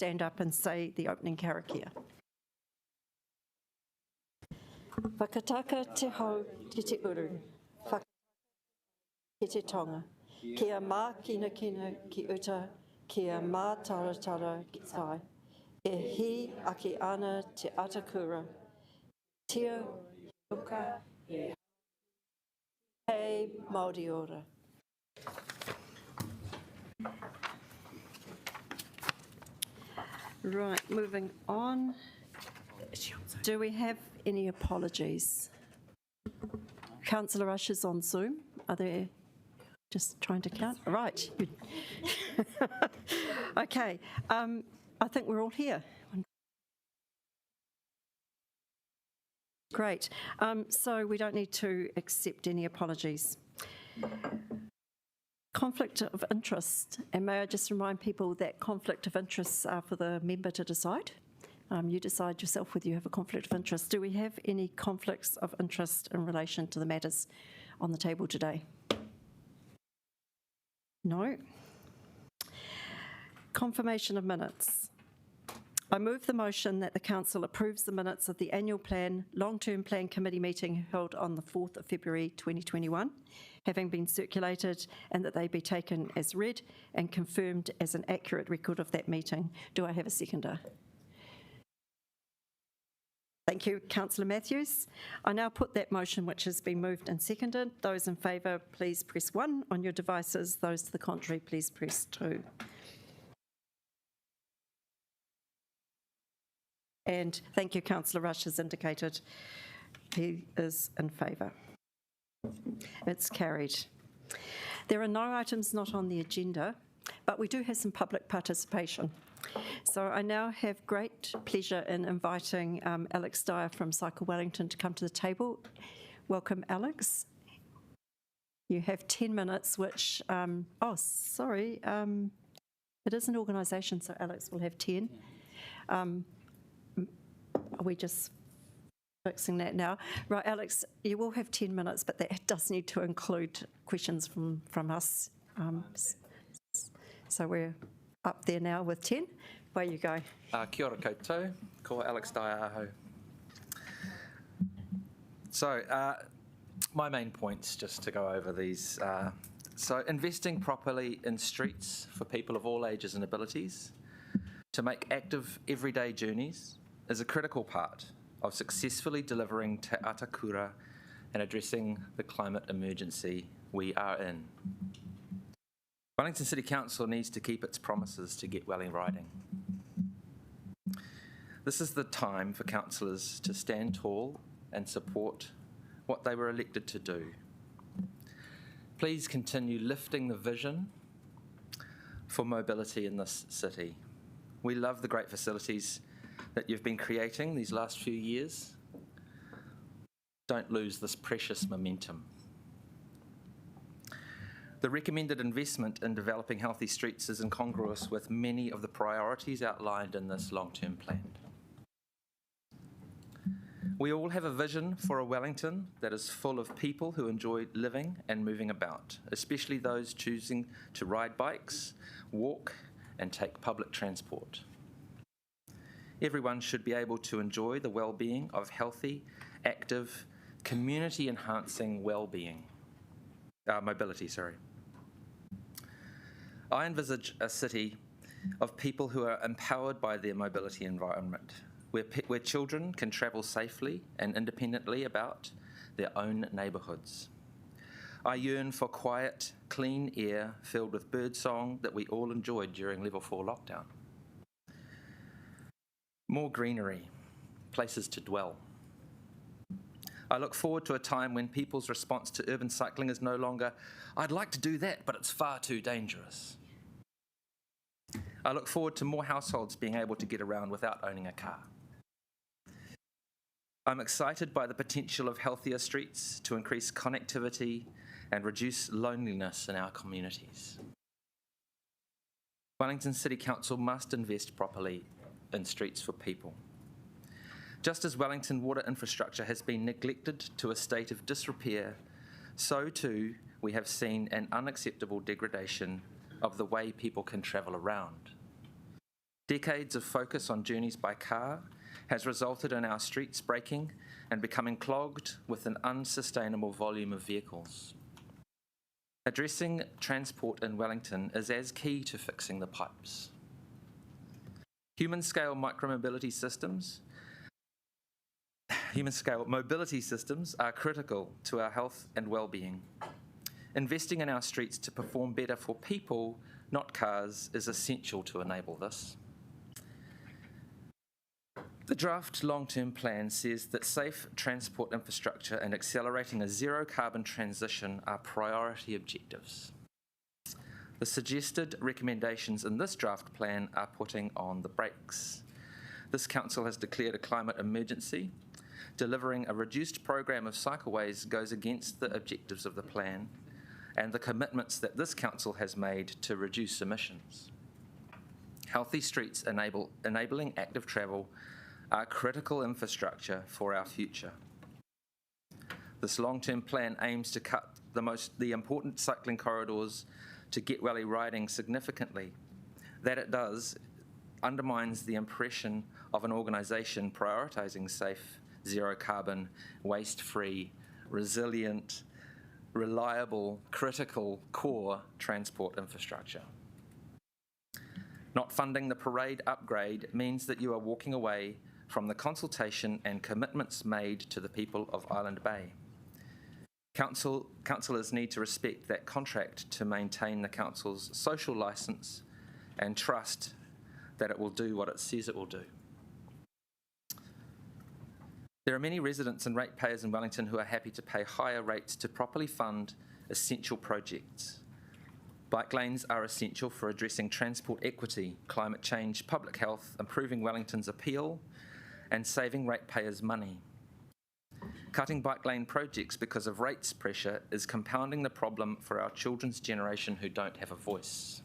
stand up and say the opening Karakia. Whakataka te hau ki te uru, whakataka ki te tonga, kia mā kina kina ki uta, kia mā taratara ki tai. E hi aki ana te atakura, tia uka, hei Māori ora. Right, moving on. Do we have any apologies? Councillor Rush is on Zoom. Are there, just trying to count? Right. Okay, I think we're all here. Great. So we don't need to accept any apologies. Conflict of interest, and may I just remind people that conflict of interests are for the member to decide. You decide yourself whether you have a conflict of interest. Do we have any conflicts of interest in relation to the matters on the table today? No. Confirmation of minutes. I move the motion that the Council approves the minutes of the Annual Plan Long-Term Plan Committee meeting held on the 4th of February 2021, having been circulated, and that they be taken as read and confirmed as an accurate record of that meeting. Do I have a seconder? Thank you, Councillor Matthews. I now put that motion, which has been moved and seconded. Those in favour, please press 1 on your devices. Those to the contrary, please press 2. And thank you, Councillor Rush has indicated he is in favour. It's carried. There are no items not on the agenda, but we do have some public participation. So I now have great pleasure in inviting Alex Dyer from PYO Wellington to come to the table. Welcome, Alex. You have 10 minutes, which, it is an organisation, so Alex will have 10. Are we just fixing that now? Right, Alex, you will have 10 minutes, but that does need to include questions from us. So we're up there now with 10. Where you go. Kia ora koutou, ko Alex Dyer aho. So, my main points, just to go over these. So, investing properly in streets for people of all ages and abilities to make active everyday journeys is a critical part of successfully delivering te atakura and addressing the climate emergency we are in. Wellington City Council needs to keep its promises to get Welling riding. This is the time for councillors to stand tall and support what they were elected to do. Please continue lifting the vision for mobility in this city. We love the great facilities that you've been creating these last few years. Don't lose this precious momentum. The recommended investment in developing healthy streets is incongruous with many of the priorities outlined in this long-term plan. We all have a vision for a Wellington that is full of people who enjoy living and moving about, especially those choosing to ride bikes, walk, and take public transport. Everyone should be able to enjoy the well-being of healthy, active, community-enhancing mobility. I envisage a city of people who are empowered by their mobility environment, where children can travel safely and independently about their own neighbourhoods. I yearn for quiet, clean air filled with birdsong that we all enjoyed during Level 4 lockdown. More greenery, places to dwell. I look forward to a time when people's response to urban cycling is no longer, "I'd like to do that, but it's far too dangerous." I look forward to more households being able to get around without owning a car. I'm excited by the potential of healthier streets to increase connectivity and reduce loneliness in our communities. Wellington City Council must invest properly in streets for people. Just as Wellington water infrastructure has been neglected to a state of disrepair, so too we have seen an unacceptable degradation of the way people can travel around. Decades of focus on journeys by car has resulted in our streets breaking and becoming clogged with an unsustainable volume of vehicles. Addressing transport in Wellington is as key to fixing the pipes. Human-scale mobility systems are critical to our health and well-being. Investing in our streets to perform better for people, not cars, is essential to enable this. The draft long-term plan says that safe transport infrastructure and accelerating a zero-carbon transition are priority objectives. The suggested recommendations in this draft plan are putting on the brakes. This council has declared a climate emergency. Delivering a reduced program of cycleways goes against the objectives of the plan and the commitments that this council has made to reduce emissions. Healthy streets enabling active travel are critical infrastructure for our future. This long-term plan aims to cut the important cycling corridors to get Welly riding significantly. That it does undermines the impression of an organisation prioritising safe, zero-carbon, waste-free, resilient, reliable, critical core transport infrastructure. Not funding the parade upgrade means that you are walking away from the consultation and commitments made to the people of Island Bay. Councillors need to respect that contract to maintain the council's social licence and trust that it will do what it says it will do. There are many residents and ratepayers in Wellington who are happy to pay higher rates to properly fund essential projects. Bike lanes are essential for addressing transport equity, climate change, public health, improving Wellington's appeal, and saving ratepayers money. Cutting bike lane projects because of rates pressure is compounding the problem for our children's generation who don't have a voice.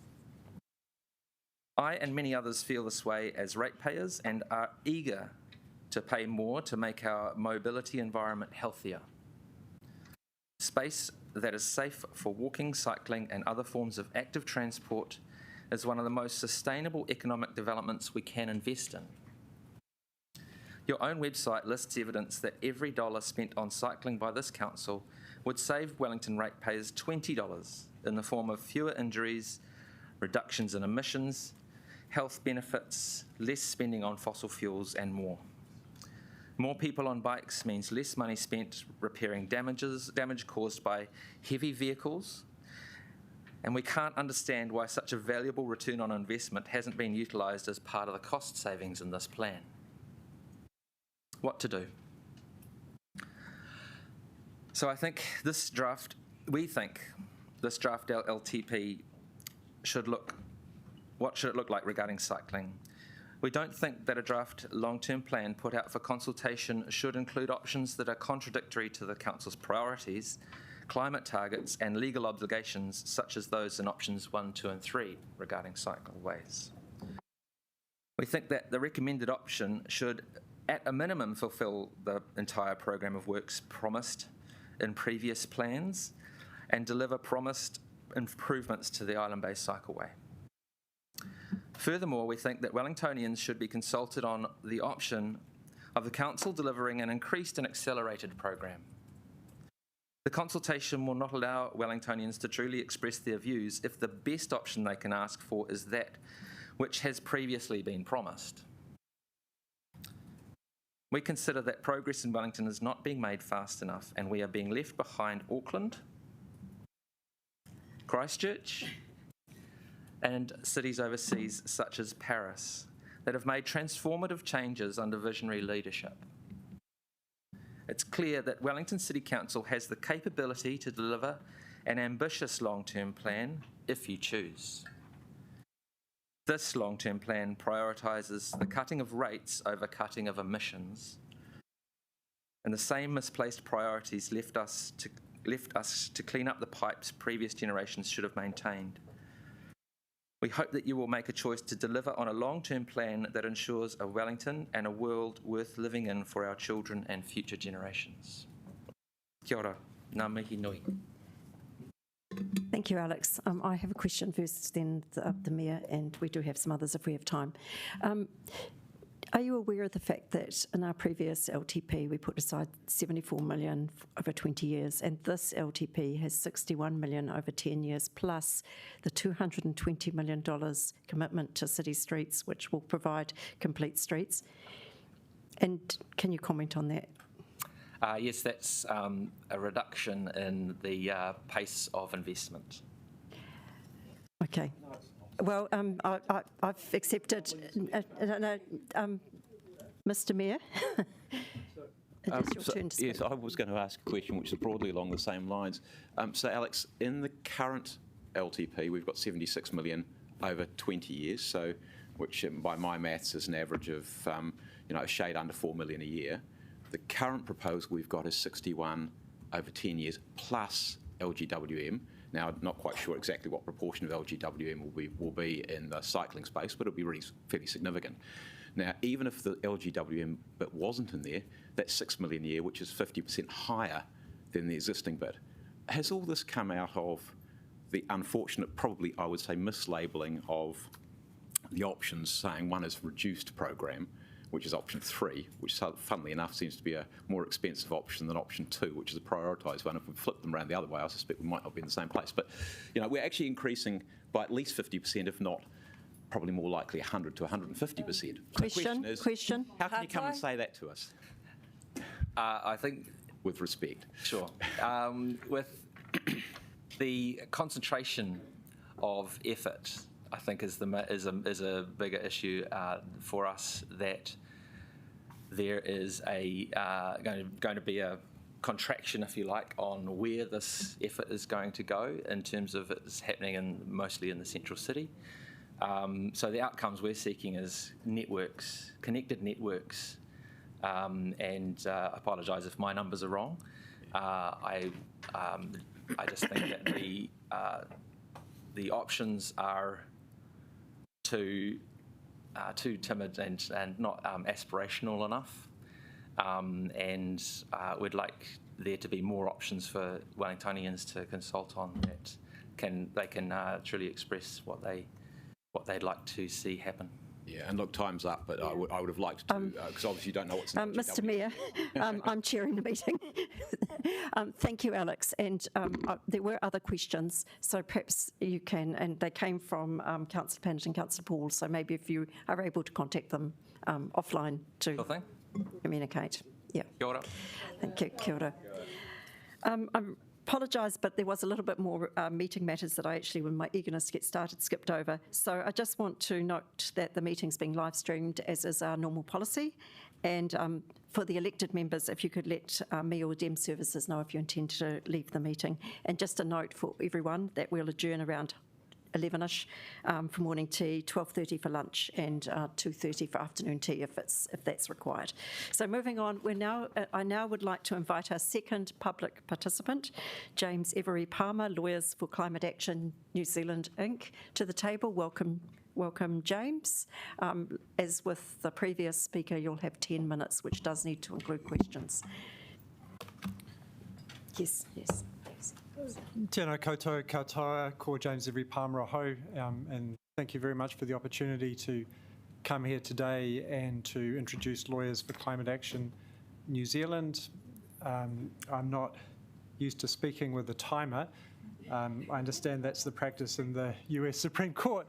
I and many others feel this way as ratepayers and are eager to pay more to make our mobility environment healthier. Space that is safe for walking, cycling and other forms of active transport is one of the most sustainable economic developments we can invest in. Your own website lists evidence that every dollar spent on cycling by this council would save Wellington ratepayers $20 in the form of fewer injuries, reductions in emissions, health benefits, less spending on fossil fuels and more. More people on bikes means less money spent repairing damage caused by heavy vehicles, and we can't understand why such a valuable return on investment hasn't been utilised as part of the cost savings in this plan. What to do? So we think this draft LTP what should it look like regarding cycling? We don't think that a draft long-term plan put out for consultation should include options that are contradictory to the Council's priorities, climate targets and legal obligations such as those in options 1, 2 and 3 regarding cycleways. We think that the recommended option should at a minimum fulfil the entire program of works promised in previous plans and deliver promised improvements to the Island Bay Cycleway. Furthermore, we think that Wellingtonians should be consulted on the option of the Council delivering an increased and accelerated program. The consultation will not allow Wellingtonians to truly express their views if the best option they can ask for is that which has previously been promised. We consider that progress in Wellington is not being made fast enough and we are being left behind Auckland, Christchurch, and cities overseas such as Paris that have made transformative changes under visionary leadership. It's clear that Wellington City Council has the capability to deliver an ambitious long-term plan if you choose. This long-term plan prioritises the cutting of rates over cutting of emissions, and the same misplaced priorities left us to clean up the pipes previous generations should have maintained. We hope that you will make a choice to deliver on a long-term plan that ensures a Wellington and a world worth living in for our children and future generations. Kia ora, ngā mihi nui. Thank you, Alex. I have a question first, then the Mayor, and we do have some others if we have time. Are you aware of the fact that in our previous LTP we put aside 74 million over 20 years, and this LTP has 61 million over 10 years, plus the $220 million commitment to city streets, which will provide complete streets? And can you comment on that? Yes, that's a reduction in the pace of investment. Okay. Well, I've accepted. Mr. Mayor, it is your turn to speak. Yes, I was going to ask a question which is broadly along the same lines. So, Alex, in the current LTP, we've got 76 million over 20 years, so which by my maths is an average of a shade under 4 million a year. The current proposal we've got is 61 over 10 years plus LGWM. Now, I'm not quite sure exactly what proportion of LGWM will be in the cycling space, but it'll be really fairly significant. Now, even if the LGWM bit wasn't in there, that's 6 million a year, which is 50% higher than the existing bit. Has all this come out of the unfortunate, probably I would say, mislabeling of the options, saying one is reduced program, which is option 3, which funnily enough seems to be a more expensive option than option 2, which is a prioritised one. If we flip them around the other way, I suspect we might not be in the same place. But we're actually increasing by at least 50%, if not probably more likely 100 to 150%. Question. How can you come and say that to us? I think, with respect. Sure. With the concentration of effort, I think is a bigger issue for us, that there is going to be a contraction, if you like, on where this effort is going to go in terms of it's happening mostly in the central city. So the outcomes we're seeking is networks, connected networks, and I apologise if my numbers are wrong. I just think that the options are too timid and not aspirational enough, and we'd like there to be more options for Wellingtonians to consult on that they can truly express what they'd like to see happen. Yeah, and look, time's up, but I would have liked to, because obviously you don't know what's in the Mr. Mayor, I'm chairing the meeting. Thank you, Alex. And there were other questions, so perhaps you can, and they came from Councillor Pennant and Councillor Paul, so maybe if you are able to contact them offline to communicate. Yeah. Kia ora. Thank you. Kia ora. I apologise, but there was a little bit more meeting matters that I actually, with my eagerness to get started, skipped over. So I just want to note that the meeting's being live streamed, as is our normal policy. And for the elected members, if you could let me or Dem Services know if you intend to leave the meeting. And just a note for everyone that we'll adjourn around 11ish for morning tea, 12:30 for lunch, and 2:30 for afternoon tea if that's required. So moving on, I now would like to invite our second public participant, James Every Palmer, Lawyers for Climate Action New Zealand Inc., to the table. Welcome, James. As with the previous speaker, you'll have 10 minutes, which does need to include questions. Yes. Tēnā koutou katoa, ko James Every Palmer aho, and thank you very much for the opportunity to come here today and to introduce Lawyers for Climate Action New Zealand. I'm not used to speaking with a timer. I understand that's the practice in the US Supreme Court,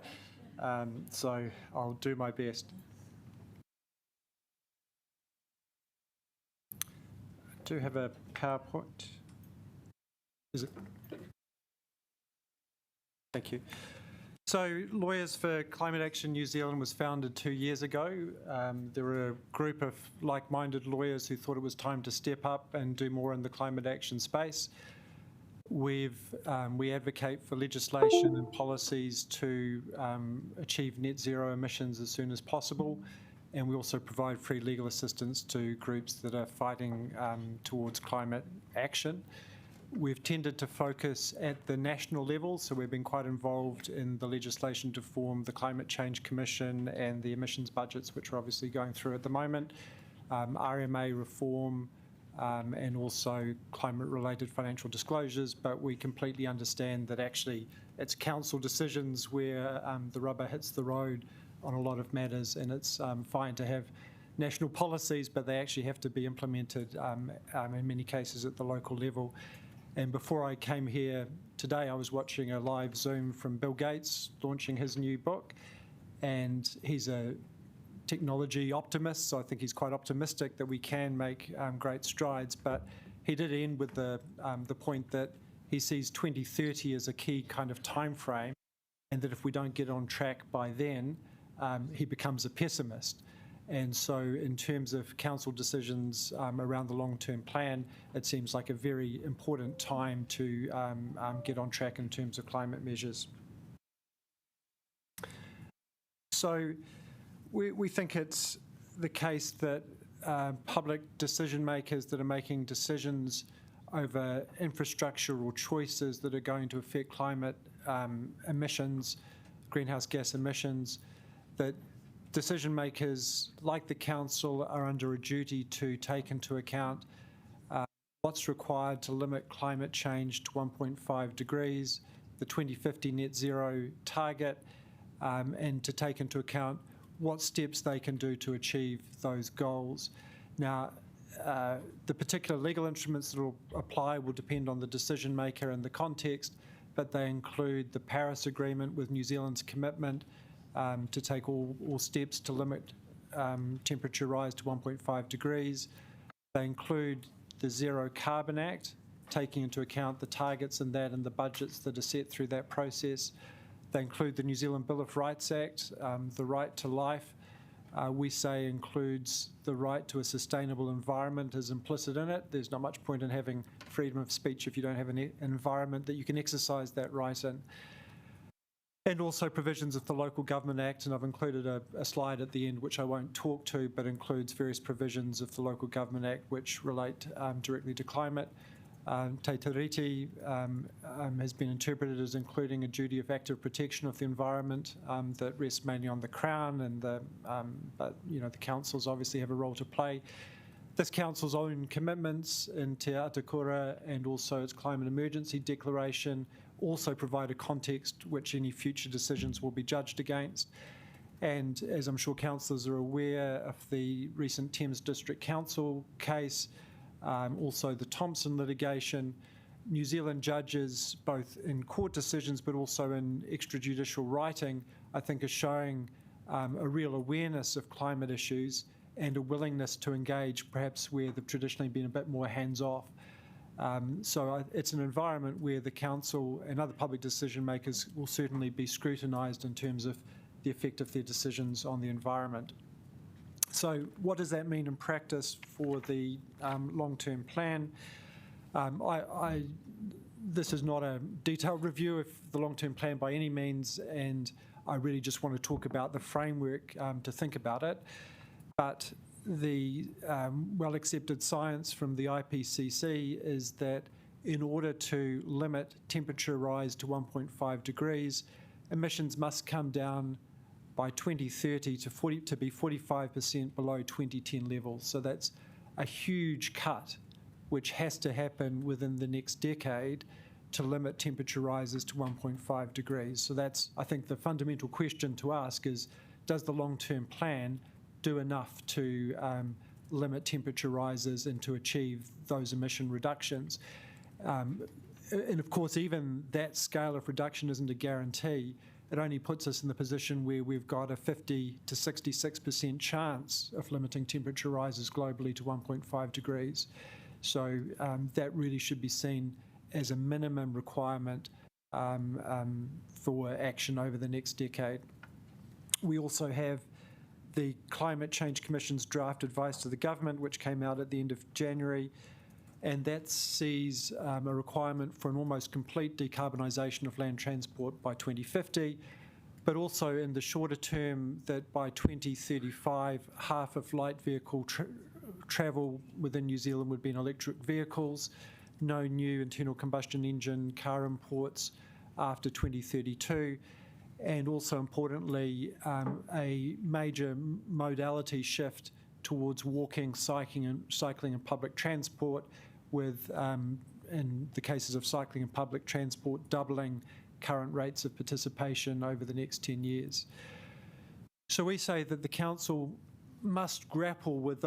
so I'll do my best. I do have a PowerPoint. Is it? Thank you. So Lawyers for Climate Action New Zealand was founded 2 years ago. There were a group of like-minded lawyers who thought it was time to step up and do more in the climate action space. We advocate for legislation and policies to achieve net zero emissions as soon as possible, and we also provide free legal assistance to groups that are fighting towards climate action. We've tended to focus at the national level, so we've been quite involved in the legislation to form the Climate Change Commission and the emissions budgets, which are obviously going through at the moment, RMA reform, and also climate-related financial disclosures, but we completely understand that actually it's council decisions where the rubber hits the road on a lot of matters, and it's fine to have national policies, but they actually have to be implemented in many cases at the local level. And before I came here today, I was watching a live Zoom from Bill Gates launching his new book, and he's a technology optimist, so I think he's quite optimistic that we can make great strides. But he did end with the point that he sees 2030 as a key kind of time frame, and that if we don't get on track by then, he becomes a pessimist. And so in terms of council decisions around the long-term plan, it seems like a very important time to get on track in terms of climate measures. So we think it's the case that public decision makers that are making decisions over infrastructure or choices that are going to affect climate emissions, greenhouse gas emissions, that decision makers like the council are under a duty to take into account what's required to limit climate change to 1.5 degrees, the 2050 net zero target, and to take into account what steps they can do to achieve those goals. Now, the particular legal instruments that will apply will depend on the decision maker and the context, but they include the Paris Agreement with New Zealand's commitment to take all steps to limit temperature rise to 1.5 degrees. They include the Zero Carbon Act, taking into account the targets in that and the budgets that are set through that process. They include the New Zealand Bill of Rights Act, the right to life. We say includes the right to a sustainable environment is implicit in it. There's not much point in having freedom of speech if you don't have an environment that you can exercise that right in. And also provisions of the Local Government Act, and I've included a slide at the end which I won't talk to, but includes various provisions of the Local Government Act which relate directly to climate. Te Tiriti has been interpreted as including a duty of active protection of the environment that rests mainly on the Crown, and but the councils obviously have a role to play. This council's own commitments in Te Atakura and also its climate emergency declaration also provide a context which any future decisions will be judged against. And as I'm sure councillors are aware of the recent Thames District Council case, also the Thompson litigation, New Zealand judges, both in court decisions but also in extrajudicial writing, I think are showing a real awareness of climate issues and a willingness to engage perhaps where they've traditionally been a bit more hands-off. So it's an environment where the council and other public decision makers will certainly be scrutinised in terms of the effect of their decisions on the environment. So what does that mean in practice for the long-term plan? This is not a detailed review of the long-term plan by any means, and I really just want to talk about the framework to think about it. But the well-accepted science from the IPCC is that in order to limit temperature rise to 1.5 degrees, emissions must come down by 2030 to be 45% below 2010 levels. So that's a huge cut, which has to happen within the next decade to limit temperature rises to 1.5 degrees. So that's, I think, the fundamental question to ask is, does the long-term plan do enough to limit temperature rises and to achieve those emission reductions? And of course, even that scale of reduction isn't a guarantee. It only puts us in the position where we've got a 50 to 66% chance of limiting temperature rises globally to 1.5 degrees. So that really should be seen as a minimum requirement for action over the next decade. We also have the Climate Change Commission's draft advice to the government, which came out at the end of January, and that sees a requirement for an almost complete decarbonisation of land transport by 2050, but also in the shorter term that by 2035, half of light vehicle travel within New Zealand would be in electric vehicles, no new internal combustion engine car imports after 2032, and also importantly, a major modality shift towards walking, cycling and public transport, with, in the cases of cycling and public transport, doubling current rates of participation over the next 10 years. So we say that the council must grapple with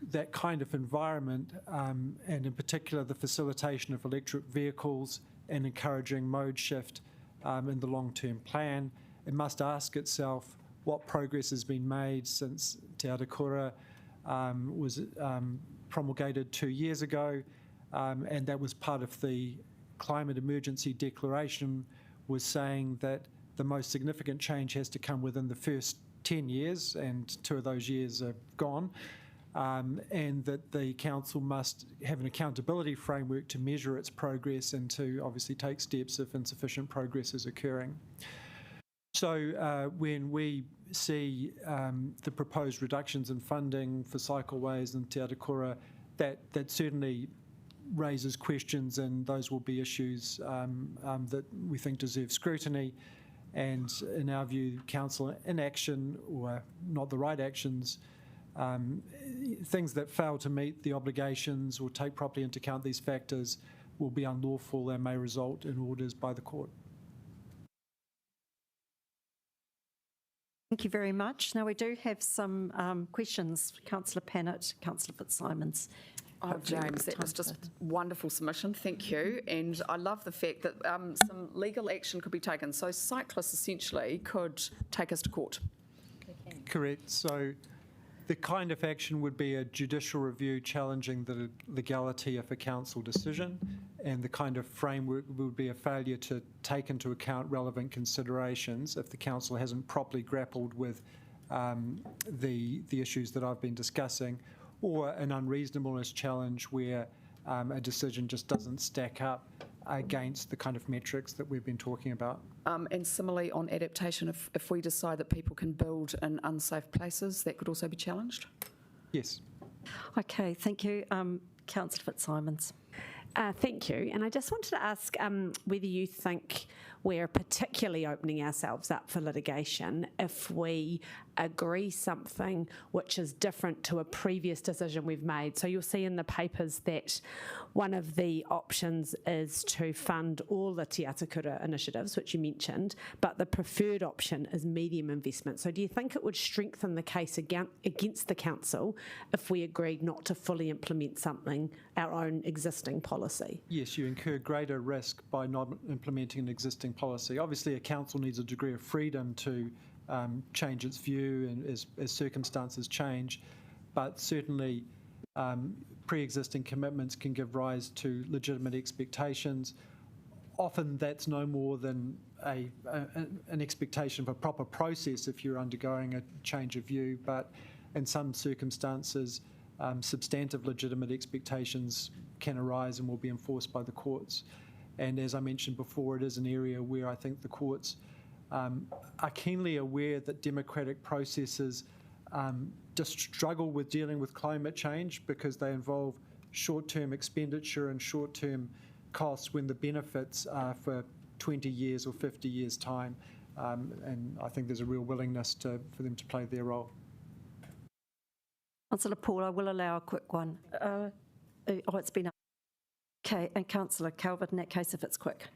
that kind of environment, and in particular the facilitation of electric vehicles and encouraging mode shift in the long-term plan. It must ask itself what progress has been made since Te Atakura was promulgated 2 years ago, and that was part of the climate emergency declaration, was saying that the most significant change has to come within the first 10 years, and 2 of those years are gone, and that the council must have an accountability framework to measure its progress and to obviously take steps if insufficient progress is occurring. So when we see the proposed reductions in funding for cycleways in Te Atakura, that certainly raises questions, and those will be issues that we think deserve scrutiny. And in our view, council inaction, or not the right actions, things that fail to meet the obligations or take properly into account these factors, will be unlawful and may result in orders by the court. Thank you very much. Now we do have some questions. Councillor Pannett, Councillor Fitzsimons. Oh, James, that was just wonderful submission. Thank you. And I love the fact that some legal action could be taken. So cyclists essentially could take us to court. Correct. So the kind of action would be a judicial review challenging the legality of a council decision, and the kind of framework would be a failure to take into account relevant considerations if the council hasn't properly grappled with the issues that I've been discussing, or an unreasonableness challenge where a decision just doesn't stack up against the kind of metrics that we've been talking about. And similarly on adaptation, if we decide that people can build in unsafe places, that could also be challenged? Yes. Okay, thank you. Councillor Fitzsimons. Thank you. And I just wanted to ask whether you think we're particularly opening ourselves up for litigation if we agree something which is different to a previous decision we've made. So you'll see in the papers that one of the options is to fund all the Te Atakura initiatives, which you mentioned, but the preferred option is medium investment. So do you think it would strengthen the case against the council if we agreed not to fully implement something, our own existing policy? Yes, you incur greater risk by not implementing an existing policy. Obviously, a council needs a degree of freedom to change its view and as circumstances change, but certainly pre-existing commitments can give rise to legitimate expectations. Often that's no more than an expectation of a proper process if you're undergoing a change of view, but in some circumstances substantive legitimate expectations can arise and will be enforced by the courts. And as I mentioned before, it is an area where I think the courts are keenly aware that democratic processes just struggle with dealing with climate change because they involve short-term expenditure and short-term costs when the benefits are for 20 years or 50 years' time. And I think there's a real willingness for them to play their role. Councillor Paul, I will allow a quick one. It's been up. Okay, and Councillor Calvert, in that case, if it's quick.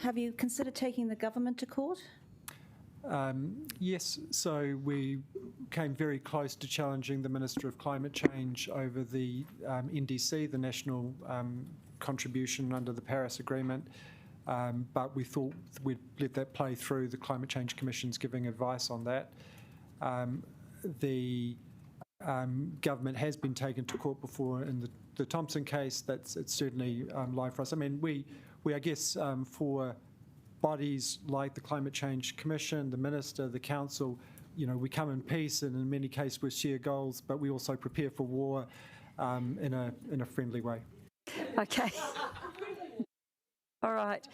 Have you considered taking the government to court? Yes, so we came very close to challenging the Minister of Climate Change over the NDC, the national contribution under the Paris Agreement, but we thought we'd let that play through. The Climate Change Commission's giving advice on that. The government has been taken to court before in the Thompson case. It's certainly live for us. I mean, we I guess, for bodies like the Climate Change Commission, the Minister, the Council, you know, we come in peace, and in many cases we share goals, but we also prepare for war in a friendly way. Okay. All right.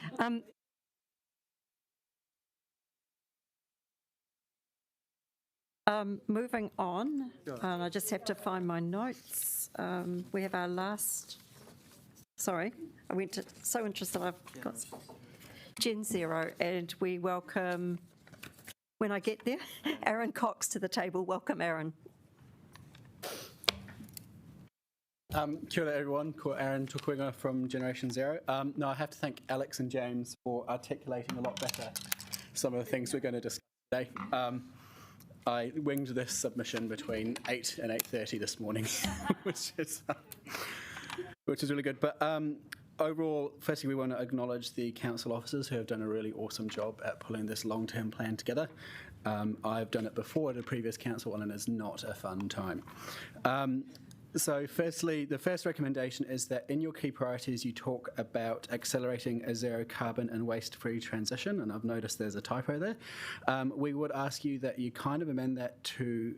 Moving on, and I just have to find my notes. We have our last, sorry, I went to, so interested I've got Gen Zero, and we welcome when I get there. Aaron Cox to the table. Welcome, Aaron. Kia ora everyone, ko Aaron Tukuinga from Generation Zero. No, I have to thank Alex and James for articulating a lot better some of the things we're going to discuss today. I winged this submission between 8 and 8:30 this morning, which is really good. But overall, firstly, we want to acknowledge the council officers who have done a really awesome job at pulling this long-term plan together. I've done it before at a previous council, and it's not a fun time. So firstly, the first recommendation is that in your key priorities, you talk about accelerating a zero carbon and waste-free transition, and I've noticed there's a typo there. We would ask you that you kind of amend that to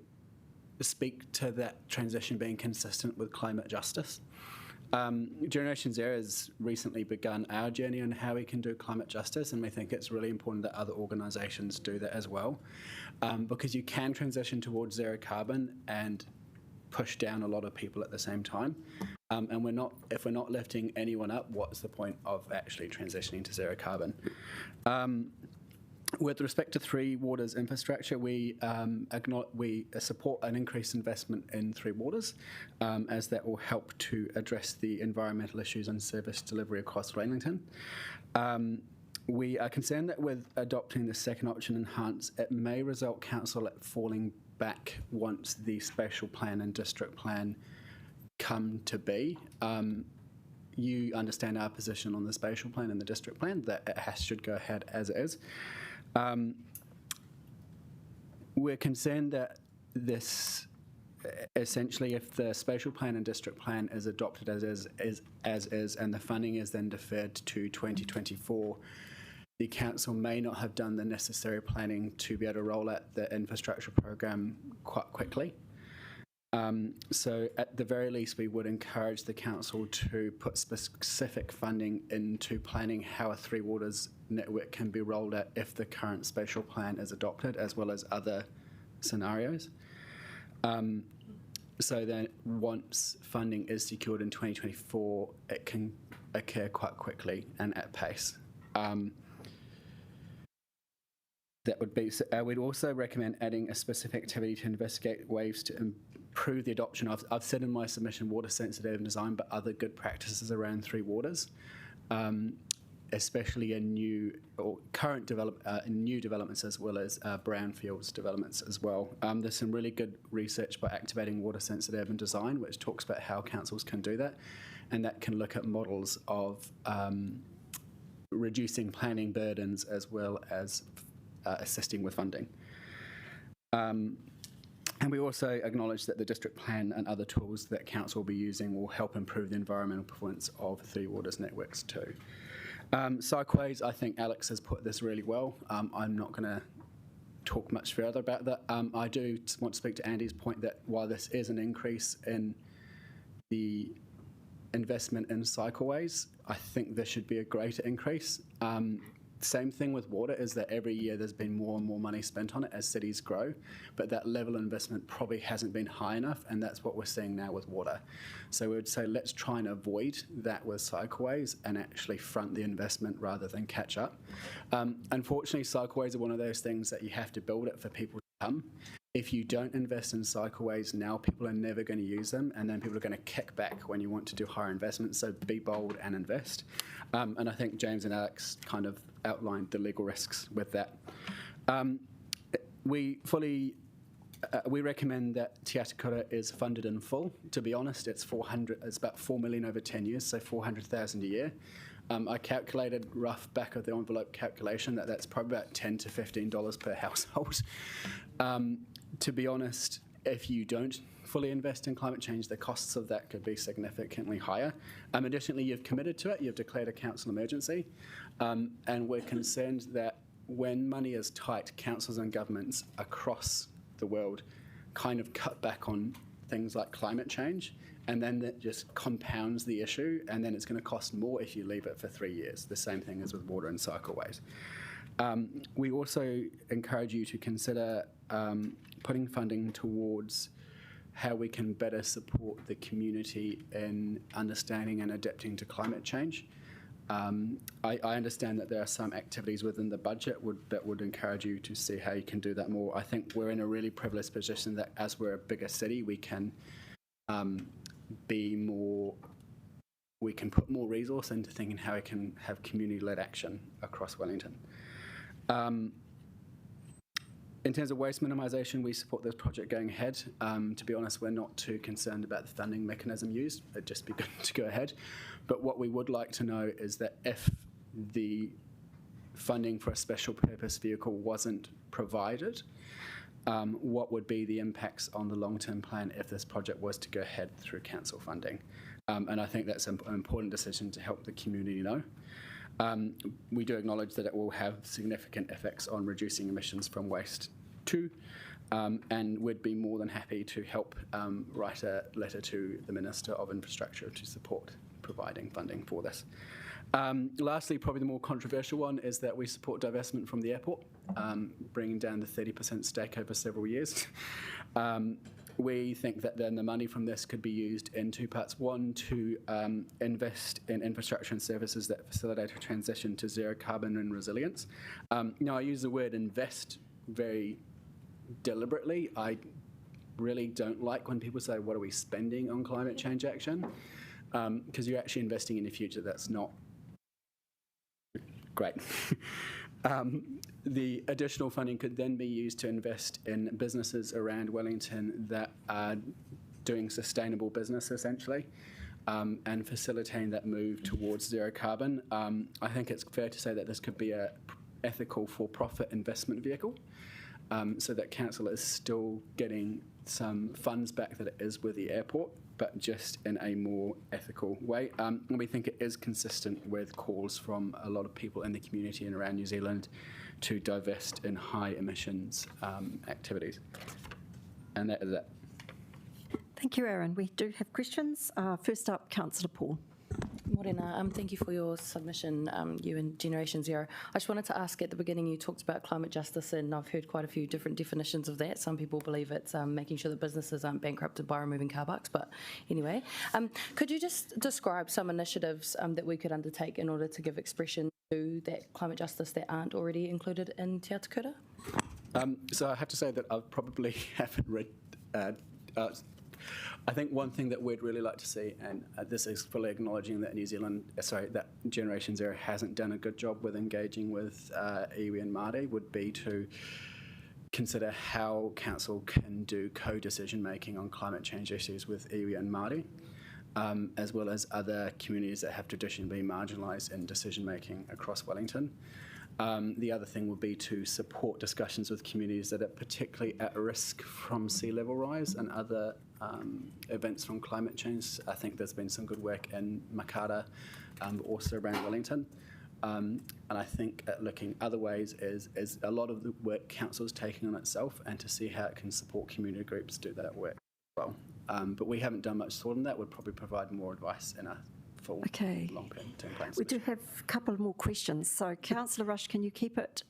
speak to that transition being consistent with climate justice. Generation Zero has recently begun our journey on how we can do climate justice, and we think it's really important that other organisations do that as well, because you can transition towards zero carbon and push down a lot of people at the same time. And if we're not lifting anyone up, what's the point of actually transitioning to zero carbon? With respect to Three Waters infrastructure, we support an increased investment in Three Waters, as that will help to address the environmental issues and service delivery across Wellington. We are concerned that with adopting the second option, Enhance, it may result council at falling back once the spatial plan and district plan come to be. You understand our position on the spatial plan and the district plan, that it should go ahead as it is. We're concerned that this, essentially, if the spatial plan and district plan is adopted as is, and the funding is then deferred to 2024, the council may not have done the necessary planning to be able to roll out the infrastructure program quite quickly. So at the very least, we would encourage the council to put specific funding into planning how a Three Waters network can be rolled out if the current spatial plan is adopted, as well as other scenarios. So then once funding is secured in 2024, it can occur quite quickly and at pace. That would be. We'd also recommend adding a specific activity to investigate ways to improve the adoption of. I've said in my submission water sensitive design, but other good practices around Three Waters, especially in new or current new developments as well as brownfields developments as well. There's some really good research by Activating Water Sensitive and Design, which talks about how councils can do that, and that can look at models of reducing planning burdens as well as assisting with funding. And we also acknowledge that the district plan and other tools that council will be using will help improve the environmental performance of Three Waters networks too. Cycleways, I think Alex has put this really well. I'm not going to talk much further about that. I do want to speak to Andy's point that while this is an increase in the investment in cycleways, I think there should be a greater increase. Same thing with water, is that every year there's been more and more money spent on it as cities grow, but that level of investment probably hasn't been high enough, and that's what we're seeing now with water. So we would say let's try and avoid that with cycleways and actually front the investment rather than catch up. Unfortunately, cycleways are one of those things that you have to build it for people to come. If you don't invest in cycleways now, people are never going to use them, and then people are going to kick back when you want to do higher investments. So be bold and invest. And I think James and Alex kind of outlined the legal risks with that. We recommend that Te Atakura is funded in full. To be honest, it's about $4 million over 10 years, so $400,000 a year. I calculated rough back of the envelope calculation that's probably about $10 to $15 per household. To be honest, if you don't fully invest in climate change, the costs of that could be significantly higher. Additionally, you've committed to it, you've declared a council emergency, and we're concerned that when money is tight, councils and governments across the world kind of cut back on things like climate change, and then that just compounds the issue, and then it's going to cost more if you leave it for 3 years. The same thing as with water and cycleways. We also encourage you to consider putting funding towards how we can better support the community in understanding and adapting to climate change. I understand that there are some activities within the budget that would encourage you to see how you can do that more. I think we're in a really privileged position that as we're a bigger city, we can put more resource into thinking how we can have community-led action across Wellington. In terms of waste minimisation, we support this project going ahead. To be honest, we're not too concerned about the funding mechanism used. It'd just be good to go ahead. But what we would like to know is that if the funding for a special purpose vehicle wasn't provided, what would be the impacts on the long-term plan if this project was to go ahead through council funding? And I think that's an important decision to help the community know. We do acknowledge that it will have significant effects on reducing emissions from waste too, and we'd be more than happy to help write a letter to the Minister of Infrastructure to support providing funding for this. Lastly, probably the more controversial one is that we support divestment from the airport, bringing down the 30% stake over several years. We think that then the money from this could be used in two parts. One, to invest in infrastructure and services that facilitate a transition to zero carbon and resilience. Now, I use the word invest very deliberately. I really don't like when people say, what are we spending on climate change action? Because you're actually investing in the future. That's not great. The additional funding could then be used to invest in businesses around Wellington that are doing sustainable business, essentially, and facilitating that move towards zero carbon. I think it's fair to say that this could be an ethical for-profit investment vehicle, so that council is still getting some funds back that it is with the airport, but just in a more ethical way. And we think it is consistent with calls from a lot of people in the community and around New Zealand to divest in high emissions activities. And that is it. Thank you, Aaron. We do have questions. First up, Councillor Paul. Morena, thank you for your submission, you and Generation Zero. I just wanted to ask, at the beginning you talked about climate justice, and I've heard quite a few different definitions of that. Some people believe it's making sure that businesses aren't bankrupted by removing car parks, but anyway. Could you just describe some initiatives that we could undertake in order to give expression to that climate justice that aren't already included in Te Atakura? So I have to say that I probably haven't read I think one thing that we'd really like to see, and this is fully acknowledging that that Generation Zero hasn't done a good job with engaging with iwi and Māori, would be to consider how council can do co-decision making on climate change issues with iwi and Māori, as well as other communities that have traditionally been marginalised in decision making across Wellington. The other thing would be to support discussions with communities that are particularly at risk from sea level rise and other events from climate change. I think there's been some good work in Makata, but also around Wellington. And I think looking other ways is a lot of the work council's taking on itself, and to see how it can support community groups do that work as well. But we haven't done much thought on that. Would probably provide more advice in a full long-term plan. We do have a couple more questions. So, Councillor Rush, can you keep it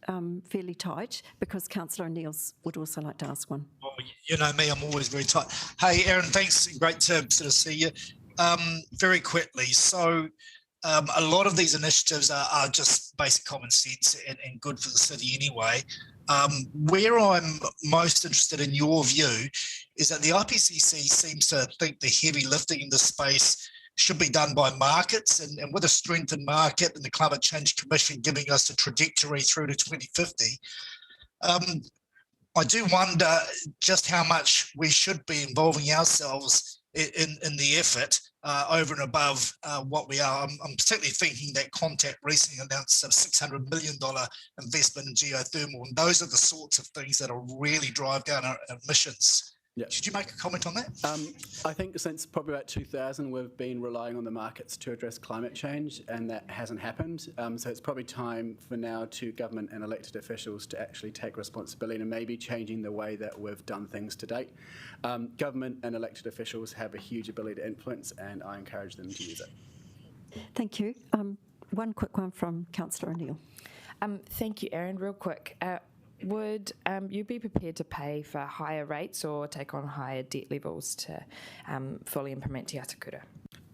fairly tight? Because Councillor O'Neill's would also like to ask one. Well, you know me, I'm always very tight. Hey, Aaron, thanks. Great to sort of see you. Very quickly, so a lot of these initiatives are just basic common sense and good for the city anyway. Where I'm most interested in your view is that the IPCC seems to think the heavy lifting in this space should be done by markets, and with a strengthened market and the Climate Change Commission giving us a trajectory through to 2050, I do wonder just how much we should be involving ourselves in the effort over and above what we are. I'm particularly thinking that Contact recently announced a $600 million investment in geothermal, and those are the sorts of things that will really drive down our emissions. Yeah. Should you make a comment on that? I think since probably about 2000, we've been relying on the markets to address climate change, and that hasn't happened. So it's probably time for now to government and elected officials to actually take responsibility and maybe changing the way that we've done things to date. Government and elected officials have a huge ability to influence, and I encourage them to use it. Thank you. One quick one from Councillor O'Neill. Thank you, Aaron. Real quick. Would you be prepared to pay for higher rates or take on higher debt levels to fully implement Te Atakura?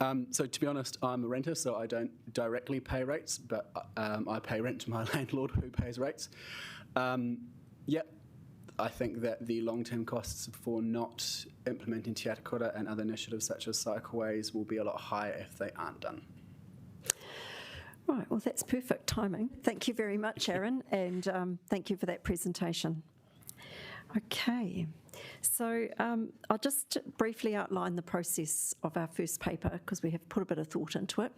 So to be honest, I'm a renter, so I don't directly pay rates, but I pay rent to my landlord who pays rates. Yep, I think that the long-term costs for not implementing Te Ata Kura and other initiatives such as cycleways will be a lot higher if they aren't done. Right, well, that's perfect timing. Thank you very much, Aaron, and thank you for that presentation. Okay, so I'll just briefly outline the process of our first paper because we have put a bit of thought into it.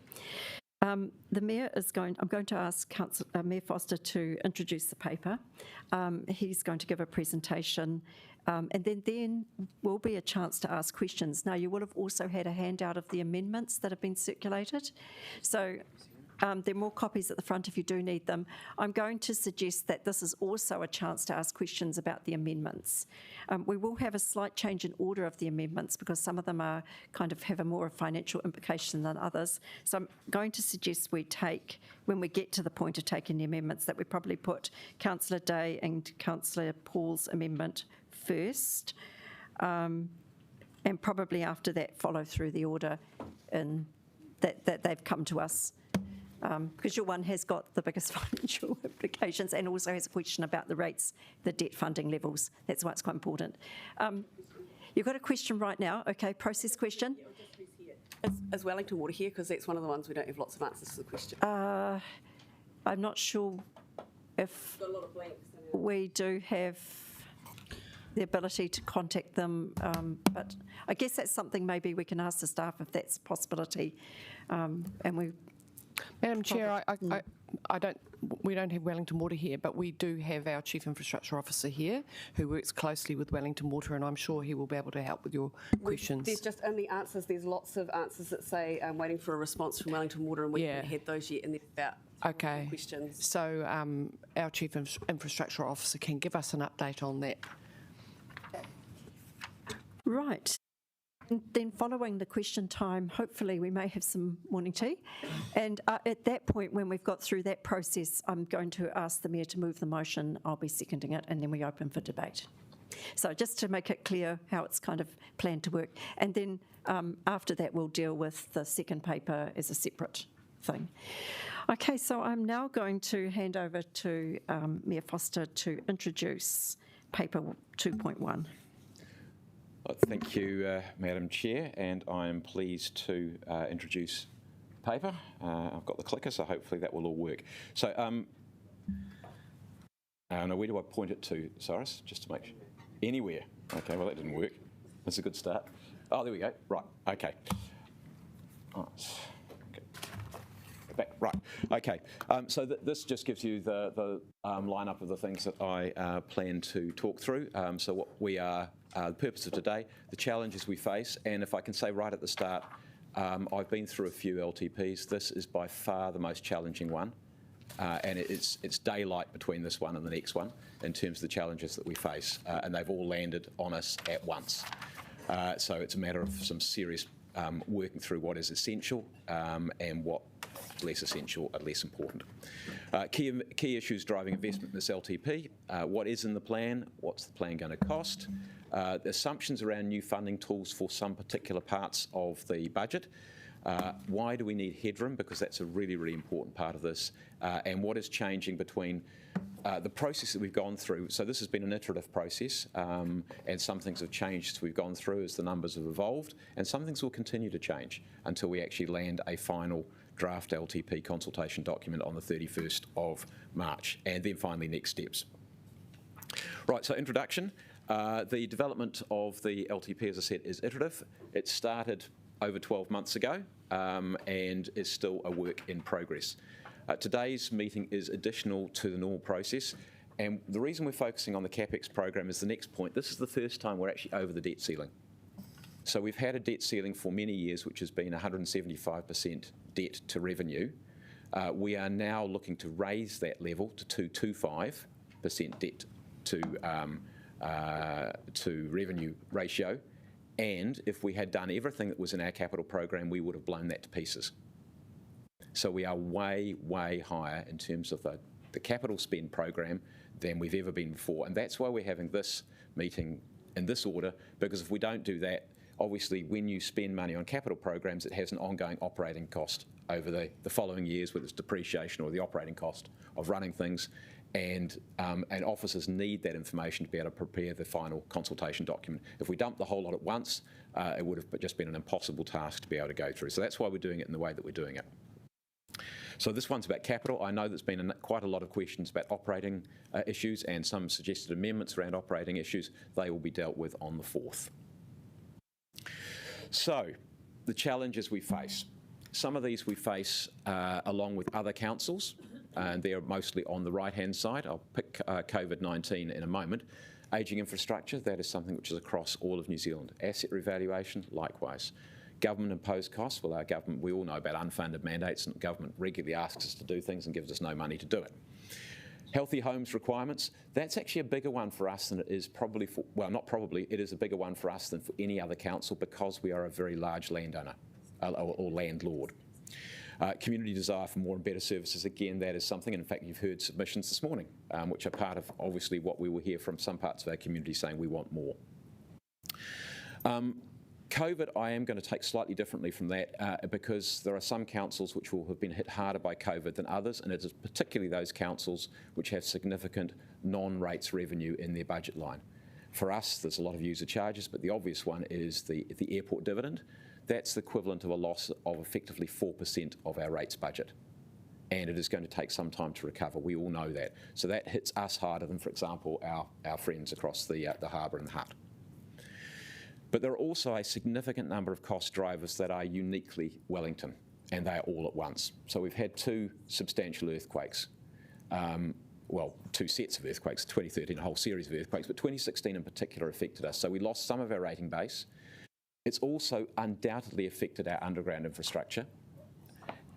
The Mayor I'm going to ask Mayor Foster to introduce the paper. He's going to give a presentation and then will be a chance to ask questions. Now, you will have also had a handout of the amendments that have been circulated. So there are more copies at the front if you do need them. I'm going to suggest that this is also a chance to ask questions about the amendments. We will have a slight change in order of the amendments because some of them are kind of have a more financial implication than others. So I'm going to suggest we take, when we get to the point of taking the amendments, that we probably put Councillor Day and Councillor Paul's amendment first, and probably after that follow through the order in that they've come to us. Because your one has got the biggest financial implications and also has a question about the rates, the debt funding levels. That's why it's quite important. You've got a question right now. Okay, process question. Is Wellington Water here? Because that's one of the ones we don't have lots of answers to the question. I'm not sure if we do have the ability to contact them, but I guess that's something maybe we can ask the staff if that's a possibility. And we. Madam Chair, we don't have Wellington Water here, but we do have our Chief Infrastructure Officer here who works closely with Wellington Water, and I'm sure he will be able to help with your questions. There's just only answers. There's lots of answers that say I'm waiting for a response from Wellington Water, and we haven't had those yet, and there's about questions. So our Chief Infrastructure Officer can give us an update on that. Right. And then following the question time, hopefully we may have some morning tea. And at that point, when we've got through that process, I'm going to ask the Mayor to move the motion. I'll be seconding it, and then we open for debate. So just to make it clear how it's kind of planned to work. And then after that, we'll deal with the second paper as a separate thing. Okay, so I'm now going to hand over to Mayor Foster to introduce paper 2.1. Thank you, Madam Chair, and I am pleased to introduce the paper. I've got the clicker, so hopefully that will all work. So, now where do I point it to, Cyrus, just to make sure? Anywhere. Okay, well, that didn't work. That's a good start. Oh, there we go. Right, okay. Back. Right, okay. So this just gives you the lineup of the things that I plan to talk through. So what we are, the purpose of today, the challenges we face, and if I can say right at the start, I've been through a few LTPs. This is by far the most challenging one, and it's daylight between this one and the next one in terms of the challenges that we face, and they've all landed on us at once. So it's a matter of some serious working through what is essential and what less essential and less important. Key issues driving investment in this LTP, what is in the plan, what's the plan going to cost, the assumptions around new funding tools for some particular parts of the budget, why do we need headroom, because that's a really, really important part of this, and what is changing between the process that we've gone through. So this has been an iterative process, and some things have changed as we've gone through as the numbers have evolved, and some things will continue to change until we actually land a final draft LTP consultation document on the 31st of March, and then finally next steps. Right, so introduction. The development of the LTP, as I said, is iterative. It started over 12 months ago and is still a work in progress. Today's meeting is additional to the normal process, and the reason we're focusing on the CapEx program is the next point. This is the first time we're actually over the debt ceiling. So we've had a debt ceiling for many years, which has been 175% debt to revenue. We are now looking to raise that level to 225% debt to revenue ratio. And if we had done everything that was in our capital program, we would have blown that to pieces. So we are way, way higher in terms of the capital spend program than we've ever been before. And that's why we're having this meeting in this order, because if we don't do that, obviously when you spend money on capital programs, it has an ongoing operating cost over the following years, whether it's depreciation or the operating cost of running things. And officers need that information to be able to prepare the final consultation document. If we dump the whole lot at once, it would have just been an impossible task to be able to go through. So that's why we're doing it in the way that we're doing it. So this one's about capital. I know there's been quite a lot of questions about operating issues and some suggested amendments around operating issues. They will be dealt with on the 4th. So the challenges we face. Some of these we face along with other councils, and they're mostly on the right-hand side. I'll pick COVID-19 in a moment. Ageing infrastructure, that is something which is across all of New Zealand. Asset revaluation, likewise. Government-imposed costs, well, our government, we all know about unfunded mandates, and government regularly asks us to do things and gives us no money to do it. Healthy homes requirements, that's actually a bigger one for us than it is probably for, well, not probably, it is a bigger one for us than for any other council because we are a very large landowner or landlord. Community desire for more and better services, again, that is something, and in fact, you've heard submissions this morning, which are part of, obviously, what we will hear from some parts of our community saying we want more. COVID, I am going to take slightly differently from that because there are some councils which will have been hit harder by COVID than others, and it is particularly those councils which have significant non-rates revenue in their budget line. For us, there's a lot of user charges, but the obvious one is the airport dividend. That's the equivalent of a loss of effectively 4% of our rates budget. And it is going to take some time to recover. We all know that. So that hits us harder than, for example, our friends across the harbour and the Hutt. But there are also a significant number of cost drivers that are uniquely Wellington, and they are all at once. So we've had 2 substantial earthquakes. Well, 2 sets of earthquakes, 2013, a whole series of earthquakes, but 2016 in particular affected us. So we lost some of our rating base. It's also undoubtedly affected our underground infrastructure.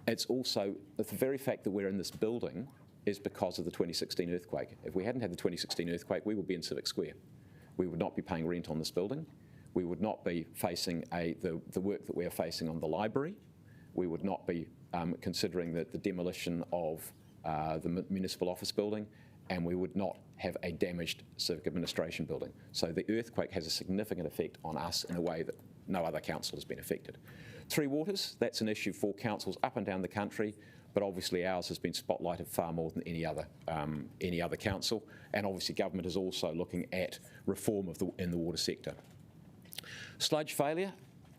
It's also, the very fact that we're in this building is because of the 2016 earthquake. If we hadn't had the 2016 earthquake, we would be in Civic Square. We would not be paying rent on this building. We would not be facing the work that we are facing on the library. We would not be considering the demolition of the municipal office building, and we would not have a damaged civic administration building. So the earthquake has a significant effect on us in a way that no other council has been affected. Three Waters, that's an issue for councils up and down the country, but obviously ours has been spotlighted far more than any other council, and obviously government is also looking at reform in the water sector. Sludge failure,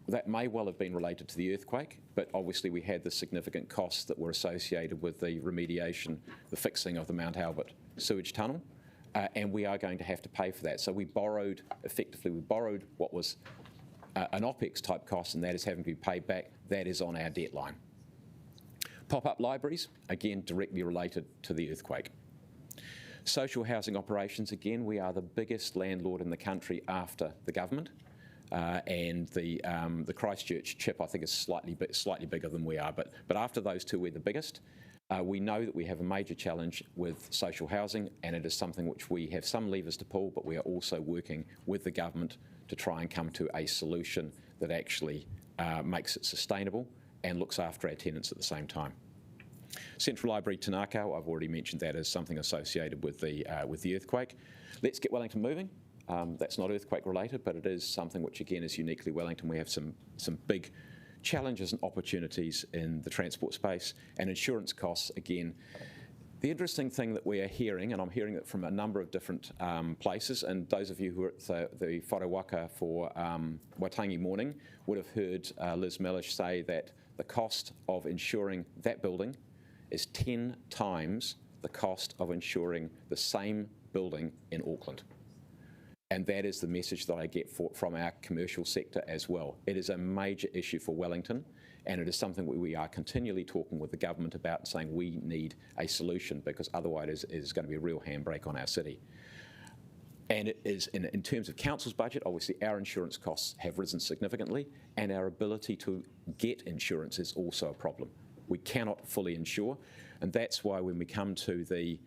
that may well have been related to the earthquake, but obviously we had the significant costs that were associated with the remediation, the fixing of the Mount Albert sewage tunnel, and we are going to have to pay for that. So we borrowed what was an OPEX type cost, and that is having to be paid back. That is on our debt line. Pop-up libraries, again, directly related to the earthquake. Social housing operations, again, we are the biggest landlord in the country after the government. And the Christchurch chip, I think, is slightly bigger than we are. But after those two, we're the biggest. We know that we have a major challenge with social housing, and it is something which we have some levers to pull, but we are also working with the government to try and come to a solution that actually makes it sustainable and looks after our tenants at the same time. Central Library Tanako, I've already mentioned that as something associated with the earthquake. Let's Get Wellington Moving. That's not earthquake related, but it is something which again is uniquely Wellington. We have some big challenges and opportunities in the transport space, and insurance costs again. The interesting thing that we are hearing, and I'm hearing it from a number of different places, and those of you who are at the wharawaka for Waitangi morning would have heard Liz Mellish say that the cost of insuring that building is 10 times the cost of insuring the same building in Auckland. And that is the message that I get from our commercial sector as well. It is a major issue for Wellington, and it is something we are continually talking with the government about, saying we need a solution, because otherwise it is going to be a real handbrake on our city. And it is, in terms of council's budget, obviously our insurance costs have risen significantly, and our ability to get insurance is also a problem. We cannot fully insure, and that's why when we come to the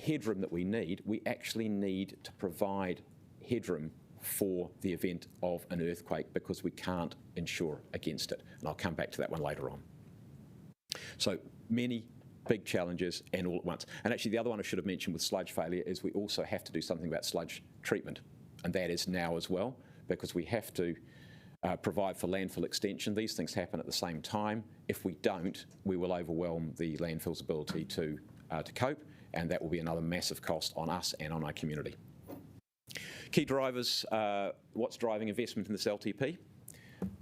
headroom that we need, we actually need to provide headroom for the event of an earthquake, because we can't insure against it. And I'll come back to that one later on. So many big challenges and all at once. And actually the other one I should have mentioned with sludge failure is we also have to do something about sludge treatment. And that is now as well, because we have to provide for landfill extension. These things happen at the same time. If we don't, we will overwhelm the landfill's ability to cope, and that will be another massive cost on us and on our community. Key drivers, what's driving investment in this LTP?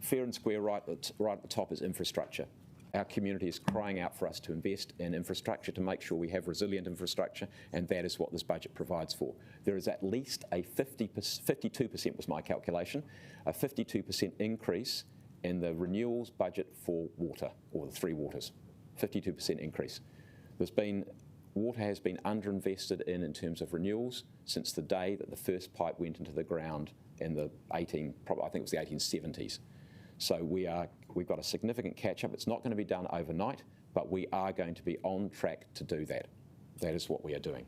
Fair and square right at the top is infrastructure. Our community is crying out for us to invest in infrastructure to make sure we have resilient infrastructure, and that is what this budget provides for. There is at least a 52% was my calculation, a 52% increase in the renewals budget for water, or the three waters, 52% increase. Water has been underinvested in terms of renewals since the day that the first pipe went into the ground in the I think it was the 1870s. So we've got a significant catch-up. It's not going to be done overnight, but we are going to be on track to do that. That is what we are doing.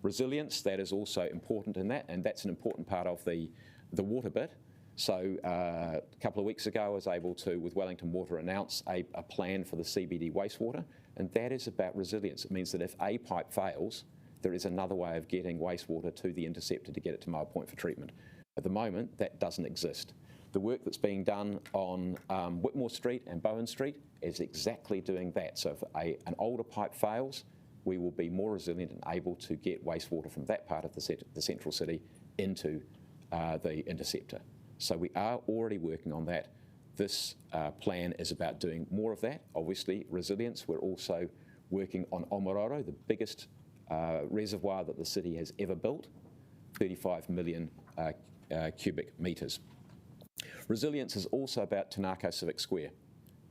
Resilience, that is also important in that, and that's an important part of the water bit. So a couple of weeks ago, I was able to, with Wellington Water, announce a plan for the CBD wastewater, and that is about resilience. It means that if a pipe fails, there is another way of getting wastewater to the interceptor to get it to Mile Point for treatment. At the moment, that doesn't exist. The work that's being done on Whitmore Street and Bowen Street is exactly doing that. So if an older pipe fails, we will be more resilient and able to get wastewater from that part of the central city into the interceptor. So we are already working on that. This plan is about doing more of that. Obviously, resilience. We're also working on Omaroro, the biggest reservoir that the city has ever built, 35 million cubic metres. Resilience is also about Tanako Civic Square.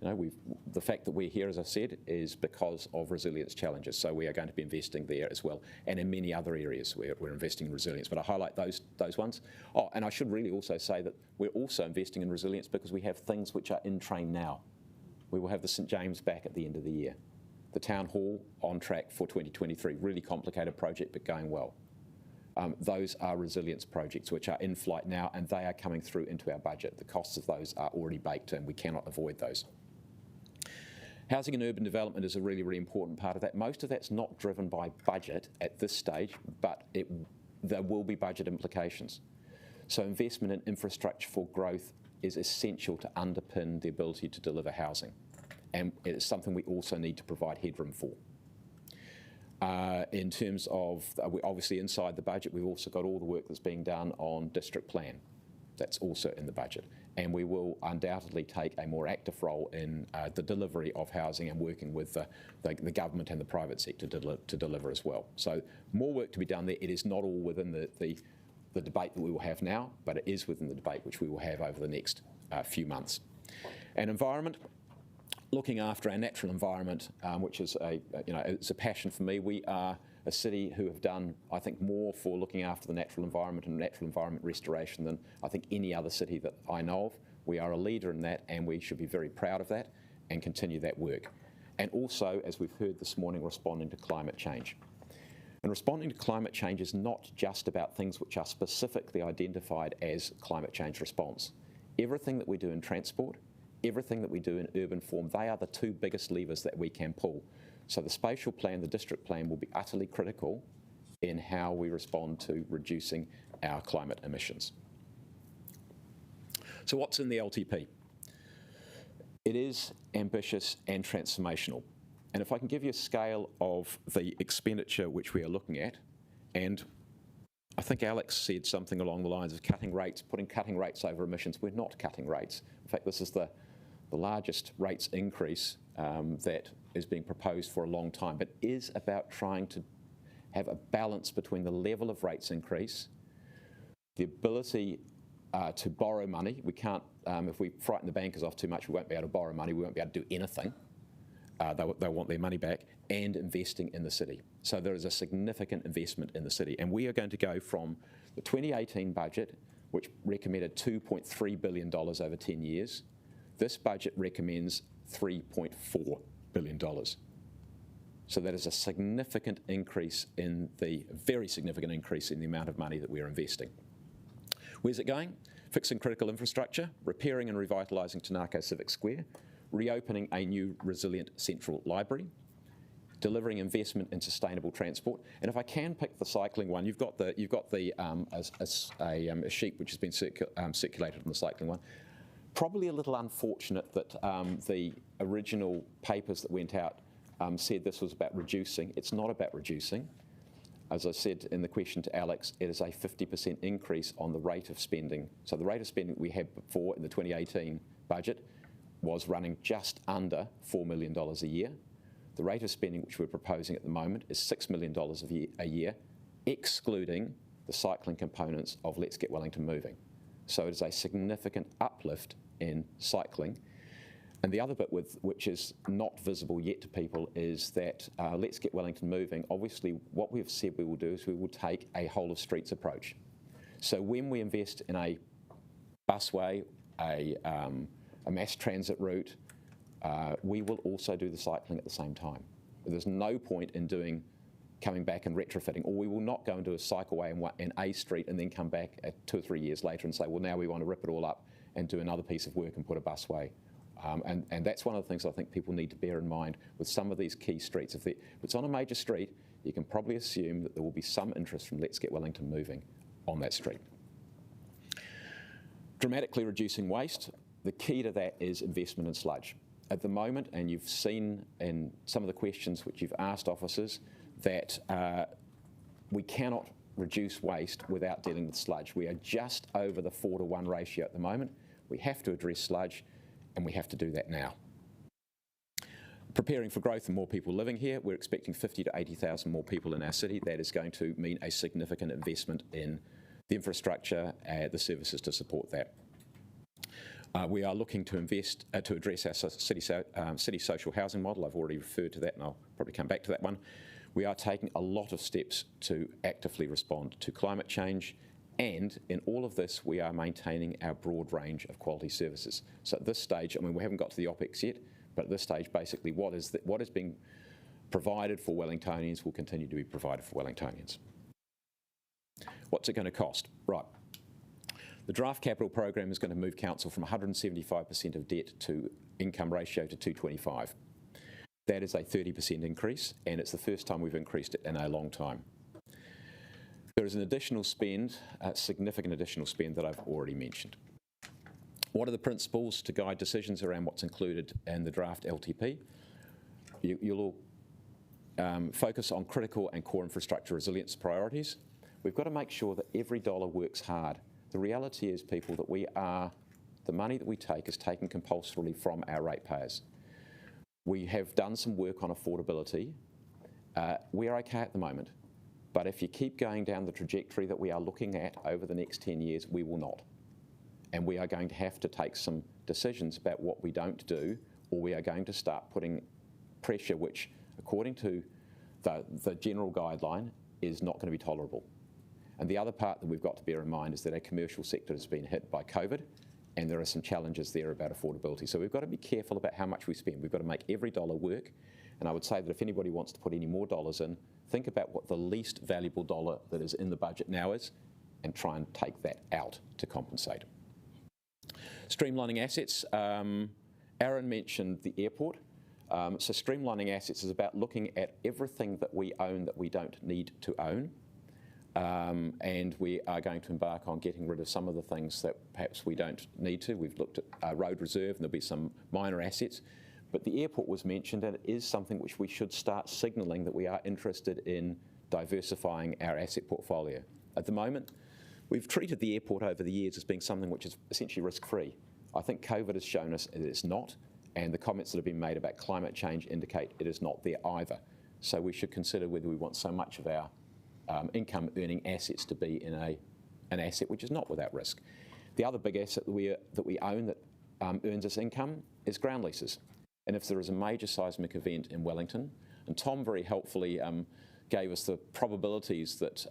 You know, the fact that we're here, as I said, is because of resilience challenges. So we are going to be investing there as well, and in many other areas we're investing in resilience. But I highlight those ones. Oh, and I should really also say that we're also investing in resilience because we have things which are in train now. We will have the St James back at the end of the year. The Town Hall on track for 2023. Really complicated project, but going well. Those are resilience projects which are in flight now, and they are coming through into our budget. The costs of those are already baked in. We cannot avoid those. Housing and urban development is a really, really important part of that. Most of that's not driven by budget at this stage, but there will be budget implications. So investment in infrastructure for growth is essential to underpin the ability to deliver housing. And it is something we also need to provide headroom for. In terms of, obviously inside the budget, we've also got all the work that's being done on district plan. That's also in the budget. And we will undoubtedly take a more active role in the delivery of housing and working with the government and the private sector to deliver as well. So more work to be done there. It is not all within the debate that we will have now, but it is within the debate which we will have over the next few months. And environment. Looking after our natural environment, which is it's a passion for me. We are a city who have done, I think, more for looking after the natural environment and natural environment restoration than I think any other city that I know of. We are a leader in that, and we should be very proud of that and continue that work. And also, as we've heard this morning, responding to climate change. And responding to climate change is not just about things which are specifically identified as climate change response. Everything that we do in transport, everything that we do in urban form, they are the two biggest levers that we can pull. So the spatial plan, the district plan will be utterly critical in how we respond to reducing our climate emissions. So what's in the LTP? It is ambitious and transformational. And if I can give you a scale of the expenditure which we are looking at, and I think Alex said something along the lines of cutting rates, putting cutting rates over emissions. We're not cutting rates. In fact, this is the largest rates increase that is being proposed for a long time, but is about trying to have a balance between the level of rates increase, the ability to borrow money. We can't, if we frighten the bankers off too much, we won't be able to borrow money, we won't be able to do anything. They'll want their money back, and investing in the city. So there is a significant investment in the city, and we are going to go from the 2018 budget, which recommended $2.3 billion over 10 years. This budget recommends $3.4 billion. So that is a significant increase very significant increase in the amount of money that we are investing. Where's it going? Fixing critical infrastructure, repairing and revitalising Tanako Civic Square, reopening a new resilient central library, delivering investment in sustainable transport. And if I can pick the cycling one, you've got a sheet which has been circulated on the cycling one. Probably a little unfortunate that the original papers that went out said this was about reducing. It's not about reducing. As I said in the question to Alex, it is a 50% increase on the rate of spending. So the rate of spending we had before in the 2018 budget was running just under $4 million a year. The rate of spending which we're proposing at the moment is $6 million a year, excluding the cycling components of Let's Get Wellington Moving. So it is a significant uplift in cycling. And the other bit which is not visible yet to people is that Let's Get Wellington Moving, obviously what we've said we will do is we will take a whole of streets approach. So when we invest in a busway, a mass transit route, we will also do the cycling at the same time. There's no point in coming back and retrofitting, or we will not go and do a cycleway in a street and then come back 2 or 3 years later and say, well, now we want to rip it all up and do another piece of work and put a busway. And that's one of the things I think people need to bear in mind with some of these key streets. If it's on a major street, you can probably assume that there will be some interest from Let's Get Wellington Moving on that street. Dramatically reducing waste, the key to that is investment in sludge. At the moment, and you've seen in some of the questions which you've asked officers, that we cannot reduce waste without dealing with sludge. We are just over the 4-to-1 ratio at the moment. We have to address sludge, and we have to do that now. Preparing for growth and more people living here, we're expecting 50 to 80,000 more people in our city. That is going to mean a significant investment in the infrastructure, the services to support that. We are looking to invest to address our city social housing model. I've already referred to that, and I'll probably come back to that one. We are taking a lot of steps to actively respond to climate change, and in all of this, we are maintaining our broad range of quality services. So at this stage, I mean, we haven't got to the OPEX yet, but at this stage, basically, what is being provided for Wellingtonians will continue to be provided for Wellingtonians. What's it going to cost? Right. The draft capital program is going to move council from 175% of debt to income ratio to 225. That is a 30% increase, and it's the first time we've increased it in a long time. There is an additional spend, a significant additional spend that I've already mentioned. What are the principles to guide decisions around what's included in the draft LTP? You'll focus on critical and core infrastructure resilience priorities. We've got to make sure that every dollar works hard. The reality is, people, that the money that we take is taken compulsorily from our ratepayers. We have done some work on affordability. We're okay at the moment. But if you keep going down the trajectory that we are looking at over the next 10 years, we will not. And we are going to have to take some decisions about what we don't do, or we are going to start putting pressure which, according to the general guideline, is not going to be tolerable. And the other part that we've got to bear in mind is that our commercial sector has been hit by COVID, and there are some challenges there about affordability. So we've got to be careful about how much we spend. We've got to make every dollar work. And I would say that if anybody wants to put any more dollars in, think about what the least valuable dollar that is in the budget now is, and try and take that out to compensate. Streamlining assets. Aaron mentioned the airport. So streamlining assets is about looking at everything that we own that we don't need to own. And we are going to embark on getting rid of some of the things that perhaps we don't need to. We've looked at road reserve, and there'll be some minor assets. But the airport was mentioned, and it is something which we should start signalling that we are interested in diversifying our asset portfolio. At the moment, we've treated the airport over the years as being something which is essentially risk-free. I think COVID has shown us it is not, and the comments that have been made about climate change indicate it is not there either. So we should consider whether we want so much of our income-earning assets to be in an asset which is not without risk. The other big asset that we own that earns us income is ground leases. And if there is a major seismic event in Wellington, and Tom very helpfully gave us the probabilities that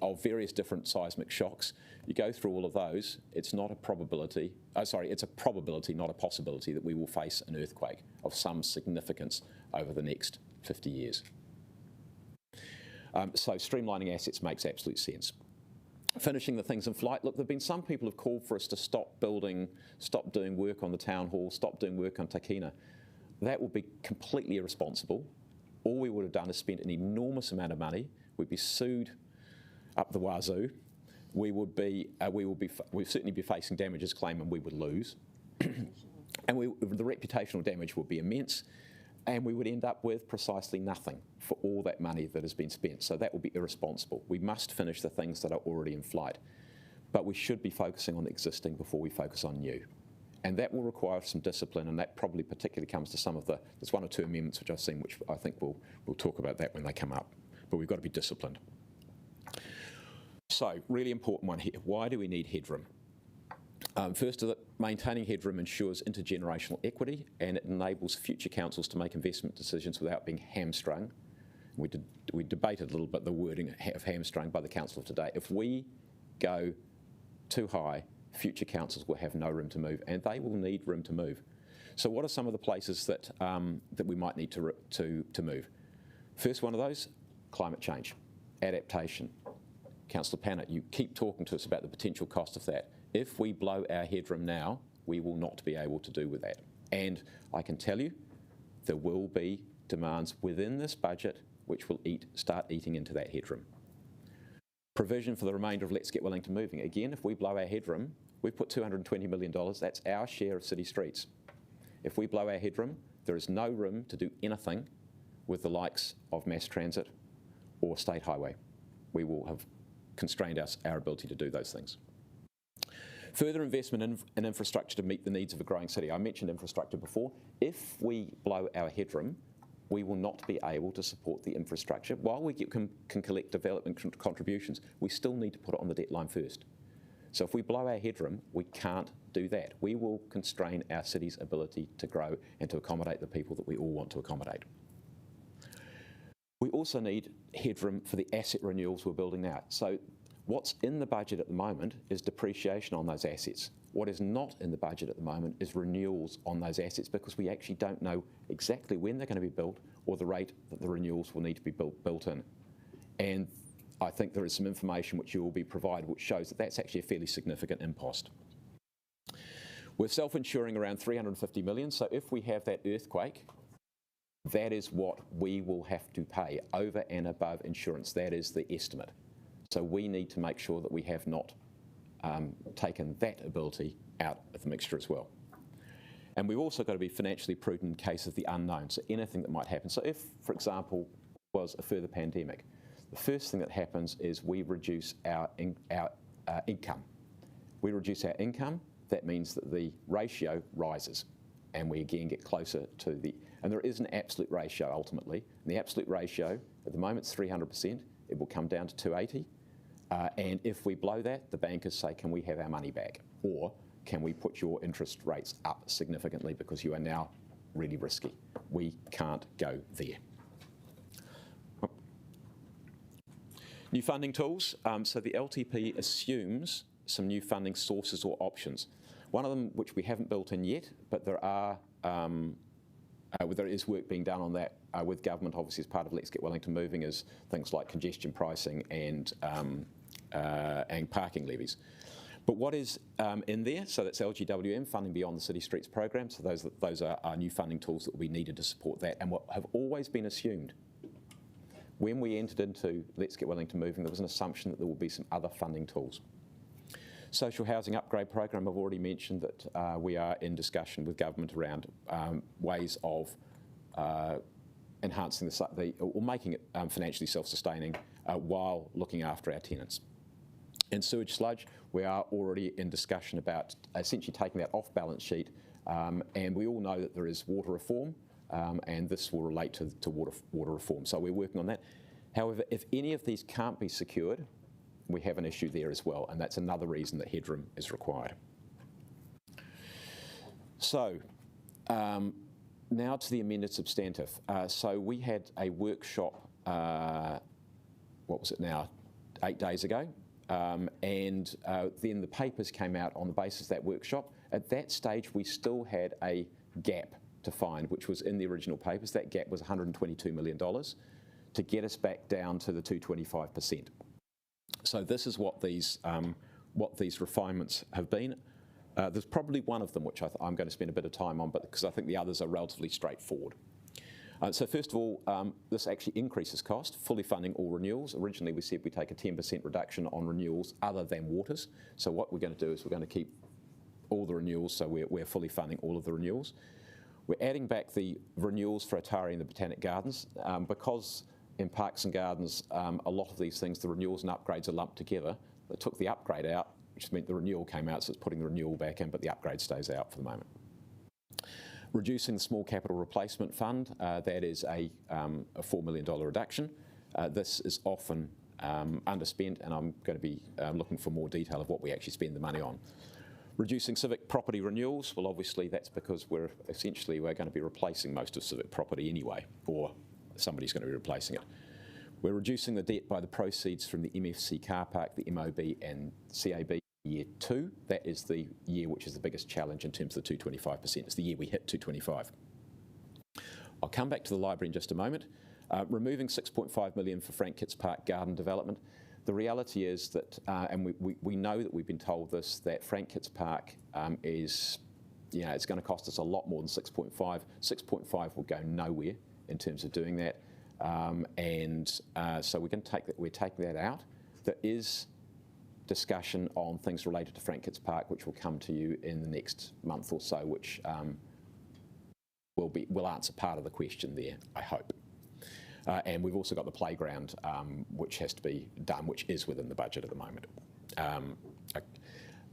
of various different seismic shocks, you go through all of those, it's not a probability, it's a probability, not a possibility, that we will face an earthquake of some significance over the next 50 years. So streamlining assets makes absolute sense. Finishing the things in flight. Look, there have been some people who have called for us to stop doing work on the town hall, stop doing work on Takina. That would be completely irresponsible. All we would have done is spent an enormous amount of money. We'd be sued up the wazoo. we'll certainly be facing damages claim and we would lose. And the reputational damage would be immense, and we would end up with precisely nothing for all that money that has been spent. So that will be irresponsible. We must finish the things that are already in flight, but we should be focusing on existing before we focus on new. And that will require some discipline, and that probably particularly comes to some of there's one or two amendments which I've seen, which I think we'll talk about that when they come up. But we've got to be disciplined. So, really important one here. Why do we need headroom? First, maintaining headroom ensures intergenerational equity, and it enables future councils to make investment decisions without being hamstrung. We debated a little bit the wording of hamstrung by the council of today. If we go too high, future councils will have no room to move, and they will need room to move. So what are some of the places that we might need to move? First one of those, climate change, adaptation. Councillor Pannett, you keep talking to us about the potential cost of that. If we blow our headroom now, we will not be able to do with that. And I can tell you, there will be demands within this budget which will start eating into that headroom. Provision for the remainder of Let's Get Wellington Moving. Again, if we blow our headroom, we've put $220 million, that's our share of city streets. If we blow our headroom, there is no room to do anything with the likes of mass transit or state highway. We will have constrained our ability to do those things. Further investment in infrastructure to meet the needs of a growing city. I mentioned infrastructure before. If we blow our headroom, we will not be able to support the infrastructure. While we can collect development contributions, we still need to put it on the debt line first. So if we blow our headroom, we can't do that. We will constrain our city's ability to grow and to accommodate the people that we all want to accommodate. We also need headroom for the asset renewals we're building now. So what's in the budget at the moment is depreciation on those assets. What is not in the budget at the moment is renewals on those assets, because we actually don't know exactly when they're going to be built or the rate that the renewals will need to be built in. And I think there is some information which you will be provided which shows that that's actually a fairly significant impost. We're self-insuring around $350 million, so if we have that earthquake, that is what we will have to pay over and above insurance. That is the estimate. So we need to make sure that we have not taken that ability out of the mixture as well. And we've also got to be financially prudent in case of the unknown, so anything that might happen. So if, for example, was a further pandemic, the first thing that happens is we reduce our income. We reduce our income, that means that the ratio rises, and we again get closer to the, and there is an absolute ratio ultimately, and the absolute ratio at the moment is 300%, it will come down to 280, and if we blow that, the bankers say, can we have our money back? Or can we put your interest rates up significantly because you are now really risky? We can't go there. New funding tools. So the LTP assumes some new funding sources or options. One of them, which we haven't built in yet, but there is work being done on that with government, obviously as part of Let's Get Wellington Moving, is things like congestion pricing and parking levies. But what is in there? So that's LGWM, Funding Beyond the City Streets program. So those are our new funding tools that will be needed to support that, and what have always been assumed. When we entered into Let's Get Wellington Moving, there was an assumption that there will be some other funding tools. Social housing upgrade program, I've already mentioned that we are in discussion with government around ways of enhancing or making it financially self-sustaining while looking after our tenants. In sewage sludge, we are already in discussion about essentially taking that off balance sheet, and we all know that there is water reform, and this will relate to water reform. So we're working on that. However, if any of these can't be secured, we have an issue there as well, and that's another reason that headroom is required. So now to the amended substantive. So we had a workshop, what was it now, 8 days ago, and then the papers came out on the basis of that workshop. At that stage, we still had a gap to find, which was in the original papers. That gap was $122 million to get us back down to the 225%. So this is what these refinements have been. There's probably one of them which I'm going to spend a bit of time on, but because I think the others are relatively straightforward. So first of all, this actually increases cost, fully funding all renewals. Originally we said we take a 10% reduction on renewals other than waters. So what we're going to do is we're going to keep all the renewals, so we're fully funding all of the renewals. We're adding back the renewals for Atari and the Botanic Gardens because in parks and gardens, a lot of these things, the renewals and upgrades are lumped together. They took the upgrade out, which meant the renewal came out, so it's putting the renewal back in, but the upgrade stays out for the moment. Reducing the small capital replacement fund, that is a $4 million reduction. This is often underspent, and I'm going to be looking for more detail of what we actually spend the money on. Reducing civic property renewals, well obviously that's because we're going to be replacing most of civic property anyway, or somebody's going to be replacing it. We're reducing the debt by the proceeds from the MFC car park, the MOB and CAB year 2. That is the year which is the biggest challenge in terms of the 225%. It's the year we hit 225. I'll come back to the library in just a moment. Removing $6.5 million for Frank Kitts Park garden development. The reality is that, and we know that we've been told this, that Frank Kitts Park is, it's going to cost us a lot more than 6.5. 6.5 will go nowhere in terms of doing that, so we're going to take that. We're taking that out. There is discussion on things related to Frank Kitts Park, which will come to you in the next month or so, which will answer part of the question there, I hope. And we've also got the playground, which has to be done, which is within the budget at the moment.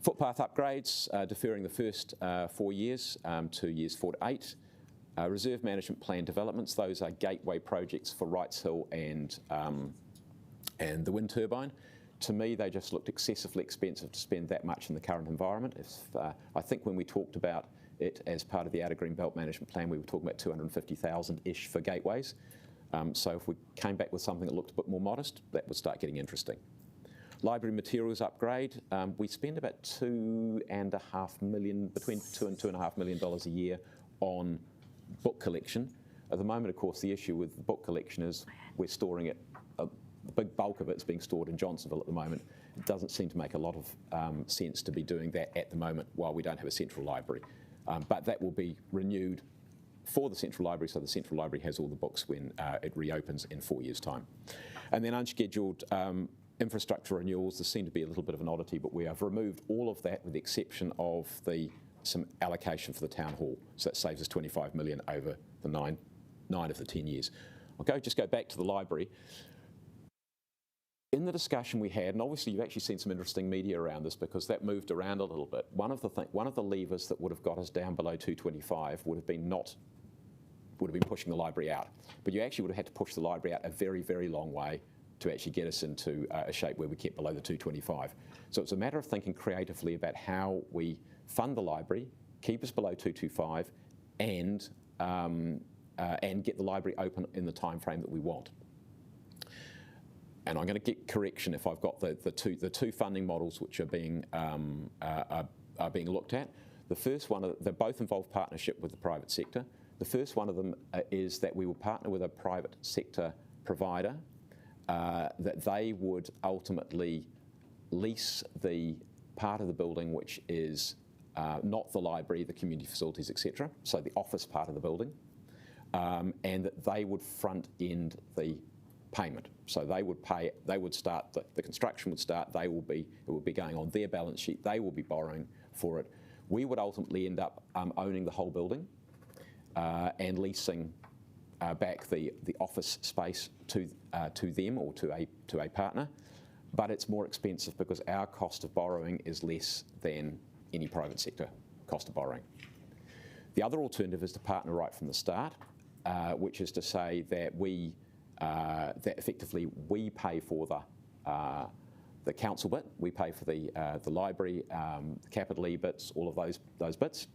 Footpath upgrades, deferring the first 4 years to years 4 to 8. Reserve management plan developments, those are gateway projects for Wrights Hill and the wind turbine. To me, they just looked excessively expensive to spend that much in the current environment. I think when we talked about it as part of the Outer Green Belt Management Plan, we were talking about 250,000-ish for gateways. So if we came back with something that looked a bit more modest, that would start getting interesting. Library materials upgrade, we spend about $2.5 million, between $2 and $2.5 million a year on book collection. At the moment, of course, the issue with the book collection is we're storing it, the big bulk of it's being stored in Johnsonville at the moment. It doesn't seem to make a lot of sense to be doing that at the moment while we don't have a central library. But that will be renewed for the central library, so the central library has all the books when it reopens in 4 years' time. And then unscheduled infrastructure renewals, this seemed to be a little bit of an oddity, but we have removed all of that with the exception of some allocation for the town hall. So that saves us $25 million over the nine of the 10 years. I'll just go back to the library. In the discussion we had, and obviously you've actually seen some interesting media around this because that moved around a little bit. One of the levers that would have got us down below 225 would have been pushing the library out. But you actually would have had to push the library out a very, very long way to actually get us into a shape where we kept below the 225. So it's a matter of thinking creatively about how we fund the library, keep us below 225, and get the library open in the time frame that we want. And I'm going to get correction if I've got the two funding models which are being looked at. The first one, they both involve partnership with the private sector. The first one of them is that we will partner with a private sector provider, that they would ultimately lease the part of the building which is not the library, the community facilities, etc., so the office part of the building, and that they would front end the payment. So they would start, the construction would start, it would be going on their balance sheet, they will be borrowing for it. We would ultimately end up owning the whole building and leasing back the office space to them or to a partner, but it's more expensive because our cost of borrowing is less than any private sector cost of borrowing. The other alternative is to partner right from the start, which is to say that that effectively we pay for the council bit, we pay for the library, the capital E bits, all of those bits,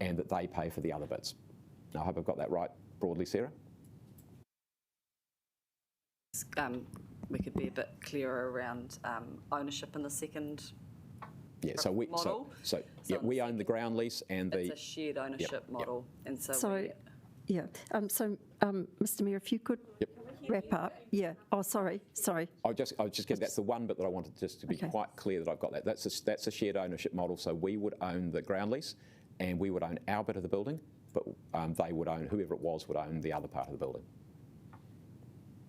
and that they pay for the other bits. Now, I hope I've got that right broadly, Sarah. We could be a bit clearer around ownership in the second model. So we own the ground lease and it's a shared ownership model, and so. Mr. Mayor, if you could wrap up. Yeah. Oh, sorry. I'll just get that's the one bit that I wanted just to be quite clear that I've got that. That's a shared ownership model. So we would own the ground lease, and we would own our bit of the building, but they would own, whoever it was would own the other part of the building.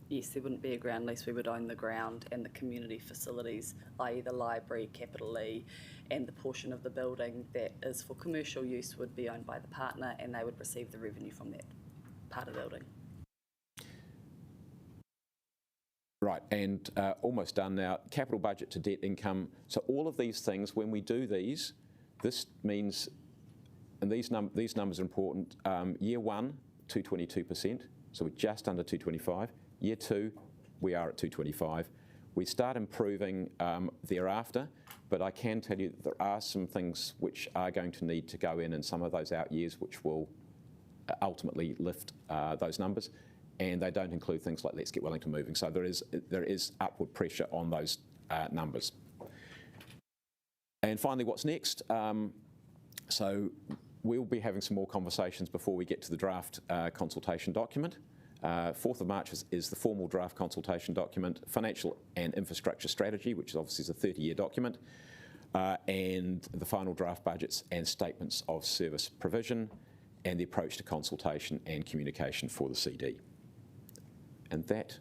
Yes, there wouldn't be a ground lease. We would own the ground and the community facilities, i.e. the library, capital E, and the portion of the building that is for commercial use would be owned by the partner, and they would receive the revenue from that part of the building. Right, and almost done now. Capital budget to debt income. So all of these things, when we do these, this means, and these numbers are important, year one, 222%, so we're just under 225. Year two, we are at 225. We start improving thereafter, but I can tell you that there are some things which are going to need to go in some of those out years which will ultimately lift those numbers, and they don't include things like Let's Get Wellington Moving. So there is upward pressure on those numbers. And finally, what's next? So we'll be having some more conversations before we get to the draft consultation document. 4th of March is the formal draft consultation document, financial and infrastructure strategy, which obviously is a 30-year document, and the final draft budgets and statements of service provision, and the approach to consultation and communication for the CD. And that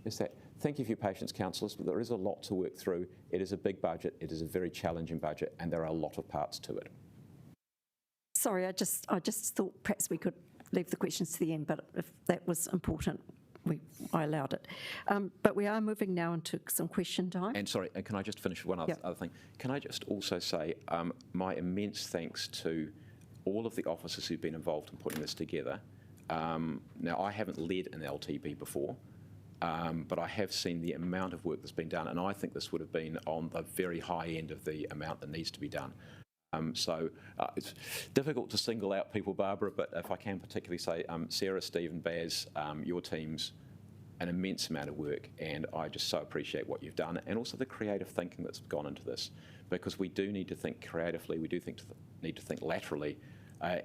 is that. Thank you for your patience, councillors, but there is a lot to work through. It is a big budget, it is a very challenging budget, and there are a lot of parts to it. Sorry, I just thought perhaps we could leave the questions to the end, but if that was important, I allowed it. But we are moving now into some question time. And sorry, and can I just finish with one other thing? Can I just also say my immense thanks to all of the officers who've been involved in putting this together. Now, I haven't led an LTP before, but I have seen the amount of work that's been done, and I think this would have been on the very high end of the amount that needs to be done. So it's difficult to single out people, Barbara, but if I can particularly say, Sarah, Steve and Baz, your team's an immense amount of work, and I just so appreciate what you've done, and also the creative thinking that's gone into this, because we do need to think creatively, we do need to think laterally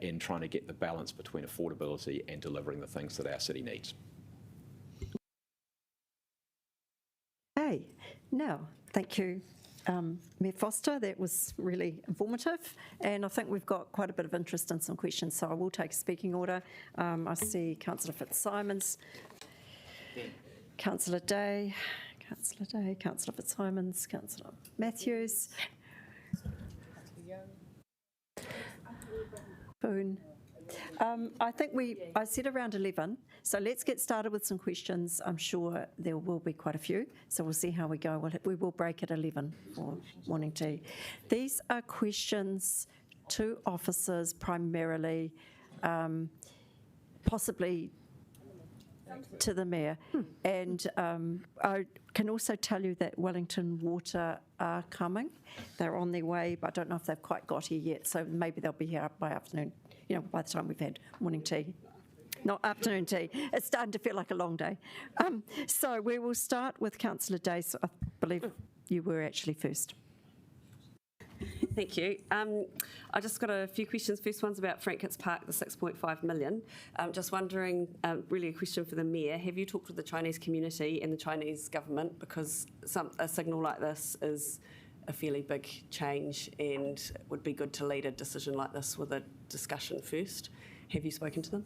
in trying to get the balance between affordability and delivering the things that our city needs. Hey, now, thank you, Mayor Foster. That was really informative, and I think we've got quite a bit of interest in some questions, so I will take a speaking order. I see Councillor Fitzsimons, Councillor Day, Councillor Fitzsimons, Councillor Matthews, Boone. I think I said around 11, so let's get started with some questions. I'm sure there will be quite a few, so we'll see how we go. We will break at 11 for morning tea. These are questions to officers primarily, possibly to the Mayor. And I can also tell you that Wellington Water are coming. They're on their way, but I don't know if they've quite got here yet, so maybe they'll be here by afternoon, by the time we've had morning tea. Not afternoon tea. It's starting to feel like a long day. So we will start with Councillor Day. So I believe you were actually first. Thank you. I just got a few questions. First one's about Frank-Kitts Park, the 6.5 million. Just wondering, really a question for the Mayor, have you talked with the Chinese community and the Chinese government? Because a signal like this is a fairly big change, and it would be good to lead a decision like this with a discussion first. Have you spoken to them?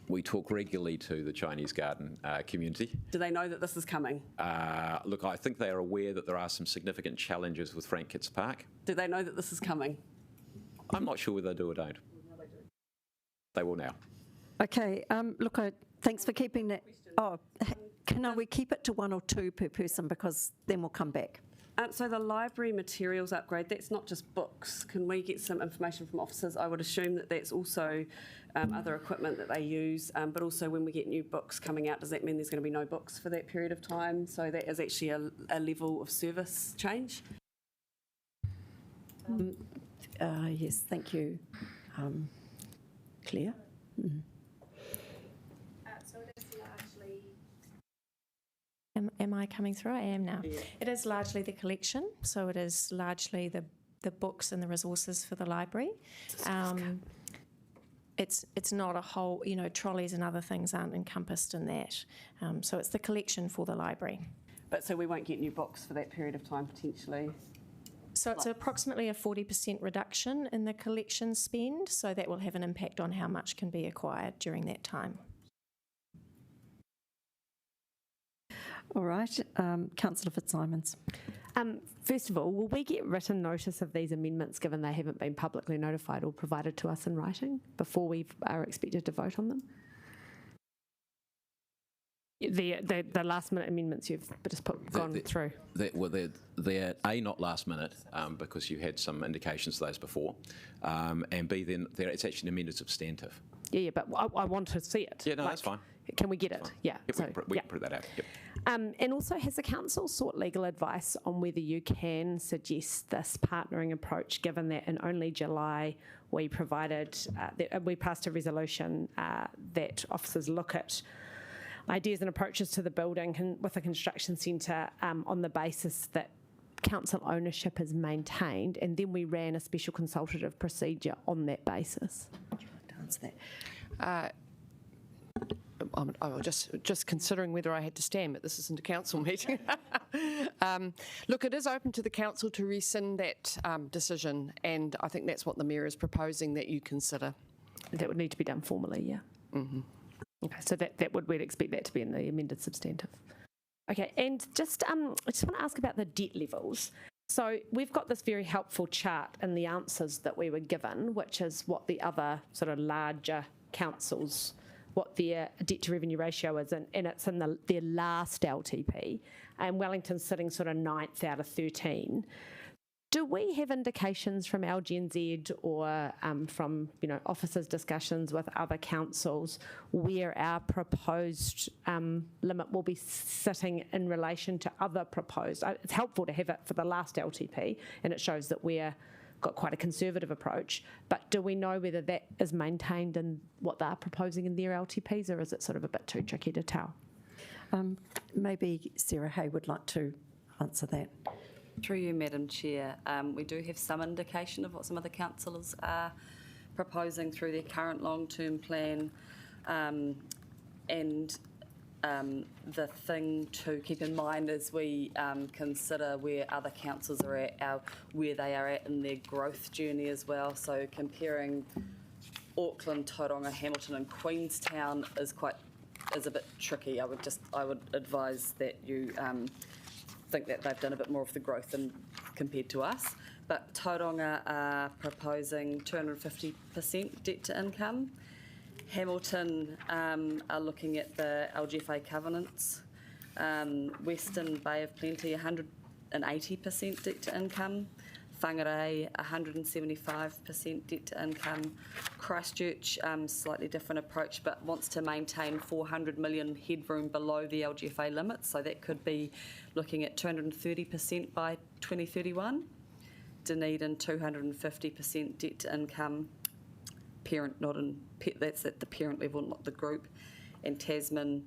We talk regularly to the Chinese garden community. Do they know that this is coming? Look, I think they are aware that there are some significant challenges with Frank-Kitts Park. Do they know that this is coming? I'm not sure whether they do or don't. They will now. Okay, look, thanks for keeping that. Oh, can we keep it to 1 or 2 per person, because then we'll come back. So the library materials upgrade, that's not just books. Can we get some information from officers? I would assume that that's also other equipment that they use, but also when we get new books coming out, does that mean there's going to be no books for that period of time? So that is actually a level of service change? Yes, thank you. Claire? Mm-hmm. So it is largely... Am I coming through? I am now. Yeah. It is largely the collection, so it is largely the books and the resources for the library. It's not a whole, trolleys and other things aren't encompassed in that. So it's the collection for the library. But so we won't get new books for that period of time, potentially? So it's approximately a 40% reduction in the collection spend, so that will have an impact on how much can be acquired during that time. All right, Councillor Fitzsimons. First of all, will we get written notice of these amendments given they haven't been publicly notified or provided to us in writing before we are expected to vote on them? The last minute amendments you've just gone through. They're A, not last minute because you had some indications of those before, and B, then it's actually amended substantive. Yeah, but I want to see it. Yeah, no, that's fine. Can we get it? Yeah. Yep, we can put that out. Yep. And also, has the council sought legal advice on whether you can suggest this partnering approach, given that in only July we we passed a resolution that officers look at ideas and approaches to the building with a construction centre on the basis that council ownership is maintained, and then we ran a special consultative procedure on that basis. I was just considering whether I had to stand, but this isn't a council meeting. Look, it is open to the council to rescind that decision, and I think that's what the Mayor is proposing that you consider. That would need to be done formally, yeah. Mm-hmm. Okay, so we'd expect that to be in the amended substantive. Okay, and just I just want to ask about the debt levels. So we've got this very helpful chart in the answers that we were given, which is what the other sort of larger councils, what their debt to revenue ratio is, and it's in their last LTP, and Wellington's sitting sort of 9th out of 13. Do we have indications from LGNZ or from officers' discussions with other councils where our proposed limit will be sitting in relation to other proposed? It's helpful to have it for the last LTP, and it shows that we're got quite a conservative approach, but do we know whether that is maintained in what they're proposing in their LTPs, or is it sort of a bit too tricky to tell? Maybe Sarah Hay would like to answer that. Through you, Madam Chair, we do have some indication of what some other councillors are proposing through their current long-term plan, and the thing to keep in mind as we consider where other councils are at, where they are at in their growth journey as well. So comparing Auckland, Tauranga, Hamilton and Queenstown is a bit tricky. I would advise that you think that they've done a bit more of the growth than compared to us. But Tauranga are proposing 250% debt to income. Hamilton are looking at the LGFA covenants. Western Bay of Plenty, 180% debt to income. Whangarei, 175% debt to income. Christchurch, slightly different approach, but wants to maintain 400 million headroom below the LGFA limits, so that could be looking at 230% by 2031. Dunedin, 250% debt to income. Parent, that's at the parent level, not the group. And Tasman,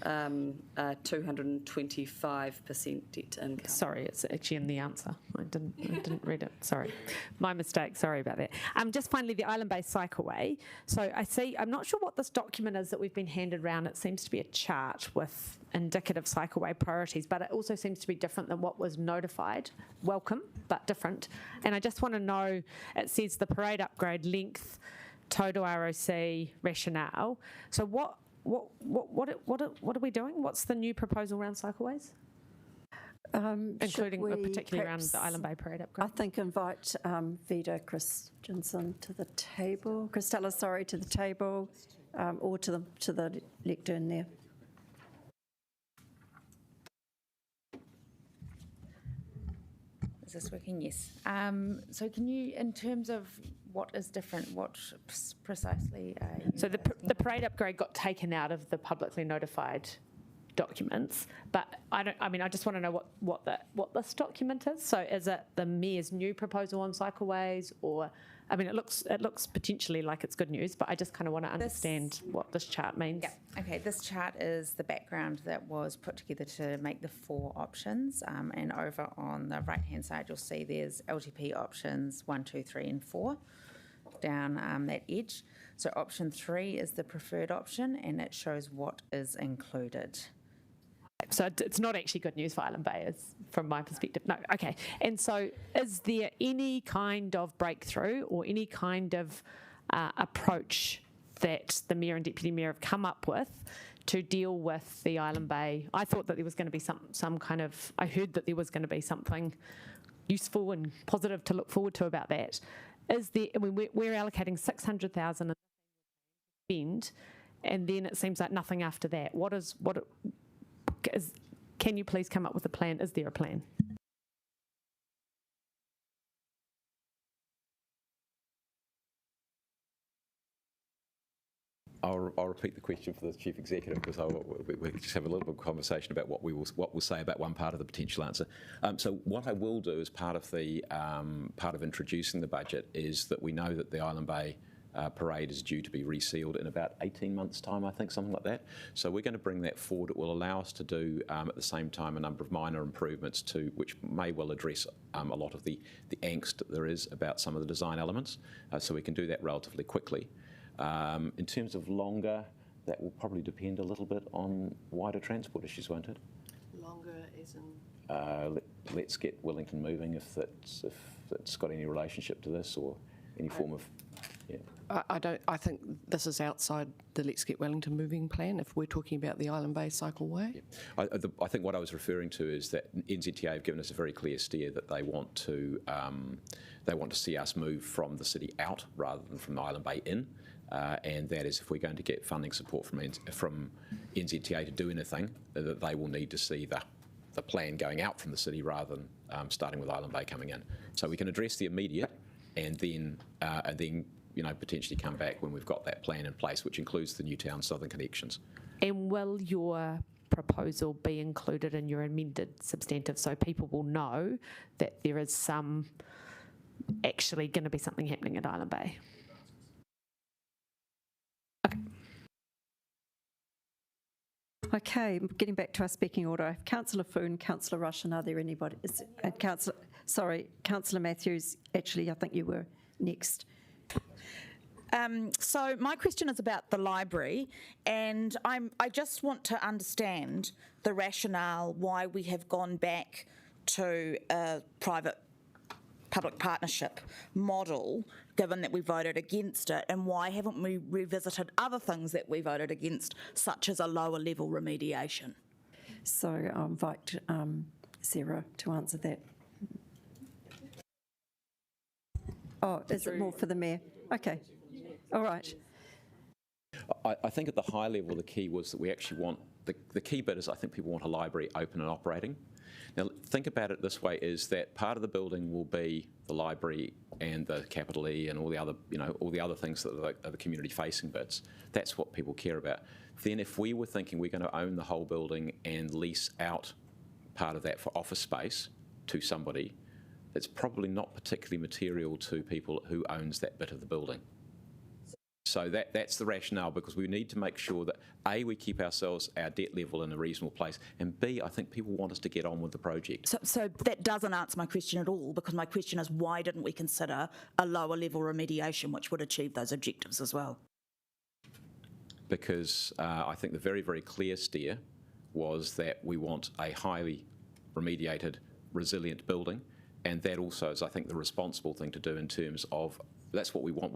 225% debt to income. Sorry, it's actually in the answer. I didn't read it. Sorry, my mistake. Sorry about that. Just finally, the island-based cycleway. So I see. I'm not sure what this document is that we've been handed around. It seems to be a chart with indicative cycleway priorities, but it also seems to be different than what was notified. Welcome, but different. And I just want to know. It says the parade upgrade length, total ROC, rationale. So what are we doing? What's the new proposal around cycleways? Including particularly around the Island Bay Parade upgrade? I think invite Vida Christensen to the table, Christella, sorry, to the table, or to the lectern there. Is this working? Yes. So can you, in terms of what is different, what precisely are you So the parade upgrade got taken out of the publicly notified documents, but I just want to know what this document is. So is it the Mayor's new proposal on cycleways, or it looks potentially like it's good news, but I just kind of want to understand what this chart means. Yeah. Okay. This chart is the background that was put together to make the 4 options, and over on the right-hand side, you'll see there's LTP options 1, 2, 3, and 4 down that edge. So option 3 is the preferred option, and it shows what is included. So it's not actually good news for Island Bay, from my perspective. No, okay. And so is there any kind of breakthrough or any kind of approach that the Mayor and Deputy Mayor have come up with to deal with the Island Bay? I thought that there was going to be some kind of, I heard that there was going to be something useful and positive to look forward to about that. Is there, I mean, we're allocating 600,000 spend, and then it seems like nothing after that. Can you please come up with a plan? Is there a plan? I'll repeat the question for the Chief Executive, because we just have a little bit of conversation about what we'll say about one part of the potential answer. So what I will do as part of introducing the budget is that we know that the Island Bay parade is due to be resealed in about 18 months' time, I think, something like that. So we're going to bring that forward. It will allow us to do, at the same time, a number of minor improvements which may well address a lot of the angst that there is about some of the design elements. So we can do that relatively quickly. In terms of longer, that will probably depend a little bit on wider transport issues, won't it? Longer as in? Let's get Wellington moving if it's got any relationship to this or any form of, yeah. I think this is outside the Let's Get Wellington Moving plan if we're talking about the Island Bay Cycleway. Yeah. I think what I was referring to is that NZTA have given us a very clear steer that they want to see us move from the city out rather than from the Island Bay in. And that is, if we're going to get funding support from NZTA to do anything, that they will need to see the plan going out from the city rather than starting with Island Bay coming in. So we can address the immediate, and then potentially come back when we've got that plan in place, which includes the Newtown Southern connections. And will your proposal be included in your amended substantive so people will know that there is actually going to be something happening at Island Bay? Okay, getting back to our speaking order. Councillor Foon, Councillor Rush, and are there anybody? Councillor Matthews, actually, I think you were next. So my question is about the library, and I just want to understand the rationale why we have gone back to a public partnership model, given that we voted against it, and why haven't we revisited other things that we voted against, such as a lower level remediation? So I'll invite Sarah to answer that. Oh, is it more for the Mayor? Okay, all right. I think at the high level, the key was that we actually want, the key bit is I think people want a library open and operating. Now, think about it this way, is that part of the building will be the library and the capital E and all the other things that are the community-facing bits. That's what people care about. Then if we were thinking we're going to own the whole building and lease out part of that for office space to somebody, it's probably not particularly material to people who owns that bit of the building. So that's the rationale, because we need to make sure that A, we keep our debt level in a reasonable place, and B, I think people want us to get on with the project. So that doesn't answer my question at all, because my question is, why didn't we consider a lower level remediation which would achieve those objectives as well? Because I think the very, very clear steer was that we want a highly remediated, resilient building, and that also is, I think, the responsible thing to do in terms of that's what we want.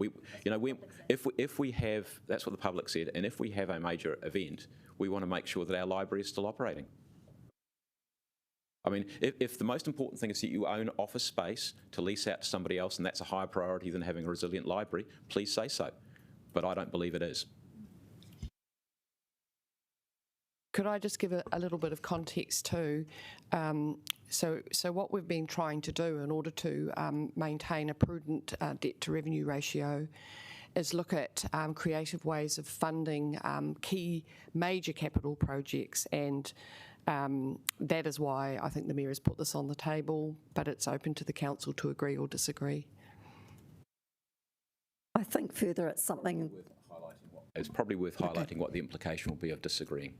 If we have, that's what the public said, and if we have a major event, we want to make sure that our library is still operating. I mean, if the most important thing is that you own office space to lease out to somebody else, and that's a higher priority than having a resilient library, please say so. But I don't believe it is. Could I just give a little bit of context too? So what we've been trying to do in order to maintain a prudent debt to revenue ratio is look at creative ways of funding key major capital projects, and that is why I think the Mayor has put this on the table, but it's open to the Council to agree or disagree. I think further it's something... It's probably worth highlighting what the implication will be of disagreeing.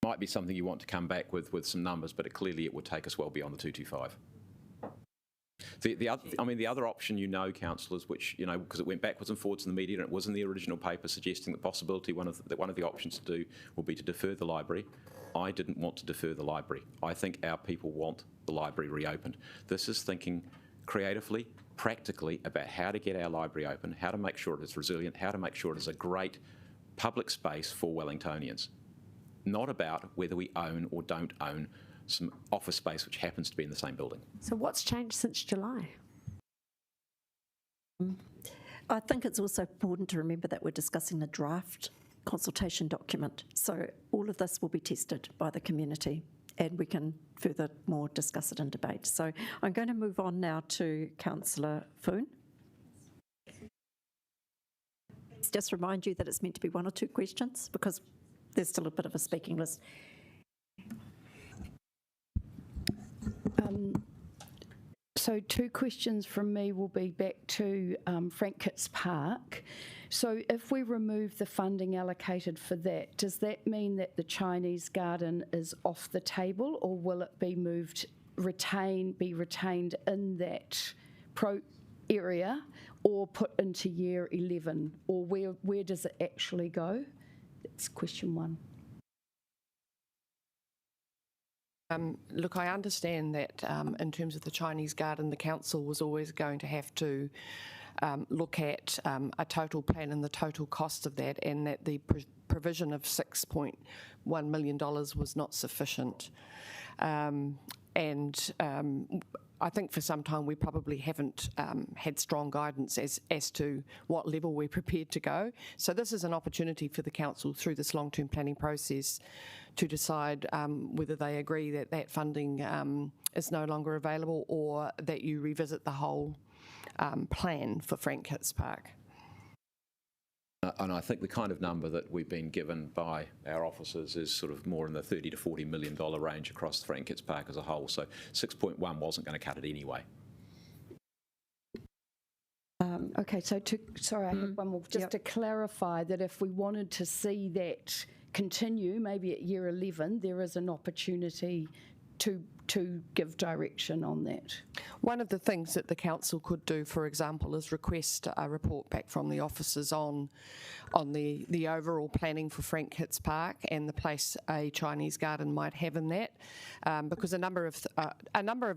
Might be something you want to come back with some numbers, but clearly it would take us well beyond the 225. The other option, councillors, which, because it went backwards and forwards in the media and it was in the original paper suggesting the possibility one of the options to do will be to defer the library. I didn't want to defer the library. I think our people want the library reopened. This is thinking creatively, practically about how to get our library open, how to make sure it is resilient, how to make sure it is a great public space for Wellingtonians. Not about whether we own or don't own some office space which happens to be in the same building. So what's changed since July? I think it's also important to remember that we're discussing the draft consultation document. So all of this will be tested by the community and we can furthermore discuss it in debate. So I'm going to move on now to Councillor Foon. Just remind you that it's meant to be 1 or 2 questions because there's still a bit of a speaking list. So 2 questions from me will be back to Frank Kitts Park. So if we remove the funding allocated for that, does that mean that the Chinese garden is off the table, or will it be be retained in that area or put into year 11, or where does it actually go? That's question 1. Look, I understand that in terms of the Chinese garden, the council was always going to have to look at a total plan and the total cost of that, and that the provision of $6.1 million was not sufficient. I think for some time we probably haven't had strong guidance as to what level we're prepared to go. So this is an opportunity for the council through this long-term planning process to decide whether they agree that that funding is no longer available, or that you revisit the whole plan for Frank Kitts Park. And I think the kind of number that we've been given by our officers is sort of more in the $30 to $40 million range across Frank Kitts Park as a whole. So 6.1 wasn't going to cut it anyway. Okay, so I have one more. Just to clarify that if we wanted to see that continue, maybe at year 11, there is an opportunity to give direction on that. One of the things that the council could do, for example, is request a report back from the officers on the overall planning for Frank Kitts Park and the place a Chinese garden might have in that, because a number of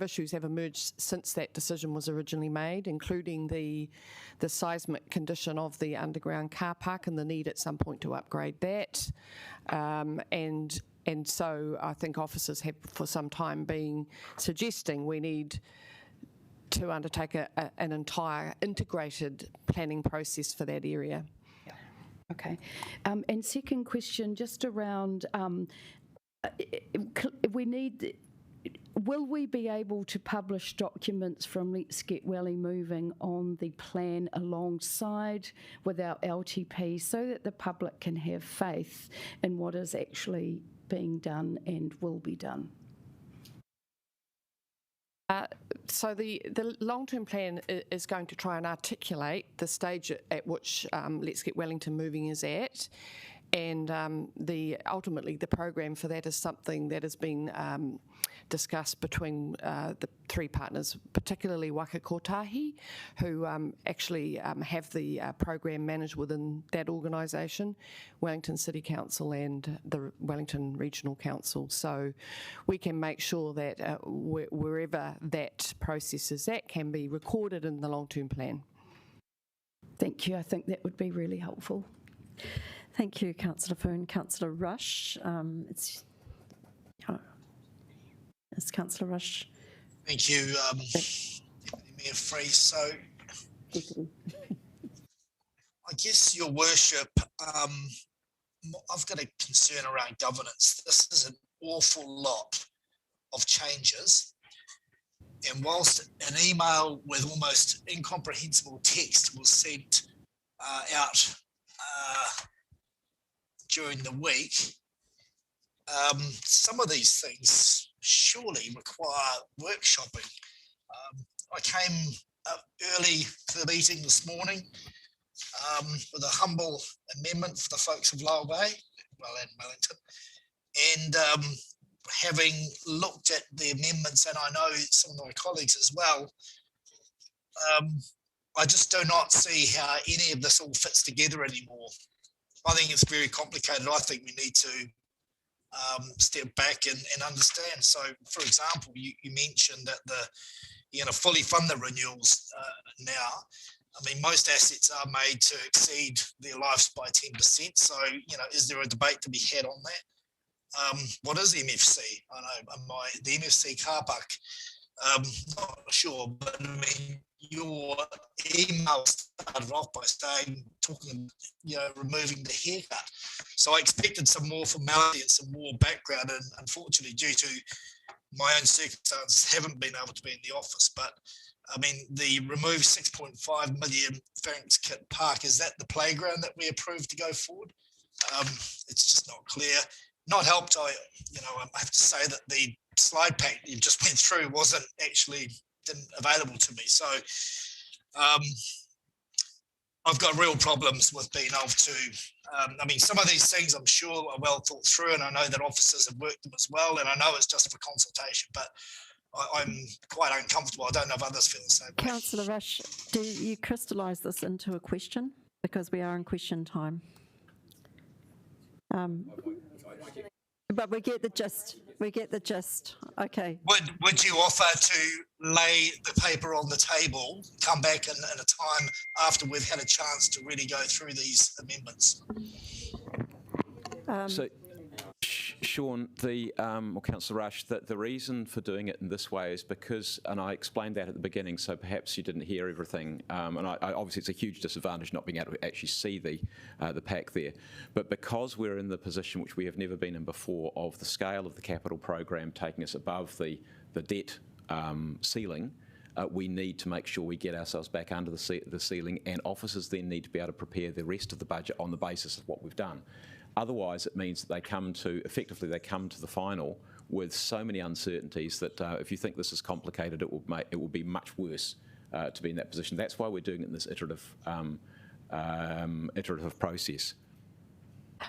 issues have emerged since that decision was originally made, including the seismic condition of the underground car park and the need at some point to upgrade that, and so I think officers have for some time been suggesting we need to undertake an entire integrated planning process for that area. Yeah. Okay. And second question, just around, will we be able to publish documents from Let's Get Welly Moving on the plan alongside with our LTP so that the public can have faith in what is actually being done and will be done? So the long-term plan is going to try and articulate the stage at which Let's Get Wellington Moving is at, and ultimately the program for that is something that has been discussed between the 3 partners, particularly Waka Kotahi, who actually have the program managed within that organisation, Wellington City Council and the Wellington Regional Council. So we can make sure that wherever that process is at can be recorded in the long-term plan. Thank you. I think that would be really helpful. Thank you, Councillor Foon. Councillor Rush, it's Councillor Rush. Thank you, Deputy Mayor Freeze. So, I guess, Your Worship, I've got a concern around governance. This is an awful lot of changes. And whilst an email with almost incomprehensible text was sent out during the week, some of these things surely require workshopping. I came up early to the meeting this morning with a humble amendment for the folks of Lyell Bay, and Wellington, and having looked at the amendments, and I know some of my colleagues as well, I just do not see how any of this all fits together anymore. I think it's very complicated. I think we need to step back and understand. So, for example, you mentioned that you're going to fully fund the renewals now. I mean, most assets are made to exceed their lives by 10%. So, is there a debate to be had on that? What is MFC? I know the MFC car park, not sure, but I mean, your email started off by talking, removing the haircut. So I expected some more formality and some more background, and unfortunately, due to my own circumstances, haven't been able to be in the office. But I mean, the remove 6.5 million Franks Kit Park, is that the playground that we approved to go forward? It's just not clear. Not helped, I have to say that the slide pack you just went through wasn't actually available to me. So I've got real problems with being able to, I mean, some of these things I'm sure are well thought through, and I know that officers have worked them as well, and I know it's just for consultation, but I'm quite uncomfortable. I don't know if others feel the same way. Councillor Rush, do you crystallise this into a question? Because we are in question time. But we get the gist. Okay. Would you offer to lay the paper on the table, come back in a time after we've had a chance to really go through these amendments? So, Sean, or Councillor Rush, the reason for doing it in this way is because, and I explained that at the beginning, so perhaps you didn't hear everything, and obviously it's a huge disadvantage not being able to actually see the pack there, but because we're in the position which we have never been in before of the scale of the capital program taking us above the debt ceiling, we need to make sure we get ourselves back under the ceiling, and officers then need to be able to prepare the rest of the budget on the basis of what we've done. Otherwise, it means that they come to the final with so many uncertainties that if you think this is complicated, it will be much worse to be in that position. That's why we're doing it in this iterative process.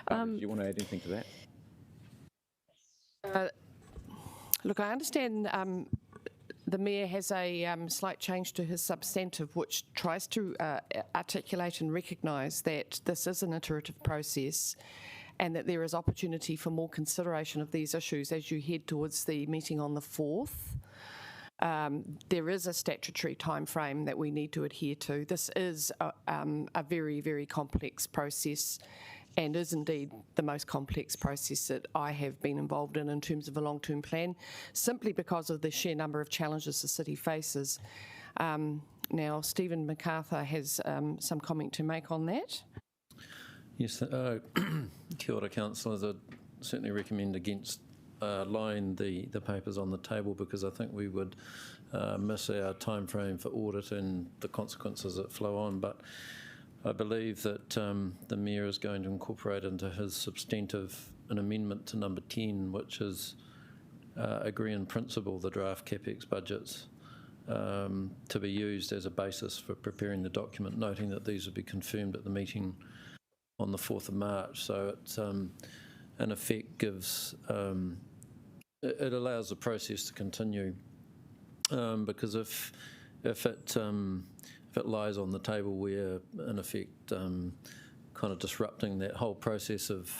Do you want to add anything to that? Look, I understand the Mayor has a slight change to his substantive, which tries to articulate and recognise that this is an iterative process and that there is opportunity for more consideration of these issues as you head towards the meeting on the 4th. There is a statutory time frame that we need to adhere to. This is a very, very complex process, and is indeed the most complex process that I have been involved in terms of a long-term plan, simply because of the sheer number of challenges the city faces. Now, Stephen MacArthur has some comment to make on that. Yes, kia ora, councillors. I'd certainly recommend against laying the papers on the table, because I think we would miss our time frame for audit and the consequences that flow on. But I believe that the Mayor is going to incorporate into his substantive an amendment to number 10, which is agree in principle the draft CapEx budgets to be used as a basis for preparing the document, noting that these will be confirmed at the meeting on the 4th of March. So it, in effect, gives it allows the process to continue, because if it lies on the table, we're in effect kind of disrupting that whole process of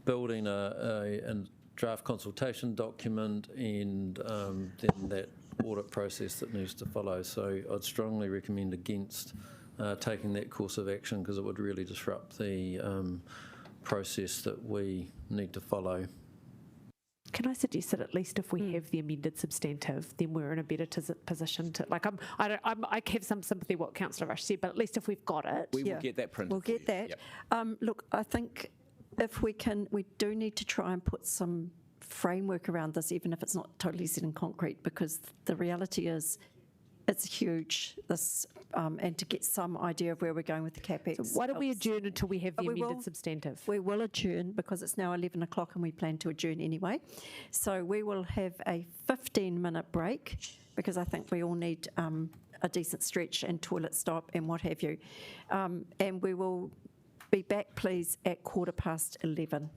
building a draft consultation document and then that audit process that needs to follow. So I'd strongly recommend against taking that course of action, because it would really disrupt the process that we need to follow. Can I suggest that at least if we have the amended substantive, then we're in a better position to, like, I have some sympathy with what Councillor Rush said, but at least if we've got it. We will get that printed. We'll get that. Yep. Look, I think if we do need to try and put some framework around this, even if it's not totally set in concrete, because the reality is it's huge, this, and to get some idea of where we're going with the CapEx. So why don't we adjourn until we have the amended substantive? We will adjourn, because it's now 11 o'clock and we plan to adjourn anyway. So we will have a 15-minute break, because I think we all need a decent stretch and toilet stop and what have you. And we will be back, please, at 11:15.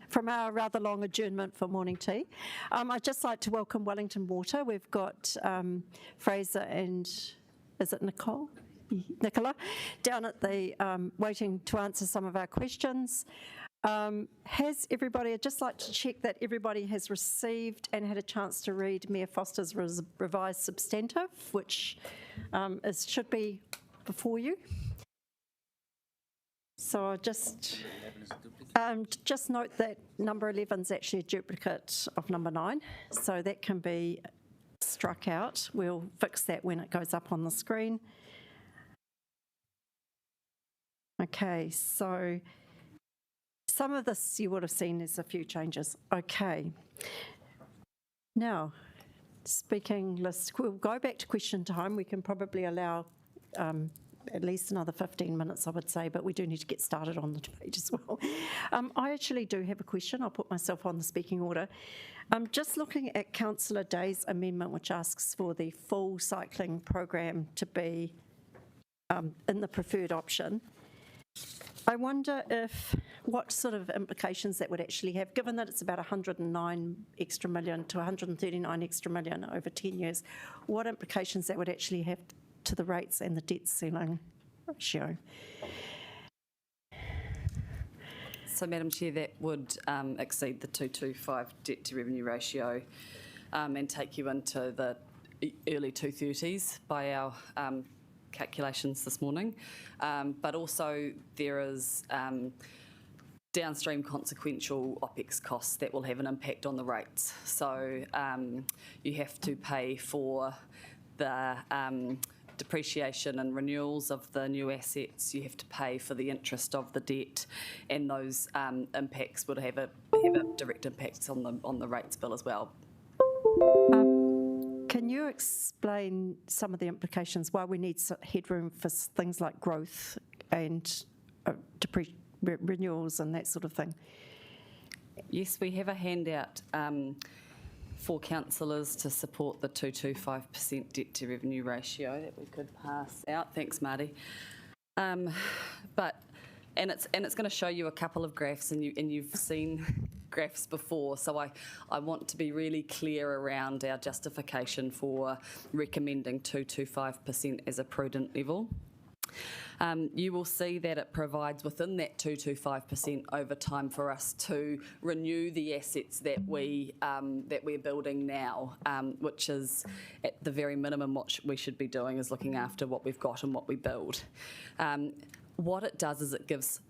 from our rather long adjournment for morning tea. I'd just like to welcome Wellington Water. We've got Fraser and, is it Nicola, down at the, waiting to answer some of our questions. Has everybody, I'd just like to check that everybody has received and had a chance to read Mayor Foster's revised substantive, which should be before you. So I just note that number 11 is actually a duplicate of number 9, so that can be struck out. We'll fix that when it goes up on the screen. Okay, so some of this you would have seen, there's a few changes. Okay. Now, speaking list, we'll go back to question time. We can probably allow at least another 15 minutes, I would say, but we do need to get started on the debate as well. I actually do have a question. I'll put myself on the speaking order. Just looking at Councillor Day's amendment, which asks for the full cycling program to be in the preferred option. I wonder what sort of implications that would actually have, given that it's about 109 extra million to 139 extra million over 10 years, what implications that would actually have to the rates and the debt ceiling ratio? So, Madam Chair, that would exceed the 225 debt to revenue ratio and take you into the early 230s by our calculations this morning. But also there is downstream consequential OPEX costs that will have an impact on the rates. So you have to pay for the depreciation and renewals of the new assets, you have to pay for the interest of the debt, and those impacts would have a direct impact on the rates bill as well. Can you explain some of the implications, why we need headroom for things like growth and renewals and that sort of thing? Yes, we have a handout for councillors to support the 225% debt to revenue ratio that we could pass out. Thanks, Marty. And it's going to show you a couple of graphs, and you've seen graphs before, so I want to be really clear around our justification for recommending 225% as a prudent level. You will see that it provides within that 225% over time for us to renew the assets that we're building now, which is at the very minimum what we should be doing is looking after what we've got and what we build. What it does is it gives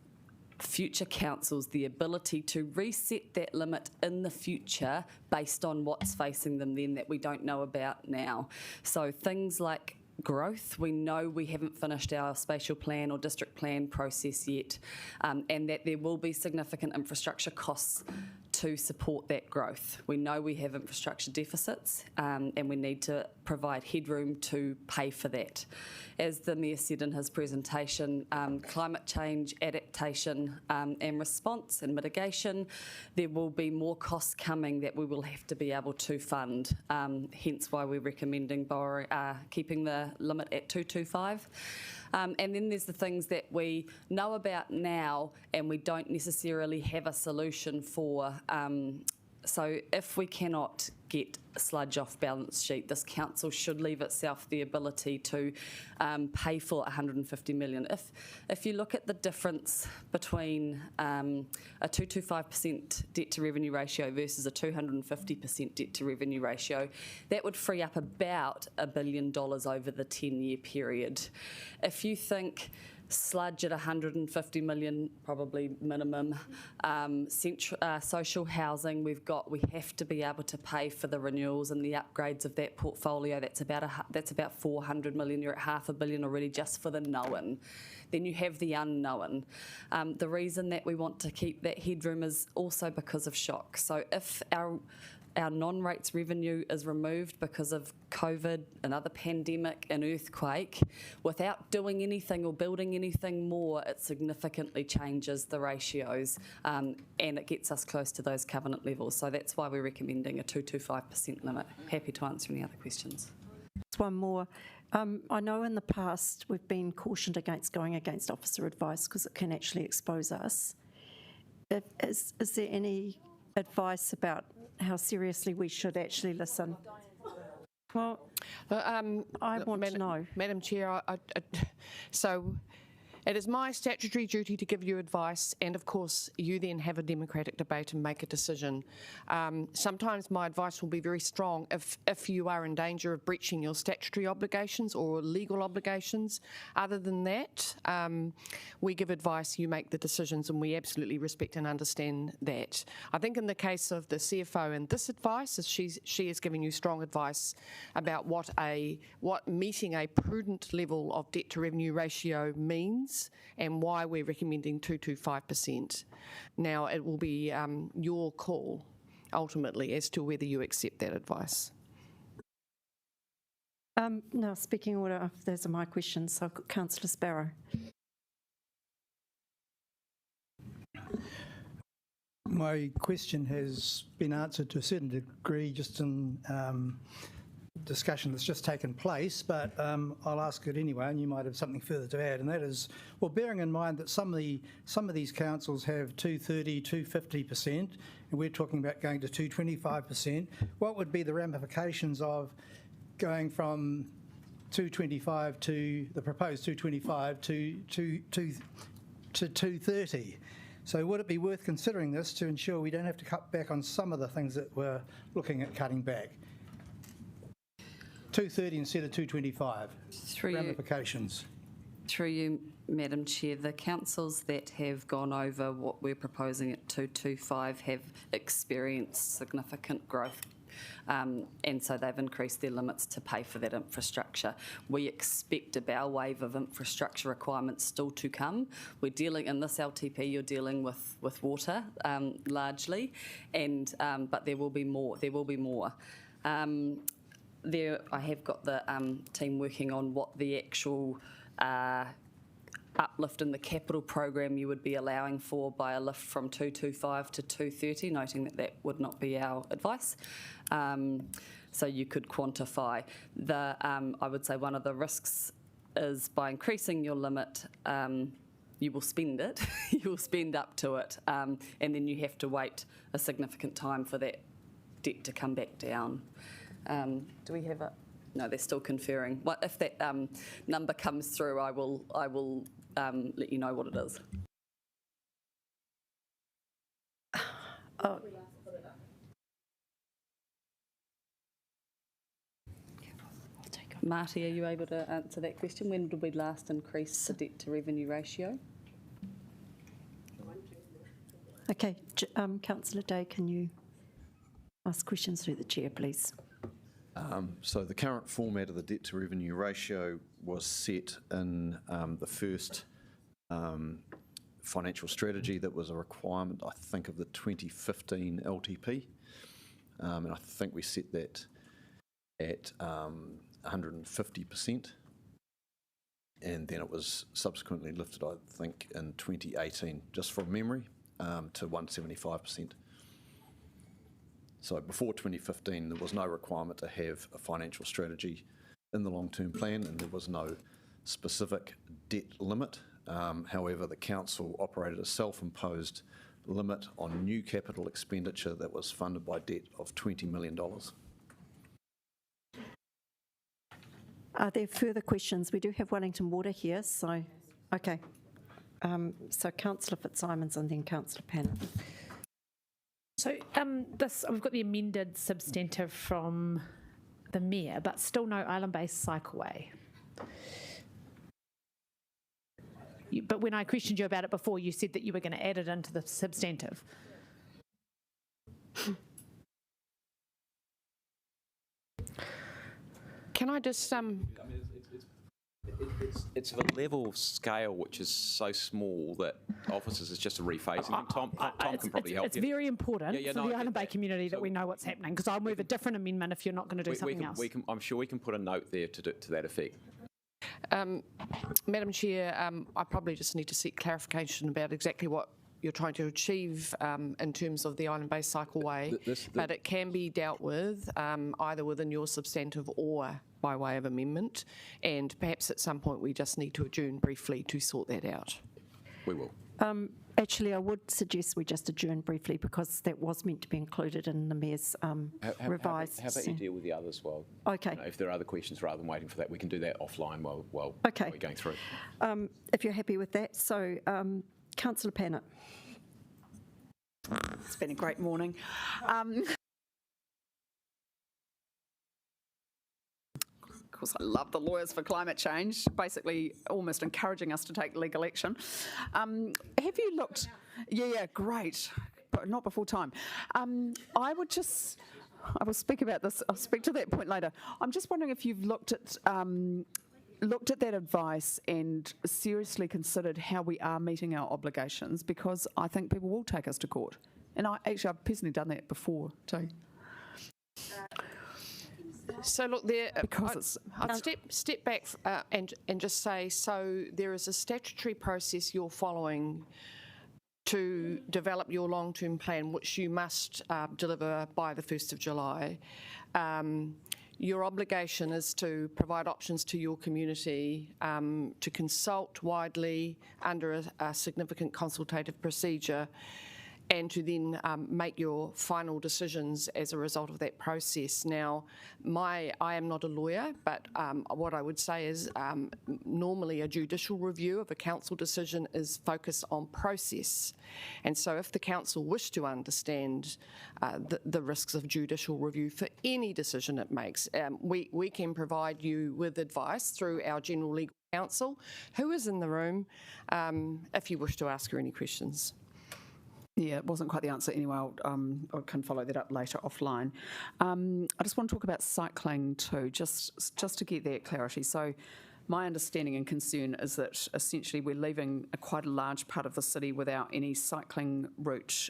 future councils the ability to reset that limit in the future based on what's facing them then that we don't know about now. So things like growth, we know we haven't finished our spatial plan or district plan process yet, and that there will be significant infrastructure costs to support that growth. We know we have infrastructure deficits, and we need to provide headroom to pay for that. As the Mayor said in his presentation, climate change, adaptation and response and mitigation, there will be more costs coming that we will have to be able to fund, hence why we're recommending keeping the limit at 225. And then there's the things that we know about now and we don't necessarily have a solution for. So if we cannot get sludge off balance sheet, this council should leave itself the ability to pay for 150 million. If you look at the difference between a 225% debt to revenue ratio versus a 250% debt to revenue ratio, that would free up about $1 billion over the 10-year period. If you think sludge at 150 million, probably minimum. Social housing, we have to be able to pay for the renewals and the upgrades of that portfolio. That's about 400 million. You're at $500 million already just for the known. Then you have the unknown. The reason that we want to keep that headroom is also because of shock. So if our non-rates revenue is removed because of COVID, another pandemic, an earthquake, without doing anything or building anything more, it significantly changes the ratios and it gets us close to those covenant levels. So that's why we're recommending a 225% limit. Happy to answer any other questions. Just one more. I know in the past we've been cautioned against going against officer advice because it can actually expose us. Is there any advice about how seriously we should actually listen? Well, I want to know. Madam Chair, so it is my statutory duty to give you advice, and of course you then have a democratic debate and make a decision. Sometimes my advice will be very strong if you are in danger of breaching your statutory obligations or legal obligations. Other than that, we give advice, you make the decisions, and we absolutely respect and understand that. I think in the case of the CFO and this advice, is she is giving you strong advice about what meeting a prudent level of debt to revenue ratio means, and why we're recommending 225%. Now, it will be your call, ultimately, as to whether you accept that advice. Now, speaking order, those are my questions. So I've got Councillor Sparrow. My question has been answered to a certain degree just in discussion that's just taken place, but I'll ask it anyway, and you might have something further to add, and that is, well, bearing in mind that some of these councils have 230, 250%, and we're talking about going to 225%, what would be the ramifications of going from 225 to the proposed 225 to 230? So would it be worth considering this to ensure we don't have to cut back on some of the things that we're looking at cutting back? 230 instead of 225. Ramifications. Through you, Madam Chair, the councils that have gone over what we're proposing at 225 have experienced significant growth, and so they've increased their limits to pay for that infrastructure. We expect a bow wave of infrastructure requirements still to come. We're dealing, in this LTP, you're dealing with water largely, and but there will be more. There will be more. I have got the team working on what the actual uplift in the capital program you would be allowing for by a lift from 225 to 230, noting that that would not be our advice. So you could quantify. I would say one of the risks is by increasing your limit, you will spend it, you will spend up to it, and then you have to wait a significant time for that debt to come back down. Do we have a? No, they're still conferring. If that number comes through, I will let you know what it is. Marty, are you able to answer that question? When did we last increase the debt to revenue ratio? Okay, Councillor Day, can you ask questions through the chair, please? So the current format of the debt to revenue ratio was set in the first financial strategy that was a requirement, I think, of the 2015 LTP. And I think we set that at 150%. And then it was subsequently lifted, I think, in 2018, just from memory, to 175%. So before 2015, there was no requirement to have a financial strategy in the long-term plan, and there was no specific debt limit. However, the council operated a self-imposed limit on new capital expenditure that was funded by debt of $20 million. Are there further questions? We do have Wellington Water here, so, okay. So Councillor Fitzsimons and then Councillor Panner. So we've got the amended substantive from the Mayor, but still no island-based cycleway. But when I questioned you about it before, you said that you were going to add it into the substantive. Can I just It's of a level scale which is so small that officers is just a rephasing. And Tom can probably help you. It's very important for the Island Bay community that we know what's happening, because I'll move a different amendment if you're not going to do something else. I'm sure we can put a note there to that effect. Madam Chair, I probably just need to seek clarification about exactly what you're trying to achieve in terms of the island-based cycleway, but it can be dealt with either within your substantive or by way of amendment, and perhaps at some point we just need to adjourn briefly to sort that out. We will. Actually, I would suggest we just adjourn briefly because that was meant to be included in the Mayor's revised. How about you deal with the others while, Okay. if there are other questions, rather than waiting for that, we can do that offline while Okay. we're going through. If you're happy with that. So, Councillor Pannett. It's been a great morning. Of course, I love the Lawyers for Climate Change, basically almost encouraging us to take legal action. Have you looked? Yeah, great, but not before time. I will speak about this. I'll speak to that point later. I'm just wondering if you've looked at that advice and seriously considered how we are meeting our obligations, because I think people will take us to court. And I've personally done that before too. So look, I'd step back and just say, so there is a statutory process you're following to develop your long-term plan, which you must deliver by the 1st of July. Your obligation is to provide options to your community, to consult widely under a significant consultative procedure, and to then make your final decisions as a result of that process. Now, I am not a lawyer, but what I would say is normally a judicial review of a council decision is focused on process. And so if the council wish to understand the risks of judicial review for any decision it makes, we can provide you with advice through our General Legal Counsel, who is in the room, if you wish to ask her any questions. Yeah, it wasn't quite the answer anyway. I can follow that up later offline. I just want to talk about cycling too, just to get that clarity. So my understanding and concern is that essentially we're leaving quite a large part of the city without any cycling route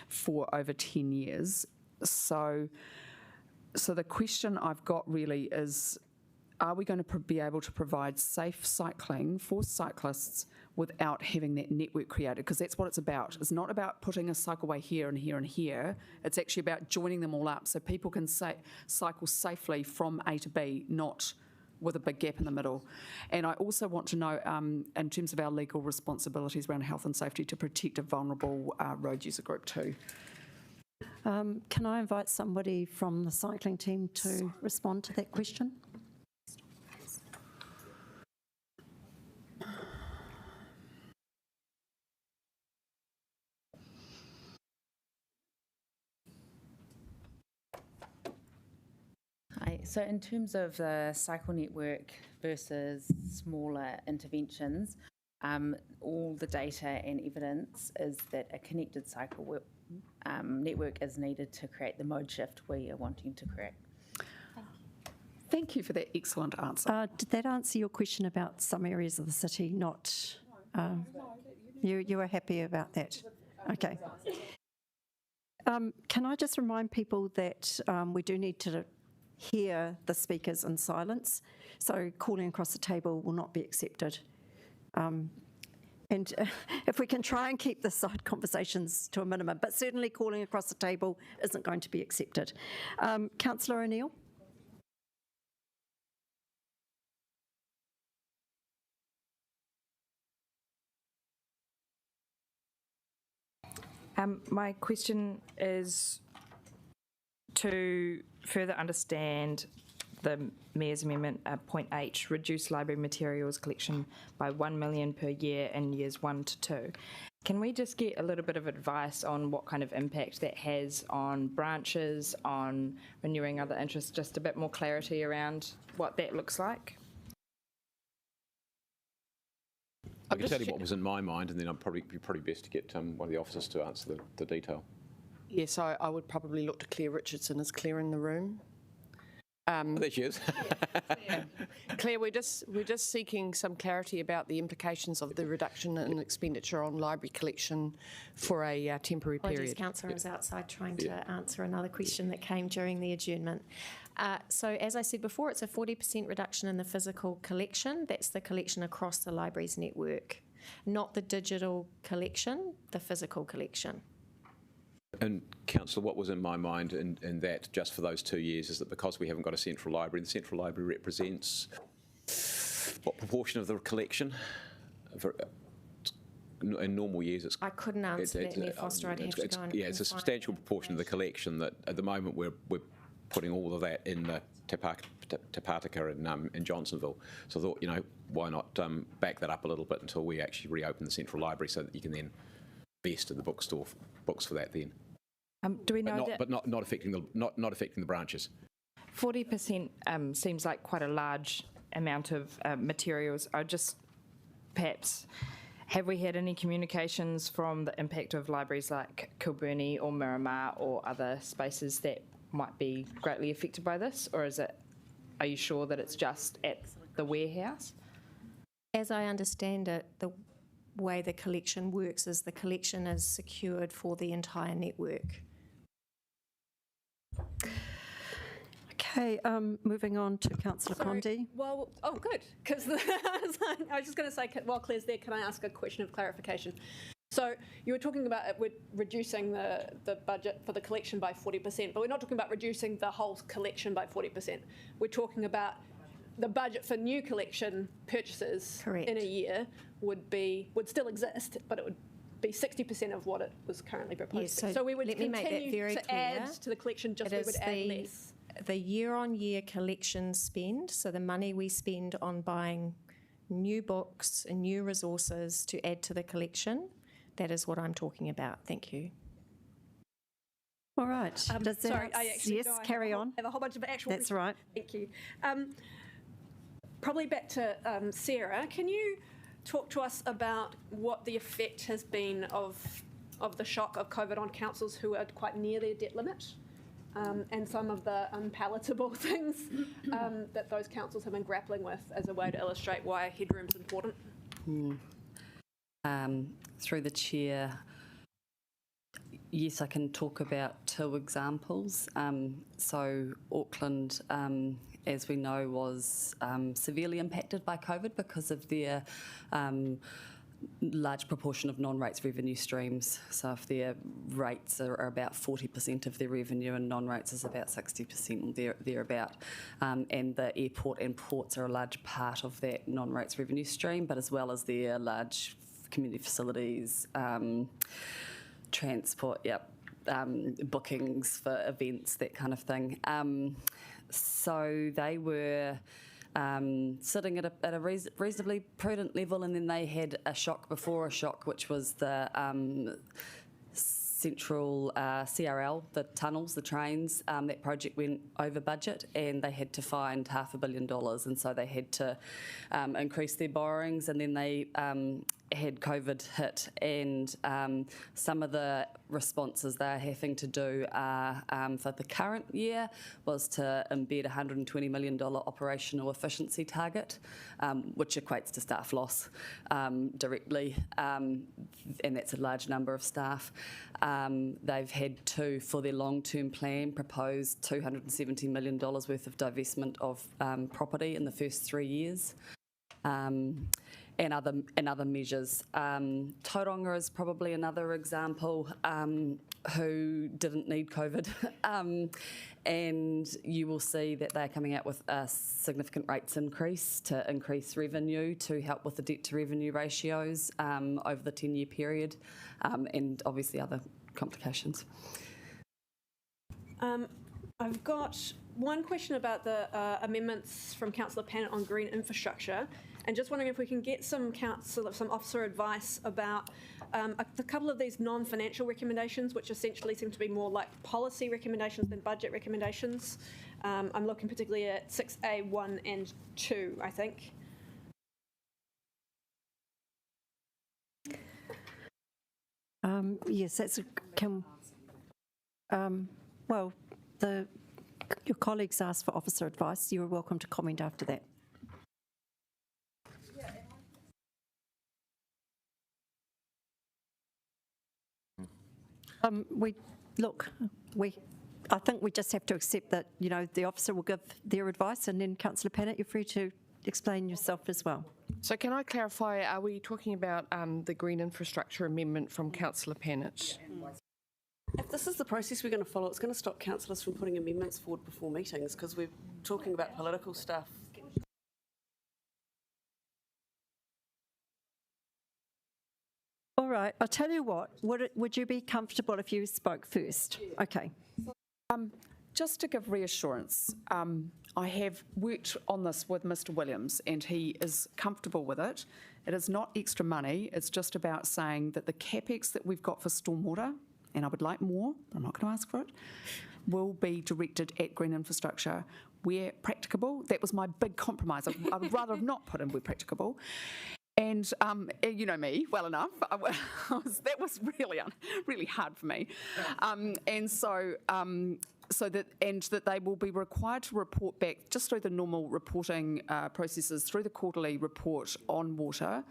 for over 10 years. So the question I've got really is, are we going to be able to provide safe cycling for cyclists without having that network created? Because that's what it's about. It's not about putting a cycleway here and here and here. It's actually about joining them all up so people can cycle safely from A to B, not with a big gap in the middle. And I also want to know, in terms of our legal responsibilities around health and safety, to protect a vulnerable road user group too. Can I invite somebody from the cycling team to respond to that question? Hi. So in terms of the cycle network versus smaller interventions, all the data and evidence is that a connected cycle network is needed to create the mode shift we are wanting to create. Thank you for that excellent answer. Did that answer your question about some areas of the city? Not, you were happy about that? Okay. Can I just remind people that we do need to hear the speakers in silence, so calling across the table will not be accepted. And if we can try and keep the side conversations to a minimum, but certainly calling across the table isn't going to be accepted. Councillor O'Neill. My question is to further understand the Mayor's Amendment, point H, reduce library materials collection by $1 million per year in years 1 to 2. Can we just get a little bit of advice on what kind of impact that has on branches, on renewing other interests, just a bit more clarity around what that looks like? I can tell you what was in my mind, and then I'd probably best to get one of the officers to answer the detail. Yes, I would probably look to Claire Richardson. Is Claire in the room? There she is. Claire, we're just seeking some clarity about the implications of the reduction in expenditure on library collection for a temporary period. Apologies, Councillor, I was outside trying to answer another question that came during the adjournment. So as I said before, it's a 40% reduction in the physical collection. That's the collection across the library's network, not the digital collection, the physical collection. And Councillor, what was in my mind in that just for those 2 years is that because we haven't got a central library, the central library represents what proportion of the collection? in normal years, it's I couldn't answer that, Mayor Foster. I'd have to go and it's a substantial proportion of the collection that at the moment we're putting all of that in the Te Pātika in Johnsonville. So I thought, why not back that up a little bit until we actually reopen the Central Library so that you can then invest in the books for that then. Do we know that? But not affecting the branches. 40% seems like quite a large amount of materials. Perhaps, have we had any communications from the impact of libraries like Kilburnie or Miramar or other spaces that might be greatly affected by this? Or are you sure that it's just at the warehouse? As I understand it, the way the collection works is the collection is secured for the entire network. Okay, moving on to Councillor Condi. Well, good, because I was just going to say, while Claire's there, can I ask a question of clarification? So you were talking about we're reducing the budget for the collection by 40%, but we're not talking about reducing the whole collection by 40%. We're talking about the budget for new collection purchases in a year would still exist, but it would be 60% of what it was currently proposed. Yes, so we would let me make that continue very to clear. add to the collection, just we would add less. The year-on-year collection spend, so the money we spend on buying new books and new resources to add to the collection, that is what I'm talking about. Thank you. All right. Sorry, I actually yes, carry on. Have a whole bunch of actual. That's right. Thank you. Probably back to Sarah. Can you talk to us about what the effect has been of the shock of COVID on councils who are quite near their debt limit? And some of the unpalatable things that those councils have been grappling with as a way to illustrate why headroom's important. Through the chair, yes, I can talk about two examples. So Auckland, as we know, was severely impacted by COVID because of their large proportion of non-rates revenue streams. So if their rates are about 40% of their revenue and non-rates is about 60%, thereabout. And the airport and ports are a large part of that non-rates revenue stream, but as well as their large community facilities, transport, bookings for events, that kind of thing. So they were sitting at a reasonably prudent level, and then they had a shock before a shock, which was the central CRL, the tunnels, the trains. That project went over budget, and they had to find $500 million, and so they had to increase their borrowings, and then they had COVID hit, and some of the responses they're having to do for the current year was to embed a $120 million operational efficiency target, which equates to staff loss directly, and that's a large number of staff. They've had to, for their long-term plan, propose $270 million worth of divestment of property in the first 3 years. And other measures. Tauranga is probably another example who didn't need COVID, and you will see that they're coming out with a significant rates increase to increase revenue to help with the debt to revenue ratios over the 10-year period, and obviously other complications. I've got one question about the amendments from Councillor Pennant on green infrastructure, and just wondering if we can get some officer advice about a couple of these non-financial recommendations, which essentially seem to be more like policy recommendations than budget recommendations. I'm looking particularly at 6A 1 and 2, I think. Yes, that's well, your colleagues asked for officer advice. You are welcome to comment after that. I think we just have to accept that, the officer will give their advice, and then Councillor Pennant, you're free to explain yourself as well. So can I clarify, are we talking about the green infrastructure amendment from Councillor Pennant? If this is the process we're going to follow, it's going to stop councillors from putting amendments forward before meetings, because we're talking about political stuff. All right, I'll tell you what, would you be comfortable if you spoke first? Okay. Just to give reassurance, I have worked on this with Mr. Williams and he is comfortable with it. It is not extra money, it's just about saying that the capex that we've got for stormwater, and I would like more, but I'm not going to ask for it, will be directed at green infrastructure where practicable. That was my big compromise. I would rather have not put in where practicable. And you know me well enough. That was really hard for me. And so that they will be required to report back just through the normal reporting processes, through the quarterly report on water.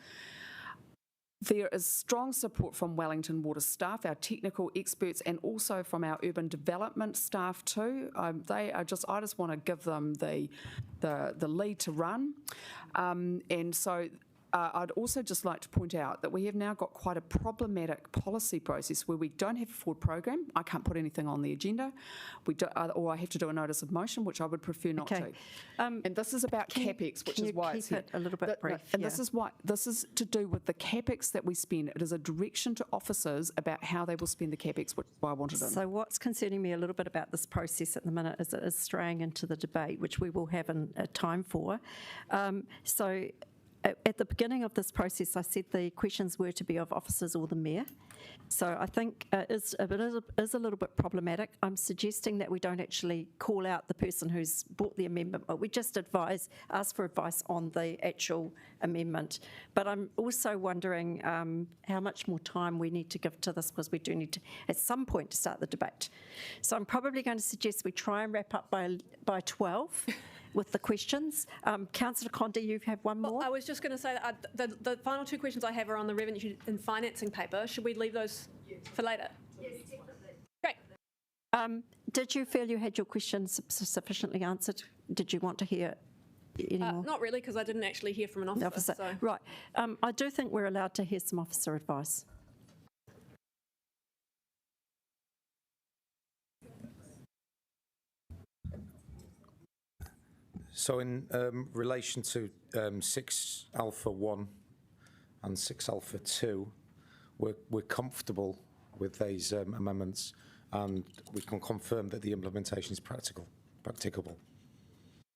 There is strong support from Wellington Water staff, our technical experts, and also from our urban development staff too. I just want to give them the lead to run, and so. I'd also just like to point out that we have now got quite a problematic policy process where we don't have a forward program. I can't put anything on the agenda, or I have to do a notice of motion, which I would prefer not to. And this is about capex, which is why it's keep it a little bit brief. And this is to do with the capex that we spend. It is a direction to officers about how they will spend the capex, which is why I wanted it. So what's concerning me a little bit about this process at the minute is it is straying into the debate, which we will have a time for. At the beginning of this process, I said the questions were to be of officers or the mayor. So I think it is a little bit problematic. I'm suggesting that we don't actually call out the person who's brought the amendment, but we just ask for advice on the actual amendment. But I'm also wondering how much more time we need to give to this, because we do need to, at some point, to start the debate. So I'm probably going to suggest we try and wrap up by 12. With the questions. Councillor Condi, you have one more? Well, I was just going to say that the final two questions I have are on the revenue and financing paper. Should we leave those for later? Yes, definitely. Great. Did you feel you had your questions sufficiently answered? Did you want to hear any more? Not really, because I didn't actually hear from an officer. So. Right. I do think we're allowed to hear some officer advice. So in relation to 6 Alpha 1 and 6 Alpha 2, we're comfortable with these amendments, and we can confirm that the implementation is practicable.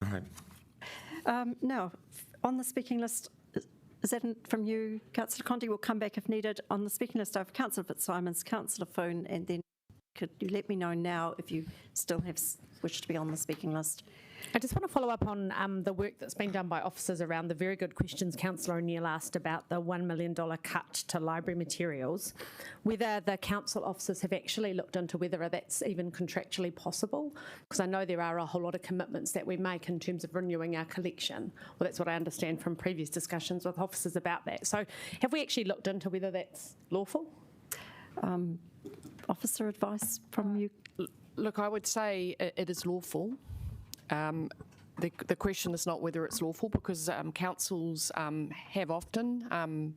All right. Now, on the speaking list, is that from you, Councillor Condi? We'll come back if needed. On the speaking list, I have Councillor Fitzsimons, Councillor Foon, and then could you let me know now if you still wish to be on the speaking list? I just want to follow up on the work that's been done by officers around the very good questions Councillor O'Neill asked about the $1 million cut to library materials, whether the council officers have actually looked into whether that's even contractually possible, because I know there are a whole lot of commitments that we make in terms of renewing our collection. Well, that's what I understand from previous discussions with officers about that. So have we actually looked into whether that's lawful? Officer advice from you? Look, I would say it is lawful. The question is not whether it's lawful, because councils have often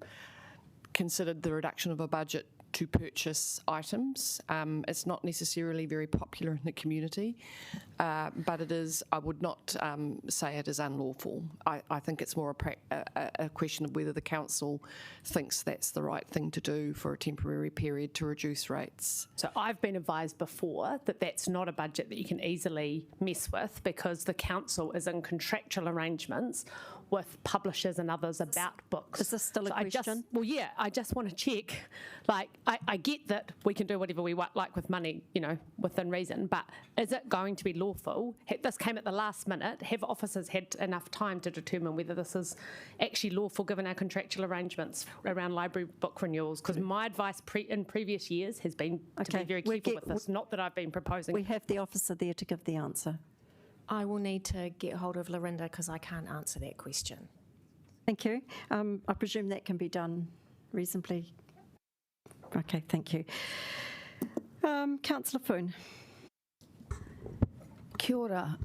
considered the reduction of a budget to purchase items. It's not necessarily very popular in the community, but it is, I would not say it is unlawful. I think it's more a question of whether the council thinks that's the right thing to do for a temporary period to reduce rates. So I've been advised before that that's not a budget that you can easily mess with, because the council is in contractual arrangements with publishers and others about books. Is this still a question? I just want to check. Like, I get that we can do whatever we like with money, within reason, but is it going to be lawful? This came at the last minute. Have officers had enough time to determine whether this is actually lawful given our contractual arrangements around library book renewals? Because my advice in previous years has been to be very careful with this, not that I've been proposing. We have the officer there to give the answer. I will need to get hold of Lorinda because I can't answer that question. Thank you. I presume that can be done reasonably. Okay, thank you. Councillor Foon. Kia ora.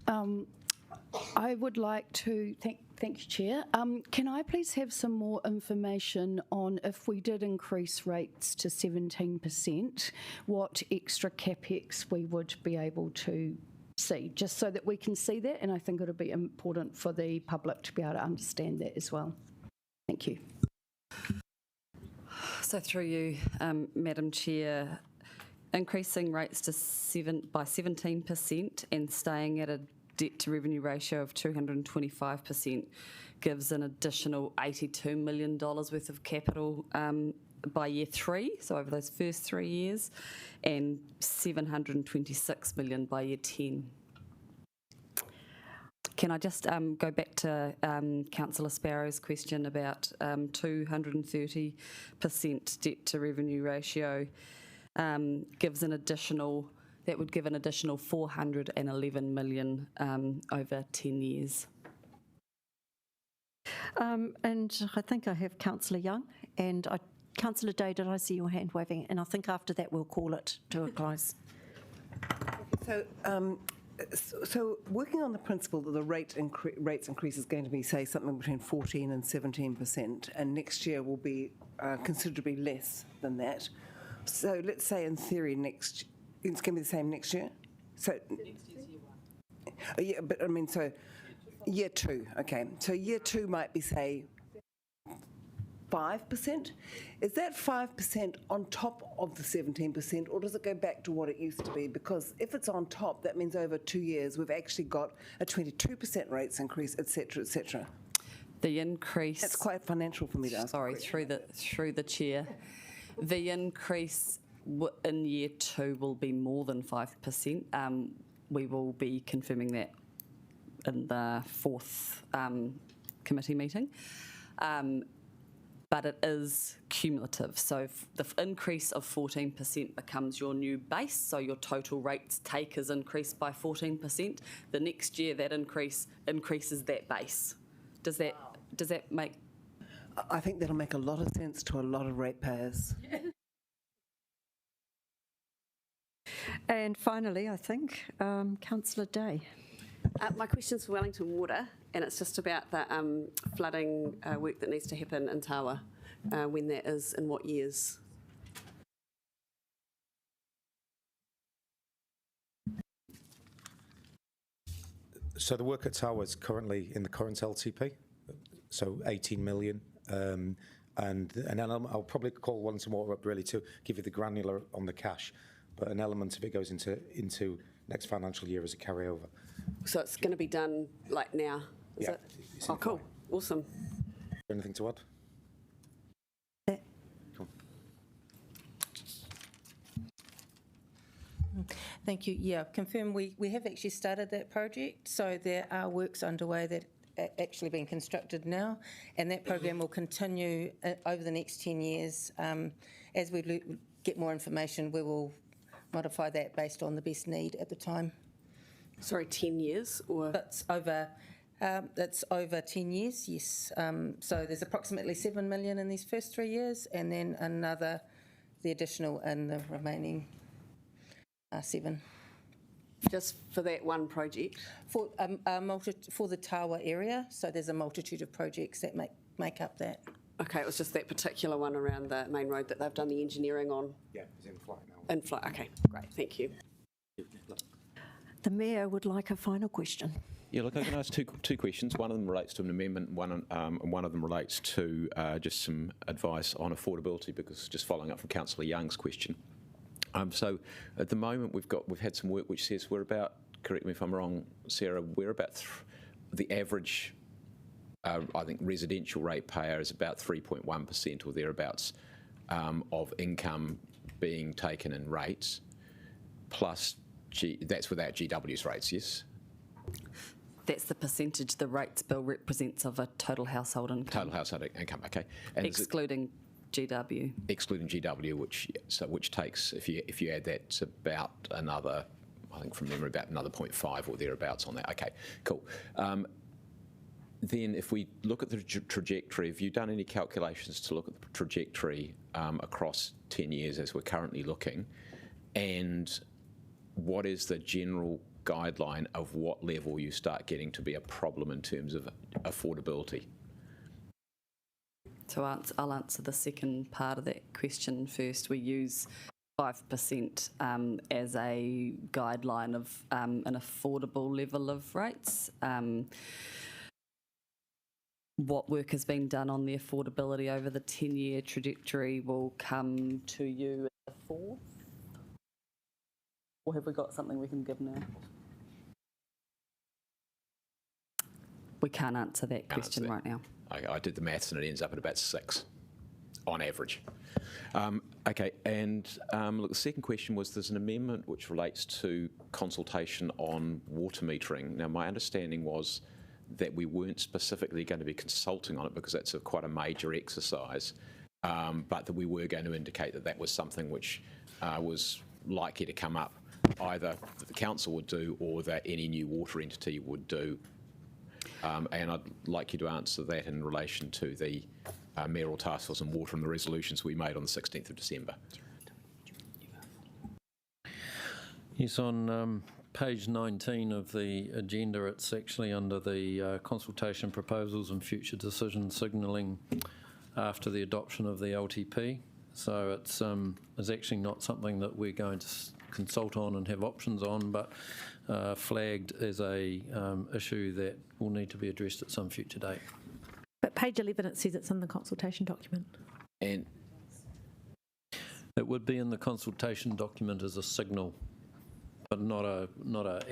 I would like to thank you, Chair. Can I please have some more information on if we did increase rates to 17%, what extra capex we would be able to see, just so that we can see that, and I think it would be important for the public to be able to understand that as well. Thank you. So through you, Madam Chair, increasing rates to by 17% and staying at a debt to revenue ratio of 225% gives an additional $82 million worth of capital by year 3, so over those first 3 years, and $726 million by year 10. Can I just go back to Councillor Sparrow's question about 230% debt to revenue ratio gives an additional, that would give an additional $411 million over 10 years. And I think I have Councillor Young and Councillor Day, did I see your hand waving? And I think after that we'll call it to a close. So working on the principle that the rates increase is going to be, say, something between 14 and 17%, and next year will be considerably less than that. So let's say in theory it's going to be the same next year. So next year's year 1. Yeah, but I mean, so year 2, okay. So year 2 might be, say, 5%. Is that 5% on top of the 17%, or does it go back to what it used to be? Because if it's on top, that means over 2 years we've actually got a 22% rates increase, etc., etc. The increase. That's quite financial for me to ask. Sorry, through the chair. The increase in year 2 will be more than 5%. We will be confirming that in the 4th committee meeting. But it is cumulative. So the increase of 14% becomes your new base, so your total rates take is increased by 14%. The next year that increases that base. Does that make... I think that'll make a lot of sense to a lot of ratepayers. And finally, I think, Councillor Day. My question's for Wellington Water, and it's just about the flooding work that needs to happen in Tawa, when that is, and what years. So the work at Tawa is currently in the current LTP, so 18 million. And an element, I'll probably call Wellington Water up really to give you the granular on the cash, but an element of it goes into next financial year as a carryover. So it's going to be done like now, is it? Oh, cool. Awesome. Anything to add? Thank you. Yeah, confirm we have actually started that project. So there are works underway that are actually being constructed now, and that program will continue over the next 10 years. As we get more information, we will modify that based on the best need at the time. Sorry, 10 years or? That's over 10 years, yes. So there's approximately 7 million in these first 3 years, and then the additional in the remaining 7. Just for that one project? For the Tawa area, so there's a multitude of projects that make up that. Okay, it was just that particular one around the main road that they've done the engineering on? Yeah, it's in flight now. In flight, okay, great, thank you. The Mayor would like a final question. Yeah, look, I can ask two questions. One of them relates to an amendment, and one of them relates to just some advice on affordability, because just following up from Councillor Young's question. So at the moment we've had some work which says we're about, correct me if I'm wrong, Sarah, we're about the average, I think, residential ratepayer is about 3.1% or thereabouts of income being taken in rates, plus that's without GW's rates, yes? That's the percentage the rates bill represents of a total household income. Total household income, okay. And excluding GW. Excluding GW, which takes, if you add that, it's about another, I think from memory, about another 0.5 or thereabouts on that. Okay, cool. Then if we look at the trajectory, have you done any calculations to look at the trajectory across 10 years as we're currently looking? And what is the general guideline of what level you start getting to be a problem in terms of affordability? So I'll answer the second part of that question first. We use 5% as a guideline of an affordable level of rates. what work has been done on the affordability over the 10-year trajectory will come to you in the 4th? Or have we got something we can give now? We can't answer that question right now. I did the maths and it ends up at about 6 on average. Okay, and look, the second question was there's an amendment which relates to consultation on water metering. Now, my understanding was that we weren't specifically going to be consulting on it because that's quite a major exercise, but that we were going to indicate that that was something which was likely to come up, either that the council would do or that any new water entity would do. And I'd like you to answer that in relation to the mayoral task force on water and the resolutions we made on the 16th of December. Yes, on page 19 of the agenda, it's actually under the consultation proposals and future decision signalling after the adoption of the LTP. So it's actually not something that we're going to consult on and have options on, but flagged as a issue that will need to be addressed at some future date. But page 11, it says it's in the consultation document. And it would be in the consultation document as a signal, but not a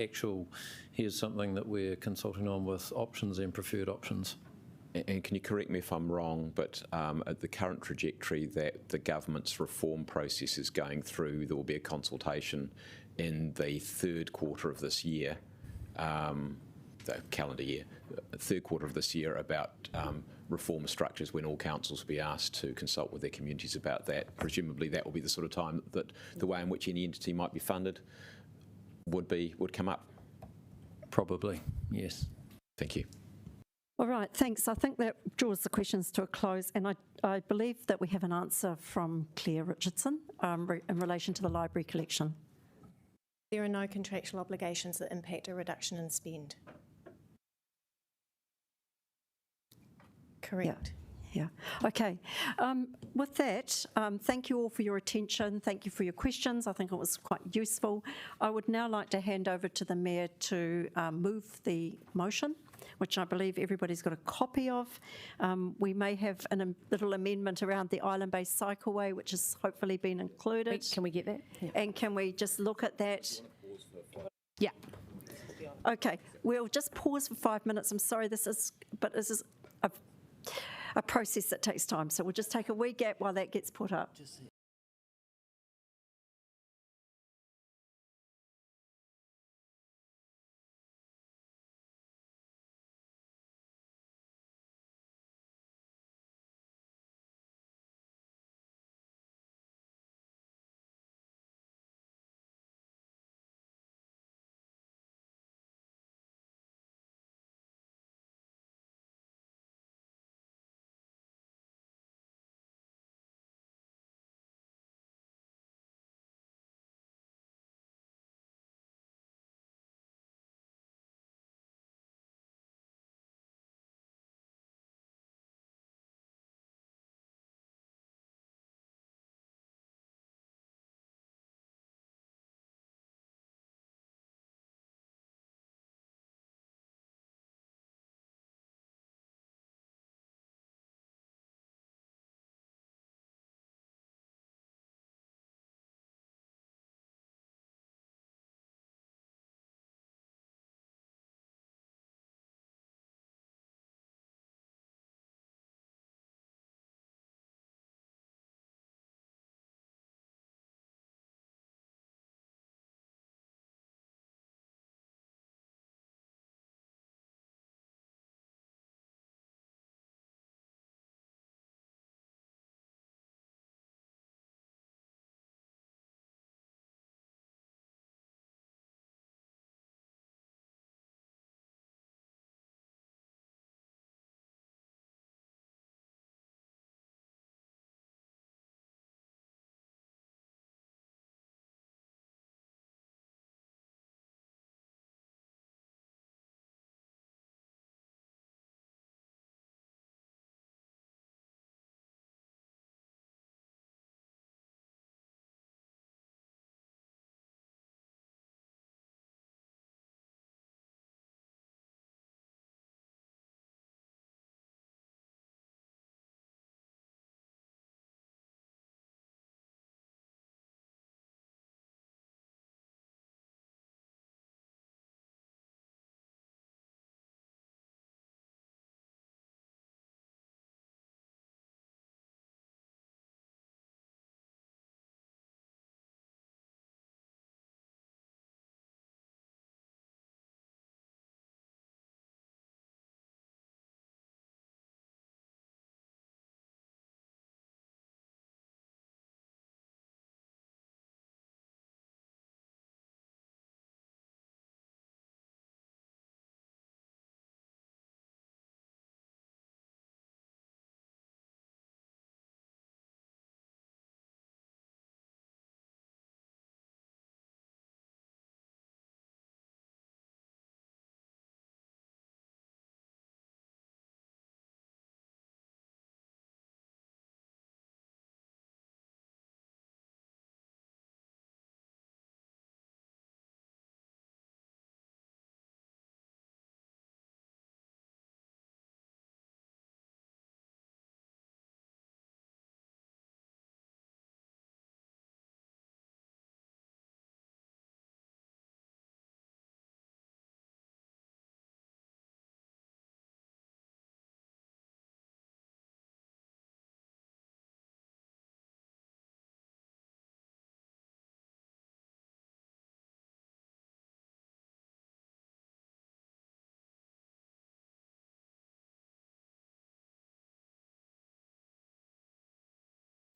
actual, here's something that we're consulting on with options and preferred options. And can you correct me if I'm wrong, but at the current trajectory that the government's reform process is going through, there will be a consultation in the third quarter of this year, the calendar year, third quarter of this year, about reform structures when all councils will be asked to consult with their communities about that. Presumably that will be the sort of time that the way in which any entity might be funded would come up. Probably, yes. Thank you. All right, thanks. I think that draws the questions to a close, and I believe that we have an answer from Claire Richardson in relation to the library collection. There are no contractual obligations that impact a reduction in spend. Correct. Yeah. Okay. With that, thank you all for your attention. Thank you for your questions. I think it was quite useful. I would now like to hand over to the Mayor to move the motion, which I believe everybody's got a copy of. We may have a little amendment around the island-based cycleway, which has hopefully been included. Can we get that? Yeah. And can we just look at that? Yeah. Okay, we'll just pause for 5 minutes. I'm sorry, this is a process that takes time. So we'll just take a wee gap while that gets put up.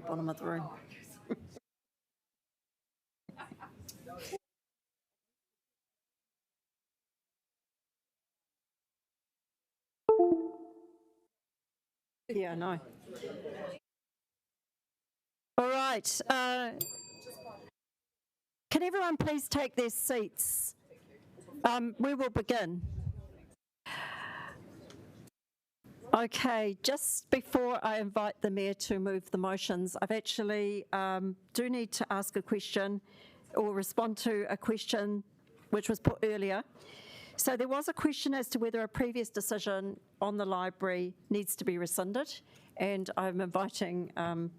Bottom of the room. Yeah, no. All right. Can everyone please take their seats? We will begin. Okay, just before I invite the Mayor to move the motions, I've actually do need to ask a question or respond to a question which was put earlier. So there was a question as to whether a previous decision on the library needs to be rescinded, and I'm inviting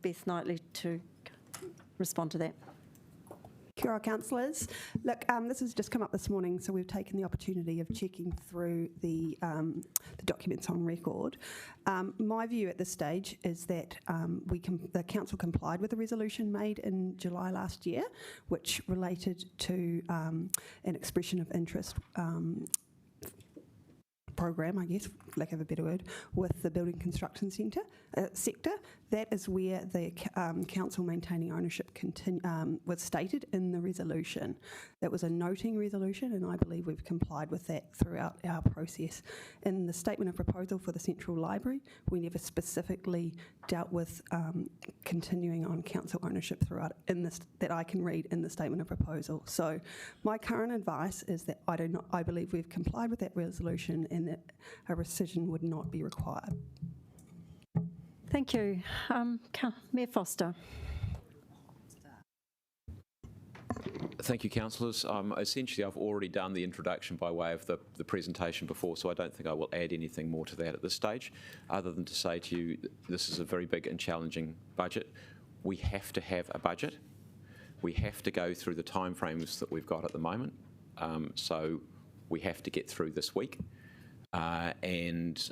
Beth Knightley to respond to that. Kia ora, councillors. Look, this has just come up this morning, so we've taken the opportunity of checking through the documents on record. My view at this stage is that the council complied with the resolution made in July last year, which related to an expression of interest program, I guess, for lack of a better word, with the building construction sector. That is where the council maintaining ownership was stated in the resolution. That was a noting resolution, and I believe we've complied with that throughout our process. In the statement of proposal for the Central Library, we never specifically dealt with continuing on council ownership throughout in this, that I can read in the statement of proposal. So my current advice is that I believe we've complied with that resolution and that a rescission would not be required. Thank you. Mayor Foster. Thank you, councillors. Essentially, I've already done the introduction by way of the presentation before, so I don't think I will add anything more to that at this stage, other than to say to you, this is a very big and challenging budget. We have to have a budget. We have to go through the timeframes that we've got at the moment. So we have to get through this week. And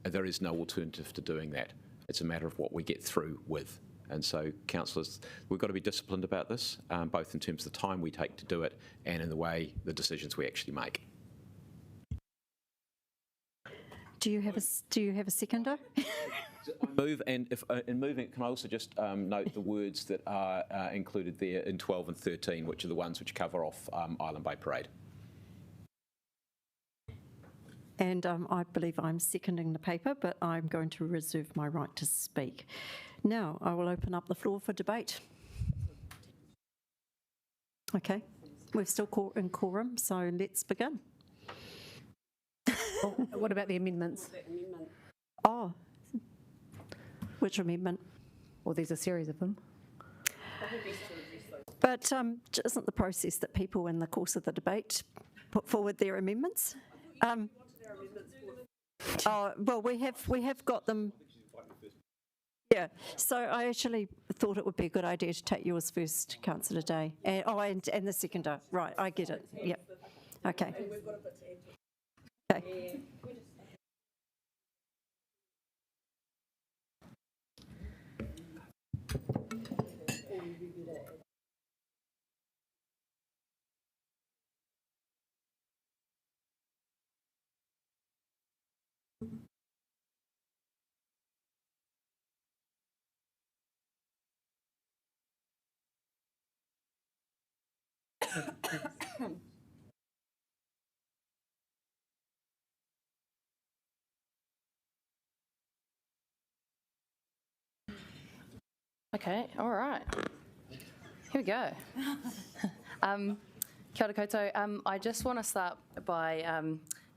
there is no alternative to doing that. It's a matter of what we get through with. And so, councillors, we've got to be disciplined about this, both in terms of the time we take to do it and in the decisions we actually make. Do you have a seconder? Move, and if in moving, can I also just note the words that are included there in 12 and 13, which are the ones which cover off Island Bay Parade. And I believe I'm seconding the paper, but I'm going to reserve my right to speak. Now, I will open up the floor for debate. Okay, we're still in quorum, so let's begin. What about the amendments? Oh, which amendment? Well, there's a series of them. But isn't the process that people in the course of the debate put forward their amendments? Oh, well, we have got them. Yeah, so I actually thought it would be a good idea to take yours first, Councillor Day. And the seconder. Right, I get it. Yep. Okay. Okay. Okay, all right. Here we go. Kia ora koutou. I just want to start by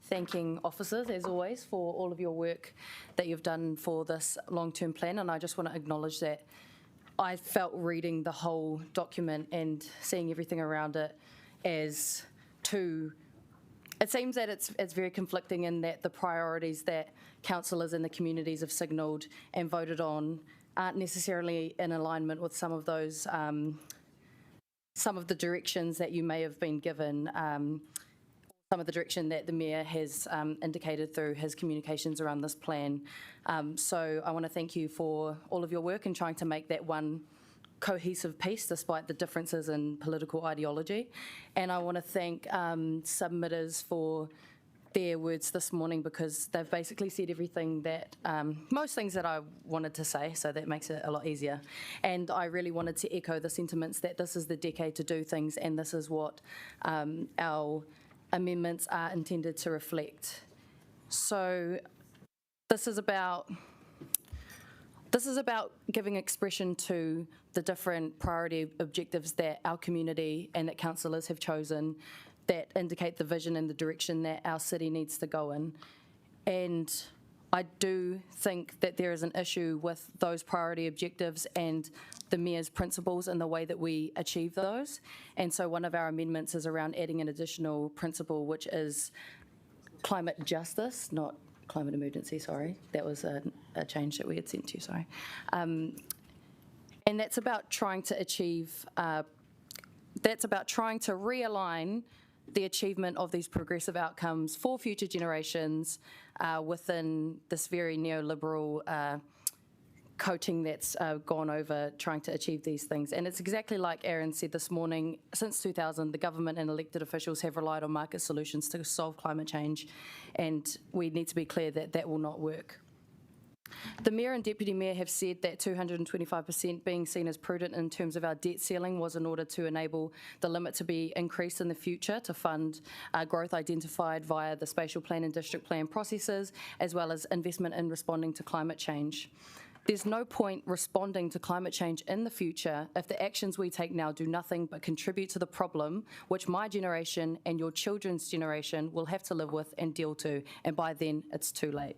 thanking officers, as always, for all of your work that you've done for this long-term plan, and I just want to acknowledge that I felt reading the whole document and seeing everything around it as too. It seems that it's very conflicting in that the priorities that councillors and the communities have signalled and voted on aren't necessarily in alignment with some of those, some of the directions that you may have been given, some of the direction that the Mayor has indicated through his communications around this plan. So I want to thank you for all of your work in trying to make that one cohesive piece despite the differences in political ideology. And I want to thank submitters for their words this morning because they've basically said everything that, most things that I wanted to say, so that makes it a lot easier. And I really wanted to echo the sentiments that this is the decade to do things, and this is what our amendments are intended to reflect. So this is about giving expression to the different priority objectives that our community and that councillors have chosen that indicate the vision and the direction that our city needs to go in. And I do think that there is an issue with those priority objectives and the Mayor's principles and the way that we achieve those. And so one of our amendments is around adding an additional principle, which is climate justice, not climate emergency, sorry. That was a change that we had sent to you, sorry. And that's about trying to achieve, that's about trying to realign the achievement of these progressive outcomes for future generations within this very neoliberal coating that's gone over trying to achieve these things. And it's exactly like Aaron said this morning, since 2000, the government and elected officials have relied on market solutions to solve climate change, and we need to be clear that that will not work. The Mayor and Deputy Mayor have said that 225% being seen as prudent in terms of our debt ceiling was in order to enable the limit to be increased in the future to fund growth identified via the spatial plan and district plan processes, as well as investment in responding to climate change. There's no point responding to climate change in the future if the actions we take now do nothing but contribute to the problem, which my generation and your children's generation will have to live with and deal to, and by then it's too late.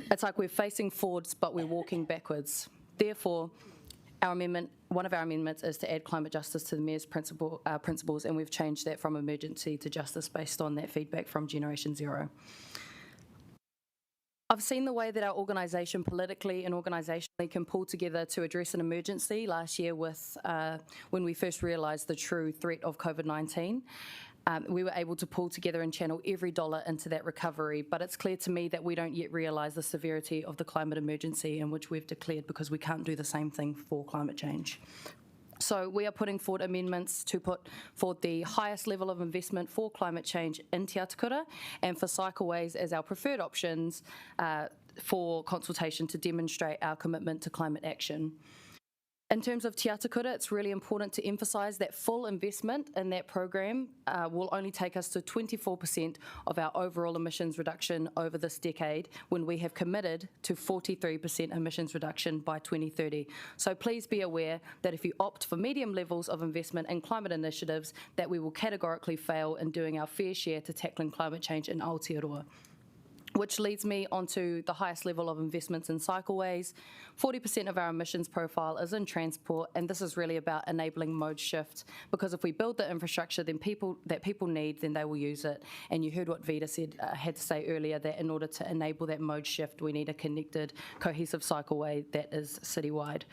It's like we're facing forwards, but we're walking backwards. Therefore, one of our amendments is to add climate justice to the Mayor's principles, and we've changed that from emergency to justice based on that feedback from Generation Zero. I've seen the way that our organisation politically and organisationally can pull together to address an emergency last year with when we first realised the true threat of COVID-19. We were able to pull together and channel every dollar into that recovery, but it's clear to me that we don't yet realise the severity of the climate emergency in which we've declared, because we can't do the same thing for climate change. So we are putting forward amendments to put forward the highest level of investment for climate change in Te Atakura and for cycleways as our preferred options for consultation to demonstrate our commitment to climate action. In terms of Te Atakura, it's really important to emphasise that full investment in that program will only take us to 24% of our overall emissions reduction over this decade, when we have committed to 43% emissions reduction by 2030. So please be aware that if you opt for medium levels of investment in climate initiatives, that we will categorically fail in doing our fair share to tackling climate change in Aotearoa. Which leads me onto the highest level of investments in cycleways. 40% of our emissions profile is in transport, and this is really about enabling mode shift, because if we build the infrastructure that people need, then they will use it. And you heard what Vida had to say earlier, that in order to enable that mode shift, we need a connected, cohesive cycleway that is citywide.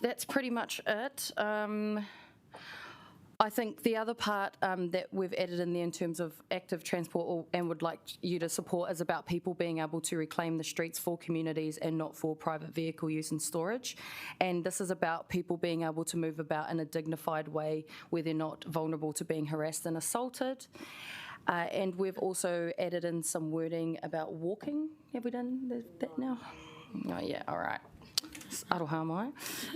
That's pretty much it. I think the other part that we've added in there in terms of active transport and would like you to support is about people being able to reclaim the streets for communities and not for private vehicle use and storage. And this is about people being able to move about in a dignified way where they're not vulnerable to being harassed and assaulted. And we've also added in some wording about walking. Have we done that now? Oh, yeah, all right. Aroha mai.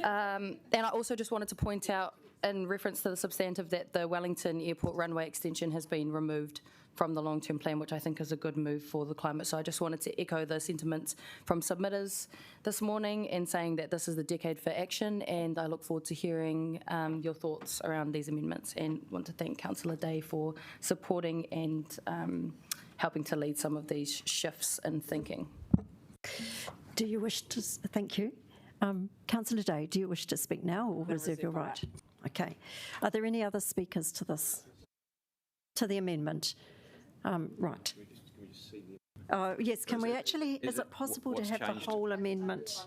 And I also just wanted to point out, in reference to the substantive, that the Wellington Airport runway extension has been removed from the long-term plan, which I think is a good move for the climate. So I just wanted to echo the sentiments from submitters this morning and saying that this is the decade for action, and I look forward to hearing your thoughts around these amendments, and want to thank Councillor Day for supporting and helping to lead some of these shifts in thinking. Do you wish to, thank you. Councillor Day, do you wish to speak now or reserve your right? Okay. Are there any other speakers to this, to the amendment? Right. Yes, can we actually, is it possible to have the whole amendment?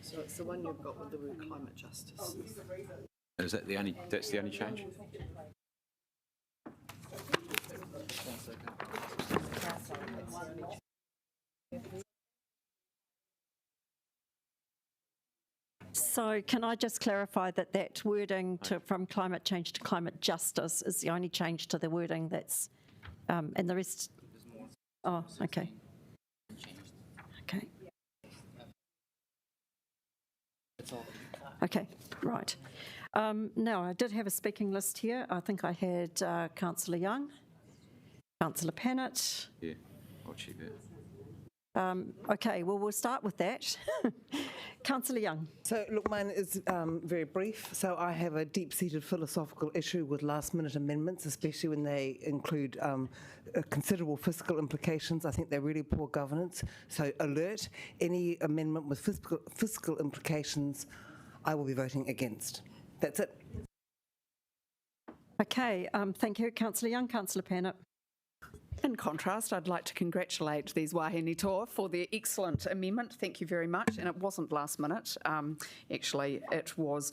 So it's the one you've got with the word climate justice. And is that the only, that's the only change? So can I just clarify that that wording from climate change to climate justice is the only change to the wording that's, and the rest? Oh, okay. Okay. Okay, right. Now, I did have a speaking list here. I think I had Councillor Young, Councillor Pannett. Yeah, I'll check that. Okay, well, we'll start with that. Councillor Young. So, look, mine is very brief. So I have a deep-seated philosophical issue with last-minute amendments, especially when they include considerable fiscal implications. I think they're really poor governance. So alert, any amendment with fiscal implications, I will be voting against. That's it. Okay, thank you, Councillor Young. Councillor Pannett. In contrast, I'd like to congratulate these wahine toa for their excellent amendment. Thank you very much. And it wasn't last minute. Actually, it was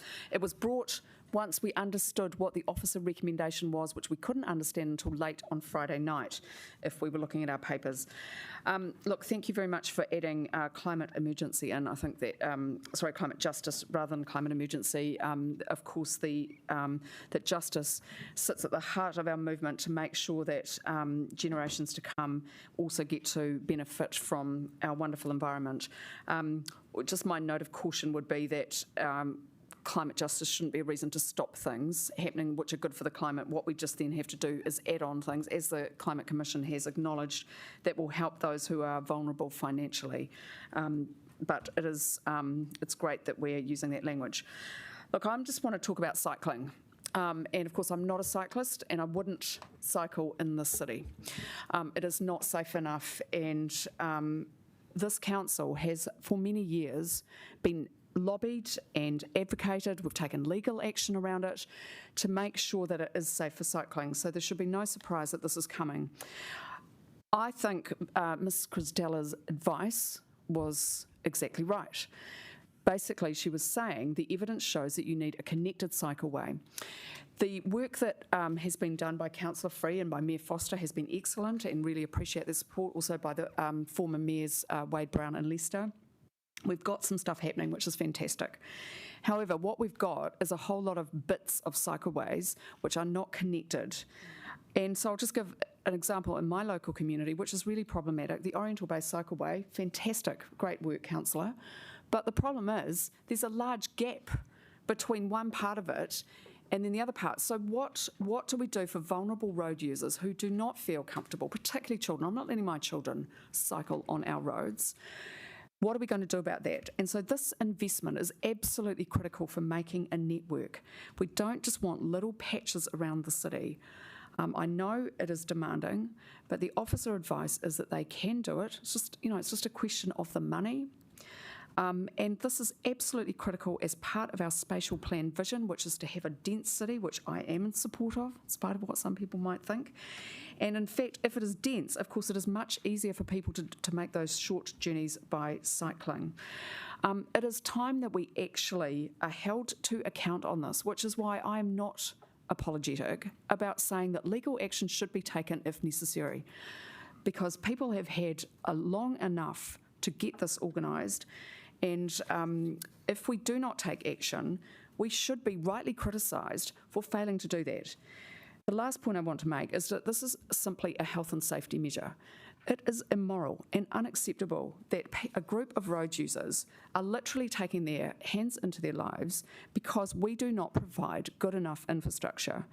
brought once we understood what the officer recommendation was, which we couldn't understand until late on Friday night if we were looking at our papers. Look, thank you very much for adding climate emergency in. I think that, climate justice rather than climate emergency. Of course, that justice sits at the heart of our movement to make sure that generations to come also get to benefit from our wonderful environment. Just my note of caution would be that climate justice shouldn't be a reason to stop things happening which are good for the climate. What we just then have to do is add on things, as the Climate Commission has acknowledged, that will help those who are vulnerable financially. But it's great that we're using that language. Look, I just want to talk about cycling. And of course, I'm not a cyclist and I wouldn't cycle in this city. It is not safe enough, and this council has for many years been lobbied and advocated. We've taken legal action around it to make sure that it is safe for cycling. So there should be no surprise that this is coming. I think Ms. Cristella's advice was exactly right. Basically, she was saying the evidence shows that you need a connected cycleway. The work that has been done by Councillor Free and by Mayor Foster has been excellent, and really appreciate the support also by the former mayors Wade Brown and Lester. We've got some stuff happening, which is fantastic. However, what we've got is a whole lot of bits of cycleways which are not connected. And so I'll just give an example in my local community, which is really problematic. The Oriental Bay Cycleway, fantastic, great work, councillor. But the problem is there's a large gap between one part of it and then the other part. So what do we do for vulnerable road users who do not feel comfortable, particularly children? I'm not letting my children cycle on our roads. What are we going to do about that? And so this investment is absolutely critical for making a network. We don't just want little patches around the city. I know it is demanding, but the officer advice is that they can do it. It's just a question of the money. And this is absolutely critical as part of our spatial plan vision, which is to have a dense city, which I am in support of, in spite of what some people might think. And in fact, if it is dense, of course, it is much easier for people to make those short journeys by cycling. It is time that we actually are held to account on this, which is why I am not apologetic about saying that legal action should be taken if necessary, because people have had long enough to get this organised. And if we do not take action, we should be rightly criticised for failing to do that. The last point I want to make is that this is simply a health and safety measure. It is immoral and unacceptable that a group of road users are literally taking their hands into their lives because we do not provide good enough infrastructure.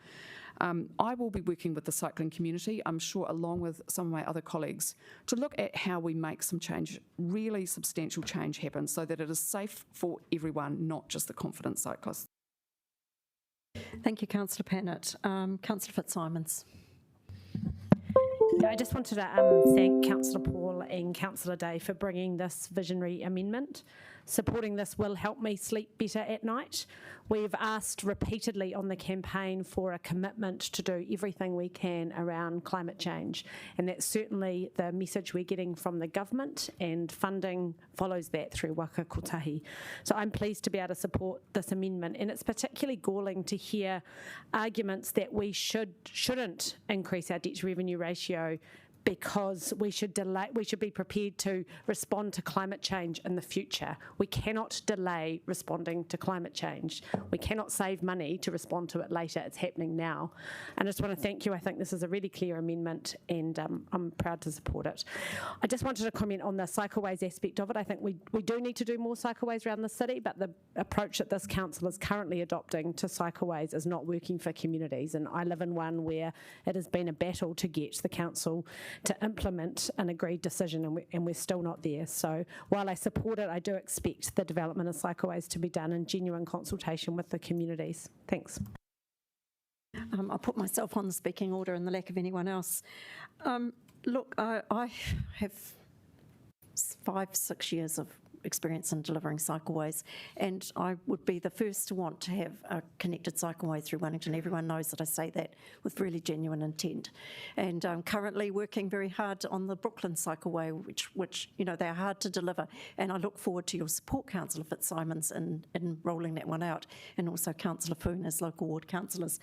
I will be working with the cycling community, I'm sure, along with some of my other colleagues, to look at how we make some change, really substantial change happen, so that it is safe for everyone, not just the confident cyclists. Thank you, Councillor Pannett. Councillor Fitzsimons. I just wanted to thank Councillor Paul and Councillor Day for bringing this visionary amendment. Supporting this will help me sleep better at night. We've asked repeatedly on the campaign for a commitment to do everything we can around climate change, and that's certainly the message we're getting from the government, and funding follows that through Waka Kotahi. So I'm pleased to be able to support this amendment, and it's particularly galling to hear arguments that we shouldn't increase our debt to revenue ratio because we should be prepared to respond to climate change in the future. We cannot delay responding to climate change. We cannot save money to respond to it later. It's happening now. And I just want to thank you. I think this is a really clear amendment, and I'm proud to support it. I just wanted to comment on the cycleways aspect of it. I think we do need to do more cycleways around the city, but the approach that this council is currently adopting to cycleways is not working for communities. And I live in one where it has been a battle to get the council to implement an agreed decision, and we're still not there. So while I support it, I do expect the development of cycleways to be done in genuine consultation with the communities. Thanks. I'll put myself on the speaking order in the lack of anyone else. Look, I have 5-6 years of experience in delivering cycleways, and I would be the first to want to have a connected cycleway through Wellington. Everyone knows that I say that with really genuine intent. And I'm currently working very hard on the Brooklyn cycleway, which they're hard to deliver, and I look forward to your support, Councillor Fitzsimons, in rolling that one out, and also Councillor Foon as local ward councillors.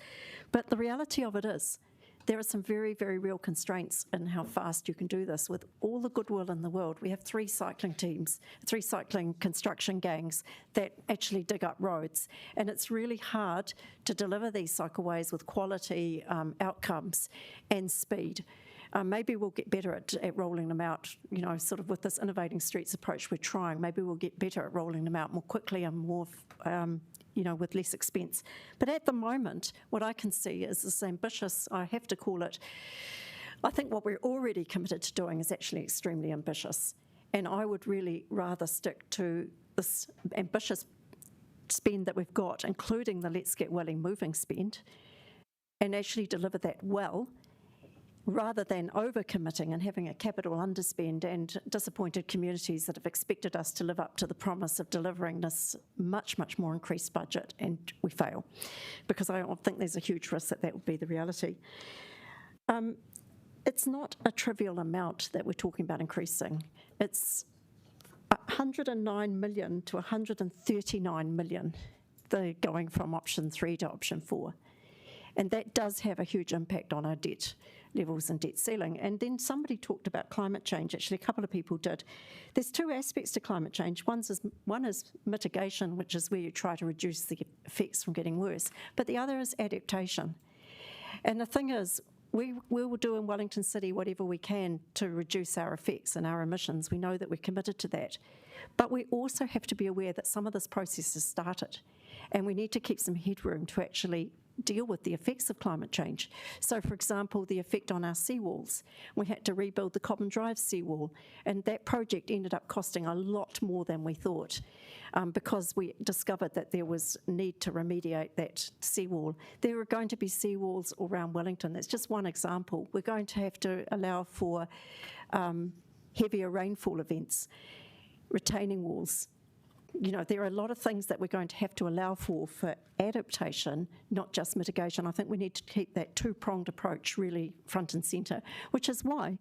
But the reality of it is, there are some very, very real constraints in how fast you can do this. With all the goodwill in the world, we have 3 cycling teams, 3 cycling construction gangs that actually dig up roads. And it's really hard to deliver these cycleways with quality outcomes and speed. Maybe we'll get better at rolling them out, sort of with this innovating streets approach we're trying. Maybe we'll get better at rolling them out more quickly and more with less expense. But at the moment, what I can see is this ambitious, I have to call it, I think what we're already committed to doing is actually extremely ambitious. And I would really rather stick to this ambitious spend that we've got, including the Let's Get Welling Moving spend, and actually deliver that well, rather than overcommitting and having a capital underspend and disappointed communities that have expected us to live up to the promise of delivering this much, much more increased budget, and we fail. Because I think there's a huge risk that will be the reality. It's not a trivial amount that we're talking about increasing. It's 109 million to 139 million, going from option 3 to option 4. And that does have a huge impact on our debt levels and debt ceiling. And then somebody talked about climate change. Actually, a couple of people did. There's 2 aspects to climate change. One is mitigation, which is where you try to reduce the effects from getting worse. But the other is adaptation. And the thing is, we will do in Wellington City whatever we can to reduce our effects and our emissions. We know that we're committed to that. But we also have to be aware that some of this process has started, and we need to keep some headroom to actually deal with the effects of climate change. So, for example, the effect on our seawalls. We had to rebuild the Cobham Drive seawall, and that project ended up costing a lot more than we thought because we discovered that there was need to remediate that seawall. There are going to be seawalls around Wellington. That's just one example. We're going to have to allow for heavier rainfall events, retaining walls. There are a lot of things that we're going to have to allow for adaptation, not just mitigation. I think we need to keep that 2-pronged approach really front and centre, which is why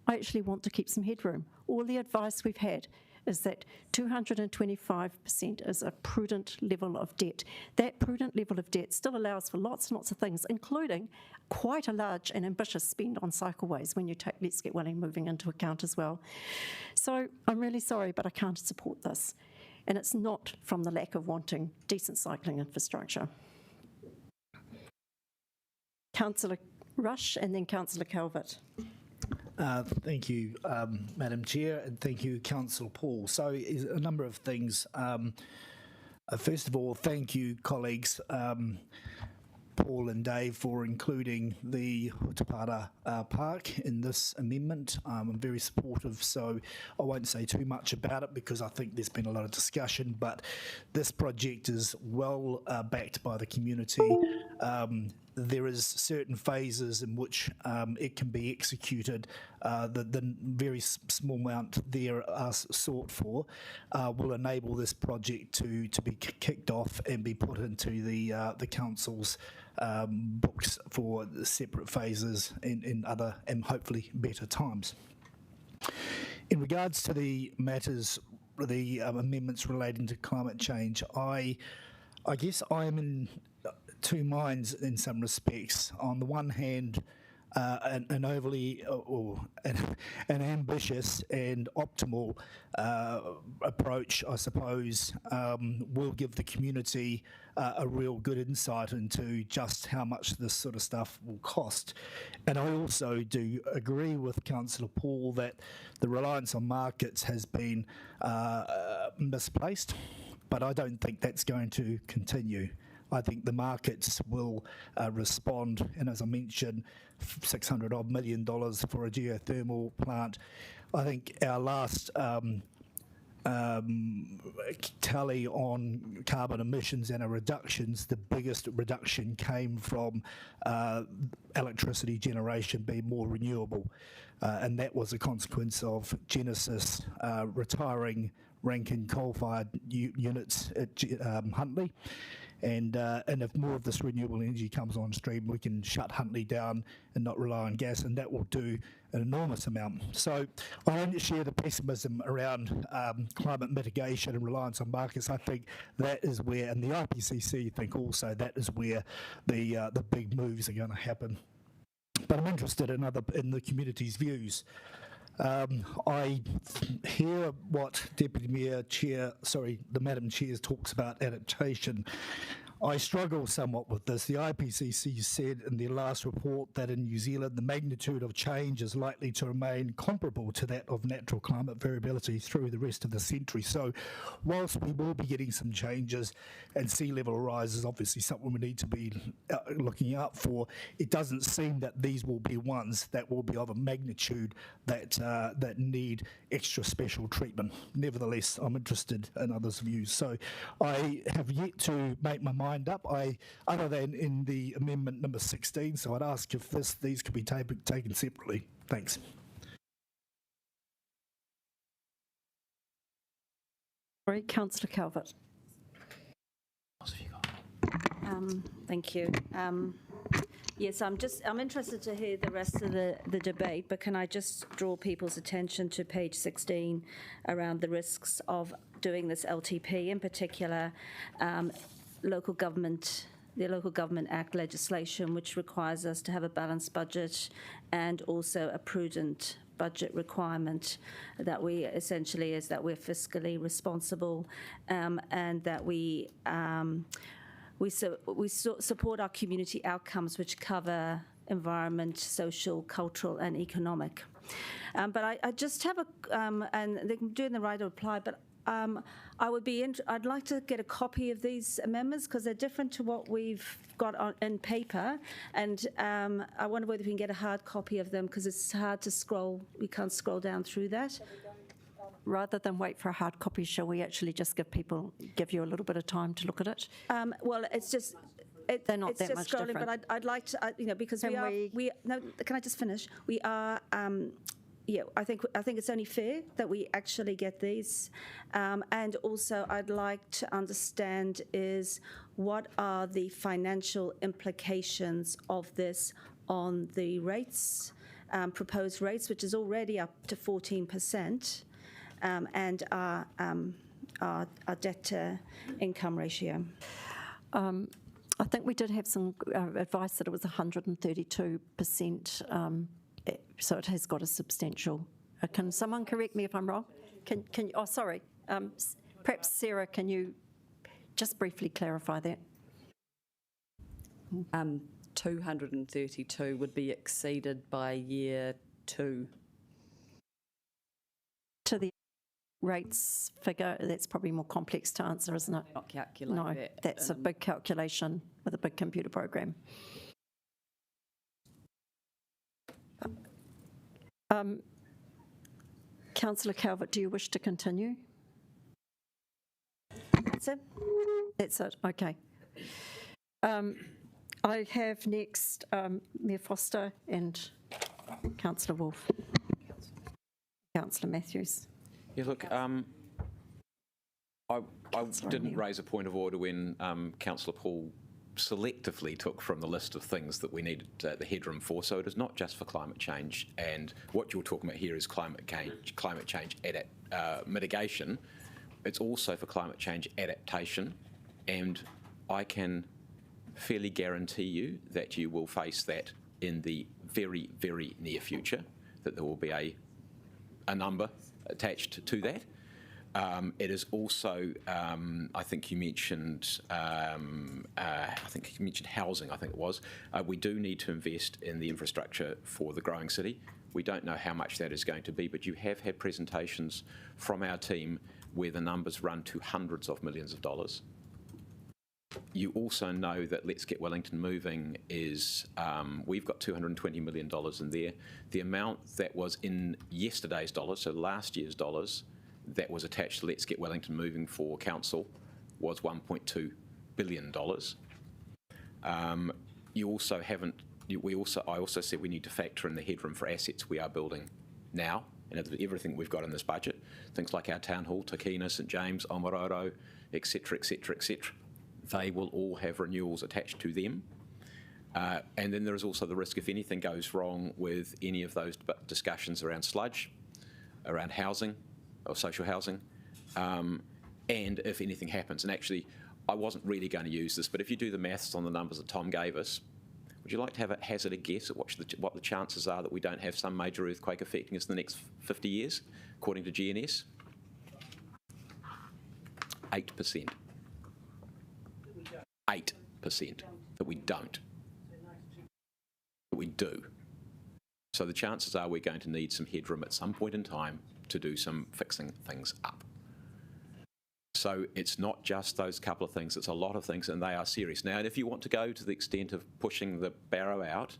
I actually want to keep some headroom. All the advice we've had is that 225% is a prudent level of debt. That prudent level of debt still allows for lots and lots of things, including quite a large and ambitious spend on cycleways when you take Let's Get Welling Moving into account as well. So I'm really sorry, but I can't support this. And it's not from the lack of wanting decent cycling infrastructure. Councillor Rush and then Councillor Calvert. Thank you, Madam Chair, and thank you, Councillor Paul. So a number of things. First of all, thank you, colleagues, Paul and Dave, for including the Hutapara Park in this amendment. I'm very supportive, so I won't say too much about it because I think there's been a lot of discussion, but this project is well backed by the community. There is certain phases in which it can be executed. The very small amount there are sought for will enable this project to be kicked off and be put into the council's books for the separate phases in other and hopefully better times. In regards to the matters, the amendments relating to climate change, I guess I am in 2 minds in some respects. On the one hand, an overly or an ambitious and optimal approach, I suppose, will give the community a real good insight into just how much this sort of stuff will cost. And I also do agree with Councillor Paul that the reliance on markets has been misplaced, but I don't think that's going to continue. I think the markets will respond, and as I mentioned, $600 odd million for a geothermal plant. I think our last tally on carbon emissions and our reductions, the biggest reduction came from electricity generation being more renewable, and that was a consequence of Genesis retiring Rankine coal-fired units at Huntly. And if more of this renewable energy comes on stream, we can shut Huntly down and not rely on gas, and that will do an enormous amount. So I don't share the pessimism around climate mitigation and reliance on markets. I think that is where, and the IPCC think also, that is where the big moves are going to happen. But I'm interested in the community's views. I hear what the Madam Chair talks about adaptation. I struggle somewhat with this. The IPCC said in their last report that in New Zealand the magnitude of change is likely to remain comparable to that of natural climate variability through the rest of the century. So whilst we will be getting some changes and sea level rise is obviously something we need to be looking out for, it doesn't seem that these will be ones that will be of a magnitude that need extra special treatment. Nevertheless, I'm interested in others' views. So I have yet to make my mind up, other than in the amendment number 16, so I'd ask if these could be taken separately. Thanks. Sorry, Councillor Calvert. Thank you. Yes, I'm interested to hear the rest of the debate, but can I just draw people's attention to page 16 around the risks of doing this LTP, in particular the Local Government Act legislation, which requires us to have a balanced budget and also a prudent budget requirement that we essentially is that we're fiscally responsible and that we support our community outcomes, which cover environment, social, cultural, and economic. But I just have and they're doing the right to apply, but I'd like to get a copy of these amendments because they're different to what we've got in paper, and I wonder whether we can get a hard copy of them because it's hard to scroll. We can't scroll down through that. Rather than wait for a hard copy, shall we actually just give you a little bit of time to look at it? Well, it's just. They're not it's that just much scrolling, different. but I'd like to, because no, can I just finish? We are, I think it's only fair that we actually get these. And also I'd like to understand is what are the financial implications of this on the rates, proposed rates, which is already up to 14%, and our debt to income ratio. I think we did have some advice that it was 132%, so it has got a substantial. Can someone correct me if I'm wrong? Can you, oh, sorry. Perhaps Sarah, can you just briefly clarify that? 232 would be exceeded by year 2. To the rates figure, that's probably more complex to answer, isn't it? Not calculate no, that. That's a big calculation with a big computer program. Councillor Calvert, do you wish to continue? That's it? That's it, okay. I have next Mayor Foster and Councillor Wolfe. Councillor Matthews. Yeah, look, I didn't raise a point of order when Councillor Paul selectively took from the list of things that we needed the headroom for. So it is not just for climate change, and what you're talking about here is climate change mitigation. It's also for climate change adaptation, and I can fairly guarantee you that you will face that in the very, very near future that there will be a number attached to that. It is also, I think you mentioned, housing. I think it was. We do need to invest in the infrastructure for the growing city. We don't know how much that is going to be, but you have had presentations from our team where the numbers run to hundreds of millions of dollars. You also know that Let's Get Wellington Moving is, we've got $220 million in there. The amount that was in yesterday's dollars, so last year's dollars, that was attached to Let's Get Wellington Moving for council was $1.2 billion. You also haven't, I also said we need to factor in the headroom for assets we are building now, and everything we've got in this budget, things like our town hall, Takina, St James, Omaroro, etc., etc., etc. They will all have renewals attached to them. And then there is also the risk if anything goes wrong with any of those discussions around sludge, around housing or social housing, and if anything happens. And actually, I wasn't really going to use this, but if you do the maths on the numbers that Tom gave us, would you like to hazard a guess at what the chances are that we don't have some major earthquake affecting us in the next 50 years, according to GNS? 8%. 8% that we don't. That we do. So the chances are we're going to need some headroom at some point in time to do some fixing things up. So it's not just those couple of things, it's a lot of things, and they are serious. Now, if you want to go to the extent of pushing the barrow out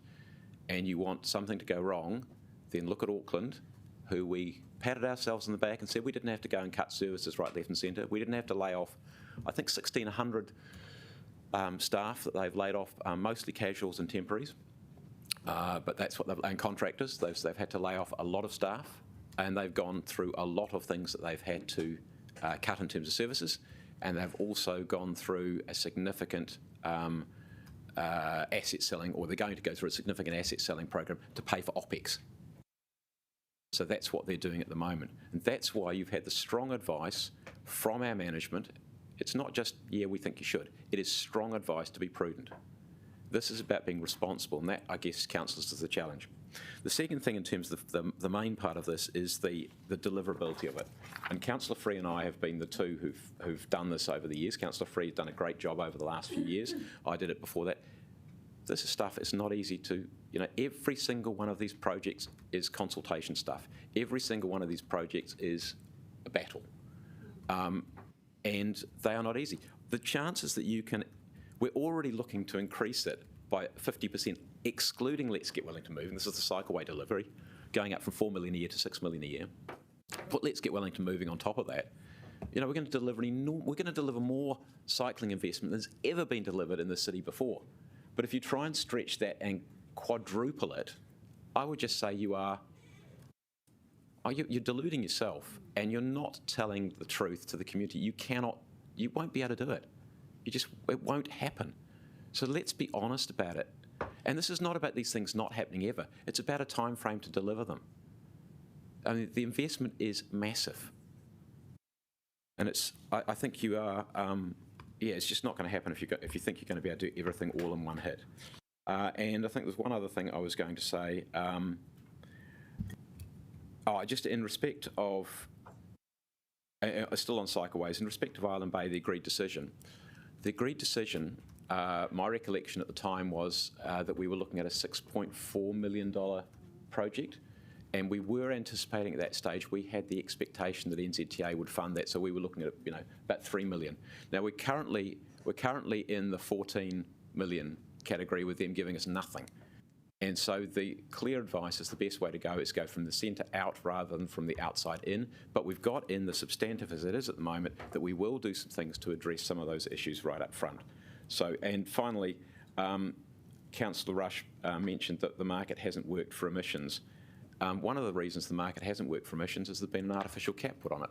and you want something to go wrong, then look at Auckland, who we patted ourselves on the back and said we didn't have to go and cut services right, left and centre. We didn't have to lay off, I think, 1,600 staff that they've laid off, mostly casuals and temporaries, but that's what and contractors. They've had to lay off a lot of staff, and they've gone through a lot of things that they've had to cut in terms of services, and they've also gone through a significant asset selling, or they're going to go through a significant asset selling program to pay for OPEX. So that's what they're doing at the moment, and that's why you've had the strong advice from our management. It's not just, yeah, we think you should. It is strong advice to be prudent. This is about being responsible, and that, I guess, councillors, is the challenge. The second thing in terms of the main part of this is the deliverability of it. And Councillor Free and I have been the two who've done this over the years. Councillor Free has done a great job over the last few years. I did it before that. This is stuff, it's not easy to, every single one of these projects is consultation stuff. Every single one of these projects is a battle. And they are not easy. The chances that you can, we're already looking to increase it by 50%, excluding Let's Get Wellington Moving. This is the cycleway delivery, going up from $4 million a year to $6 million a year. Put Let's Get Wellington Moving on top of that. We're going to deliver more cycling investment than has ever been delivered in the city before. But if you try and stretch that and quadruple it, I would just say you're deluding yourself, and you're not telling the truth to the community. You won't be able to do it. It won't happen. So let's be honest about it. And this is not about these things not happening ever. It's about a time frame to deliver them. I mean, the investment is massive. And I think you are, it's just not going to happen if you think you're going to be able to do everything all in one hit. And I think there's one other thing I was going to say. Just in respect of, still on cycleways, in respect of Island Bay, the agreed decision. The agreed decision, my recollection at the time was that we were looking at a $6.4 million project, and we were anticipating at that stage, we had the expectation that NZTA would fund that, so we were looking at about $3 million. Now we're currently in the 14 million category, with them giving us nothing. And so the clear advice is the best way to go is go from the centre out rather than from the outside in. But we've got in the substantive as it is at the moment that we will do some things to address some of those issues right up front. So, and finally, Councillor Rush mentioned that the market hasn't worked for emissions. One of the reasons the market hasn't worked for emissions is there's been an artificial cap put on it.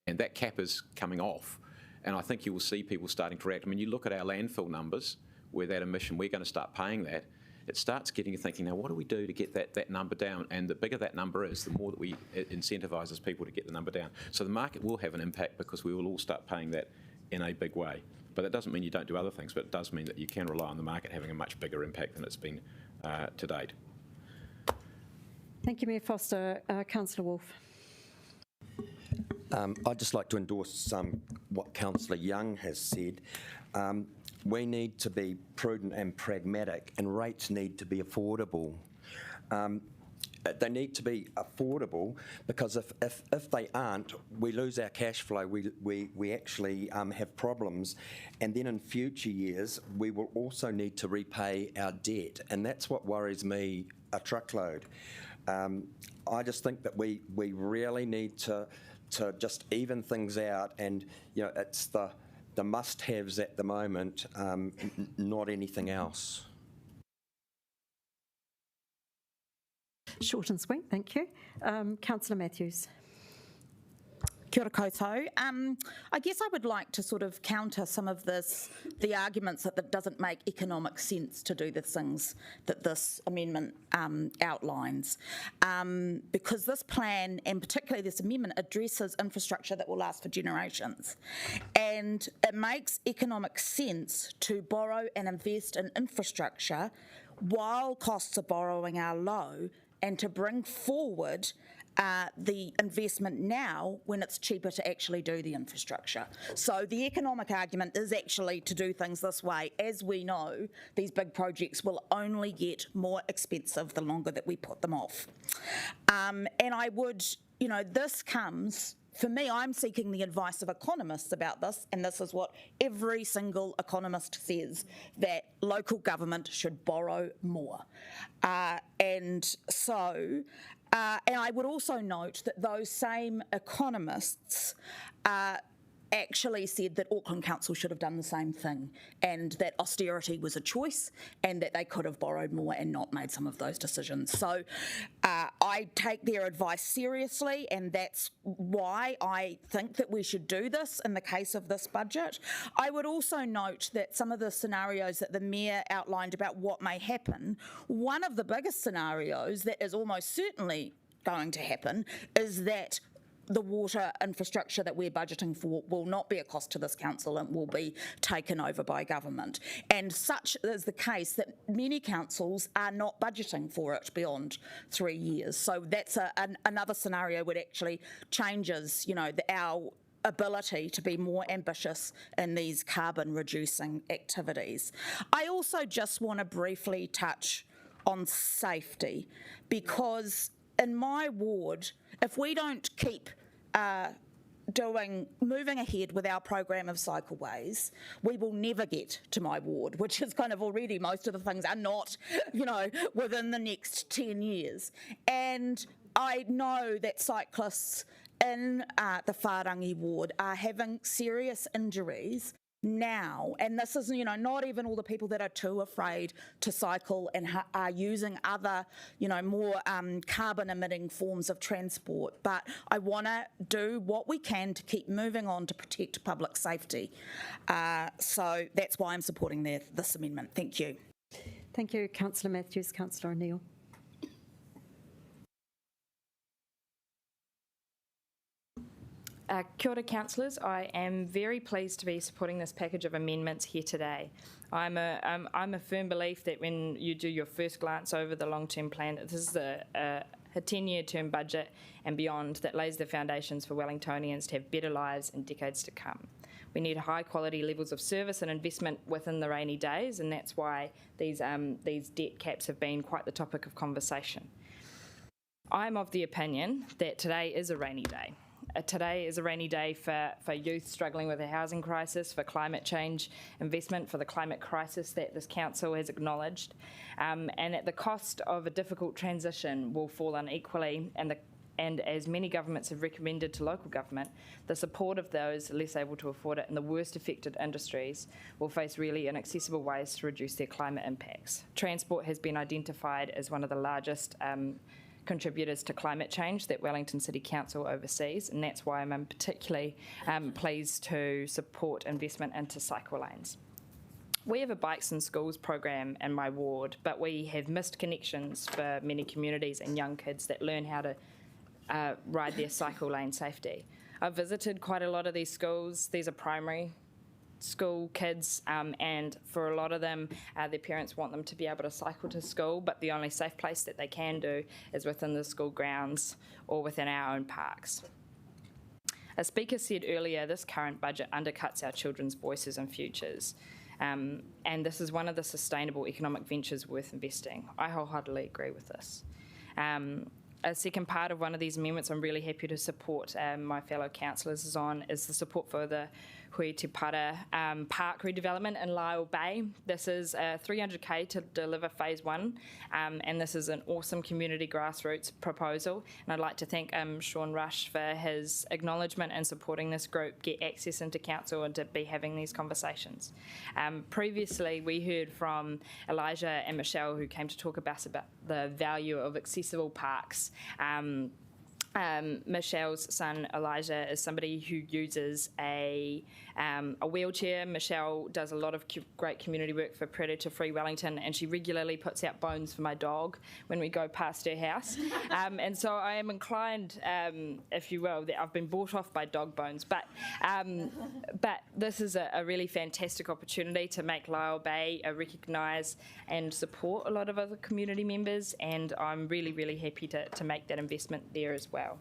And that cap is coming off. And I think you will see people starting to react. I mean, you look at our landfill numbers, where that emission, we're going to start paying that, it starts getting you thinking, now what do we do to get that number down? And the bigger that number is, the more that we incentivise as people to get the number down. So the market will have an impact because we will all start paying that in a big way. But that doesn't mean you don't do other things, but it does mean that you can rely on the market having a much bigger impact than it's been to date. Thank you, Mayor Foster. Councillor Wolfe. I'd just like to endorse what Councillor Young has said. We need to be prudent and pragmatic, and rates need to be affordable. They need to be affordable because if they aren't, we lose our cash flow. We actually have problems, and then in future years we will also need to repay our debt, and that's what worries me a truckload. I just think that we really need to just even things out, and it's the must-haves at the moment, not anything else. Short and sweet, thank you. Councillor Matthews. Kia ora koutou. I guess I would like to sort of counter some of the arguments that it doesn't make economic sense to do the things that this amendment outlines. Because this plan, and particularly this amendment, addresses infrastructure that will last for generations. And it makes economic sense to borrow and invest in infrastructure while costs of borrowing are low, and to bring forward the investment now when it's cheaper to actually do the infrastructure. So the economic argument is actually to do things this way. As we know, these big projects will only get more expensive the longer that we put them off. And I would, this comes, for me, I'm seeking the advice of economists about this, and this is what every single economist says, that local government should borrow more. And I would also note that those same economists actually said that Auckland Council should have done the same thing, and that austerity was a choice, and that they could have borrowed more and not made some of those decisions. So I take their advice seriously, and that's why I think that we should do this in the case of this budget. I would also note that some of the scenarios that the Mayor outlined about what may happen, one of the biggest scenarios that is almost certainly going to happen is that the water infrastructure that we're budgeting for will not be a cost to this council and will be taken over by government. And such is the case that many councils are not budgeting for it beyond 3 years. So that's another scenario which actually changes, our ability to be more ambitious in these carbon reducing activities. I also just want to briefly touch on safety, because in my ward, if we don't keep moving ahead with our program of cycleways, we will never get to my ward, which is kind of already most of the things are not, within the next 10 years. And I know that cyclists in the Whārangi ward are having serious injuries now, and this is, not even all the people that are too afraid to cycle and are using other, more carbon-emitting forms of transport. But I want to do what we can to keep moving on to protect public safety. So that's why I'm supporting this amendment. Thank you. Thank you, Councillor Matthews. Councillor O'Neill. Kia ora, councillors. I am very pleased to be supporting this package of amendments here today. I'm a firm belief that when you do your first glance over the long-term plan, this is a 10-year term budget and beyond that lays the foundations for Wellingtonians to have better lives in decades to come. We need high quality levels of service and investment within the rainy days, and that's why these debt caps have been quite the topic of conversation. I'm of the opinion that today is a rainy day. Today is a rainy day for youth struggling with a housing crisis, for climate change investment, for the climate crisis that this council has acknowledged, and at the cost of a difficult transition will fall unequally, and as many governments have recommended to local government, the support of those less able to afford it and the worst affected industries will face really inaccessible ways to reduce their climate impacts. Transport has been identified as one of the largest contributors to climate change that Wellington City Council oversees, and that's why I'm particularly pleased to support investment into cycle lanes. We have a Bikes in Schools program in my ward, but we have missed connections for many communities and young kids that learn how to ride their cycle lane safety. I've visited quite a lot of these schools. These are primary school kids, and for a lot of them, their parents want them to be able to cycle to school, but the only safe place that they can do is within the school grounds or within our own parks. A speaker said earlier, this current budget undercuts our children's voices and futures. And this is one of the sustainable economic ventures worth investing. I wholeheartedly agree with this. A second part of one of these amendments I'm really happy to support my fellow councillors is the support for the Hui Te Para park redevelopment in Lyle Bay. This is 300k to deliver phase 1, and this is an awesome community grassroots proposal. And I'd like to thank Sean Rush for his acknowledgement and supporting this group get access into council and to be having these conversations. Previously, we heard from Elijah and Michelle, who came to talk about the value of accessible parks. Michelle's son Elijah is somebody who uses a wheelchair. Michelle does a lot of great community work for Predator-Free Wellington, and she regularly puts out bones for my dog when we go past her house. And so I am inclined, if you will, that I've been bought off by dog bones. But this is a really fantastic opportunity to make Lyle Bay recognise and support a lot of other community members, and I'm really, really happy to make that investment there as well.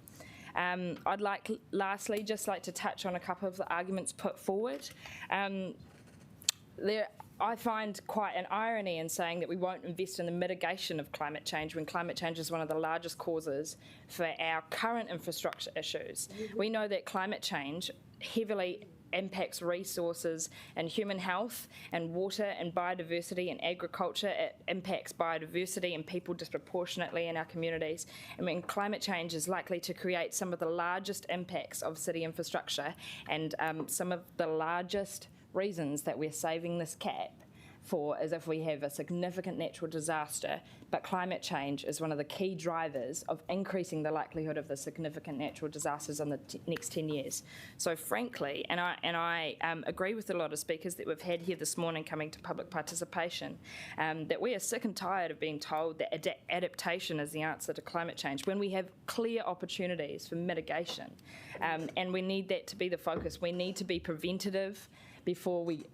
I'd lastly just like to touch on a couple of the arguments put forward. I find quite an irony in saying that we won't invest in the mitigation of climate change when climate change is one of the largest causes for our current infrastructure issues. We know that climate change heavily impacts resources and human health and water and biodiversity and agriculture. It impacts biodiversity and people disproportionately in our communities. I mean, climate change is likely to create some of the largest impacts of city infrastructure and some of the largest reasons that we're saving this cap for is if we have a significant natural disaster, but climate change is one of the key drivers of increasing the likelihood of the significant natural disasters in the next 10 years. So frankly, and I agree with a lot of speakers that we've had here this morning coming to public participation, that we are sick and tired of being told that adaptation is the answer to climate change when we have clear opportunities for mitigation. And we need that to be the focus. We need to be preventative before we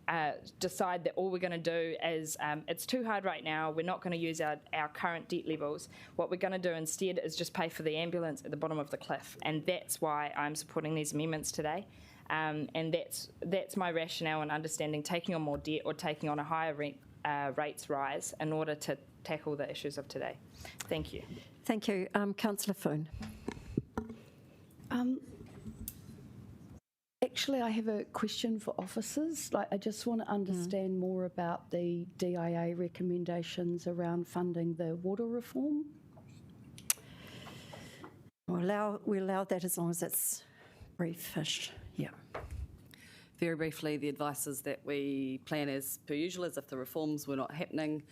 decide that all we're going to do is, it's too hard right now, we're not going to use our current debt levels. What we're going to do instead is just pay for the ambulance at the bottom of the cliff. And that's why I'm supporting these amendments today. And that's my rationale in understanding taking on more debt or taking on a higher rates rise in order to tackle the issues of today. Thank you. Thank you. Councillor Foon. Actually, I have a question for officers. I just want to understand more about the DIA recommendations around funding the water reform. We allow that as long as it's briefish. Yeah. Very briefly, the advice is that we plan as per usual, as if the reforms were not happening.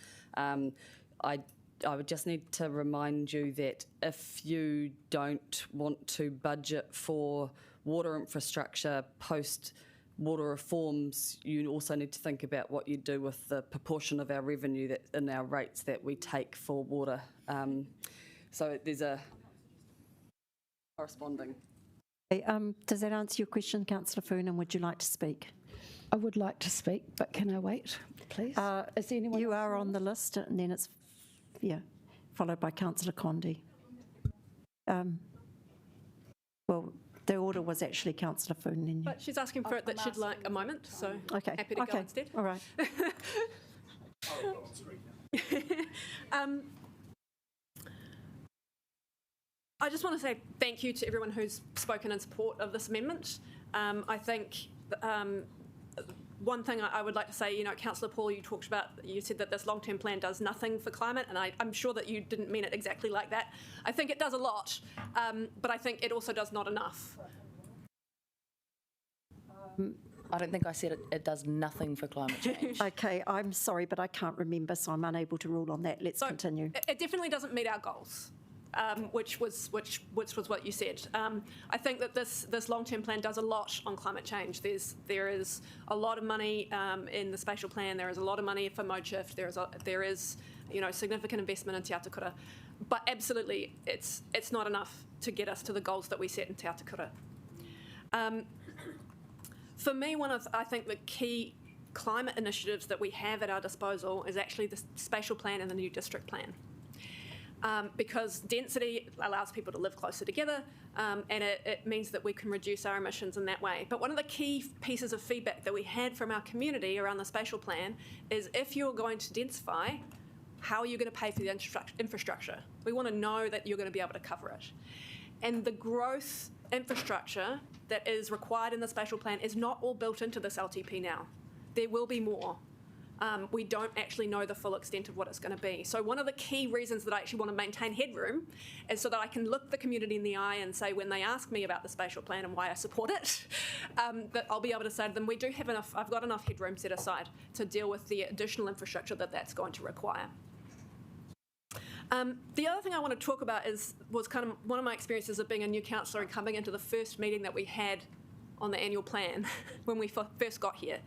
I would just need to remind you that if you don't want to budget for water infrastructure post water reforms, you also need to think about what you do with the proportion of our revenue that in our rates that we take for water. So there's a corresponding. Does that answer your question, Councillor Foon, and would you like to speak? I would like to speak, but can I wait, please? Is there anyone you are on the list, and then it's, followed by Councillor Condi. Well, the order was actually Councillor Foon. Then but she's asking for it that she'd like a moment, so happy to go instead. All right. I just want to say thank you to everyone who's spoken in support of this amendment. I think one thing I would like to say, Councillor Paul, you said that this long-term plan does nothing for climate, and I'm sure that you didn't mean it exactly like that. I think it does a lot, but I think it also does not enough. I don't think I said it does nothing for climate change. Okay, I'm sorry, but I can't remember, so I'm unable to rule on that. Let's continue. It definitely doesn't meet our goals. Which was what you said. I think that this long-term plan does a lot on climate change. There is a lot of money in the spatial plan. There is a lot of money for mode shift. There is significant investment in Te Atakura, but absolutely it's not enough to get us to the goals that we set in Te Atakura. For me, I think the key climate initiatives that we have at our disposal is actually the spatial plan and the new district plan. Because density allows people to live closer together, and it means that we can reduce our emissions in that way. But one of the key pieces of feedback that we had from our community around the spatial plan is, if you're going to densify, how are you going to pay for the infrastructure? We want to know that you're going to be able to cover it. And the growth infrastructure that is required in the spatial plan is not all built into this LTP now. There will be more. We don't actually know the full extent of what it's going to be. So one of the key reasons that I actually want to maintain headroom is so that I can look the community in the eye and say, when they ask me about the spatial plan and why I support it, that I'll be able to say to them, we do have enough, I've got enough headroom set aside to deal with the additional infrastructure that that's going to require. The other thing I want to talk about was kind of one of my experiences of being a new councillor and coming into the first meeting that we had on the annual plan when we first got here.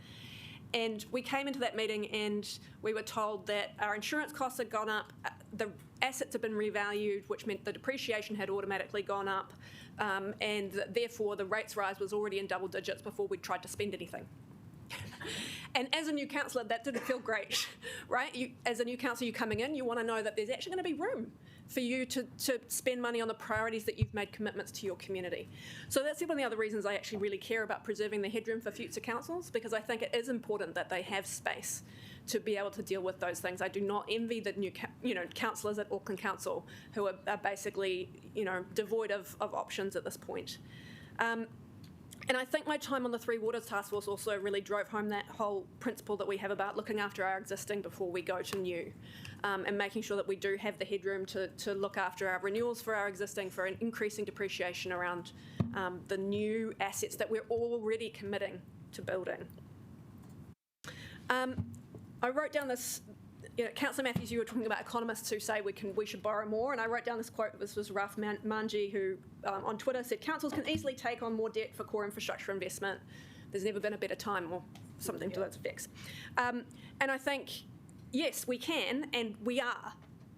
And we came into that meeting and we were told that our insurance costs had gone up, the assets had been revalued, which meant the depreciation had automatically gone up, and therefore the rates rise was already in double digits before we'd tried to spend anything. And as a new councillor, that didn't feel great, right? As a new councillor, you're coming in, you want to know that there's actually going to be room for you to spend money on the priorities that you've made commitments to your community. So that's one of the other reasons I actually really care about preserving the headroom for future councils, because I think it is important that they have space to be able to deal with those things. I do not envy the new councillors at Auckland Council who are basically devoid of options at this point. And I think my time on the Three Waters Task Force also really drove home that whole principle that we have about looking after our existing before we go to new, and making sure that we do have the headroom to look after our renewals for our existing, for an increasing depreciation around the new assets that we're already committing to building. I wrote down this, Councillor Matthews, you were talking about economists who say we should borrow more, and I wrote down this quote. This was Ralph Manji, who on Twitter said, councils can easily take on more debt for core infrastructure investment. There's never been a better time, or something to those effects. And I think, yes, we can, and we are.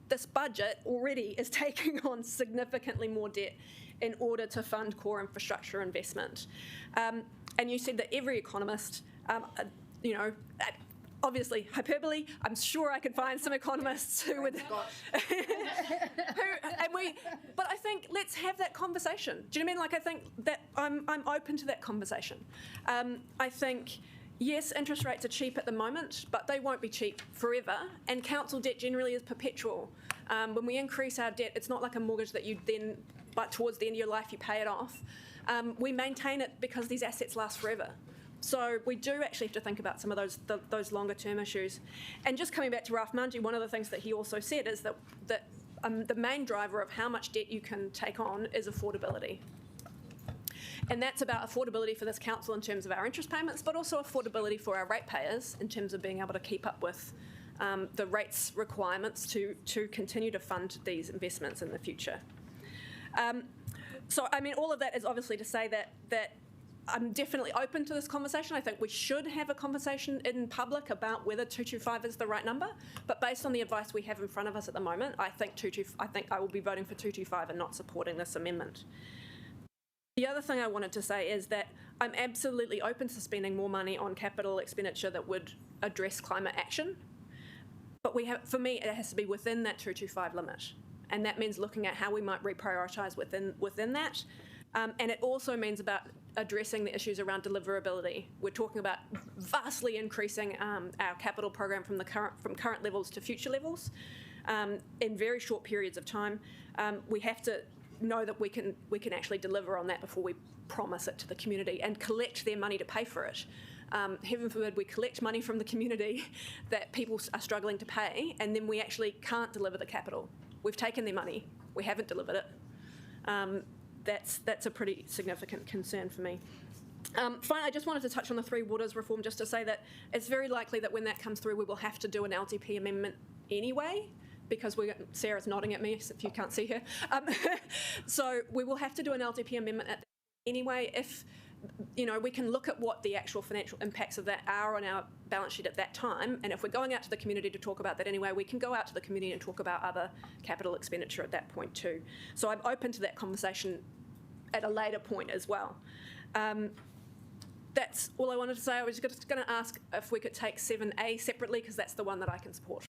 This budget already is taking on significantly more debt in order to fund core infrastructure investment. And you said that every economist, obviously hyperbole. I'm sure I could find some economists who would, but I think let's have that conversation. Do you know what I mean? Like, I think that I'm open to that conversation. I think, yes, interest rates are cheap at the moment, but they won't be cheap forever. And council debt generally is perpetual. When we increase our debt, it's not like a mortgage that you then, but towards the end of your life, you pay it off. We maintain it because these assets last forever. So we do actually have to think about some of those longer term issues. And just coming back to Ralph Manji, one of the things that he also said is that the main driver of how much debt you can take on is affordability. And that's about affordability for this council in terms of our interest payments, but also affordability for our ratepayers in terms of being able to keep up with the rates requirements to continue to fund these investments in the future. So, I mean, all of that is obviously to say that I'm definitely open to this conversation. I think we should have a conversation in public about whether 225 is the right number. But based on the advice we have in front of us at the moment, I think I will be voting for 225 and not supporting this amendment. The other thing I wanted to say is that I'm absolutely open to spending more money on capital expenditure that would address climate action. But for me, it has to be within that 225 limit. And that means looking at how we might reprioritise within that. And it also means about addressing the issues around deliverability. We're talking about vastly increasing our capital program from current levels to future levels in very short periods of time. We have to know that we can actually deliver on that before we promise it to the community and collect their money to pay for it. Heaven forbid we collect money from the community that people are struggling to pay, and then we actually can't deliver the capital. We've taken their money, we haven't delivered it. That's a pretty significant concern for me. Finally, I just wanted to touch on the Three Waters reform, just to say that it's very likely that when that comes through, we will have to do an LTP amendment anyway, because Sarah's nodding at me if you can't see her. So we will have to do an LTP amendment anyway if, we can look at what the actual financial impacts of that are on our balance sheet at that time. And if we're going out to the community to talk about that anyway, we can go out to the community and talk about other capital expenditure at that point too. So I'm open to that conversation at a later point as well. that's all I wanted to say. I was just going to ask if we could take 7A separately, because that's the one that I can support.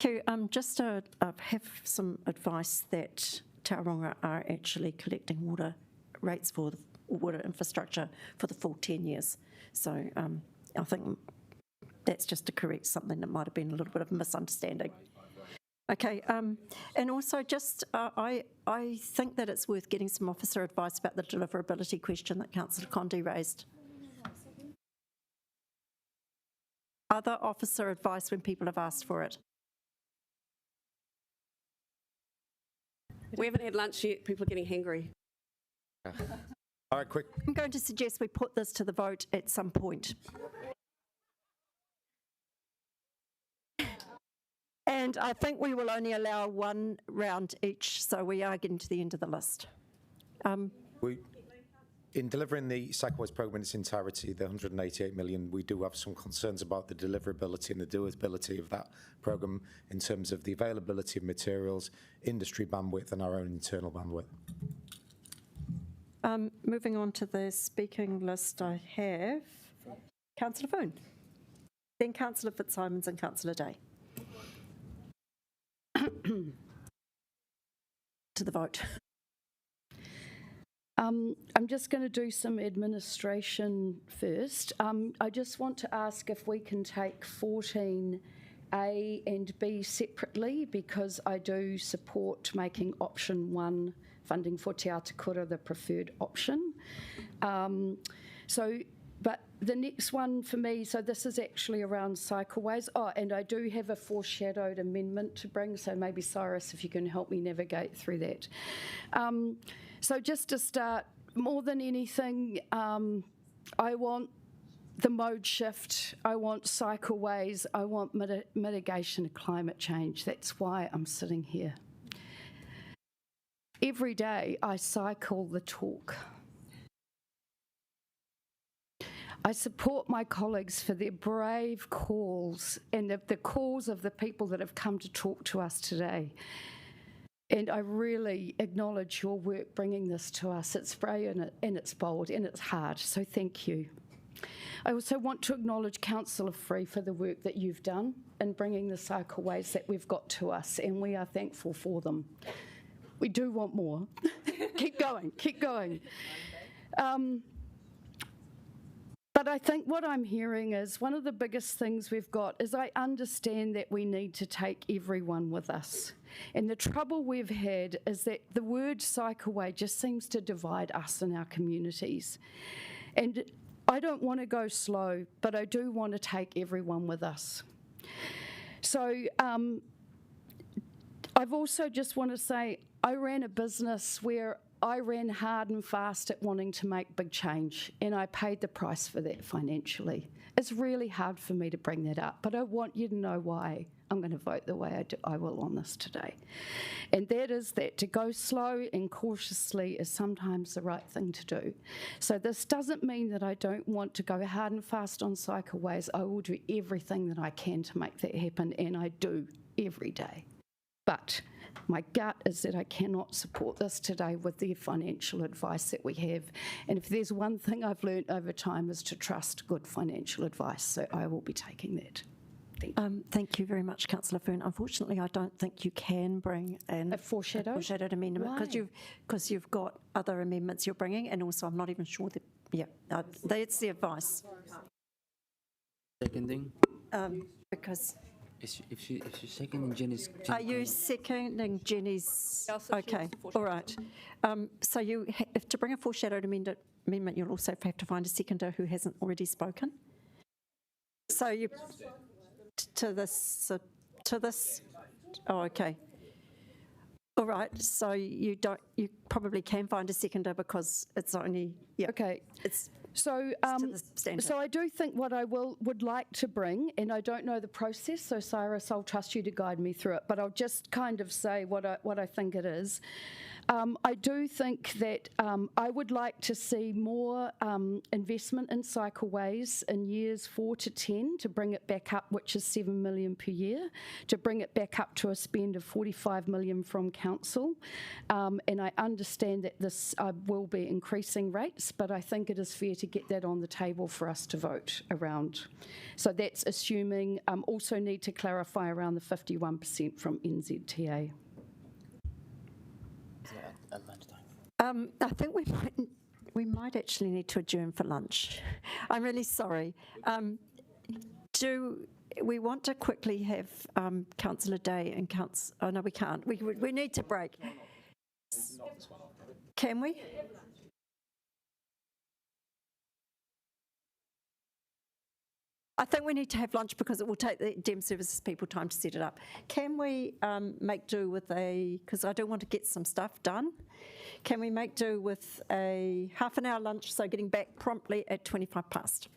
Thank you. Just to have some advice that Tauranga are actually collecting water rates for the water infrastructure for the full 10 years. So I think that's just to correct something that might have been a little bit of a misunderstanding. Okay, and also just, I think that it's worth getting some officer advice about the deliverability question that Councillor Condi raised. Other officer advice when people have asked for it. We haven't had lunch yet. People are getting hangry. All right, quick. I'm going to suggest we put this to the vote at some point. And I think we will only allow one round each, so we are getting to the end of the list. In delivering the Cycleways programme in its entirety, the 188 million, we do have some concerns about the deliverability and the doability of that programme in terms of the availability of materials, industry bandwidth and our own internal bandwidth. Moving on to the speaking list, I have Councillor Foon, then Councillor Fitzsimons and Councillor Day. To the vote. I'm just going to do some administration first. I just want to ask if we can take 14A and B separately, because I do support making option 1 funding for Te Atakura the preferred option. But the next one for me, so this is actually around cycleways. Oh, and I do have a foreshadowed amendment to bring, so maybe Cyrus, if you can help me navigate through that. So just to start, more than anything, I want the mode shift, I want cycleways, I want mitigation of climate change. That's why I'm sitting here. Every day I cycle the talk. I support my colleagues for their brave calls and the calls of the people that have come to talk to us today. And I really acknowledge your work bringing this to us. It's brave and it's bold and it's hard, so thank you. I also want to acknowledge Councillor Free for the work that you've done in bringing the cycleways that we've got to us, and we are thankful for them. We do want more. Keep going, keep going. But I think what I'm hearing is one of the biggest things we've got is I understand that we need to take everyone with us. And the trouble we've had is that the word cycleway just seems to divide us and our communities. And I don't want to go slow, but I do want to take everyone with us. So I've also just want to say I ran a business where I ran hard and fast at wanting to make big change, and I paid the price for that financially. It's really hard for me to bring that up, but I want you to know why I'm going to vote the way I will on this today. And that is that to go slow and cautiously is sometimes the right thing to do. So this doesn't mean that I don't want to go hard and fast on cycleways. I will do everything that I can to make that happen, and I do every day. But my gut is that I cannot support this today with the financial advice that we have. And if there's one thing I've learned over time is to trust good financial advice. So I will be taking that. Thank you very much, Councillor Fern. Unfortunately, I don't think you can bring in a foreshadowed amendment because you've got other amendments you're bringing, and also I'm not even sure that that's the advice. Seconding. Because. If she's seconding Jenny's... Are you seconding Jenny's? Okay, all right. So if to bring a foreshadowed amendment, you'll also have to find a seconder who hasn't already spoken. So you to this. Oh, okay. All right. So you probably can find a seconder because it's only okay. So I do think what I would like to bring, and I don't know the process, so Cyrus, I'll trust you to guide me through it, but I'll just kind of say what I think it is. I do think that I would like to see more investment in cycleways in years 4 to 10 to bring it back up, which is 7 million per year, to bring it back up to a spend of 45 million from council. And I understand that this will be increasing rates, but I think it is fair to get that on the table for us to vote around. So that's assuming, also need to clarify around the 51% from NZTA. I think we might actually need to adjourn for lunch. I'm really sorry. Do we want to quickly have Councillor Day and Councillor... Oh, no, we can't. We need to break. Can we? I think we need to have lunch because it will take the Dem Services people time to set it up. Can we make do with because I do want to get some stuff done. Can we make do with a half an hour lunch, so getting back promptly at 25 past?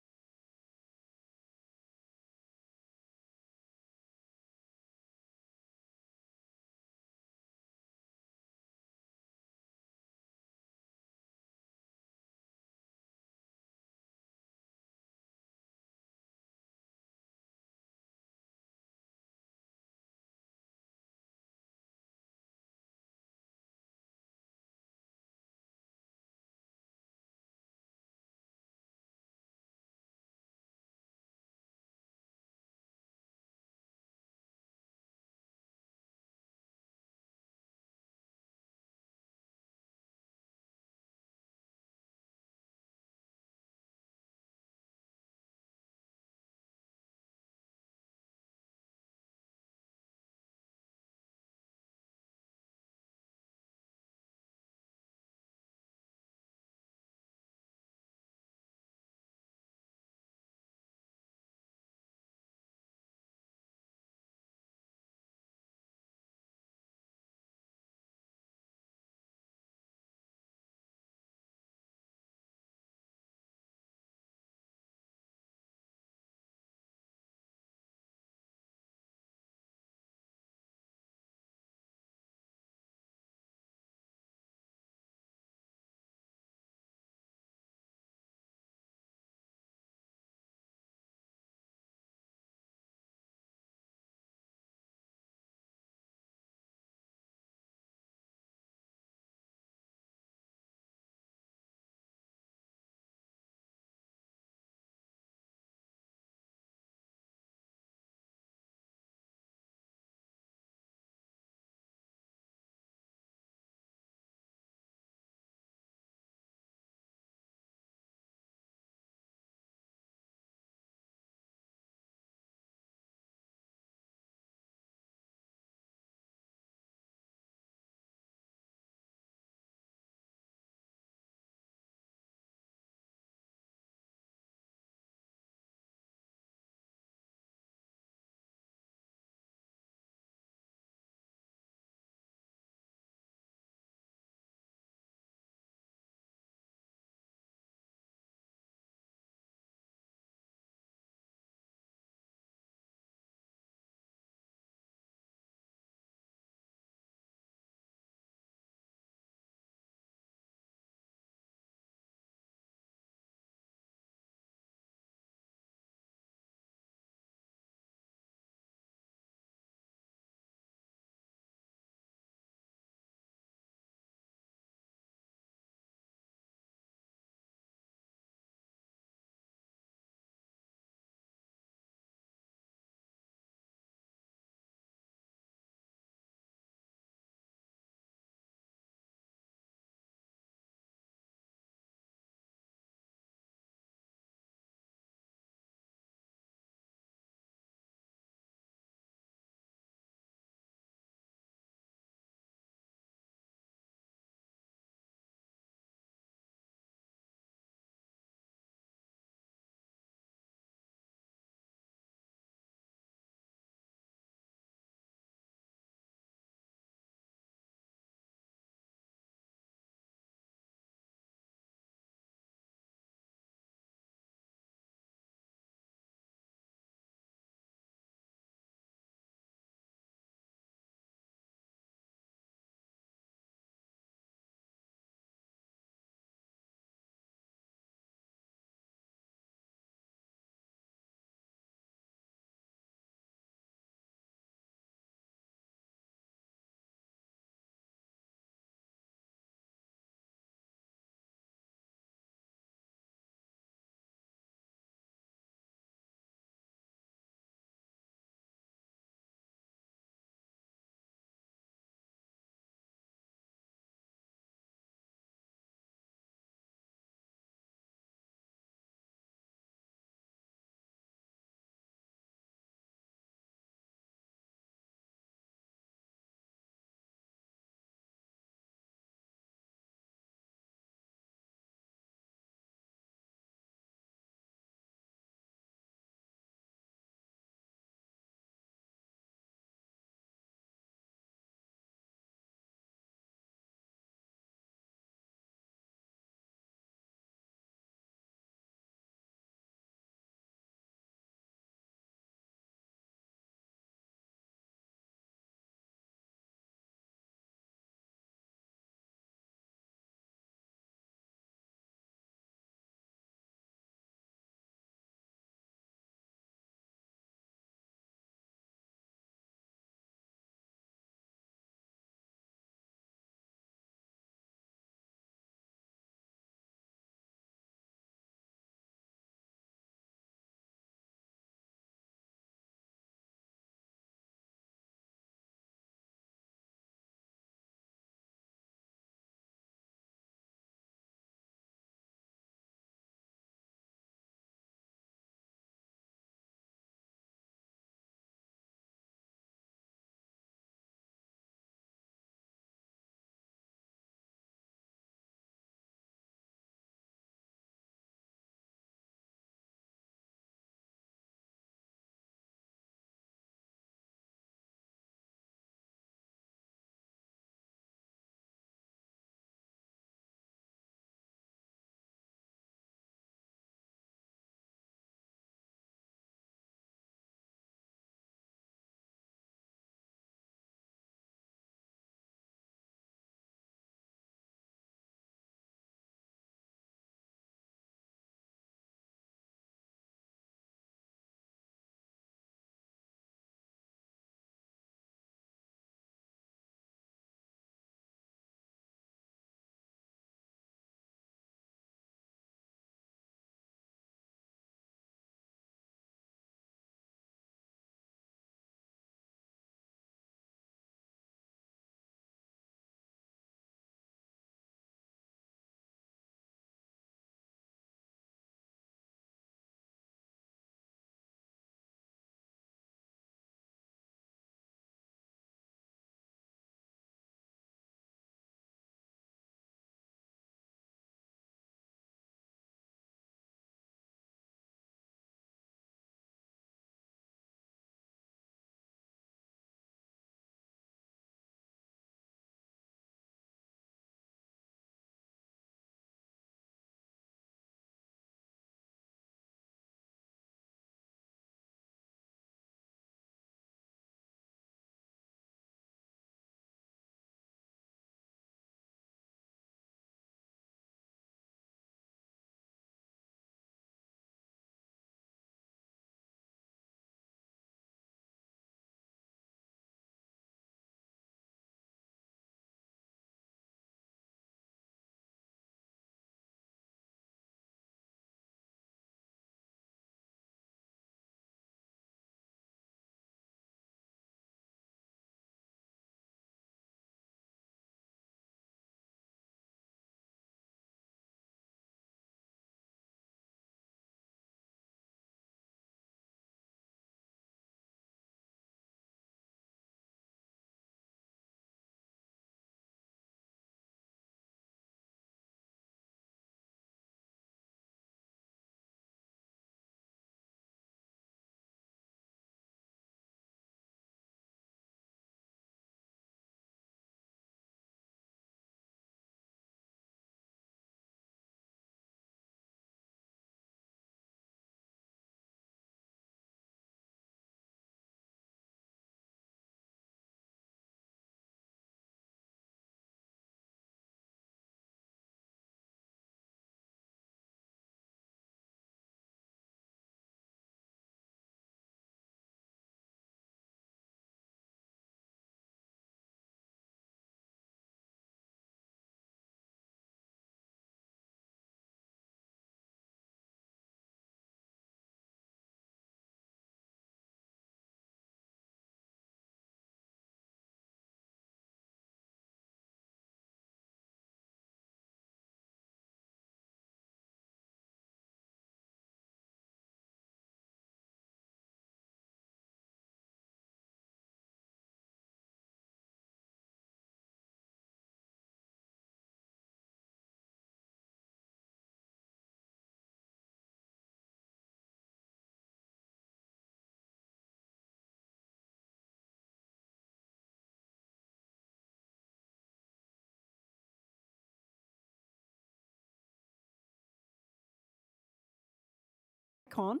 on.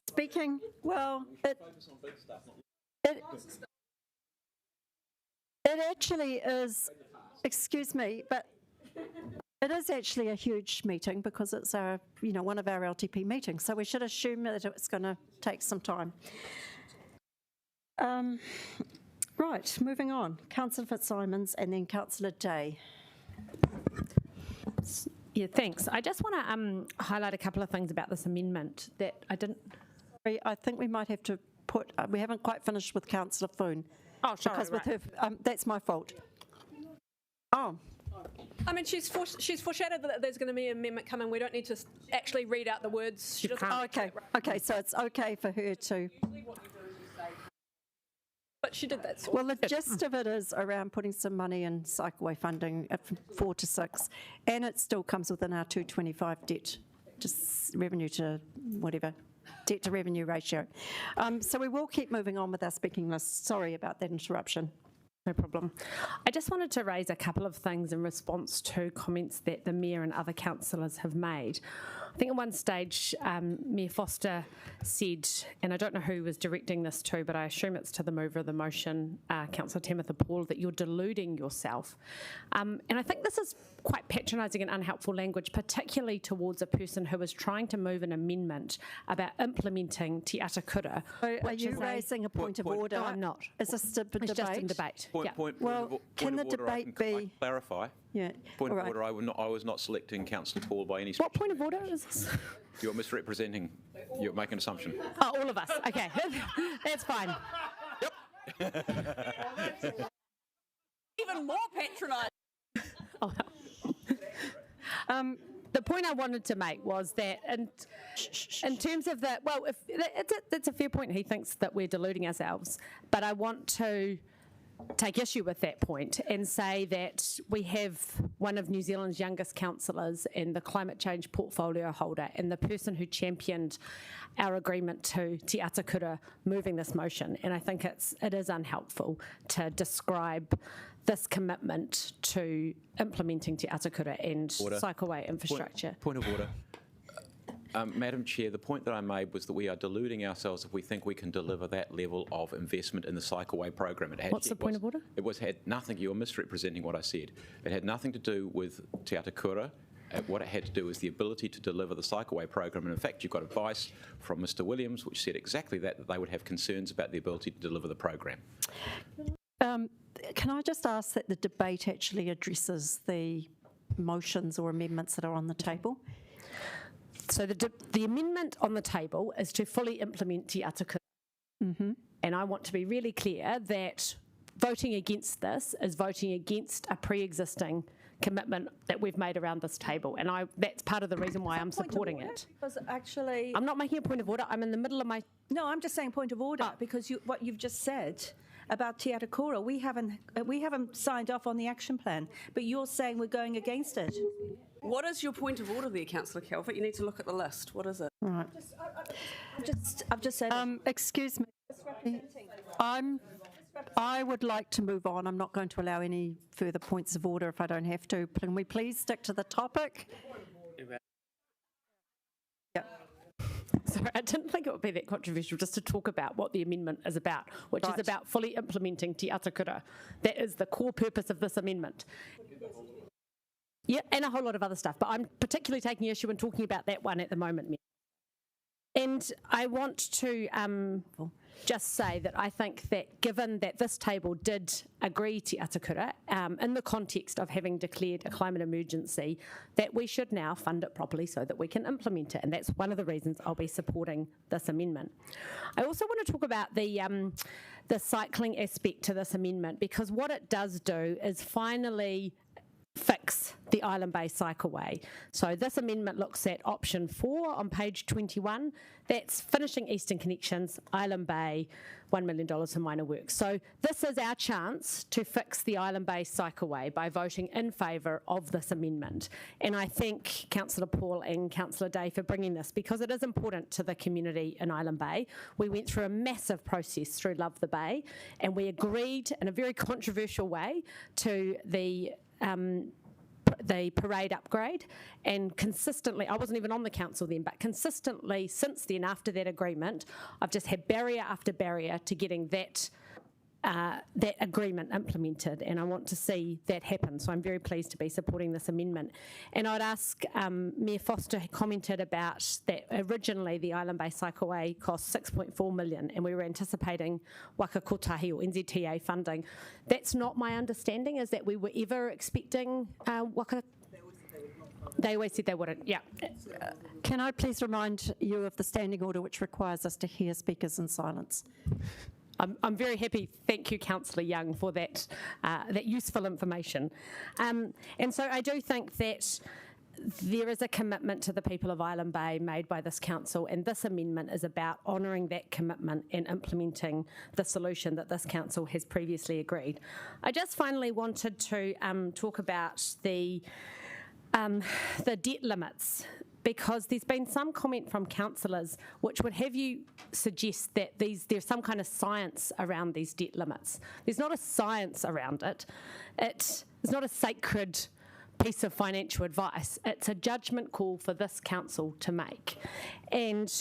Speaking, well, it actually is, excuse me, but it is actually a huge meeting because it's our, one of our LTP meetings. So we should assume that it's going to take some time. Right, moving on. Councillor Fitzsimons and then Councillor Day. Yeah, thanks. I just want to highlight a couple of things about this amendment that I didn't. I think we might have to put. We haven't quite finished with Councillor Foon. Oh, sorry. Because with her, that's my fault. Oh. I mean, she's foreshadowed that there's going to be an amendment coming. We don't need to actually read out the words. She doesn't. Oh, okay. Okay, so it's okay for her to. But she did that. Well, the gist of it is around putting some money in cycleway funding at 4 to 6, and it still comes within our 225 debt, just revenue to whatever, debt to revenue ratio. So we will keep moving on with our speaking list. Sorry about that interruption. No problem. I just wanted to raise a couple of things in response to comments that the Mayor and other councillors have made. I think at one stage, Mayor Foster said, and I don't know who was directing this to, but I assume it's to the mover of the motion, Councillor Tamitha Paul, that you're deluding yourself. And I think this is quite patronising and unhelpful language, particularly towards a person who is trying to move an amendment about implementing Te Ata Kura. Are you raising a point of order? No, I'm not. Is this a debate? It's just in debate. Can the debate be? Clarify. Yeah. Point of order. I was not selecting Councillor Paul by any. What point of order is this? You're misrepresenting. You're making an assumption. Oh, all of us. Okay, that's fine. Even more patronising. Oh, the point I wanted to make was that in terms of the, well, it's a fair point. He thinks that we're deluding ourselves, but I want to take issue with that point and say that we have one of New Zealand's youngest councillors and the climate change portfolio holder and the person who championed our agreement to Te Ata Kura moving this motion. And I think it is unhelpful to describe this commitment to implementing Te Ata Kura and cycleway infrastructure. Point of order. Madam Chair, the point that I made was that we are deluding ourselves if we think we can deliver that level of investment in the cycleway program. What's the point of order? Had nothing. You are misrepresenting what I said. It had nothing to do with Te Ata Kura. What it had to do was the ability to deliver the cycleway program. And in fact, you've got advice from Mr. Williams, which said exactly that they would have concerns about the ability to deliver the program. Can I just ask that the debate actually addresses the motions or amendments that are on the table? So the amendment on the table is to fully implement Te Ata Kura. Mm-hmm. And I want to be really clear that voting against this is voting against a pre-existing commitment that we've made around this table. And that's part of the reason why I'm supporting it. Because actually... I'm not making a point of order. I'm in the middle of my... No, I'm just saying point of order because what you've just said about Te Ata Kura, we haven't signed off on the action plan, but you're saying we're going against it. What is your point of order there, Councillor Calvert? You need to look at the list. What is it? Right. I've just said. Excuse me. I would like to move on. I'm not going to allow any further points of order if I don't have to. Can we please stick to the topic? Yeah. Sorry, I didn't think it would be that controversial just to talk about what the amendment is about, which is about fully implementing Te Ata Kura. That is the core purpose of this amendment. Yeah, and a whole lot of other stuff, but I'm particularly taking issue and talking about that one at the moment. And I want to just say that I think that given that this table did agree Te Ata Kura in the context of having declared a climate emergency, that we should now fund it properly so that we can implement it. And that's one of the reasons I'll be supporting this amendment. I also want to talk about the cycling aspect to this amendment, because what it does do is finally fix the Island Bay cycleway. So this amendment looks at option 4 on page 21. That's finishing Eastern Connections, Island Bay, $1 million for minor works. So this is our chance to fix the Island Bay cycleway by voting in favour of this amendment. And I thank Councillor Paul and Councillor Day for bringing this, because it is important to the community in Island Bay. We went through a massive process through Love the Bay, and we agreed in a very controversial way to the the parade upgrade, and consistently, I wasn't even on the council then, but consistently since then, after that agreement, I've just had barrier after barrier to getting that agreement implemented, and I want to see that happen. So I'm very pleased to be supporting this amendment. And I'd ask, Mayor Foster commented about that originally the Island-based cycleway cost 6.4 million, and we were anticipating Waka Kotahi or NZTA funding. That's not my understanding, is that we were ever expecting Waka. They always said they wouldn't, yeah. Can I please remind you of the standing order which requires us to hear speakers in silence? I'm very happy, thank you, Councillor Young, for that useful information. And so I do think that there is a commitment to the people of Island Bay made by this council, and this amendment is about honouring that commitment and implementing the solution that this council has previously agreed. I just finally wanted to talk about the debt limits, because there's been some comment from councillors which would have you suggest that there's some kind of science around these debt limits. There's not a science around it. It's not a sacred piece of financial advice. It's a judgment call for this council to make. And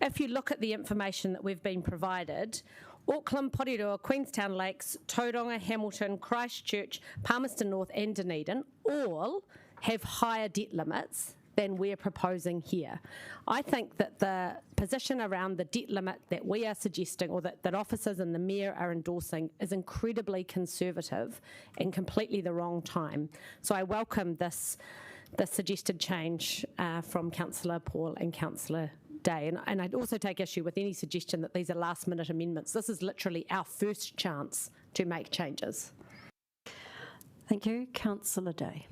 if you look at the information that we've been provided, Auckland, Porirua, Queenstown Lakes, Tauranga, Hamilton, Christchurch, Palmerston North and Dunedin all have higher debt limits than we're proposing here. I think that the position around the debt limit that we are suggesting, or that officers and the Mayor are endorsing, is incredibly conservative and completely the wrong time. So I welcome this suggested change from Councillor Paul and Councillor Day. And I'd also take issue with any suggestion that these are last-minute amendments. This is literally our first chance to make changes. Thank you. Councillor Day.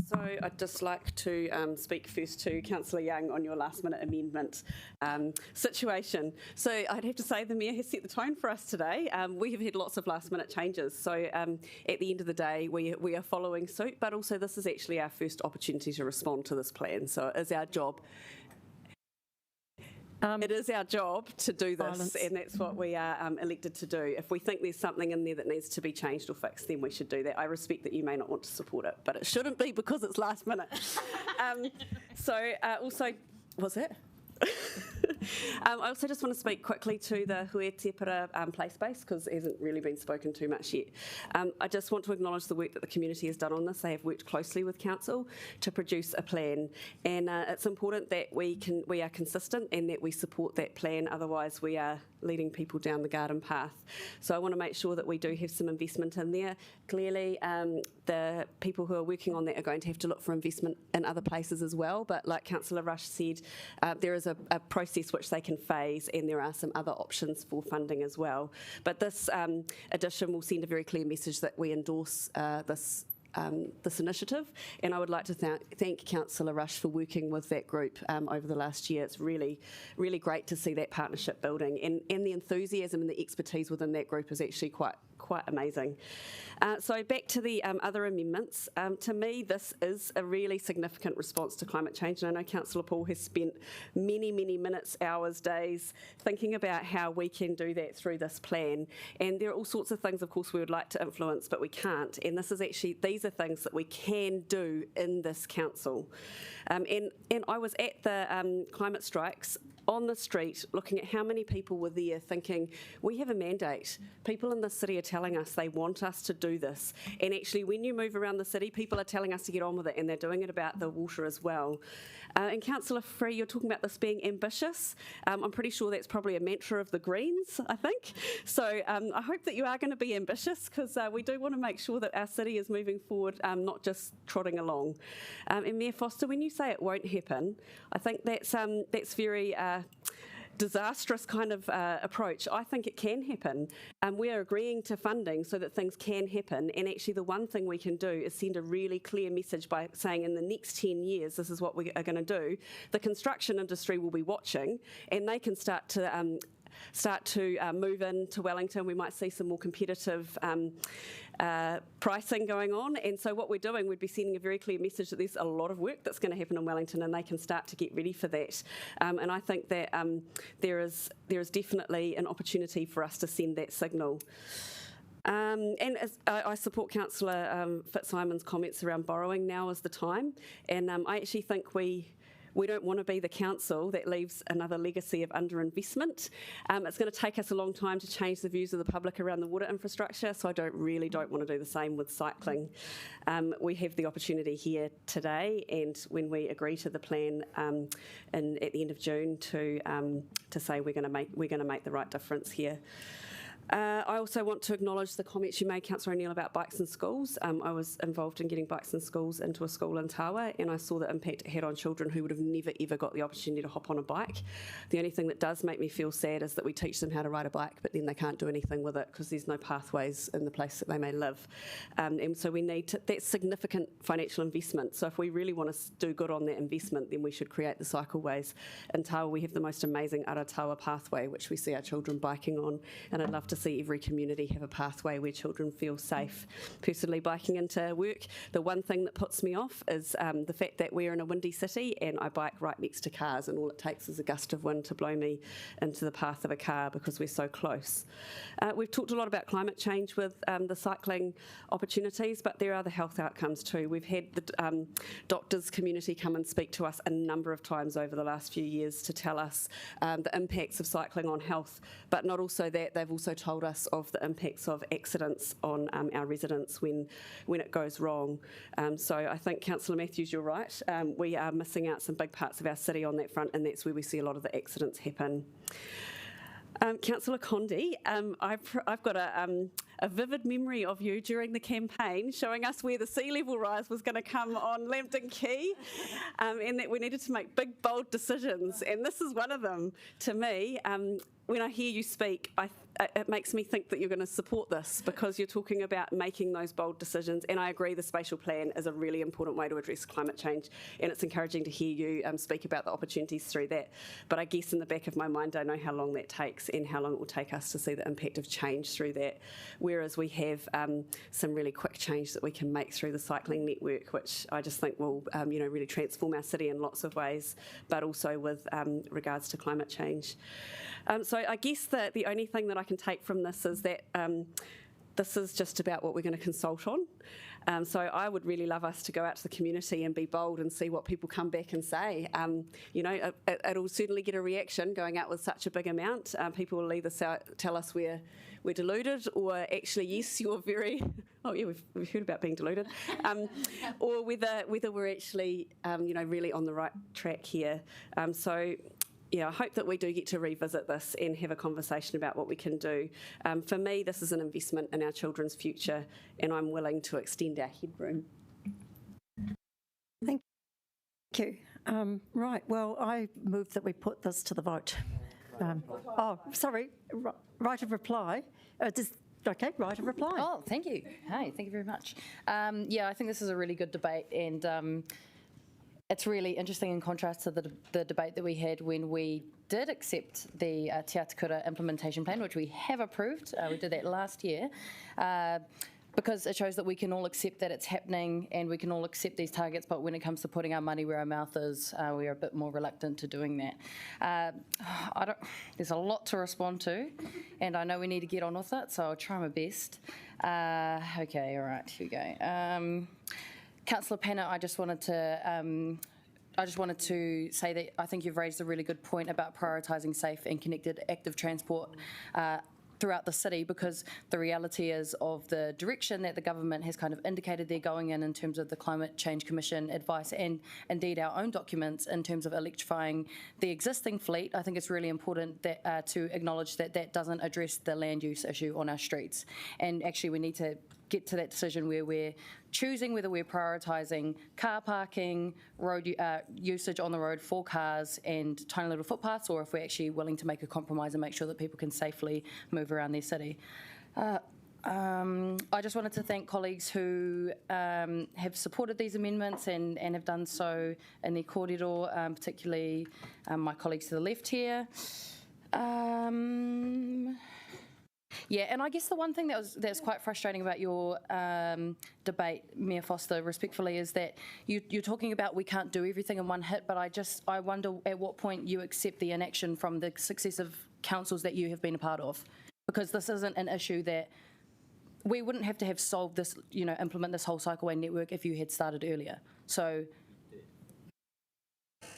So I'd just like to speak first to Councillor Young on your last-minute amendment situation. So I'd have to say the Mayor has set the tone for us today. We have had lots of last-minute changes. So at the end of the day, we are following suit, but also this is actually our first opportunity to respond to this plan. So it is our job. It is our job to do this, Violence. and that's what we are elected to do. If we think there's something in there that needs to be changed or fixed, then we should do that. I respect that you may not want to support it, but it shouldn't be because it's last minute. Also, was it? I also just want to speak quickly to the Hue Tepera play space, because it hasn't really been spoken too much yet. I just want to acknowledge the work that the community has done on this. They have worked closely with Council to produce a plan, and it's important that we are consistent and that we support that plan, otherwise we are leading people down the garden path. So I want to make sure that we do have some investment in there. Clearly, the people who are working on that are going to have to look for investment in other places as well, but like Councillor Rush said, there is a process which they can phase, and there are some other options for funding as well. But this addition will send a very clear message that we endorse this initiative, and I would like to thank Councillor Rush for working with that group over the last year. It's really, really great to see that partnership building, and the enthusiasm and the expertise within that group is actually quite amazing. So back to the other amendments. To me, this is a really significant response to climate change, and I know Councillor Paul has spent many, many minutes, hours, days thinking about how we can do that through this plan. And there are all sorts of things, of course, we would like to influence, but we can't. And these are things that we can do in this council. And I was at the climate strikes on the street looking at how many people were there thinking, we have a mandate. People in the city are telling us they want us to do this. And actually, when you move around the city, people are telling us to get on with it, and they're doing it about the water as well. And Councillor Free, you're talking about this being ambitious. I'm pretty sure that's probably a mantra of the Greens, I think. So I hope that you are going to be ambitious, because we do want to make sure that our city is moving forward, not just trotting along. And Mayor Foster, when you say it won't happen, I think that's very disastrous kind of approach. I think it can happen. We're agreeing to funding so that things can happen, and actually the one thing we can do is send a really clear message by saying in the next 10 years this is what we are going to do. The construction industry will be watching, and they can start to move into Wellington. We might see some more competitive pricing going on, and so what we're doing, we'd be sending a very clear message that there's a lot of work that's going to happen in Wellington, and they can start to get ready for that. And I think that there is definitely an opportunity for us to send that signal. And I support Councillor Fitzsimon's comments around borrowing. Now is the time, and I actually think we don't want to be the council that leaves another legacy of underinvestment. It's going to take us a long time to change the views of the public around the water infrastructure, so I don't want to do the same with cycling. We have the opportunity here today, and when we agree to the plan at the end of June to say we're going to make the right difference here. I also want to acknowledge the comments you made, Councillor O'Neill, about bikes in schools. I was involved in getting bikes in schools into a school in Tawa, and I saw the impact it had on children who would have never ever got the opportunity to hop on a bike. The only thing that does make me feel sad is that we teach them how to ride a bike, but then they can't do anything with it because there's no pathways in the place that they may live. And so we need to, that's significant financial investment. So if we really want to do good on that investment, then we should create the cycleways. In Tawa, we have the most amazing Aratawa pathway, which we see our children biking on, and I'd love to see every community have a pathway where children feel safe. Personally, biking into work, the one thing that puts me off is the fact that we're in a windy city and I bike right next to cars, and all it takes is a gust of wind to blow me into the path of a car because we're so close. We've talked a lot about climate change with the cycling opportunities, but there are the health outcomes too. We've had the doctors community come and speak to us a number of times over the last few years to tell us the impacts of cycling on health, but not also that, they've also told us of the impacts of accidents on our residents when it goes wrong. So I think, Councillor Matthews, you're right. We are missing out some big parts of our city on that front, and that's where we see a lot of the accidents happen. Councillor Condi, I've got a vivid memory of you during the campaign showing us where the sea level rise was going to come on Lambton Quay, and that we needed to make big, bold decisions, and this is one of them to me. When I hear you speak, it makes me think that you're going to support this because you're talking about making those bold decisions, and I agree the spatial plan is a really important way to address climate change, and it's encouraging to hear you speak about the opportunities through that. But I guess in the back of my mind, I know how long that takes and how long it will take us to see the impact of change through that, whereas we have some really quick change that we can make through the cycling network, which I just think will really transform our city in lots of ways, but also with regards to climate change. So I guess that the only thing that I can take from this is that this is just about what we're going to consult on. So I would really love us to go out to the community and be bold and see what people come back and say. It'll certainly get a reaction going out with such a big amount. People will either tell us we're deluded, or actually, yes, you're very, oh yeah, we've heard about being deluded, or whether we're actually, really on the right track here. Yeah, I hope that we do get to revisit this and have a conversation about what we can do. For me, this is an investment in our children's future, and I'm willing to extend our headroom. Thank you. Right, well, I move that we put this to the vote. Right of reply. Okay, right of reply. Oh, thank you. Hey, thank you very much. Yeah, I think this is a really good debate, and it's really interesting in contrast to the debate that we had when we did accept the Te Atakura implementation plan, which we have approved. We did that last year. Because it shows that we can all accept that it's happening and we can all accept these targets, but when it comes to putting our money where our mouth is, we are a bit more reluctant to doing that. There's a lot to respond to, and I know we need to get on with it, so I'll try my best. Okay, all right, here we go. Councillor Panna, I just wanted to say that I think you've raised a really good point about prioritising safe and connected active transport throughout the city, because the reality is of the direction that the government has kind of indicated they're going in terms of the Climate Change Commission advice and indeed our own documents in terms of electrifying the existing fleet. I think it's really important that to acknowledge that that doesn't address the land use issue on our streets, and actually we need to get to that decision where we're choosing whether we're prioritising car parking, road usage on the road for cars and tiny little footpaths, or if we're actually willing to make a compromise and make sure that people can safely move around their city. I just wanted to thank colleagues who have supported these amendments and have done so in the corridor, particularly my colleagues to the left here. Yeah, and I guess the one thing that's quite frustrating about your debate, Mayor Foster, respectfully, is that you're talking about we can't do everything in one hit, but I wonder at what point you accept the inaction from the successive councils that you have been a part of, because this isn't an issue that we wouldn't have to have solved this, implement this whole cycleway network if you had started earlier. So,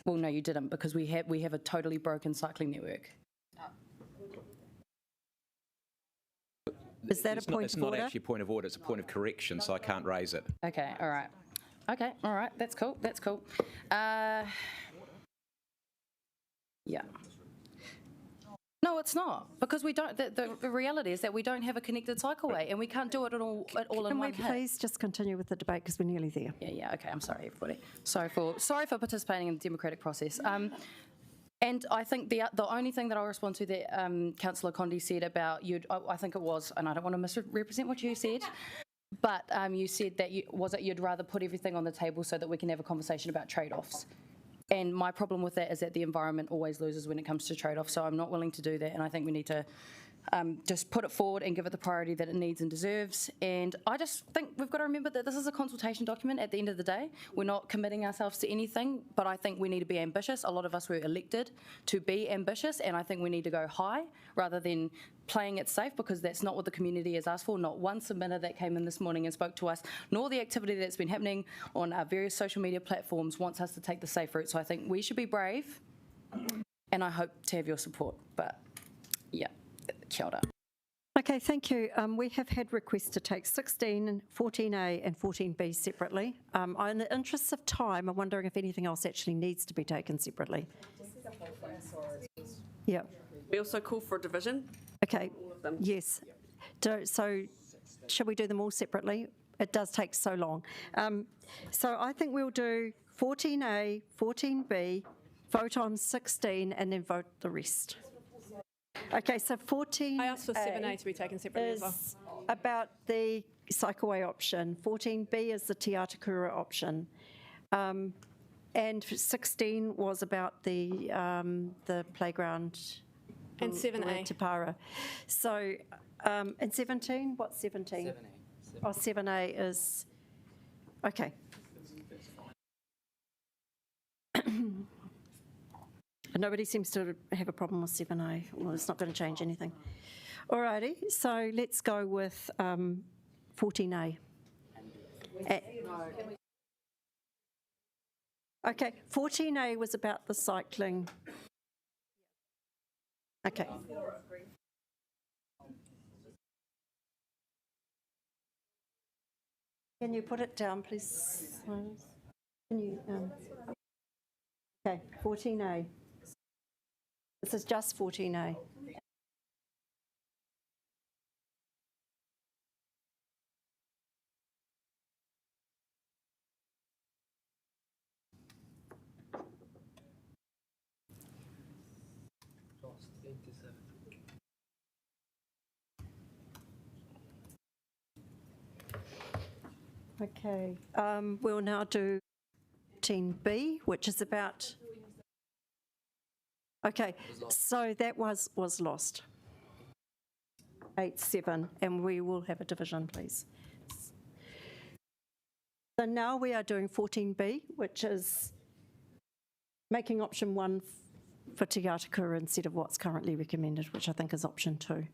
well, no, you didn't, because we have a totally broken cycling network. Is that a point of order? It's not actually a point of order, it's a point of correction, so I can't raise it. Okay, all right. Okay, all right, that's cool, that's cool. Yeah. No, it's not, because we don't. The reality is that we don't have a connected cycleway, and we can't do it at all in one hit. Can we please just continue with the debate, because we're nearly there? Yeah. Okay. I'm sorry, everybody. Sorry for participating in the democratic process. And I think the only thing that I'll respond to that Councillor Condi said about I think it was, and I don't want to misrepresent what you said, but you said that you'd rather put everything on the table so that we can have a conversation about trade-offs. And my problem with that is that the environment always loses when it comes to trade-offs, so I'm not willing to do that, and I think we need to just put it forward and give it the priority that it needs and deserves. And I just think we've got to remember that this is a consultation document at the end of the day. We're not committing ourselves to anything, but I think we need to be ambitious. A lot of us were elected to be ambitious, and I think we need to go high rather than playing it safe, because that's not what the community has asked for. Not one submitter that came in this morning and spoke to us, nor the activity that's been happening on our various social media platforms wants us to take the safe route. So I think we should be brave, and I hope to have your support. But yeah. Kia ora. Okay, thank you. We have had requests to take 16, 14A and 14B separately. In the interests of time, I'm wondering if anything else actually needs to be taken separately. Yeah. We also call for a division. Okay, yes. So shall we do them all separately? It does take so long. So I think we'll do 14A, 14B, vote on 16 and then vote the rest. Okay, so 14. I asked for 7A to be taken separately as well. About the cycleway option. 14B is the Te Atakura option. And 16 was about the playground. And 7A. Te Para. So, and 17? What's 17? 7A. Oh, 7A is, okay. Nobody seems to have a problem with 7A. Well, it's not going to change anything. Alrighty, so let's go with 14A. Okay, 14A was about the cycling. Okay. Can you put it down, please? Can you? Okay, 14A. This is just 14A. Okay, we'll now do 14B, which is about. Okay, so that was lost. 8-7, and we will have a division, please. So now we are doing 14B, which is making option 1 for Te Atakura instead of what's currently recommended, which I think is option 2.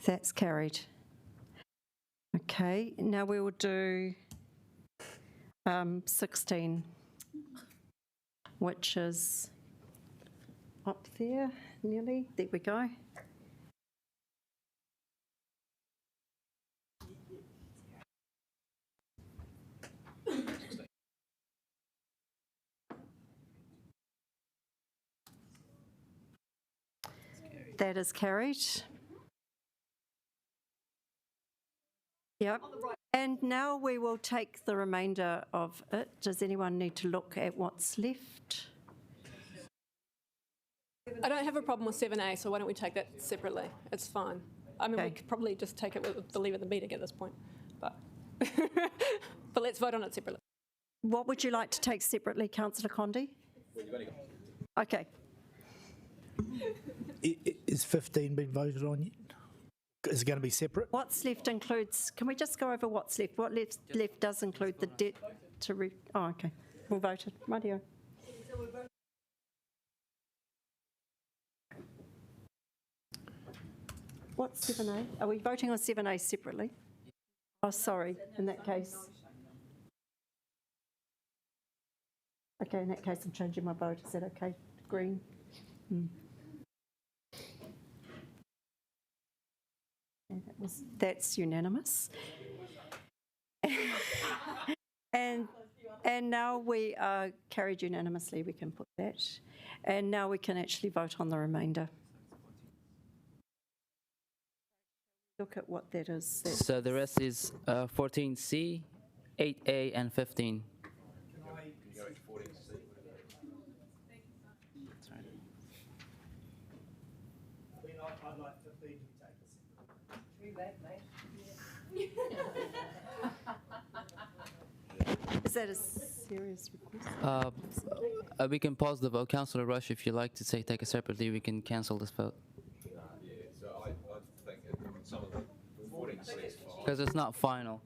That's carried. Okay, now we will do 16, which is up there, nearly. There we go. That is carried. Yep. And now we will take the remainder of it. Does anyone need to look at what's left? I don't have a problem with 7A, so why don't we take that separately? It's fine. I mean, we could probably just take it with the leave of the meeting at this point, but but let's vote on it separately. What would you like to take separately, Councillor Condi? Okay. Is 15 been voted on yet? is going to be separate. What's left includes, can we just go over what's left? What left does include the debt to, oh, okay. We'll vote it. Radio. What's 7A? Are we voting on 7A separately? Oh, sorry, in that case. Okay, in that case, I'm changing my vote. Is that okay? Green? Okay, that's unanimous. And now we are carried unanimously, we can put that. And now we can actually vote on the remainder. Look at what that is. So the rest is 14C, 8A, and 15. I'd like 15 to be taken. Too late, mate. Is that a serious request? We can pause the vote. Councillor Rush, if you like to take it separately, we can cancel this vote. Yeah, so I think some of the 14C is fine. Because it's not final.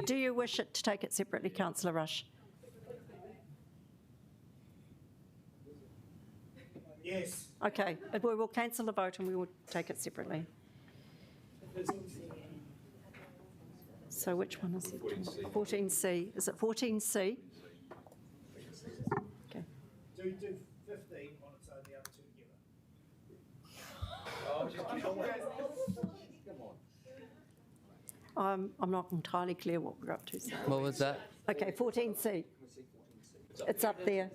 Do you wish it to take it separately, Councillor Rush? Yes. Okay, we will cancel the vote and we will take it separately. So which one is it? 14C. Is it 14C? Okay. Do 15 on its own, the other two together. I'm not entirely clear what we're up to. So. What was that? Okay, 14C. It's up there.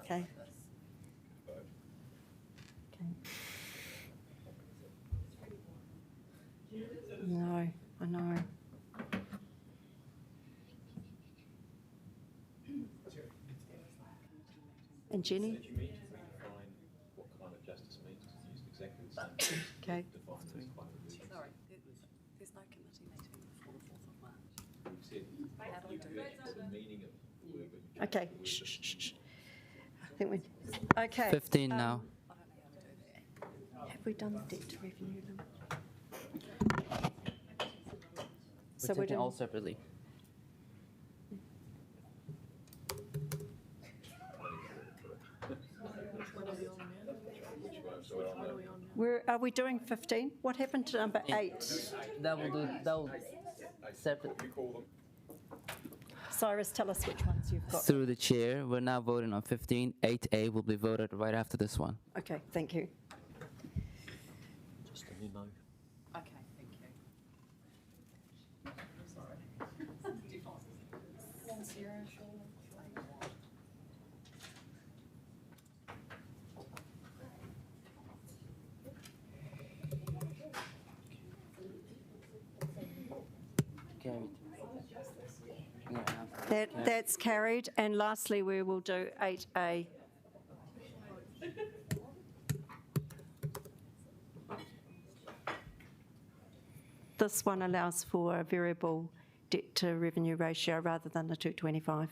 Okay. No, I know. And Jenny? Did you mean to redefine what climate justice means? Because you used exactly the same. Okay. Sorry, there's no committee meeting before the 4th of March. You said How do we do it? the meaning of the word, but you Okay. Shh, shh, shh, shh. I think we. Okay. 15 now. Have we done the debt to revenue limit? We're taking all separately. Are we doing 15? What happened to number 8? That will separate. Cyrus, tell us which ones you've got. Through the chair, we're now voting on 15. 8A will be voted right after this one. Okay, thank you. Just let me know. Okay, thank you. Carried. That's carried. And lastly, we will do 8A. This one allows for a variable debt to revenue ratio rather than the 225.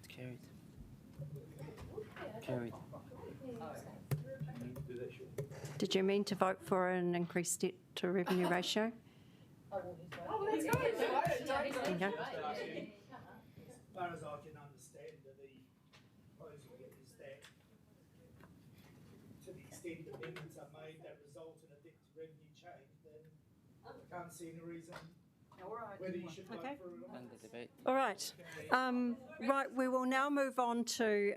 Carried. Carried. Did you mean to vote for an increased debt to revenue ratio? As far as I can understand, the proposal is that to the extent amendments are made that result in a debt to revenue change, then I can't see any reason whether you should vote for it or not. End the debate. All right. Right, we will now move on to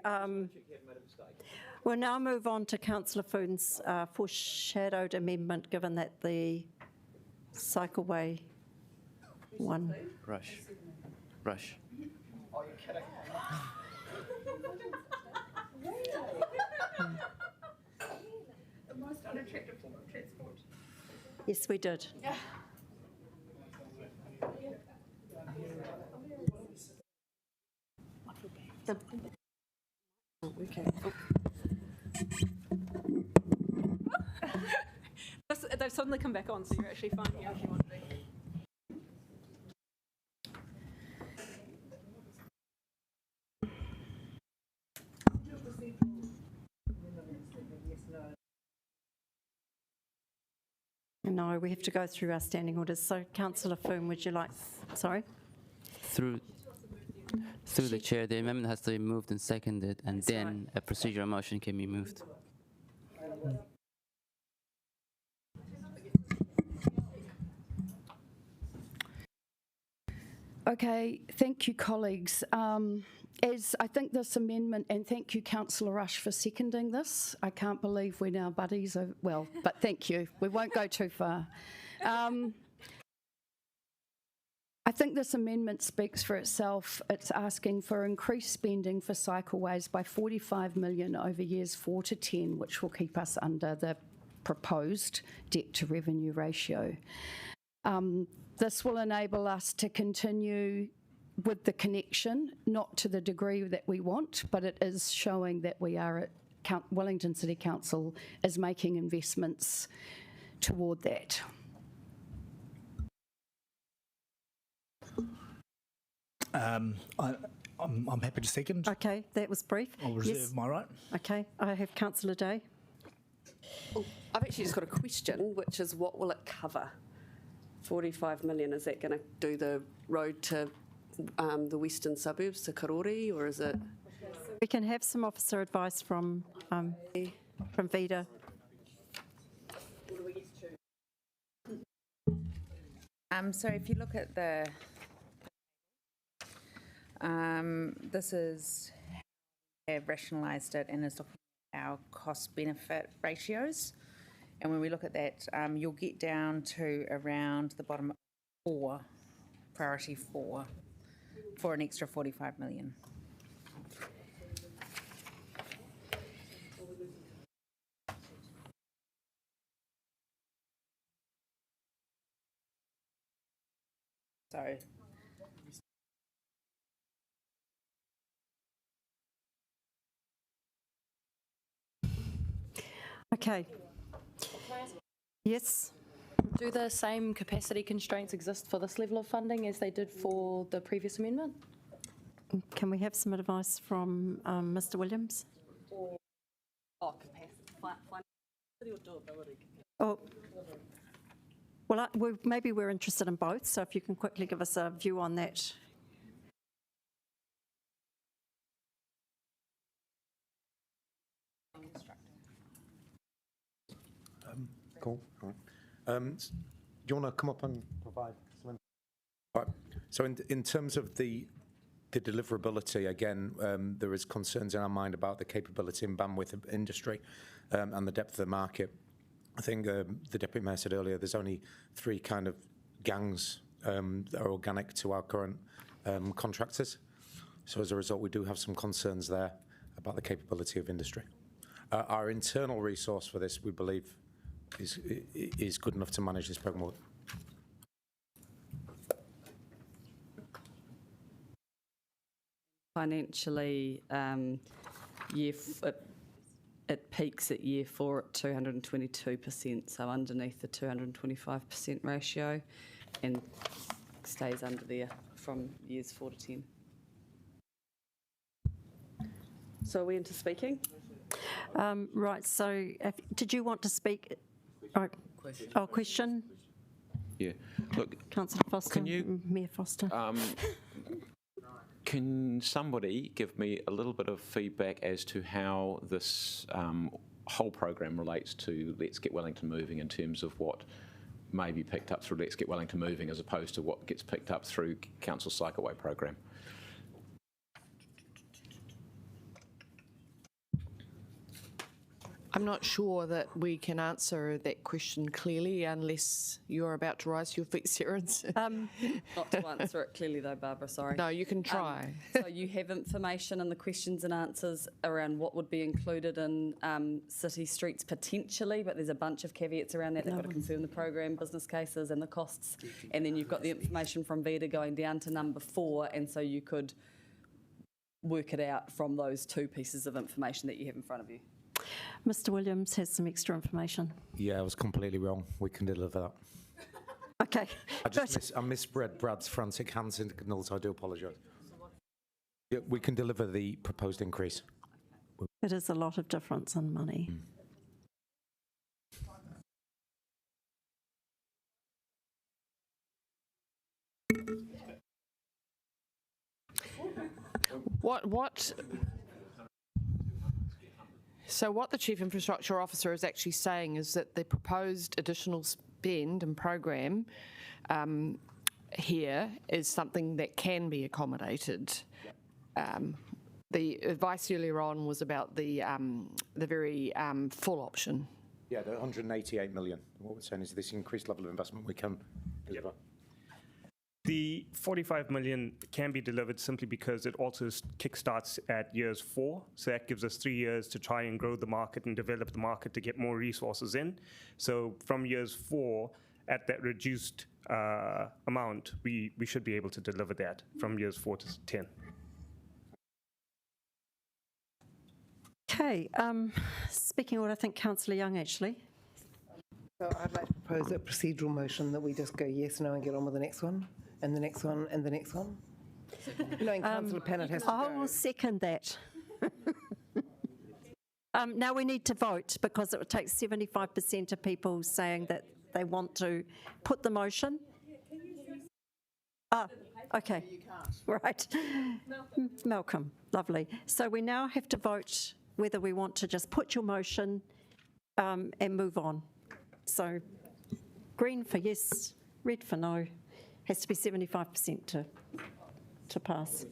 Councillor Foon's foreshadowed amendment, given that the cycleway one. Rush. Oh, you're kidding. The most unattractive form of transport. Yes, we did. Okay. they've suddenly come back on, so you're actually fine here if you want to be. No, we have to go through our standing orders. So, Councillor Foom, would you like? Sorry. Through the chair, the amendment has to be moved and seconded, and then a procedural motion can be moved. Okay, thank you, colleagues. As I think this amendment, and thank you, Councillor Rush, for seconding this. I can't believe we're now buddies. Well, but thank you. We won't go too far. I think this amendment speaks for itself. It's asking for increased spending for cycleways by 45 million over years 4 to 10, which will keep us under the proposed debt to revenue ratio. This will enable us to continue with the connection, not to the degree that we want, but it is showing that we are at Wellington City Council is making investments toward that. I'm happy to second. Okay, that was brief. I'll reserve my right. Okay, I have Councillor Day. I've actually just got a question, which is what will it cover? 45 million, is that going to do the road to the western suburbs to Karori, or is it? We can have some officer advice from Vida. So if you look at the, this is how we have rationalised it and is looking at our cost-benefit ratios. And when we look at that, you'll get down to around the bottom 4, priority 4, for an extra 45 million. So Okay. Yes. Do the same capacity constraints exist for this level of funding as they did for the previous amendment? Can we have some advice from Mr. Williams? Capacity or durability? Oh, well, maybe we're interested in both, so if you can quickly give us a view on that. Cool. All right. Do you want to come up and provide some? Right. So in terms of the deliverability, again, there is concerns in our mind about the capability and bandwidth of industry and the depth of the market. I think the Deputy Mayor said earlier there's only 3 kind of gangs that are organic to our current contractors. So as a result, we do have some concerns there about the capability of industry. Our internal resource for this, we believe, is good enough to manage this programme. Financially, it peaks at year 4 at 222%, so underneath the 225% ratio, and stays under there from years 4 to 10. So are we into speaking? Right, so did you want to speak? Question? Yeah. Look, Councillor Foster, can you, Mayor Foster. Can somebody give me a little bit of feedback as to how this whole program relates to Let's Get Wellington Moving in terms of what may be picked up through Let's Get Wellington Moving as opposed to what gets picked up through Council Cycleway program? I'm not sure that we can answer that question clearly unless you're about to rise to your feet, Sarah. Not to answer it clearly though, Barbara, sorry. No, you can try. So you have information in the questions and answers around what would be included in city streets potentially, but there's a bunch of caveats around that. They've got to confirm the program, business cases and the costs. And then you've got the information from Vida going down to number 4, and so you could work it out from those 2 pieces of information that you have in front of you. Mr. Williams has some extra information. Yeah, I was completely wrong. We can deliver that. Okay. I misread Brad's frantic hand signals. I do apologise. Yeah, we can deliver the proposed increase. It is a lot of difference in money. So what the Chief Infrastructure Officer is actually saying is that the proposed additional spend and program here is something that can be accommodated. The advice earlier on was about the very full option. Yeah, the 188 million. What we're saying is this increased level of investment we can deliver. The 45 million can be delivered simply because it also kickstarts at years 4. So that gives us 3 years to try and grow the market and develop the market to get more resources in. So from years 4, at that reduced amount, we should be able to deliver that from years 4 to 10. Okay, speaking of what I think Councillor Young actually. So I'd like to propose a procedural motion that we just go yes, no, and get on with the next one, and the next one, and the next one. Knowing Councillor Pennant has to go. I will second that. Now we need to vote because it would take 75% of people saying that they want to put the motion. Ah, okay. Right. Malcolm, lovely. So we now have to vote whether we want to just put your motion and move on. So green for yes, red for no. Has to be 75% to pass.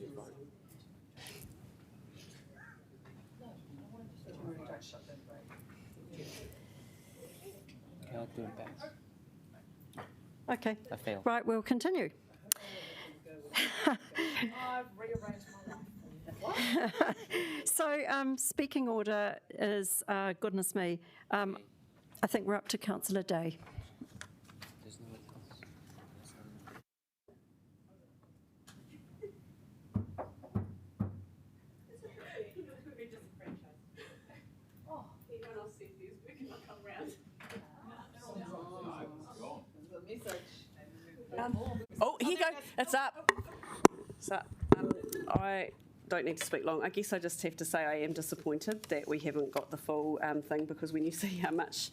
I'll do it back. Okay. I failed. Right, we'll continue. I've rearranged my life. So speaking order is, goodness me, I think we're up to Councillor Day. Oh, here you go. It's up. So I don't need to speak long. I guess I just have to say I am disappointed that we haven't got the full thing, because when you see how much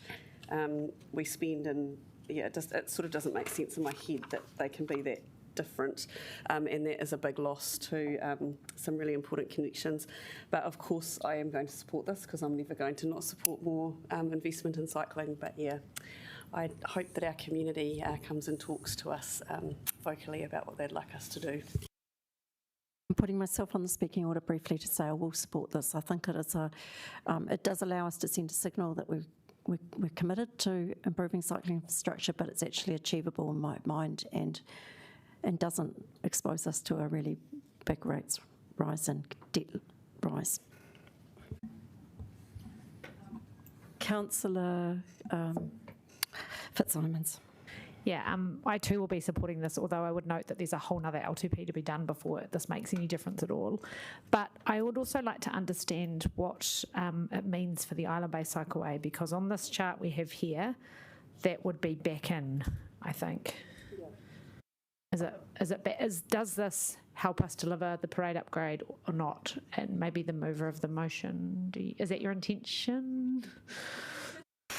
we spend, and yeah, it sort of doesn't make sense in my head that they can be that different, and that is a big loss to some really important connections. But of course I am going to support this, because I'm never going to not support more investment in cycling. But yeah, I hope that our community comes and talks to us vocally about what they'd like us to do. I'm putting myself on the speaking order briefly to say I will support this. I think it is it does allow us to send a signal that we're committed to improving cycling infrastructure, but it's actually achievable in my mind and doesn't expose us to a really big rates rise and debt rise. Councillor Fitzsimons. Yeah, I too will be supporting this, although I would note that there's a whole nother LTP to be done before this makes any difference at all. But I would also like to understand what it means for the Island Bay Cycleway, because on this chart we have here, that would be back in, I think. Does this help us deliver the parade upgrade or not? And maybe the mover of the motion, is that your intention?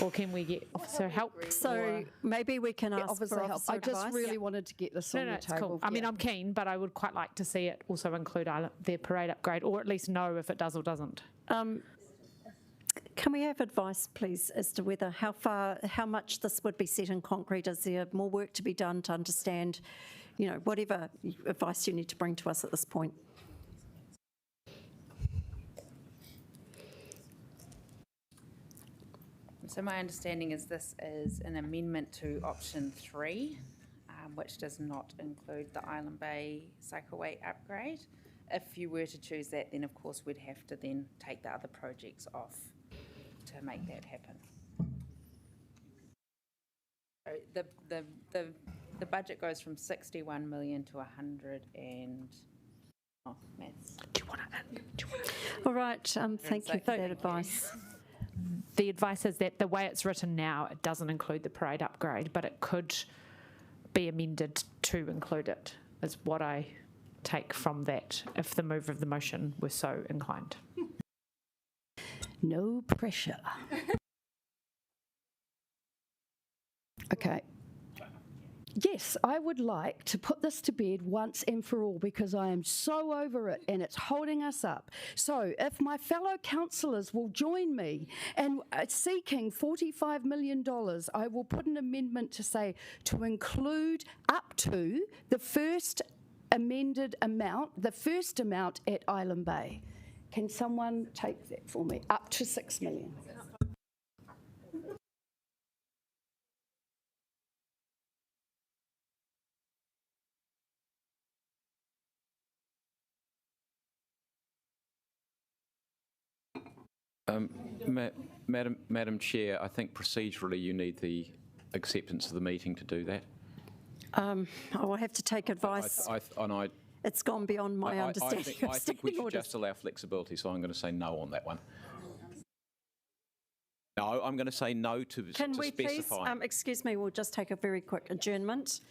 Or can we get officer help? So maybe we can ask for officer I advice. just really wanted to get this on the It's table. cool. I mean, I'm keen, but I would quite like to see it also include their parade upgrade, or at least know if it does or doesn't. Can we have advice, please, as to whether how much this would be set in concrete? Is there more work to be done to understand, whatever advice you need to bring to us at this point? So my understanding is this is an amendment to option 3, which does not include the Island Bay Cycleway upgrade. If you were to choose that, then of course we'd have to then take the other projects off to make that happen. So the budget goes from 61 million to 100 and maths. All right, thank you for that advice. the advice is that the way it's written now, it doesn't include the parade upgrade, but it could be amended to include it, is what I take from that, if the mover of the motion were so inclined. No pressure. Okay. Yes, I would like to put this to bed once and for all because I am so over it and it's holding us up. So if my fellow councillors will join me in seeking $45 million, I will put an amendment to say to include up to the first amended amount, the first amount at Island Bay. Can someone take that for me? Up to $6 million. Madam Chair, I think procedurally you need the acceptance of the meeting to do that. I will have to take advice. It's gone beyond my understanding of I think we standing should orders. just allow flexibility, so I'm going to say no on that one. No, I'm going to say no to Can we please, specify. excuse me, we'll just take a very quick adjournment.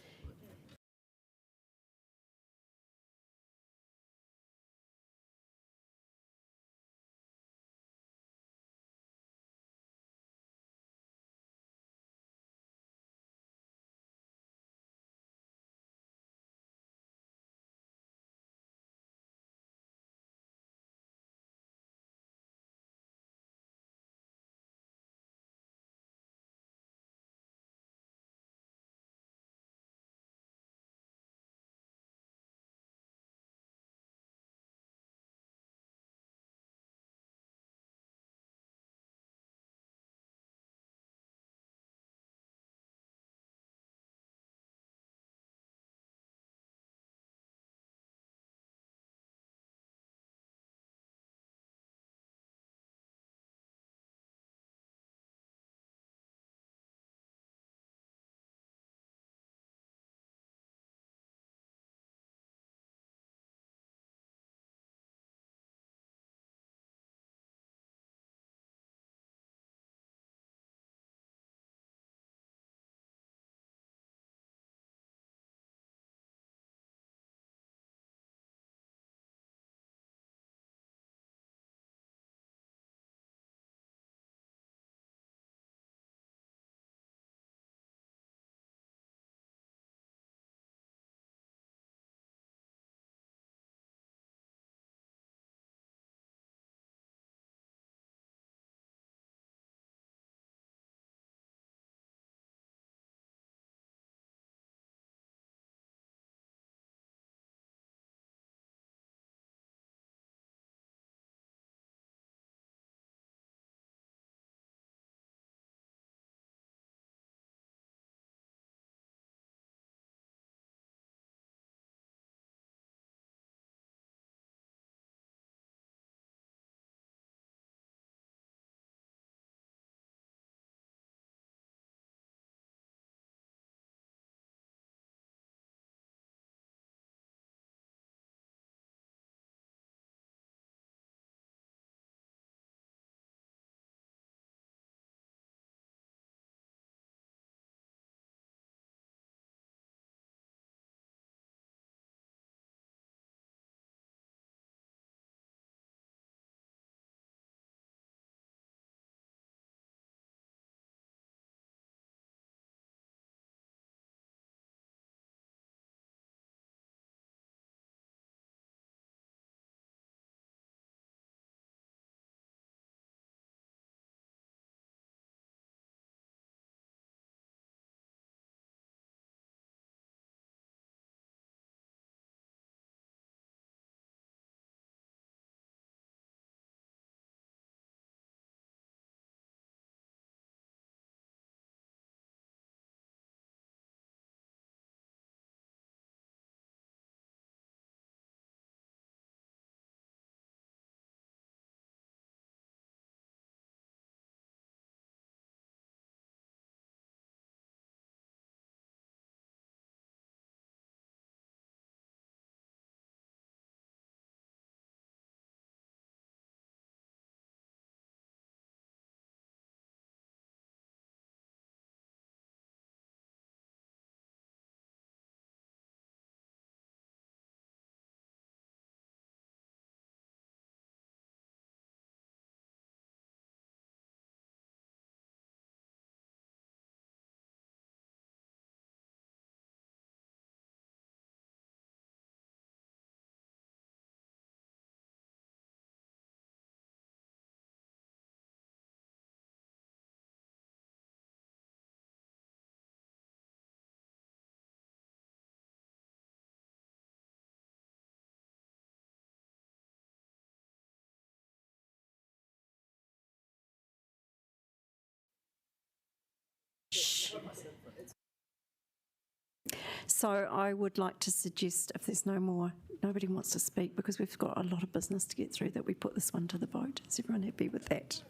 So I would like to suggest, if there's nobody wants to speak, because we've got a lot of business to get through, that we put this one to the vote. Is everyone happy with that?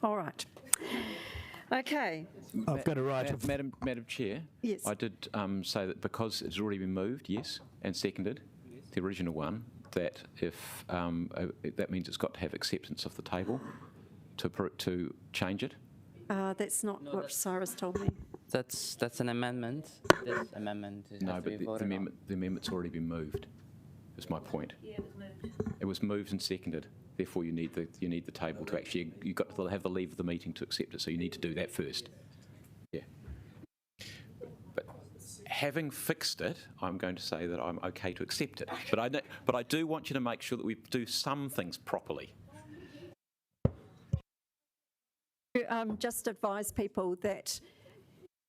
All right. Okay. I've got a right of... Madam Chair, yes. I did say that because it's already been moved, yes, and seconded, the original one, that if that means it's got to have acceptance of the table to change it. That's not what Cyrus told me. That's an amendment. This amendment has No, to but be voted on. the amendment's already been moved. Is my point. Yeah, it was moved. It was moved and seconded. Therefore, you need the table to actually. You've got to have the leave of the meeting to accept it. So you need to do that first. Yeah. But having fixed it, I'm going to say that I'm okay to accept it. But I do want you to make sure that we do some things properly. Just advise people that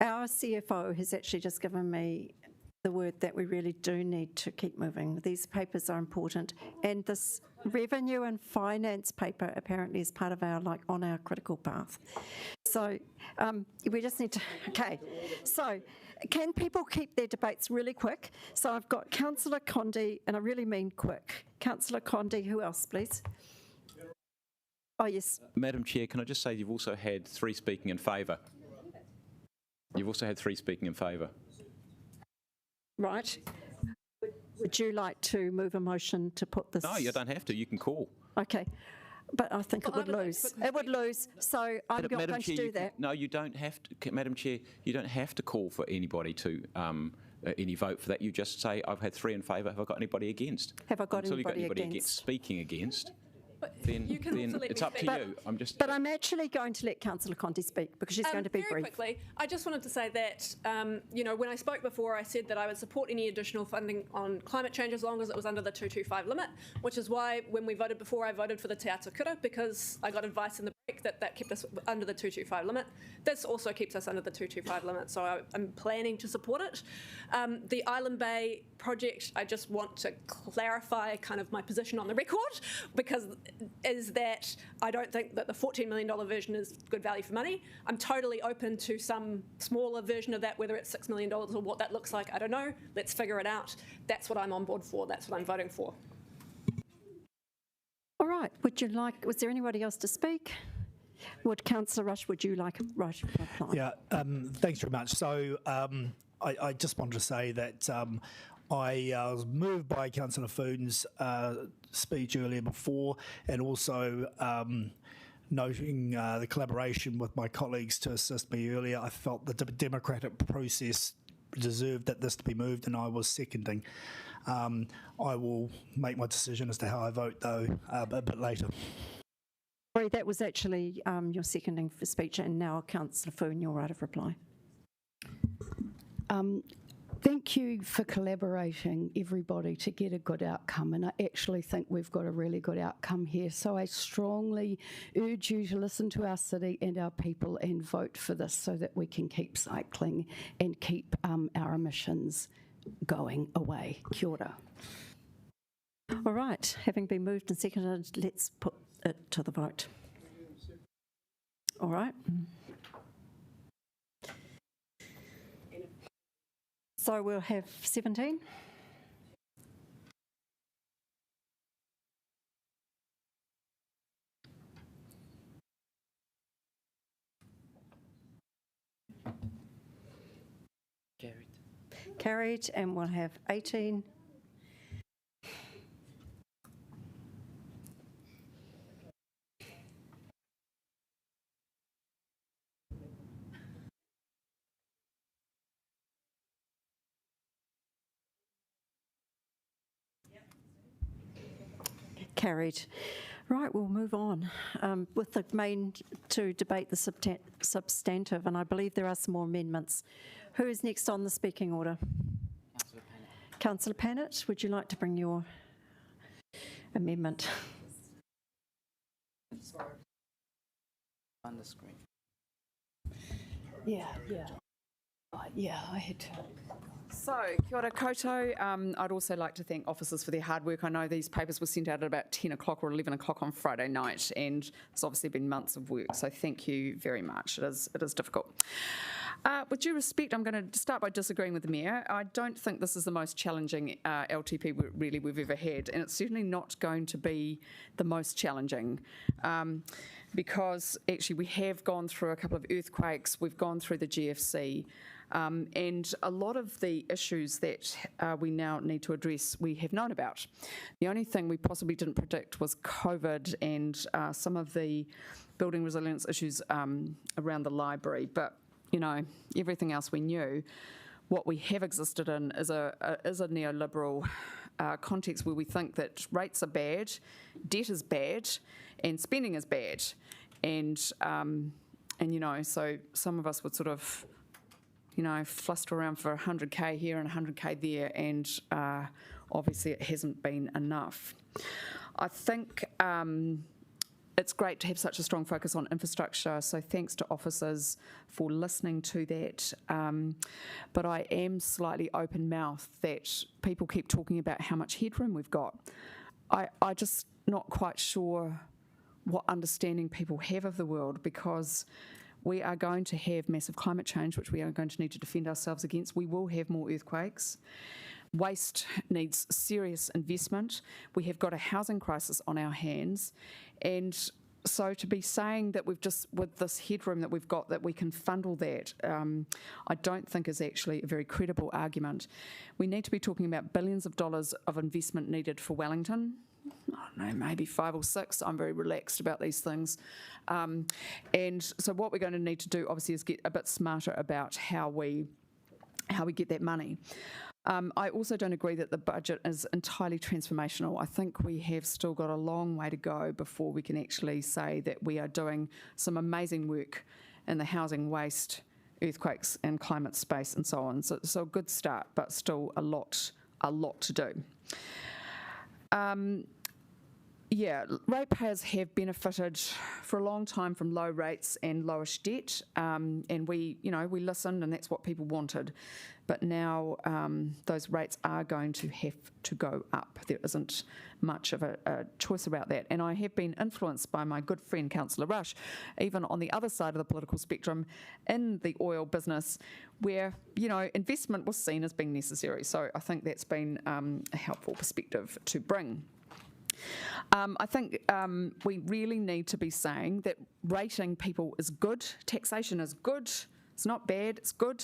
our CFO has actually just given me the word that we really do need to keep moving. These papers are important, and this revenue and finance paper apparently is part of our, on our critical path. So we just need to, okay. So can people keep their debates really quick? So I've got Councillor Condi, and I really mean quick. Councillor Condi, who else, please? Oh, yes. Madam Chair, can I just say you've also had 3 speaking in favour. You've also had 3 speaking in favour. Right. Would you like to move a motion to put this? No, you don't have to. You can call. Okay. But I think it would lose. It would lose. So I'm not going to do that. No, you don't have to. Madam Chair, you don't have to call for anybody to any vote for that. You just say, I've had 3 in favour. Have I got anybody against? Have I got Until anybody you've got anybody against? Speaking against. Then It's up to you. But I'm actually going to let Councillor Conti speak because she's going to be very brief. Quickly, I just wanted to say that, when I spoke before, I said that I would support any additional funding on climate change as long as it was under the 225 limit, which is why when we voted before, I voted for the Te Ata Kura, because I got advice in the break that kept us under the 225 limit. This also keeps us under the 225 limit, so I'm planning to support it. The Island Bay project, I just want to clarify kind of my position on the record, because is that I don't think that the $14 million version is good value for money. I'm totally open to some smaller version of that, whether it's $6 million or what that looks like, I don't know. Let's figure it out. That's what I'm on board for. That's what I'm voting for. All right. Was there anybody else to speak? Councillor Rush, would you like Rush? Yeah, thanks very much. So I just wanted to say that I was moved by Councillor Foon's speech earlier before, and also noting the collaboration with my colleagues to assist me earlier. I felt the democratic process deserved that this to be moved, and I was seconding. I will make my decision as to how I vote, though, a bit later. Sorry, that was actually your seconding for speech, and now Councillor Foon, your right of reply. Thank you for collaborating, everybody, to get a good outcome. And I actually think we've got a really good outcome here. So I strongly urge you to listen to our city and our people and vote for this so that we can keep cycling and keep our emissions going away. Kia ora. All right. Having been moved and seconded, let's put it to the vote. All right. So we'll have 17. Carried, and we'll have 18. Carried. Right, we'll move on with the main to debate the substantive, and I believe there are some more amendments. Who is next on the speaking order? Councillor Pannett, would you like to bring your amendment? On the screen. Yeah, I had to. So, kia ora koutou. I'd also like to thank officers for their hard work. I know these papers were sent out at about 10 o'clock or 11 o'clock on Friday night, and it's obviously been months of work, so thank you very much. It is difficult. With due respect, I'm going to start by disagreeing with the Mayor. I don't think this is the most challenging LTP we've ever had, and it's certainly not going to be the most challenging. Because actually we have gone through a couple of earthquakes, we've gone through the GFC, and a lot of the issues that we now need to address we have known about. The only thing we possibly didn't predict was COVID and some of the building resilience issues around the library, but everything else we knew. What we have existed in is a neoliberal context where we think that rates are bad, debt is bad, and spending is bad, and so some of us would sort of fluster around for 100k here and 100k there, and obviously it hasn't been enough. I think it's great to have such a strong focus on infrastructure, so thanks to officers for listening to that. But I am slightly open-mouthed that people keep talking about how much headroom we've got. I just not quite sure what understanding people have of the world, because we are going to have massive climate change, which we are going to need to defend ourselves against. We will have more earthquakes. Waste needs serious investment. We have got a housing crisis on our hands. And so to be saying that we've just, with this headroom that we've got, that we can fund all that, I don't think is actually a very credible argument. We need to be talking about billions of dollars of investment needed for Wellington. I don't know, maybe 5 or 6. I'm very relaxed about these things. And so what we're going to need to do, obviously, is get a bit smarter about how we get that money. I also don't agree that the budget is entirely transformational. I think we have still got a long way to go before we can actually say that we are doing some amazing work in the housing, waste, earthquakes and climate space and so on. So a good start, but still a lot to do. Ratepayers have benefited for a long time from low rates and lowish debt, and we listened, and that's what people wanted. But now those rates are going to have to go up. There isn't much of a choice about that. And I have been influenced by my good friend Councillor Rush, even on the other side of the political spectrum, in the oil business, where investment was seen as being necessary. So I think that's been a helpful perspective to bring. I think we really need to be saying that rating people is good, taxation is good, it's not bad, it's good,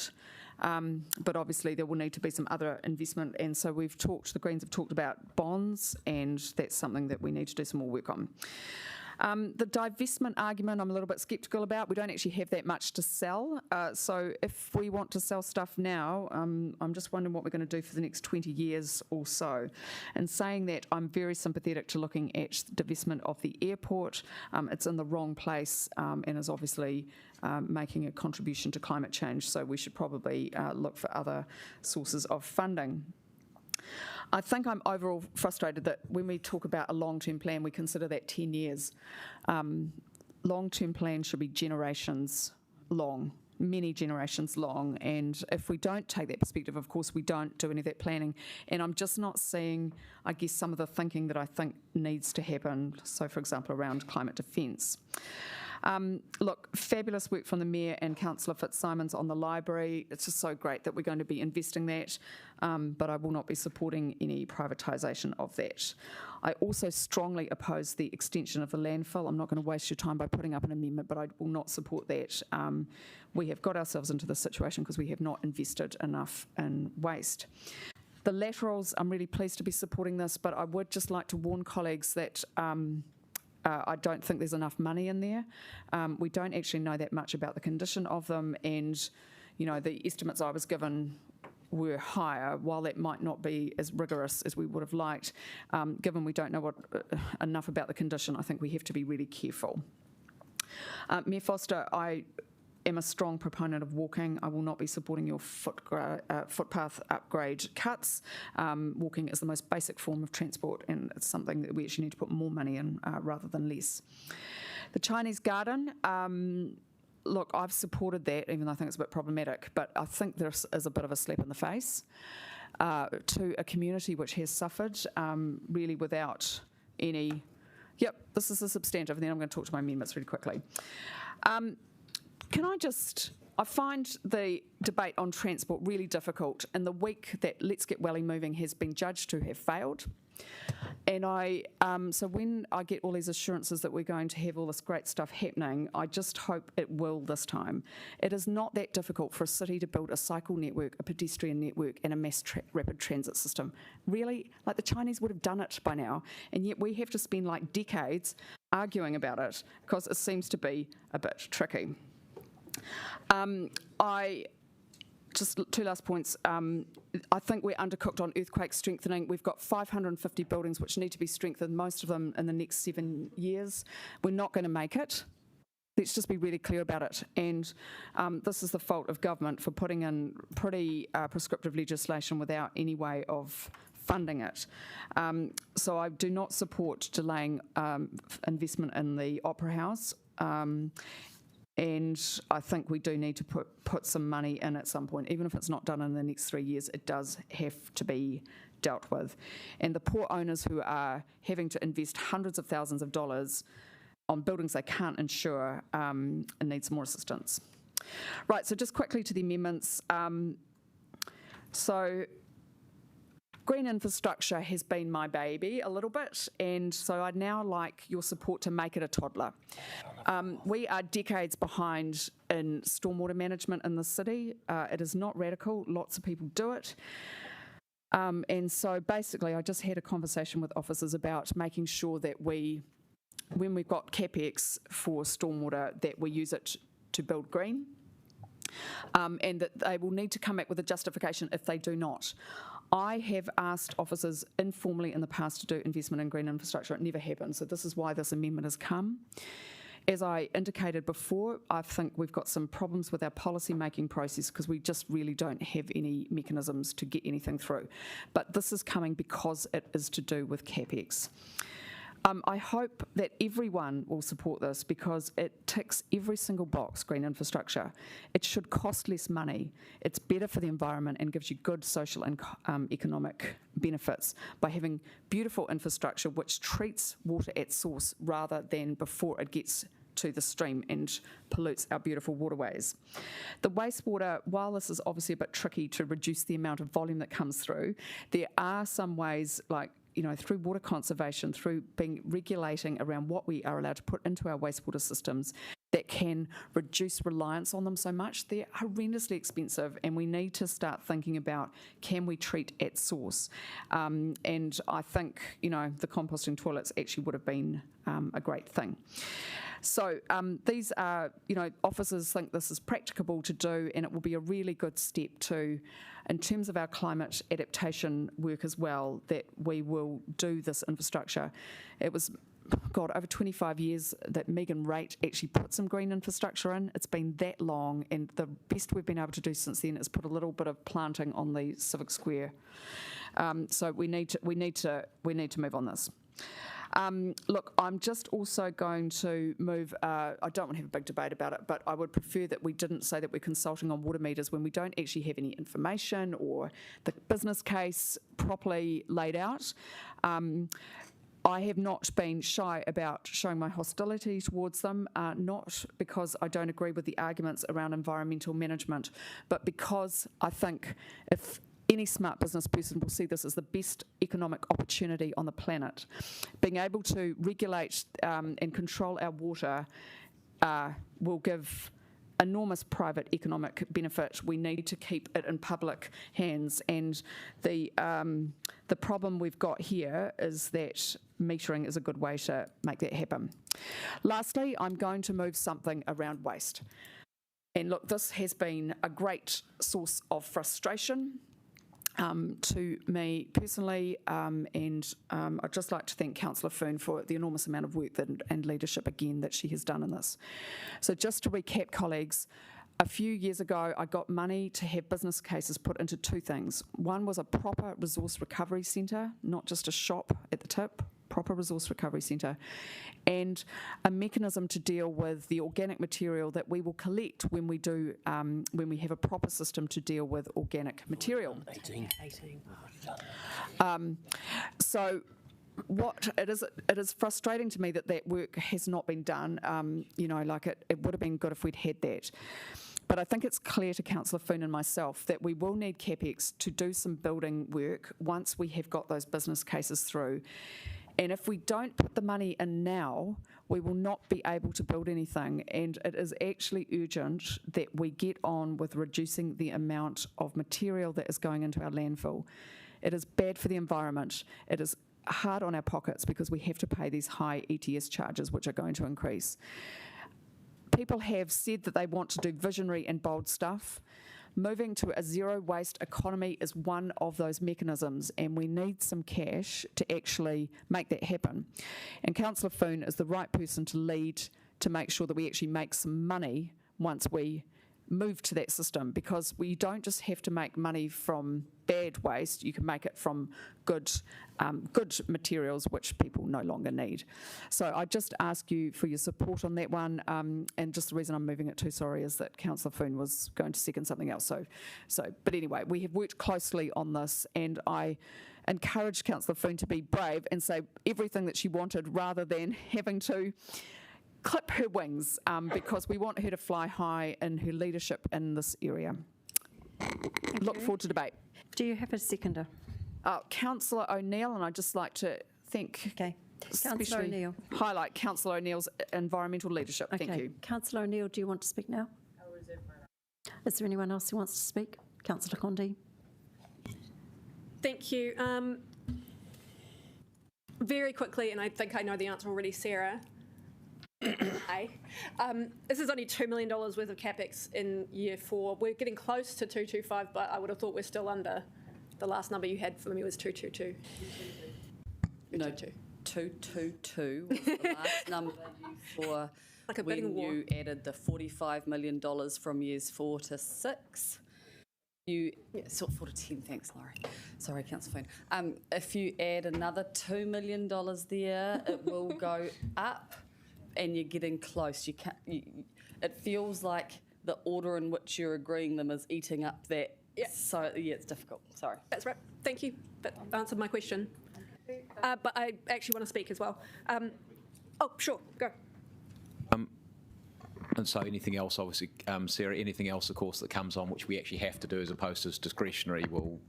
but obviously there will need to be some other investment, and so the Greens have talked about bonds, and that's something that we need to do some more work on. The divestment argument I'm a little bit sceptical about. We don't actually have that much to sell. So if we want to sell stuff now, I'm just wondering what we're going to do for the next 20 years or so. And saying that, I'm very sympathetic to looking at divestment of the airport. It's in the wrong place and is obviously making a contribution to climate change. So we should probably look for other sources of funding. I think I'm overall frustrated that when we talk about a long-term plan, we consider that 10 years. Long-term plan should be generations long, many generations long, and if we don't take that perspective, of course, we don't do any of that planning. And I'm just not seeing, I guess, some of the thinking that I think needs to happen, so for example, around climate defence. Look, fabulous work from the Mayor and Councillor Fitzsimons on the library. It's just so great that we're going to be investing that, but I will not be supporting any privatisation of that. I also strongly oppose the extension of the landfill. I'm not going to waste your time by putting up an amendment, but I will not support that. We have got ourselves into this situation because we have not invested enough in waste. The laterals, I'm really pleased to be supporting this, but I would just like to warn colleagues that I don't think there's enough money in there. We don't actually know that much about the condition of them, and the estimates I was given were higher, while that might not be as rigorous as we would have liked. Given we don't know enough about the condition, I think we have to be really careful. Mayor Foster, I am a strong proponent of walking. I will not be supporting your footpath upgrade cuts. Walking is the most basic form of transport, and it's something that we actually need to put more money in rather than less. The Chinese garden, look, I've supported that, even though I think it's a bit problematic, but I think this is a bit of a slap in the face to a community which has suffered really without any. Yep, this is a substantive, and then I'm going to talk to my amendments really quickly. I find the debate on transport really difficult in the week that Let's Get Welly Moving has been judged to have failed. And so when I get all these assurances that we're going to have all this great stuff happening, I just hope it will this time. It is not that difficult for a city to build a cycle network, a pedestrian network, and a mass rapid transit system. Really, like the Chinese would have done it by now, and yet we have to spend like decades arguing about it because it seems to be a bit tricky. Just two last points. I think we're undercooked on earthquake strengthening. We've got 550 buildings which need to be strengthened, most of them in the next 7 years. We're not going to make it. Let's just be really clear about it. And this is the fault of government for putting in pretty prescriptive legislation without any way of funding it. So I do not support delaying investment in the Opera House. And I think we do need to put some money in at some point. Even if it's not done in the next 3 years, it does have to be dealt with. And the poor owners who are having to invest hundreds of thousands of dollars on buildings they can't insure need some more assistance. Right, so just quickly to the amendments. So green infrastructure has been my baby a little bit, and so I'd now like your support to make it a toddler. We are decades behind in stormwater management in the city. It is not radical. Lots of people do it. And so basically I just had a conversation with officers about making sure that when we've got CapEx for stormwater, that we use it to build green, and that they will need to come back with a justification if they do not. I have asked officers informally in the past to do investment in green infrastructure. It never happened, so this is why this amendment has come. As I indicated before, I think we've got some problems with our policy-making process because we just really don't have any mechanisms to get anything through. But this is coming because it is to do with CapEx. I hope that everyone will support this because it ticks every single box, green infrastructure. It should cost less money. It's better for the environment and gives you good social and economic benefits by having beautiful infrastructure which treats water at source rather than before it gets to the stream and pollutes our beautiful waterways. The wastewater, while this is obviously a bit tricky to reduce the amount of volume that comes through, there are some ways, like through water conservation, through regulating around what we are allowed to put into our wastewater systems, that can reduce reliance on them so much. They're horrendously expensive, and we need to start thinking about, can we treat at source? And I think, the composting toilets actually would have been a great thing. So these are, officers think this is practicable to do, and it will be a really good step to, in terms of our climate adaptation work as well, that we will do this infrastructure. It was, over 25 years that Megan Rate actually put some green infrastructure in. It's been that long, and the best we've been able to do since then is put a little bit of planting on the Civic Square. So we need to move on this. Look, I'm just also going to move, I don't want to have a big debate about it, but I would prefer that we didn't say that we're consulting on water meters when we don't actually have any information or the business case properly laid out. I have not been shy about showing my hostility towards them, not because I don't agree with the arguments around environmental management, but because I think if any smart business person will see this as the best economic opportunity on the planet. Being able to regulate and control our water will give enormous private economic benefit. We need to keep it in public hands, and the problem we've got here is that metering is a good way to make that happen. Lastly, I'm going to move something around waste. And look, this has been a great source of frustration to me personally, and I'd just like to thank Councillor Foon for the enormous amount of work and leadership again that she has done in this. So just to recap, colleagues, a few years ago I got money to have business cases put into two things. One was a proper resource recovery centre, not just a shop at the tip, proper resource recovery centre, and a mechanism to deal with the organic material that we will collect when we do when we have a proper system to deal with organic material. 18. So what it is frustrating to me that that work has not been done. You know, like it would have been good if we'd had that. But I think it's clear to Councillor Foon and myself that we will need CapEx to do some building work once we have got those business cases through. And if we don't put the money in now, we will not be able to build anything. And it is actually urgent that we get on with reducing the amount of material that is going into our landfill. It is bad for the environment. It is hard on our pockets because we have to pay these high ETS charges, which are going to increase. People have said that they want to do visionary and bold stuff. Moving to a zero waste economy is one of those mechanisms, and we need some cash to actually make that happen. And Councillor Foon is the right person to lead to make sure that we actually make some money once we move to that system, because we don't just have to make money from bad waste, you can make it from good materials which people no longer need. So I just ask you for your support on that one, and just the reason I'm moving it to, sorry, is that Councillor Foon was going to second something else. But anyway, we have worked closely on this, and I encourage Councillor Foon to be brave and say everything that she wanted rather than having to clip her wings, because we want her to fly high in her leadership in this area. Look forward to debate. Do you have a seconder? Councillor O'Neill, and I'd just like to thank, Councillor O'Neill. highlight Councillor O'Neill's environmental leadership. Okay. Thank you. Councillor O'Neill, do you want to speak now? Is there anyone else who wants to speak? Councillor Condi. Thank you. Very quickly, and I think I know the answer already, Sarah. This is only $2 million worth of CapEx in year 4. We're getting close to 225, but I would have thought we're still under. The last number you had for me was 222. No, 222 was the last number you saw like a when bidding war. you added the $45 million from years 4 to 6. So 4 to 10, thanks, Laurie. Sorry, Councillor Foon. If you add another $2 million there, it will go up, and you're getting close. It feels like the order in which you're agreeing them is eating up that. Yeah. So, yeah, it's difficult. Sorry. That's right. Thank you. That answered my question. But I actually want to speak as well. Oh, sure, go. And so anything else, obviously, Sarah, anything else, of course, that comes on which we actually have to do as opposed to discretionary will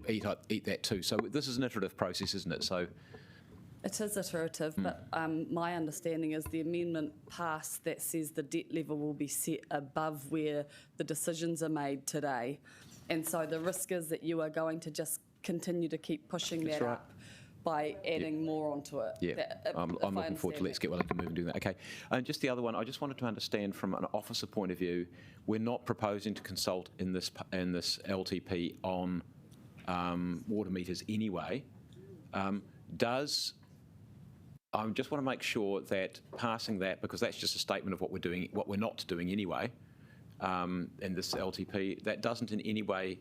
eat that too. So this is an iterative process, isn't it? So it is iterative, but my understanding is the amendment passed that says the debt level will be set above where the decisions are made today. And so the risk is that you are going to just continue to keep pushing that up by adding more onto it. Yeah, I'm looking forward to Let's Get Wellington moving doing that. Okay, and just the other one, I just wanted to understand from an officer point of view, we're not proposing to consult in this LTP on water meters anyway. I just want to make sure that passing that, because that's just a statement of what we're doing, what we're not doing anyway, in this LTP, that doesn't in any way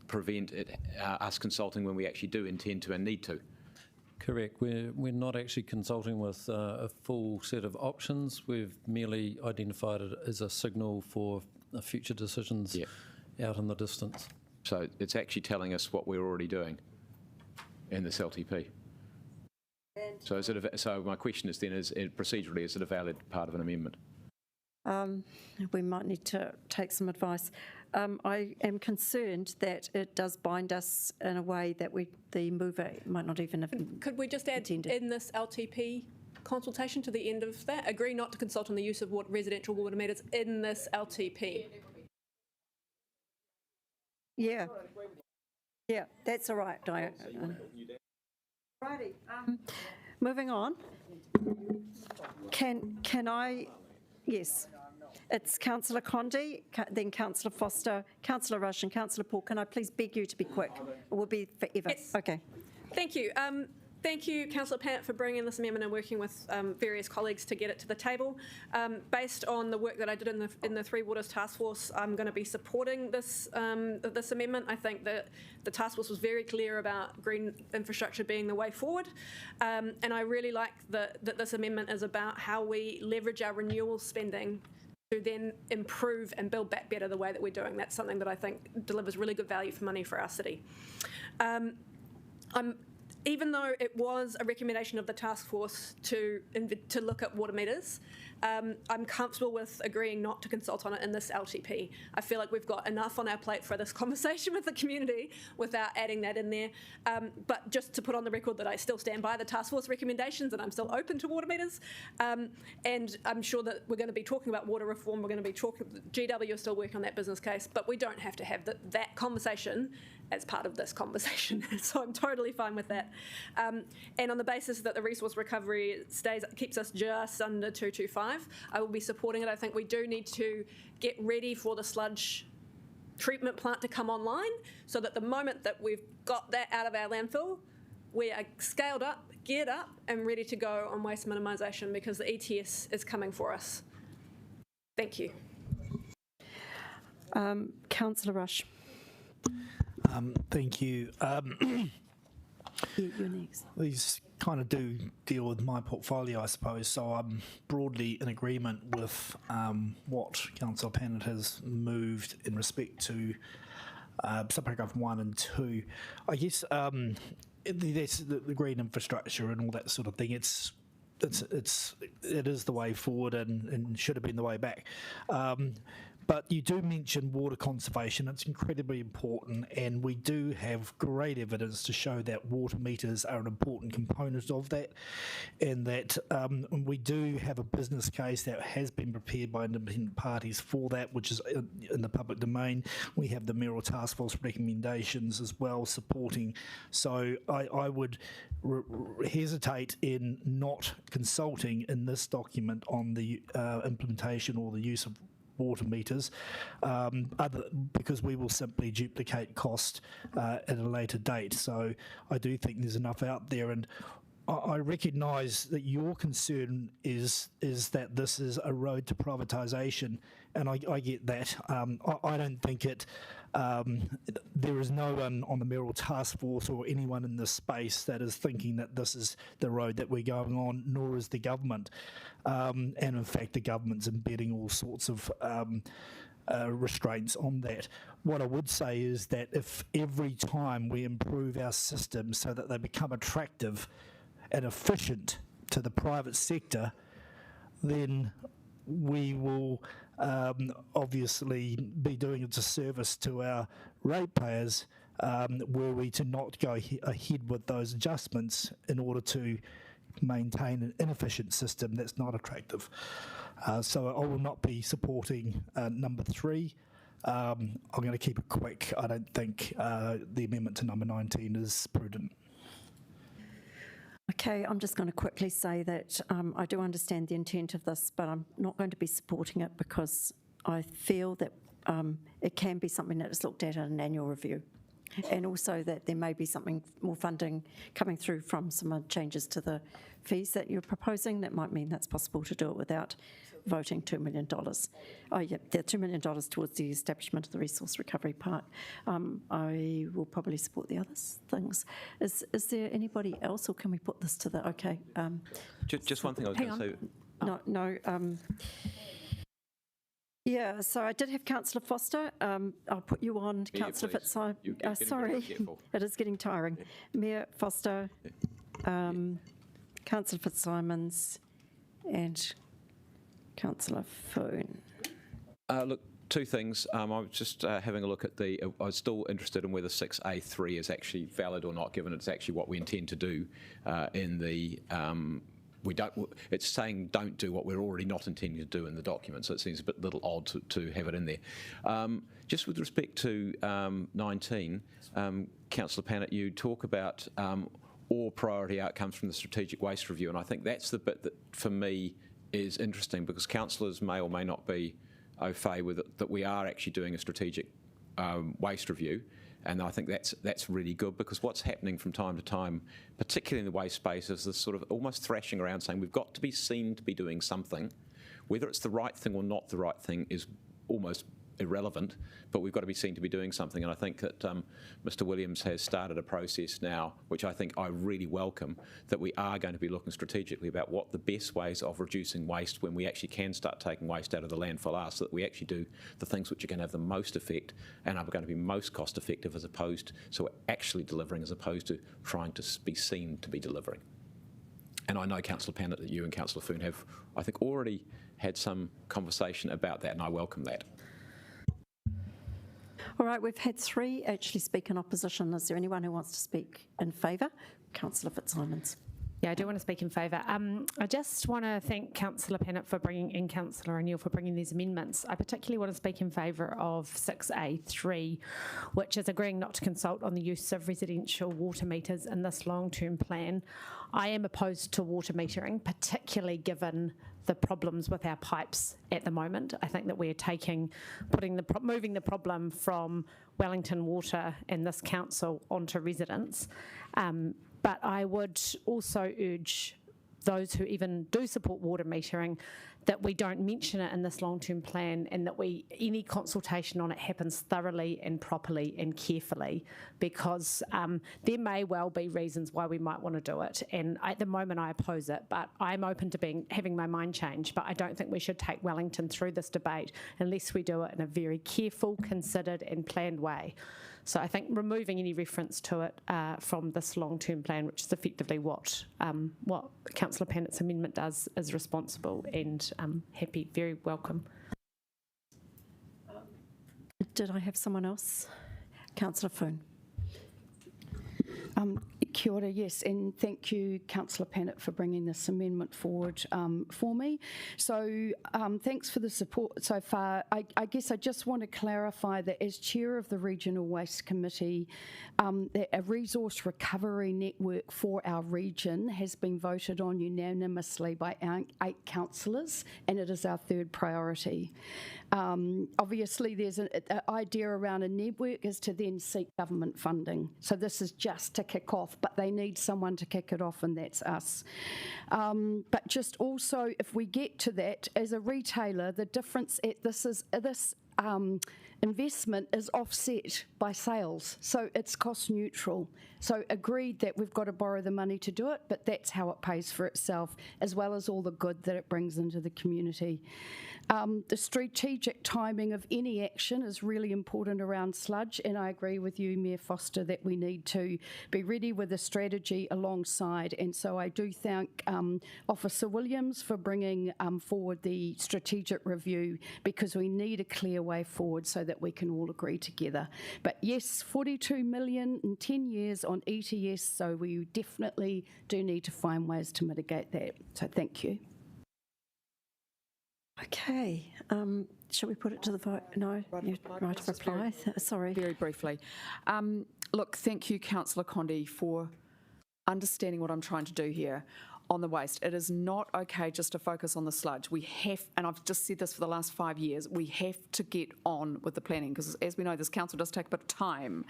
prevent us consulting when we actually do intend to and need to. Correct. We're not actually consulting with a full set of options. We've merely identified it as a signal for future decisions out in the distance. So it's actually telling us what we're already doing in this LTP. So so my question is then, procedurally, is it a valid part of an amendment? We might need to take some advice. I am concerned that it does bind us in a way that the mover might not even have Could we just add in this LTP consultation to the end of that? Agree not to consult on the use of residential water meters in this LTP. Yeah. Yeah, that's all right, Diane. Righty. Moving on. Can I? Yes. It's Councillor Condi, then Councillor Foster, Councillor Rush and Councillor Paul. Can I please beg you to be quick? It will be forever. Yes. Okay. Thank you. thank you, Councillor Pannett, for bringing this amendment and working with various colleagues to get it to the table. Based on the work that I did in the Three Waters Task Force, I'm going to be supporting this this amendment. I think that the task force was very clear about green infrastructure being the way forward, and I really like that this amendment is about how we leverage our renewal spending to then improve and build back better the way that we're doing. That's something that I think delivers really good value for money for our city. Even though it was a recommendation of the task force to look at water meters, I'm comfortable with agreeing not to consult on it in this LTP. I feel like we've got enough on our plate for this conversation with the community without adding that in there. But just to put on the record that I still stand by the task force recommendations and I'm still open to water meters. And I'm sure that we're going to be talking about water reform. We're going to be talking, GW are still working on that business case, but we don't have to have that conversation as part of this conversation. So I'm totally fine with that. And on the basis that the resource recovery keeps us just under 225, I will be supporting it. I think we do need to get ready for the sludge treatment plant to come online so that the moment that we've got that out of our landfill, we are scaled up, geared up and ready to go on waste minimisation because the ETS is coming for us. Thank you. Councillor Rush. Thank you. You're next. These kind of do deal with my portfolio, I suppose, so I'm broadly in agreement with what Councillor Pannett has moved in respect to subparagraph 1 and 2. I guess that's the green infrastructure and all that sort of thing. It is the way forward and should have been the way back. But you do mention water conservation. It's incredibly important, and we do have great evidence to show that water meters are an important component of that, and that we do have a business case that has been prepared by independent parties for that, which is in the public domain. We have the Mayoral Task Force recommendations as well supporting. So I would hesitate in not consulting in this document on the implementation or the use of water meters, because we will simply duplicate cost at a later date. So I do think there's enough out there, and I recognise that your concern is that this is a road to privatisation, and I get that. I don't think it. There is no one on the Mayoral Task Force or anyone in this space that is thinking that this is the road that we're going on, nor is the government. And in fact, the government's embedding all sorts of restraints on that. What I would say is that if every time we improve our systems so that they become attractive and efficient to the private sector, then we will obviously be doing a disservice to our ratepayers were we to not go ahead with those adjustments in order to maintain an inefficient system that's not attractive. So I will not be supporting number 3. I'm going to keep it quick. I don't think the amendment to number 19 is prudent. Okay, I'm just going to quickly say that I do understand the intent of this, but I'm not going to be supporting it because I feel that it can be something that is looked at in an annual review, and also that there may be something more funding coming through from some changes to the fees that you're proposing that might mean that's possible to do it without voting $2 million. Oh, yeah, the $2 million towards the establishment of the resource recovery park. I will probably support the other things. Is there anybody else, or can we put this to the, okay. Just one thing I was going to say. No. Yeah, so I did have Councillor Foster. I'll put you on, Councillor Fitzsimons. Sorry, it is getting tiring. Mayor Foster, Councillor Fitzsimons, and Councillor Foon. Look, two things. I was just having a look at I was still interested in whether 6A3 is actually valid or not, given it's actually what we intend to do in the. It's saying don't do what we're already not intending to do in the document, so it seems a bit little odd to have it in there. Just with respect to 19, Councillor Pannett, you talk about all priority outcomes from the strategic waste review, and I think that's the bit that for me is interesting, because councillors may or may not be au fait with it, that we are actually doing a strategic waste review. And I think that's really good, because what's happening from time to time, particularly in the waste space, is this sort of almost thrashing around saying we've got to be seen to be doing something. Whether it's the right thing or not the right thing is almost irrelevant, but we've got to be seen to be doing something. And I think that Mr. Williams has started a process now, which I think I really welcome, that we are going to be looking strategically about what the best ways of reducing waste when we actually can start taking waste out of the landfill are, so that we actually do the things which are going to have the most effect and are going to be most cost effective, as opposed, so we're actually delivering as opposed to trying to be seen to be delivering. And I know, Councillor Pennant, that you and Councillor Foon have, I think, already had some conversation about that, and I welcome that. All right, we've had 3 actually speak in opposition. Is there anyone who wants to speak in favour? Councillor Fitzsimons. Yeah, I do want to speak in favour. I just want to thank Councillor Pennant for bringing, and Councillor O'Neill for bringing these amendments. I particularly want to speak in favour of 6A3, which is agreeing not to consult on the use of residential water meters in this long-term plan. I am opposed to water metering, particularly given the problems with our pipes at the moment. I think that we're moving the problem from Wellington Water and this council onto residents. But I would also urge those who even do support water metering that we don't mention it in this long-term plan, and that any consultation on it happens thoroughly and properly and carefully, because there may well be reasons why we might want to do it. And at the moment I oppose it, but I'm open to having my mind changed. But I don't think we should take Wellington through this debate unless we do it in a very careful, considered and planned way. So I think removing any reference to it from this long-term plan, which is effectively what Councillor Pennant's amendment does, is responsible and happy, very welcome. Did I have someone else? Councillor Foon. Kia ora, yes, and thank you, Councillor Pennant, for bringing this amendment forward for me. So thanks for the support so far. I guess I just want to clarify that as Chair of the Regional Waste Committee, that a resource recovery network for our region has been voted on unanimously by 8 councillors, and it is our 3rd priority. Obviously, there's an idea around a network is to then seek government funding. So this is just to kick off, but they need someone to kick it off, and that's us. But just also, if we get to that, as a retailer, the difference at this investment is offset by sales, so it's cost neutral. So agreed that we've got to borrow the money to do it, but that's how it pays for itself, as well as all the good that it brings into the community. The strategic timing of any action is really important around sludge, and I agree with you, Mayor Foster, that we need to be ready with a strategy alongside. And so I do thank Officer Williams for bringing forward the strategic review, because we need a clear way forward so that we can all agree together. But yes, 42 million in 10 years on ETS, so we definitely do need to find ways to mitigate that. So thank you. Okay, shall we put it to the vote? No, right of reply. Sorry. Very briefly. Look, thank you, Councillor Condi, for understanding what I'm trying to do here on the waste. It is not okay just to focus on the sludge. We have, and I've just said this for the last 5 years, we have to get on with the planning, because as we know, this council does take a bit of time.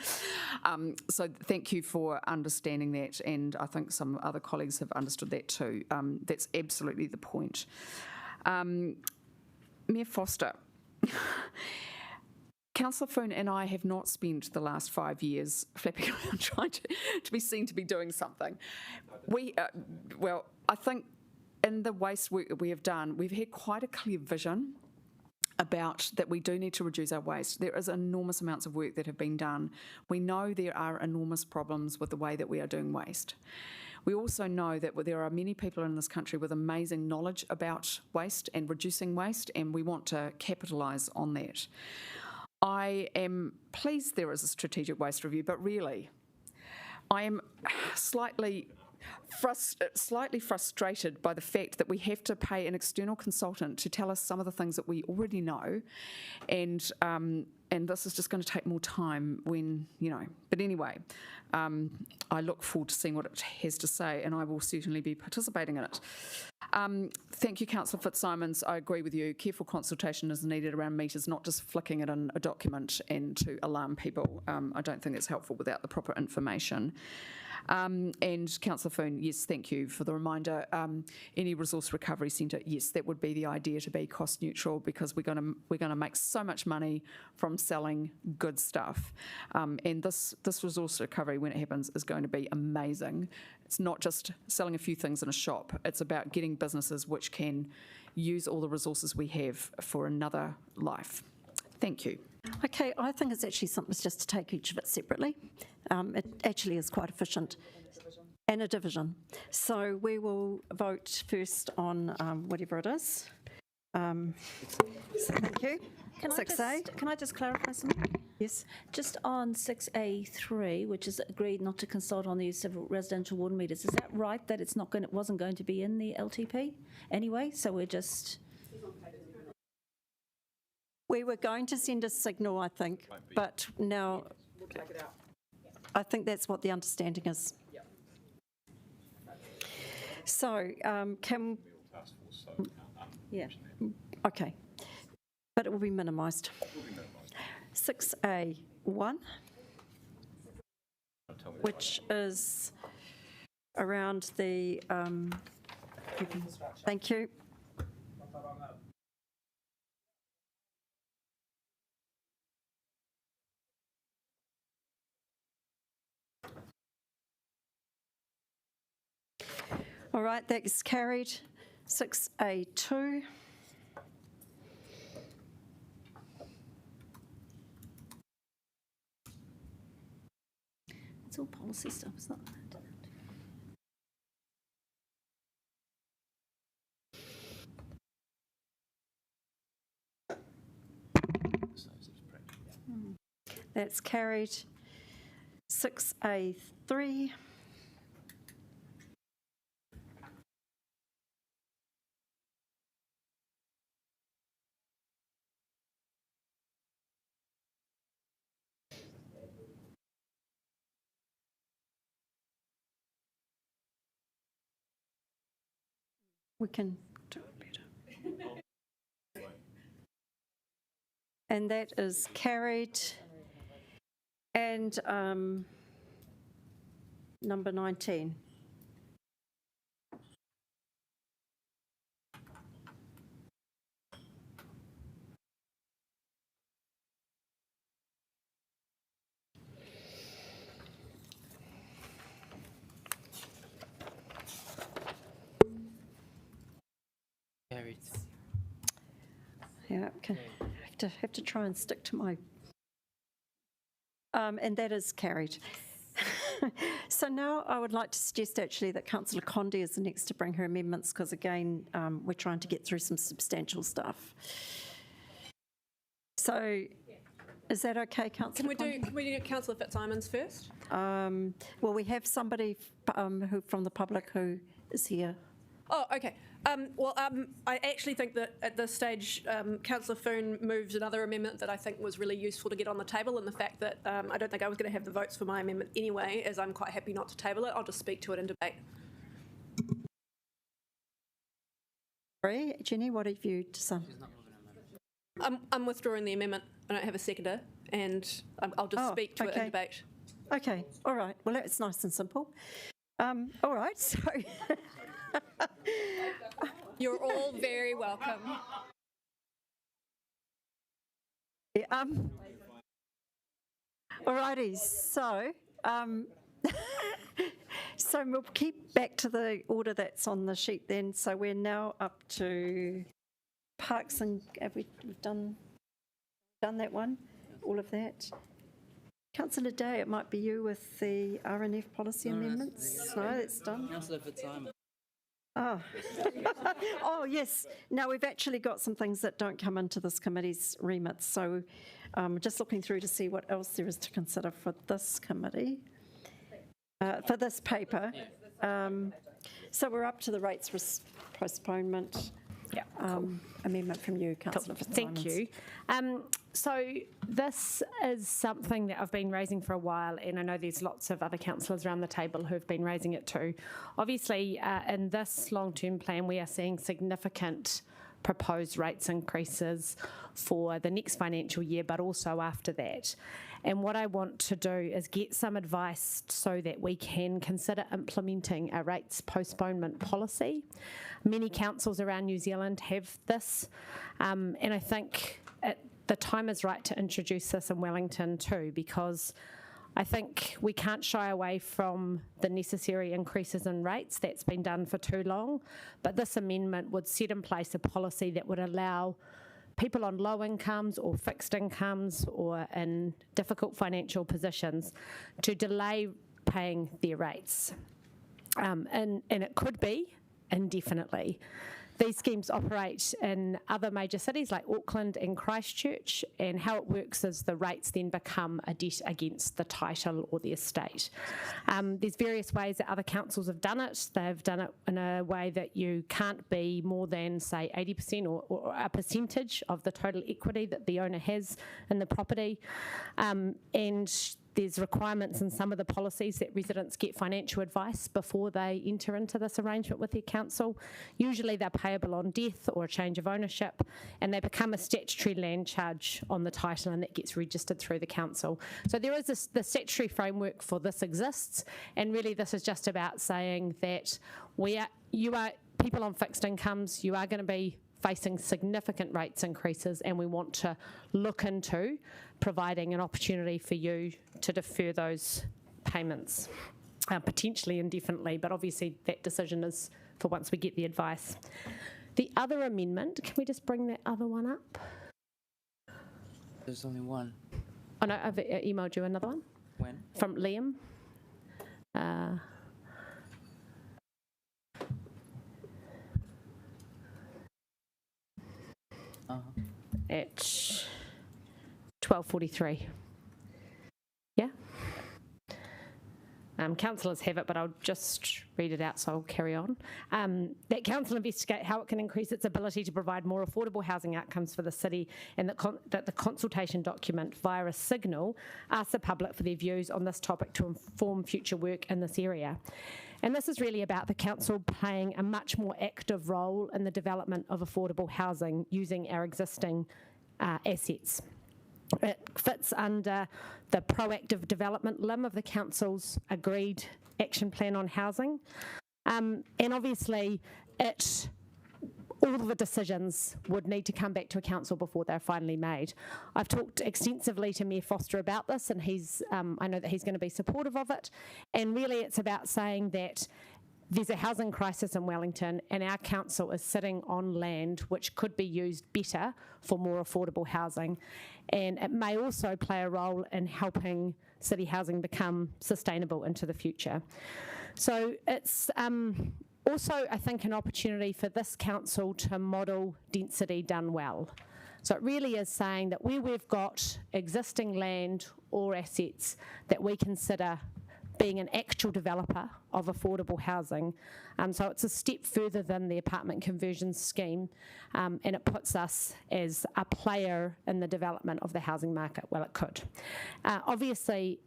So thank you for understanding that, and I think some other colleagues have understood that too. That's absolutely the point. Mayor Foster, Councillor Foon and I have not spent the last 5 years flapping around trying to be seen to be doing something. Well, I think in the waste work that we have done, we've had quite a clear vision about that we do need to reduce our waste. There is enormous amounts of work that have been done. We know there are enormous problems with the way that we are doing waste. We also know that there are many people in this country with amazing knowledge about waste and reducing waste, and we want to capitalise on that. I am pleased there is a strategic waste review, but really, I am slightly frustrated by the fact that we have to pay an external consultant to tell us some of the things that we already know, and this is just going to take more time when, but anyway, I look forward to seeing what it has to say, and I will certainly be participating in it. Thank you, Councillor Fitzsimons. I agree with you. Careful consultation is needed around meters, not just flicking it in a document and to alarm people. I don't think it's helpful without the proper information. And Councillor Foon, yes, thank you for the reminder. Any resource recovery centre, yes, that would be the idea, to be cost neutral, because we're going to make so much money from selling good stuff. And this resource recovery, when it happens, is going to be amazing. It's not just selling a few things in a shop. It's about getting businesses which can use all the resources we have for another life. Thank you. Okay, I think it's actually something just to take each of it separately. It actually is quite efficient. And a division. So we will vote first on whatever it is. So thank you. Can I just clarify something? Yes. Just on 6A3, which is agreed not to consult on the use of residential water meters, is that right that it wasn't going to be in the LTP anyway? So we're just... We were going to send a signal, I think, but now I think that's what the understanding is. So can... Yeah. Okay. But it will be minimised. 6A1, which is around the... thank you. All right, that is carried. 6A2. It's all policy stuff, it's not that. That's carried. 6A3. We can do it better. And that is carried. And number 19. Carried. Yeah, okay. Have to try and stick to my... and that is carried. So now I would like to suggest actually that Councillor Condi is the next to bring her amendments, because again, we're trying to get through some substantial stuff. So is that okay, Councillor Condi? Can we do Councillor Fitzsimons first? Well, we have somebody who from the public who is here. Oh, okay. I actually think that at this stage, Councillor Foon moved another amendment that I think was really useful to get on the table, and the fact that I don't think I was going to have the votes for my amendment anyway, as I'm quite happy not to table it. I'll just speak to it in debate. Sorry, Jenny, what have you to say? I'm withdrawing the amendment. I don't have a seconder, and I'll just speak to it in debate. Okay, all right. Well, that's nice and simple. All right, so... You're all very welcome. Yeah, all righty, so so we'll keep back to the order that's on the sheet then. So we're now up to parks, and have we've done that one, all of that. Councillor Day, it might be you with the RNF policy amendments. No, that's done. Councillor Fitzsimons. Oh. Oh, yes. Now, we've actually got some things that don't come into this committee's remit, so just looking through to see what else there is to consider for this committee, for this paper. So we're up to the rates postponement. amendment from you, Councillor Fitzsimons. Thank you. So this is something that I've been raising for a while, and I know there's lots of other councillors around the table who've been raising it too. Obviously, in this long-term plan, we are seeing significant proposed rates increases for the next financial year, but also after that. And what I want to do is get some advice so that we can consider implementing a rates postponement policy. Many councils around New Zealand have this, and I think the time is right to introduce this in Wellington too, because I think we can't shy away from the necessary increases in rates. That's been done for too long. But this amendment would set in place a policy that would allow people on low incomes or fixed incomes or in difficult financial positions to delay paying their rates. And it could be indefinitely. These schemes operate in other major cities like Auckland and Christchurch, and how it works is the rates then become a debt against the title or the estate. There's various ways that other councils have done it. They've done it in a way that you can't be more than, say, 80% or a percentage of the total equity that the owner has in the property. And there's requirements in some of the policies that residents get financial advice before they enter into this arrangement with their council. Usually they're payable on death or a change of ownership, and they become a statutory land charge on the title, and that gets registered through the council. So there is the statutory framework for this exists, and really this is just about saying that you are people on fixed incomes, you are going to be facing significant rates increases, and we want to look into providing an opportunity for you to defer those payments, potentially indefinitely, but obviously that decision is for once we get the advice. The other amendment, can we just bring that other one up? There's only one. Oh no, I've emailed you another one. When? From Liam. At 12:43. Yeah. Councillors have it, but I'll just read it out, so I'll carry on. That council investigate how it can increase its ability to provide more affordable housing outcomes for the city, and that the consultation document via a signal asks the public for their views on this topic to inform future work in this area. And this is really about the council playing a much more active role in the development of affordable housing using our existing assets. It fits under the proactive development limb of the council's agreed action plan on housing. And obviously all of the decisions would need to come back to a council before they're finally made. I've talked extensively to Mayor Foster about this, and I know that he's going to be supportive of it. And really it's about saying that there's a housing crisis in Wellington, and our council is sitting on land which could be used better for more affordable housing. And it may also play a role in helping city housing become sustainable into the future. So it's also, I think, an opportunity for this council to model density done well. So it really is saying that where we've got existing land or assets that we consider being an actual developer of affordable housing. So it's a step further than the apartment conversion scheme, and it puts us as a player in the development of the housing market. Well, it could. Obviously,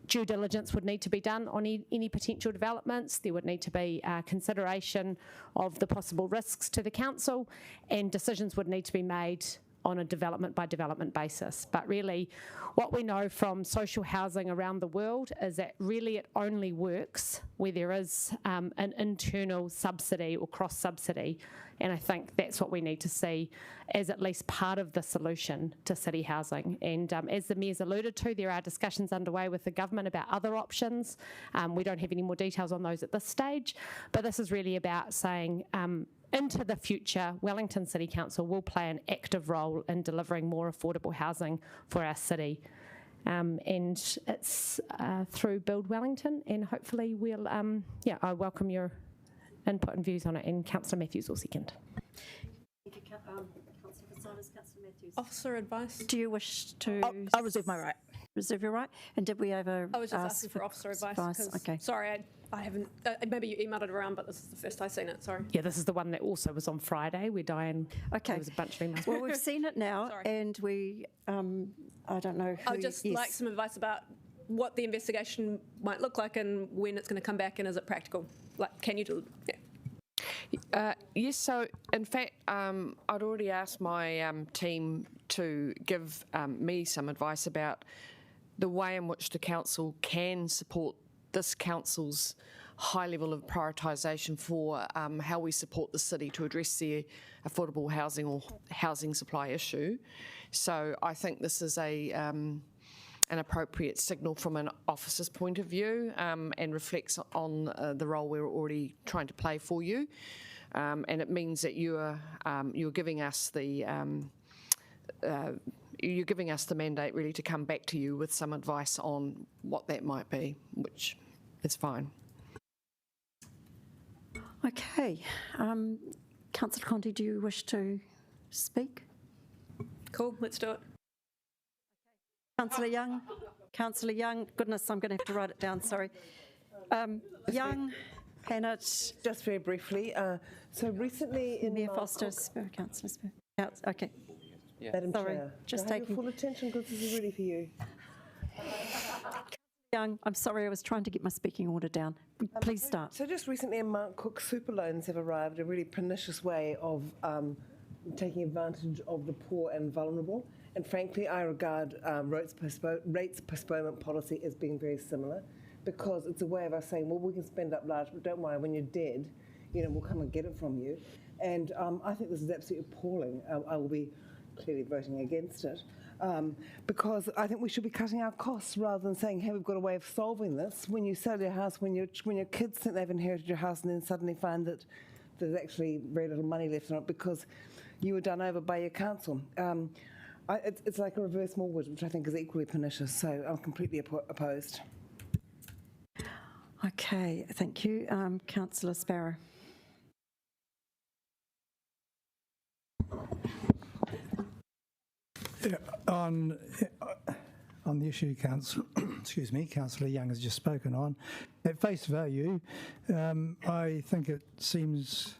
due diligence would need to be done on any potential developments. There would need to be consideration of the possible risks to the council, and decisions would need to be made on a development by development basis. But really, what we know from social housing around the world is that really it only works where there is an internal subsidy or cross-subsidy. And I think that's what we need to see as at least part of the solution to city housing. And as the Mayor's alluded to, there are discussions underway with the government about other options. We don't have any more details on those at this stage, but this is really about saying into the future, Wellington City Council will play an active role in delivering more affordable housing for our city. And it's through Build Wellington, and hopefully we'll, I welcome your input and views on it, and Councillor Matthews will second. Thank you, Councillor Fitzsimons. Councillor Matthews. Officer advice. Do you wish to... I'll reserve my right. Reserve your right? And did we ever I was just asking for officer advice. Okay. Sorry, I haven't, maybe you emailed it around, but this is the first I've seen it, sorry. Yeah, this is the one that also was on Friday where Diane, Okay. there was a bunch of emails. Well, we've seen it now, Sorry. and we, I don't know who. I'd just yes. like some advice about what the investigation might look like and when it's going to come back, and is it practical? Like, can you do, yeah. Yes, so in fact, I'd already asked my team to give me some advice about the way in which the council can support this council's high level of prioritisation for how we support the city to address the affordable housing or housing supply issue. So I think this is an appropriate signal from an officer's point of view and reflects on the role we're already trying to play for you. And it means that you're giving us the mandate really to come back to you with some advice on what that might be, which is fine. Okay. Councillor Conti, do you wish to speak? Cool, let's do it. Councillor Young, goodness, I'm going to have to write it down, sorry. Young, Pennant. Just very briefly, so recently in Mayor Foster, Councillor Spur. Okay. Yeah. Madam Sorry, Chair, just can I have taking your full attention because this is really for you. Young, I'm sorry, I was trying to get my speaking order down. Please start. So just recently in Mount Cook, super loans have arrived, a really pernicious way of taking advantage of the poor and vulnerable. And frankly, I regard rates postponement policy as being very similar, because it's a way of us saying, well, we can spend up large, but don't worry, when you're dead, we'll come and get it from you. And I think this is absolutely appalling. I will be clearly voting against it, because I think we should be cutting our costs rather than saying, hey, we've got a way of solving this. When you sell your house, when your kids think they've inherited your house and then suddenly find that there's actually very little money left on it because you were done over by your council. It's like a reverse mortgage, which I think is equally pernicious, so I'm completely opposed. Okay, thank you. Councillor Sparrow. Yeah, on the issue, Councillor Young has just spoken on, at face value, I think it seems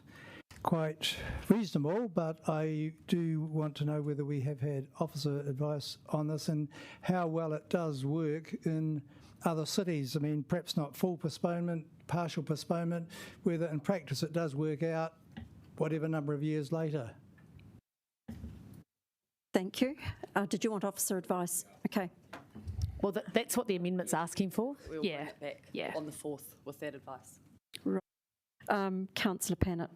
quite reasonable, but I do want to know whether we have had officer advice on this and how well it does work in other cities. I mean, perhaps not full postponement, partial postponement, whether in practice it does work out whatever number of years later. Thank you. Did you want officer advice? Okay. Well, that's what the amendment's asking for. We'll bring it back on the 4th with that advice. Right. Councillor Pennant.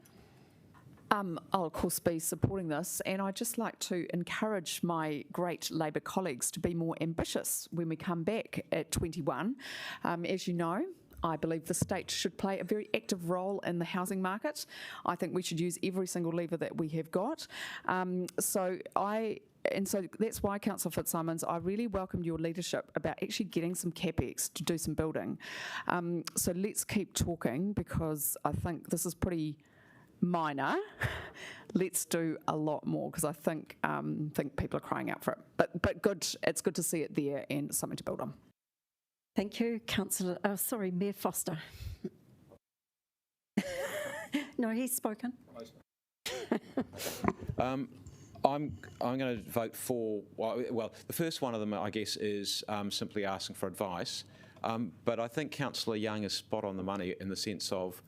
I'll of course be supporting this, and I'd just like to encourage my great Labor colleagues to be more ambitious when we come back at 21. As you know, I believe the state should play a very active role in the housing market. I think we should use every single lever that we have got. So that's why, Councillor Fitzsimons, I really welcomed your leadership about actually getting some CapEx to do some building. So let's keep talking, because I think this is pretty minor. Let's do a lot more, because I think people are crying out for it. But good, it's good to see it there and something to build on. Thank you, Councillor. Mayor Foster. No, he's spoken. I'm going to vote for, well, the first one of them, I guess, is simply asking for advice. But I think Councillor Young is spot on the money in the sense of,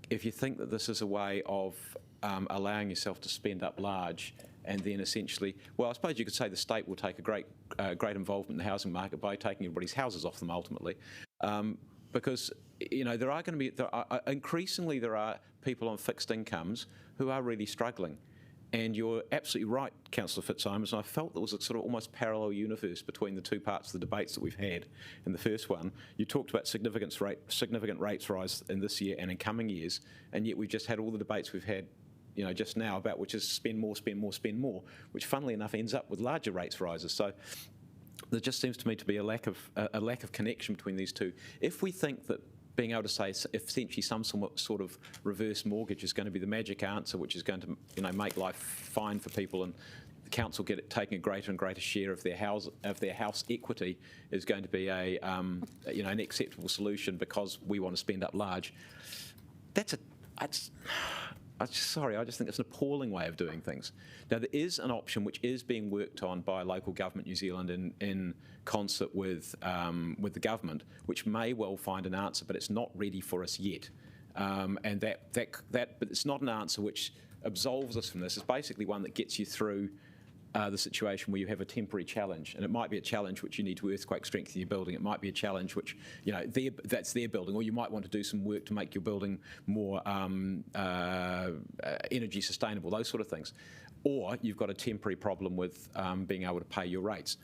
if you think that this is a way of allowing yourself to spend up large and then essentially, well, I suppose you could say the state will take a great involvement in the housing market by taking everybody's houses off them ultimately. Because, there are going to be, increasingly there are people on fixed incomes who are really struggling. And you're absolutely right, Councillor Fitzsimons, and I felt there was a sort of almost parallel universe between the two parts of the debates that we've had. In the first one, you talked about significant rates rise in this year and in coming years, and yet we've just had all the debates we've had just now about which is spend more, which funnily enough ends up with larger rates rises. So there just seems to me to be a lack of connection between these two. If we think that being able to say essentially some sort of reverse mortgage is going to be the magic answer, which is going to make life fine for people and the council taking a greater and greater share of their house equity is going to be an acceptable solution because we want to spend up large. I just think it's an appalling way of doing things. Now, there is an option which is being worked on by local government New Zealand in concert with the government, which may well find an answer, but it's not ready for us yet. But it's not an answer which absolves us from this. It's basically one that gets you through the situation where you have a temporary challenge, and it might be a challenge which you need to earthquake strengthen your building. It might be a challenge which, that's their building, or you might want to do some work to make your building more energy sustainable, those sort of things. Or you've got a temporary problem with being able to pay your rates.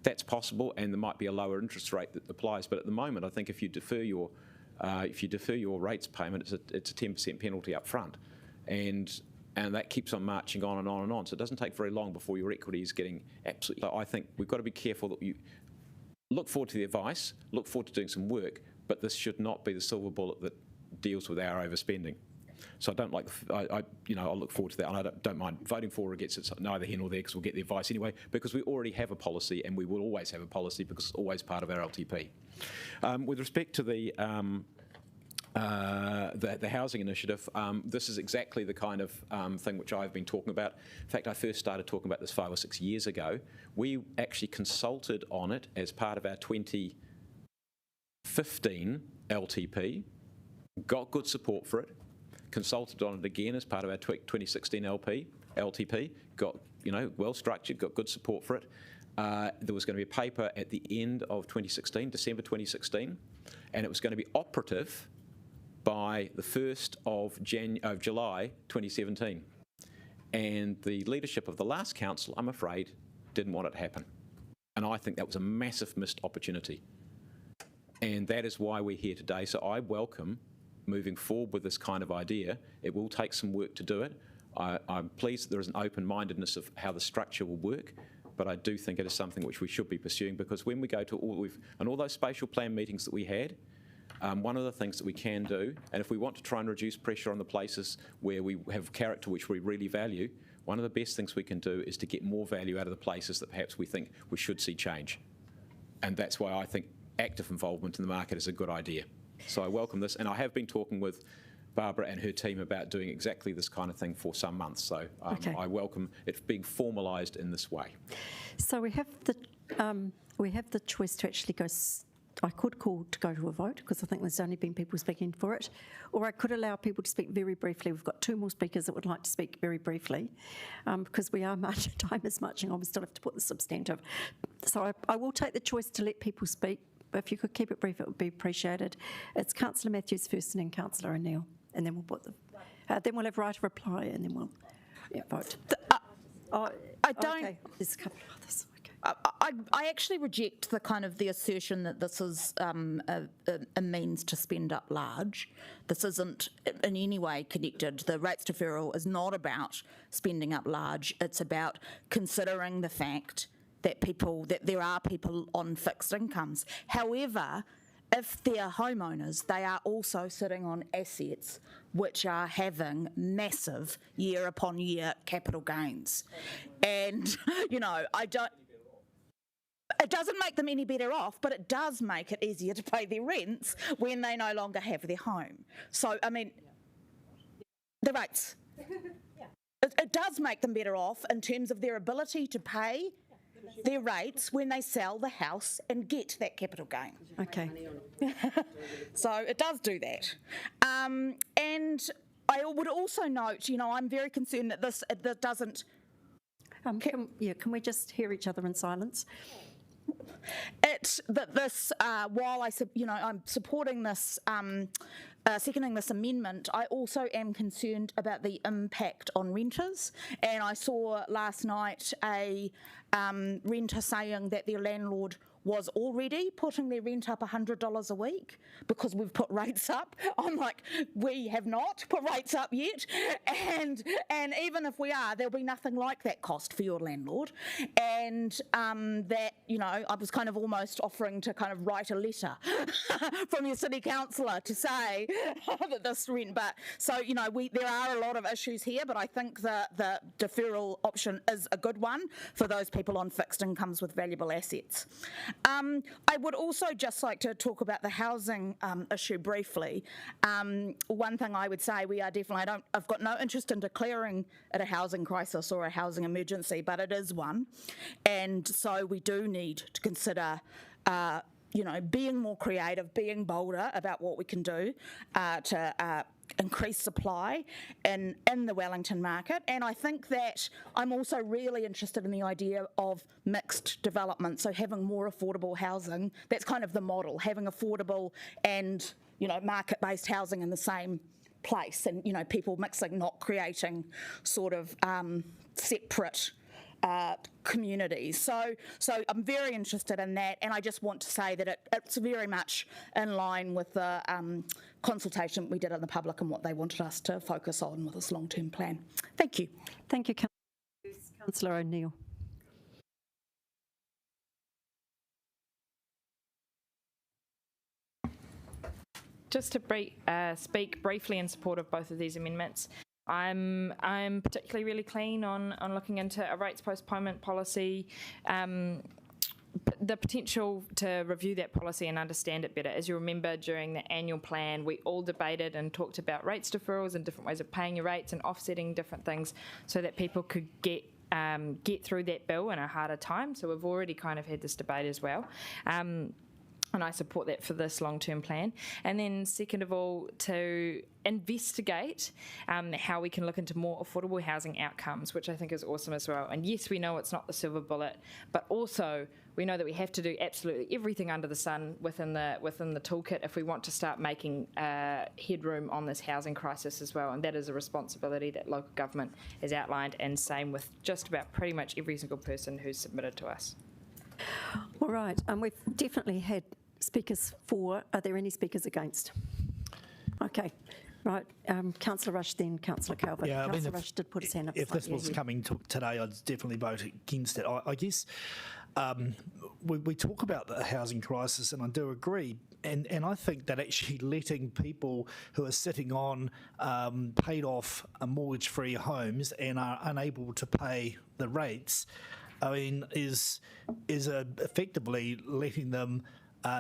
That's possible, and there might be a lower interest rate that applies. But at the moment, I think if you defer your rates payment, it's a 10% penalty up front, and that keeps on marching on and on and on. So it doesn't take very long before your equity is getting absolutely. I think we've got to be careful that you look forward to the advice, look forward to doing some work, but this should not be the silver bullet that deals with our overspending. So I don't like. I'll look forward to that, and I don't mind voting for or against. It's neither here nor there because we'll get the advice anyway. Because we already have a policy, and we will always have a policy because it's always part of our LTP. With respect to the housing initiative, this is exactly the kind of thing which I've been talking about. In fact, I first started talking about this 5 or 6 years ago. We actually consulted on it as part of our 2015 LTP, got good support for it, consulted on it again as part of our 2016 LTP, got well structured, got good support for it. There was going to be a paper at the end of 2016, December 2016, and it was going to be operative by the 1st of July 2017. And the leadership of the last council, I'm afraid, didn't want it to happen. And I think that was a massive missed opportunity. And that is why we're here today. So I welcome moving forward with this kind of idea. It will take some work to do it. I'm pleased that there is an open-mindedness of how the structure will work, but I do think it is something which we should be pursuing, because when we go to all those spatial plan meetings that we had, one of the things that we can do, and if we want to try and reduce pressure on the places where we have character which we really value, one of the best things we can do is to get more value out of the places that perhaps we think we should see change. And that's why I think active involvement in the market is a good idea. So I welcome this, and I have been talking with Barbara and her team about doing exactly this kind of thing for some months. So I welcome it being formalised in this way. So we have the choice to actually go. I could call to go to a vote because I think there's only been people speaking for it, or I could allow people to speak very briefly. We've got 2 more speakers that would like to speak very briefly, because we are marching, time is marching on. We still have to put the substantive. So I will take the choice to let people speak. But if you could keep it brief, it would be appreciated. It's Councillor Matthews first, and then Councillor O'Neill, and then we'll put the. Then we'll have right of reply, and then we'll vote. I don't. Okay. There's a couple of others. I actually reject the kind of the assertion that this is a means to spend up large. This isn't in any way connected. The rates deferral is not about spending up large. It's about considering the fact that there are people on fixed incomes. However, if they're homeowners, they are also sitting on assets which are having massive year upon year capital gains. And, it doesn't make them any better off, but it does make it easier to pay their rents when they no longer have their home. So, the rates. It does make them better off in terms of their ability to pay their rates when they sell the house and get that capital gain. Okay. So it does do that. And I would also note, I'm very concerned that that doesn't... Can we just hear each other in silence? While I'm supporting this, seconding this amendment, I also am concerned about the impact on renters. And I saw last night a renter saying that their landlord was already putting their rent up $100 a week because we've put rates up. I'm like, we have not put rates up yet, and even if we are, there'll be nothing like that cost for your landlord. And that, you know, I was kind of almost offering to kind of write a letter from your city councillor to say that this rent. But so, you know, there are a lot of issues here, but I think that the deferral option is a good one for those people on fixed incomes with valuable assets. I would also just like to talk about the housing issue briefly. One thing I would say, we are definitely, I've got no interest in declaring it a housing crisis or a housing emergency, but it is one. And so we do need to consider you know, being more creative, being bolder about what we can do to increase supply in the Wellington market. And I think that I'm also really interested in the idea of mixed development, so having more affordable housing. That's kind of the model, having affordable and, you know, market-based housing in the same place, and, you know, people mixing, not creating sort of separate communities. So I'm very interested in that, and I just want to say that it's very much in line with the consultation we did in the public and what they wanted us to focus on with this long-term plan. Thank you. Thank you, Councillor O'Neill. Just to speak briefly in support of both of these amendments, I'm particularly really keen on looking into a rates postponement policy, the potential to review that policy and understand it better. As you remember, during the annual plan, we all debated and talked about rates deferrals and different ways of paying your rates and offsetting different things so that people could get through that bill in a harder time. So we've already kind of had this debate as well. And I support that for this long-term plan. And then second of all, to investigate how we can look into more affordable housing outcomes, which I think is awesome as well. And yes, we know it's not the silver bullet, but also we know that we have to do absolutely everything under the sun within the toolkit if we want to start making headroom on this housing crisis as well. And that is a responsibility that local government has outlined, and same with just about pretty much every single person who's submitted to us. All right, we've definitely had speakers for. Are there any speakers against? Okay, right. Councillor Rush, then Councillor Calvert. Yeah, Councillor Rush did put his hand up. If this was coming today, I'd definitely vote against it. I guess we talk about the housing crisis, and I do agree. And I think that actually letting people who are sitting on paid off mortgage-free homes and are unable to pay the rates, I mean, is effectively letting them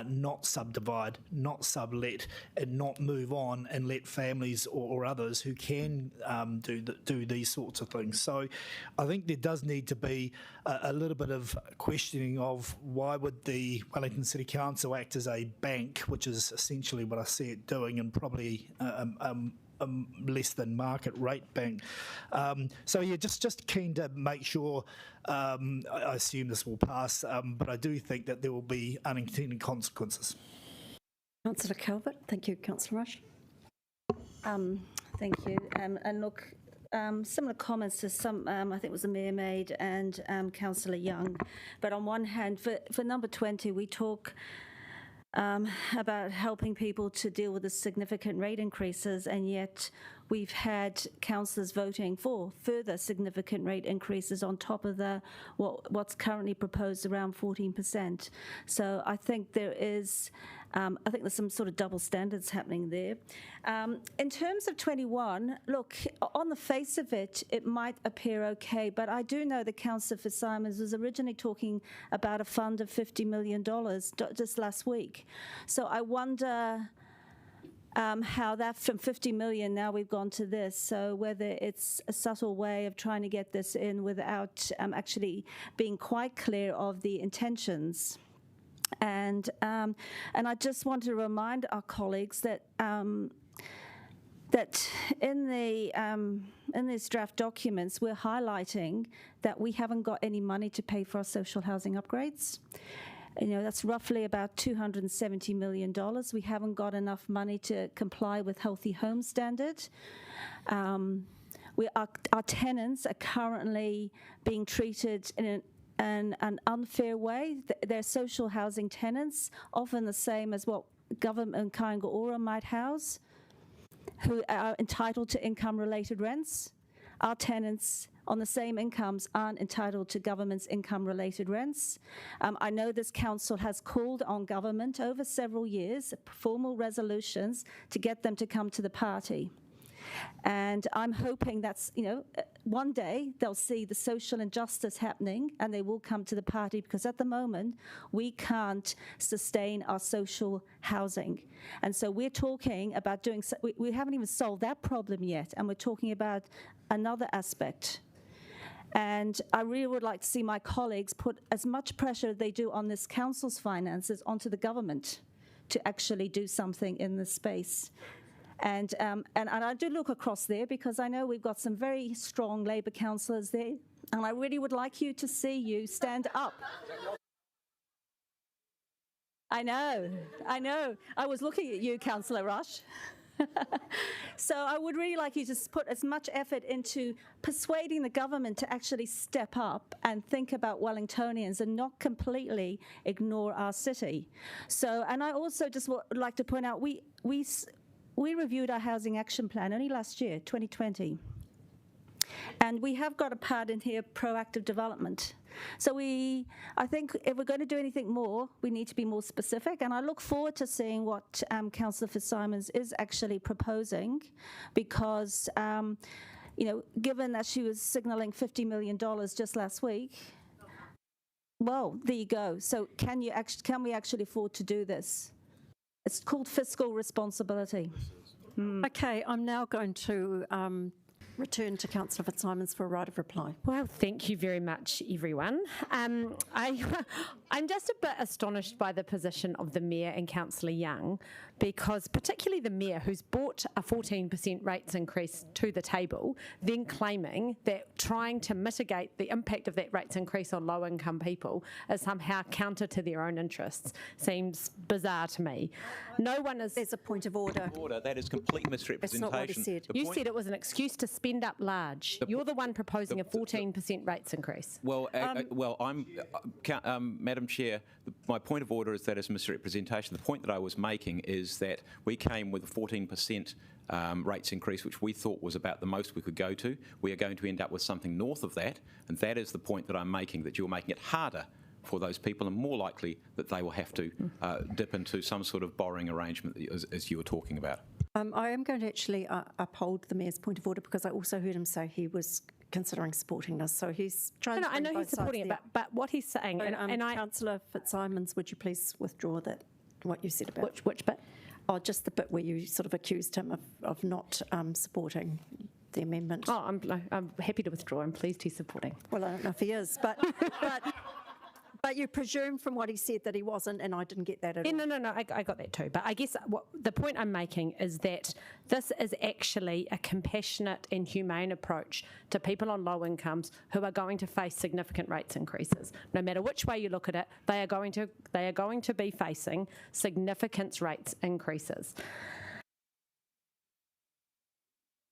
not subdivide, not sublet, and not move on and let families or others who can do these sorts of things. So I think there does need to be a little bit of questioning of why would the Wellington City Council act as a bank, which is essentially what I see it doing, and probably less than market rate bank. So yeah, just keen to make sure. I assume this will pass, but I do think that there will be unintended consequences. Councillor Calvert, thank you. Councillor Rush. Thank you. And look, similar comments to some, I think it was the Mayor made and Councillor Young. But on one hand, for number 20, we talk about helping people to deal with the significant rate increases, and yet we've had councillors voting for further significant rate increases on top of what's currently proposed around 14%. So I think there is, I think there's some sort of double standards happening there. In terms of 21, look, on the face of it, it might appear okay, but I do know that Councillor Fitzsimons was originally talking about a fund of $50 million just last week. So I wonder how that from 50 million now we've gone to this, so whether it's a subtle way of trying to get this in without actually being quite clear of the intentions. And I just want to remind our colleagues that that in these draft documents we're highlighting that we haven't got any money to pay for our social housing upgrades. You know, that's roughly about $270 million. We haven't got enough money to comply with Healthy Home Standard. Our tenants are currently being treated in an unfair way. They're social housing tenants, often the same as what government Kāinga Ora might house, who are entitled to income-related rents. Our tenants on the same incomes aren't entitled to government's income-related rents. I know this council has called on government over several years, formal resolutions, to get them to come to the party. And I'm hoping that's, one day they'll see the social injustice happening and they will come to the party, because at the moment we can't sustain our social housing. And so we're talking about we haven't even solved that problem yet, and we're talking about another aspect. And I really would like to see my colleagues put as much pressure as they do on this council's finances onto the government to actually do something in this space. And I do look across there because I know we've got some very strong Labour councillors there, and I really would like you stand up. I know. I was looking at you, Councillor Rush. So I would really like you to put as much effort into persuading the government to actually step up and think about Wellingtonians and not completely ignore our city. So, and I also just would like to point out, we reviewed our housing action plan only last year, 2020. And we have got a part in here, proactive development. So I think if we're going to do anything more, we need to be more specific. And I look forward to seeing what Councillor Fitzsimons is actually proposing, because, given that she was signalling $50 million just last week, well, there you go. So can we actually afford to do this? It's called fiscal responsibility. Okay, I'm now going to return to Councillor Fitzsimons for a right of reply. Well, thank you very much, everyone. I'm just a bit astonished by the position of the Mayor and Councillor Young, because particularly the Mayor, who's brought a 14% rates increase to the table, then claiming that trying to mitigate the impact of that rates increase on low-income people is somehow counter to their own interests, seems bizarre to me. No one is... There's a point of order. That is complete misrepresentation. That's not what he said. You said it was an excuse to spend up large. You're the one proposing a 14% rates increase. Well, Madam Chair, my point of order is that it's misrepresentation. The point that I was making is that we came with a 14% rates increase, which we thought was about the most we could go to. We are going to end up with something north of that, and that is the point that I'm making, that you're making it harder for those people and more likely that they will have to dip into some sort of borrowing arrangement, as you were talking about. I am going to actually uphold the Mayor's point of order, because I also heard him say he was considering supporting this. So he's trying to... I know he's supporting it, but what he's saying... Councillor Fitzsimons, would you please withdraw what you said about... Which bit? Oh, just the bit where you sort of accused him of not supporting the amendment. Oh, I'm happy to withdraw. I'm pleased he's supporting. Well, I don't know if he is, but... But you presume from what he said that he wasn't, and I didn't get that at all. No, I got that too. But I guess the point I'm making is that this is actually a compassionate and humane approach to people on low incomes who are going to face significant rates increases. No matter which way you look at it, they are going to be facing significant rates increases.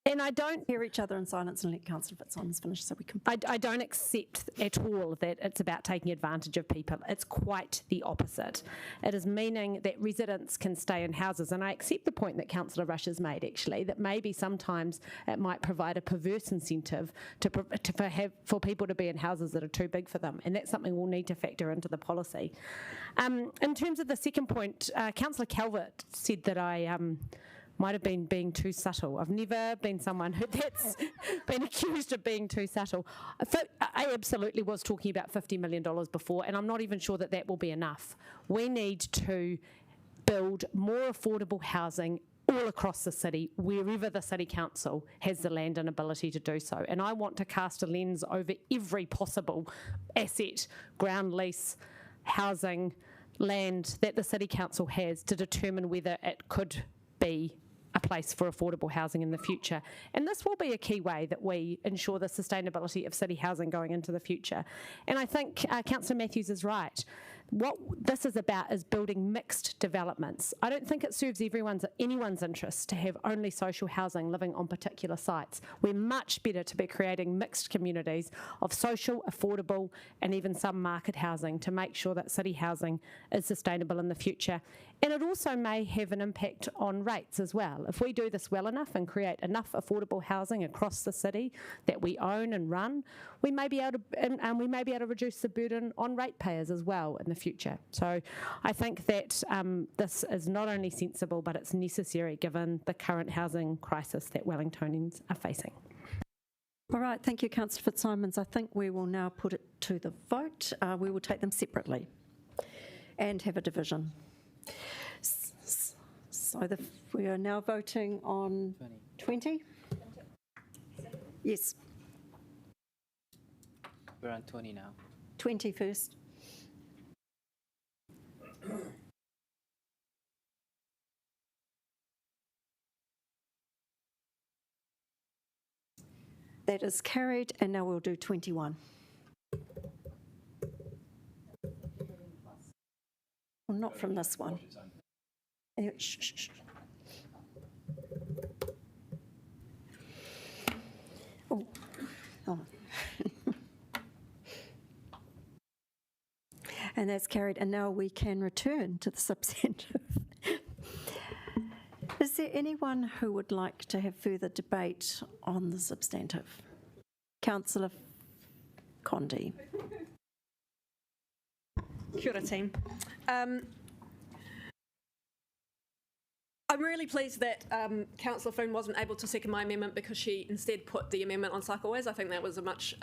And I don't hear each other in silence and let Councillor Fitzsimons finish so we can... I don't accept at all that it's about taking advantage of people. It's quite the opposite. It is meaning that residents can stay in houses, and I accept the point that Councillor Rush has made, actually, that maybe sometimes it might provide a perverse incentive for people to be in houses that are too big for them, and that's something we'll need to factor into the policy. In terms of the second point, Councillor Calvert said that I... might have been being too subtle. I've never been someone that's been accused of being too subtle. I absolutely was talking about $50 million before, and I'm not even sure that will be enough. We need to build more affordable housing all across the city, wherever the City Council has the land and ability to do so. And I want to cast a lens over every possible asset, ground lease, housing, land that the City Council has to determine whether it could be a place for affordable housing in the future. And this will be a key way that we ensure the sustainability of city housing going into the future. And I think Councillor Matthews is right. What this is about is building mixed developments. I don't think it serves anyone's interest to have only social housing living on particular sites. We're much better to be creating mixed communities of social, affordable, and even some market housing to make sure that city housing is sustainable in the future. And it also may have an impact on rates as well. If we do this well enough and create enough affordable housing across the city that we own and run, we may be able to reduce the burden on ratepayers as well in the future. So I think that this is not only sensible, but it's necessary given the current housing crisis that Wellingtonians are facing. All right, thank you, Councillor Fitzsimons. I think we will now put it to the vote. We will take them separately and have a division. So we are now voting on 20? Yes. We're on 20 now. 20 first. That is carried, and now we'll do 21. Well, not from this one. Shh, shh, shh. Oh. Oh. And that's carried, and now we can return to the substantive. Is there anyone who would like to have further debate on the substantive? Councillor Condi. Kia ora, team. I'm really pleased that Councillor Flynn wasn't able to second my amendment because she instead put the amendment on cycleways. I think that was a much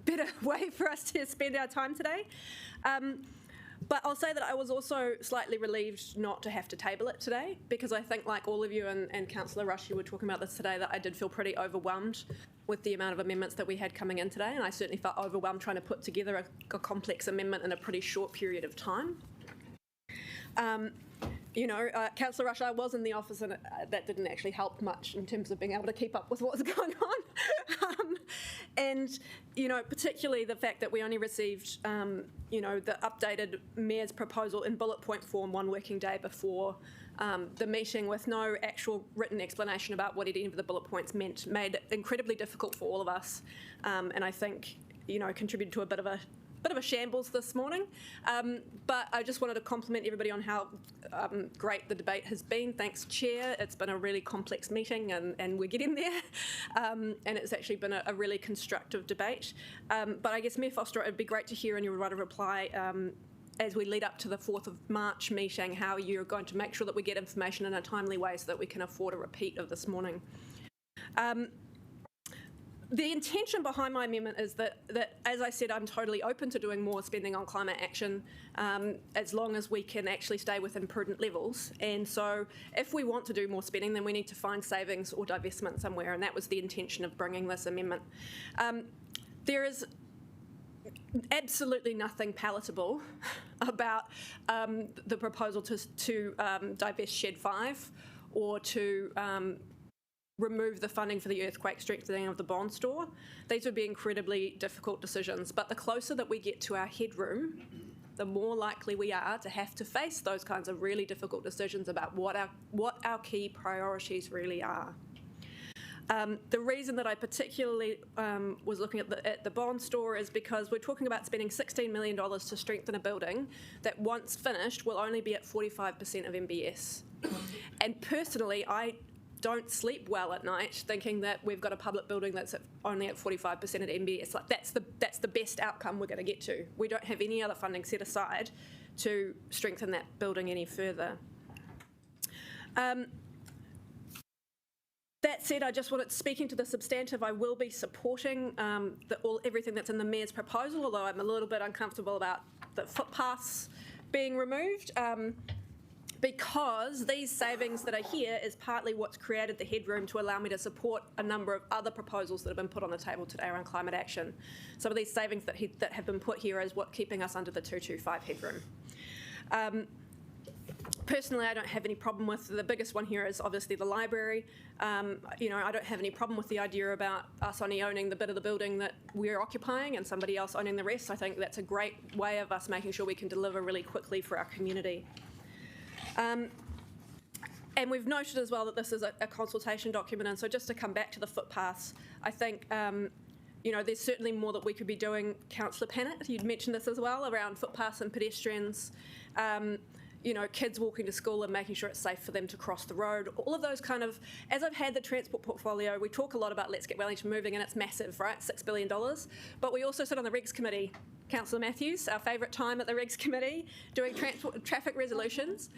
better way for us to spend our time today. But I'll say that I was also slightly relieved not to have to table it today, because I think, like all of you and Councillor Rush, you were talking about this today, that I did feel pretty overwhelmed with the amount of amendments that we had coming in today, and I certainly felt overwhelmed trying to put together a complex amendment in a pretty short period of time. Councillor Rush, I was in the office, and that didn't actually help much in terms of being able to keep up with what was going on. And particularly the fact that we only received, the updated Mayor's proposal in bullet point form 1 working day before the meeting, with no actual written explanation about what any of the bullet points meant, made it incredibly difficult for all of us, and I think, contributed to a bit of a shambles this morning. But I just wanted to compliment everybody on how great the debate has been. Thanks, Chair. It's been a really complex meeting, and we're getting there. And it's actually been a really constructive debate. But I guess, Mayor Foster, it would be great to hear in your right of reply, as we lead up to the 4th of March meeting, how you're going to make sure that we get information in a timely way so that we can afford a repeat of this morning. The intention behind my amendment is that, as I said, I'm totally open to doing more spending on climate action, as long as we can actually stay within prudent levels. And so if we want to do more spending, then we need to find savings or divestment somewhere, and that was the intention of bringing this amendment. There is absolutely nothing palatable about the proposal to divest Shed 5 or to remove the funding for the earthquake strengthening of the bond store. These would be incredibly difficult decisions, but the closer that we get to our headroom, the more likely we are to have to face those kinds of really difficult decisions about what our key priorities really are. The reason that I particularly was looking at the bond store is because we're talking about spending $16 million to strengthen a building that, once finished, will only be at 45% of MBS. And personally, I don't sleep well at night thinking that we've got a public building that's only at 45% at MBS. Like, that's the best outcome we're going to get to. We don't have any other funding set aside to strengthen that building any further. That said, I just wanted, speaking to the substantive, I will be supporting everything that's in the Mayor's proposal, although I'm a little bit uncomfortable about the footpaths being removed. Because these savings that are here is partly what's created the headroom to allow me to support a number of other proposals that have been put on the table today around climate action. Some of these savings that have been put here is what's keeping us under the 225 headroom. Personally, I don't have any problem with, the biggest one here is obviously the library. You know, I don't have any problem with the idea about us only owning the bit of the building that we're occupying and somebody else owning the rest. I think that's a great way of us making sure we can deliver really quickly for our community. And we've noted as well that this is a consultation document, and so just to come back to the footpaths, I think you know, there's certainly more that we could be doing. Councillor Pennant, you'd mentioned this as well, around footpaths and pedestrians, you know, kids walking to school and making sure it's safe for them to cross the road. All of those kind of, as I've had the transport portfolio, we talk a lot about Let's Get Wellington Moving, and it's massive, right, $6 billion. But we also sit on the Regs Committee, Councillor Matthews, our favourite time at the Regs Committee, doing traffic resolutions.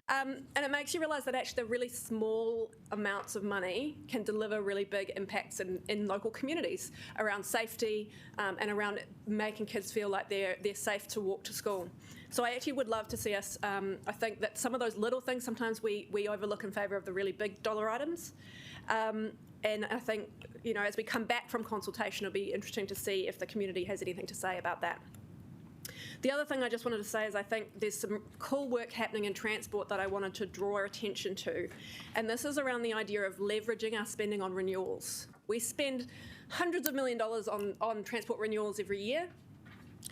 And it makes you realise that actually the really small amounts of money can deliver really big impacts in local communities around safety and around making kids feel like they're safe to walk to school. So I actually would love to see us, I think that some of those little things sometimes we overlook in favour of the really big dollar items. And I think, you know, as we come back from consultation, it'll be interesting to see if the community has anything to say about that. The other thing I just wanted to say is I think there's some cool work happening in transport that I wanted to draw our attention to, and this is around the idea of leveraging our spending on renewals. We spend hundreds of $millions on transport renewals every year,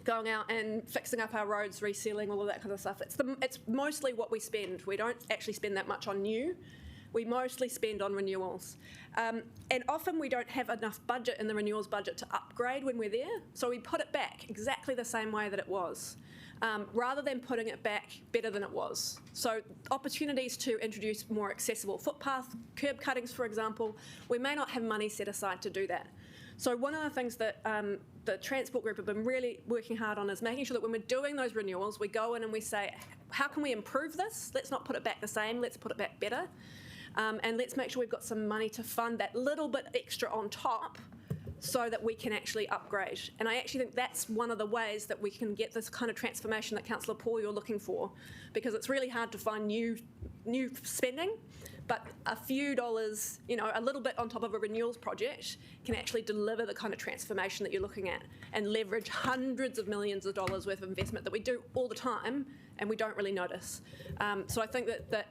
going out and fixing up our roads, resealing, all of that kind of stuff. It's mostly what we spend. We don't actually spend that much on new. We mostly spend on renewals. And often we don't have enough budget in the renewals budget to upgrade when we're there, so we put it back exactly the same way that it was, rather than putting it back better than it was. So opportunities to introduce more accessible footpath, curb cuttings, for example, we may not have money set aside to do that. So one of the things that the Transport Group have been really working hard on is making sure that when we're doing those renewals, we go in and we say, how can we improve this? Let's not put it back the same, let's put it back better. And let's make sure we've got some money to fund that little bit extra on top so that we can actually upgrade. And I actually think that's one of the ways that we can get this kind of transformation that Councillor Paul you're looking for, because it's really hard to find new spending, but a few dollars, you know, a little bit on top of a renewals project can actually deliver the kind of transformation that you're looking at and leverage hundreds of millions of dollars worth of investment that we do all the time and we don't really notice. So I think that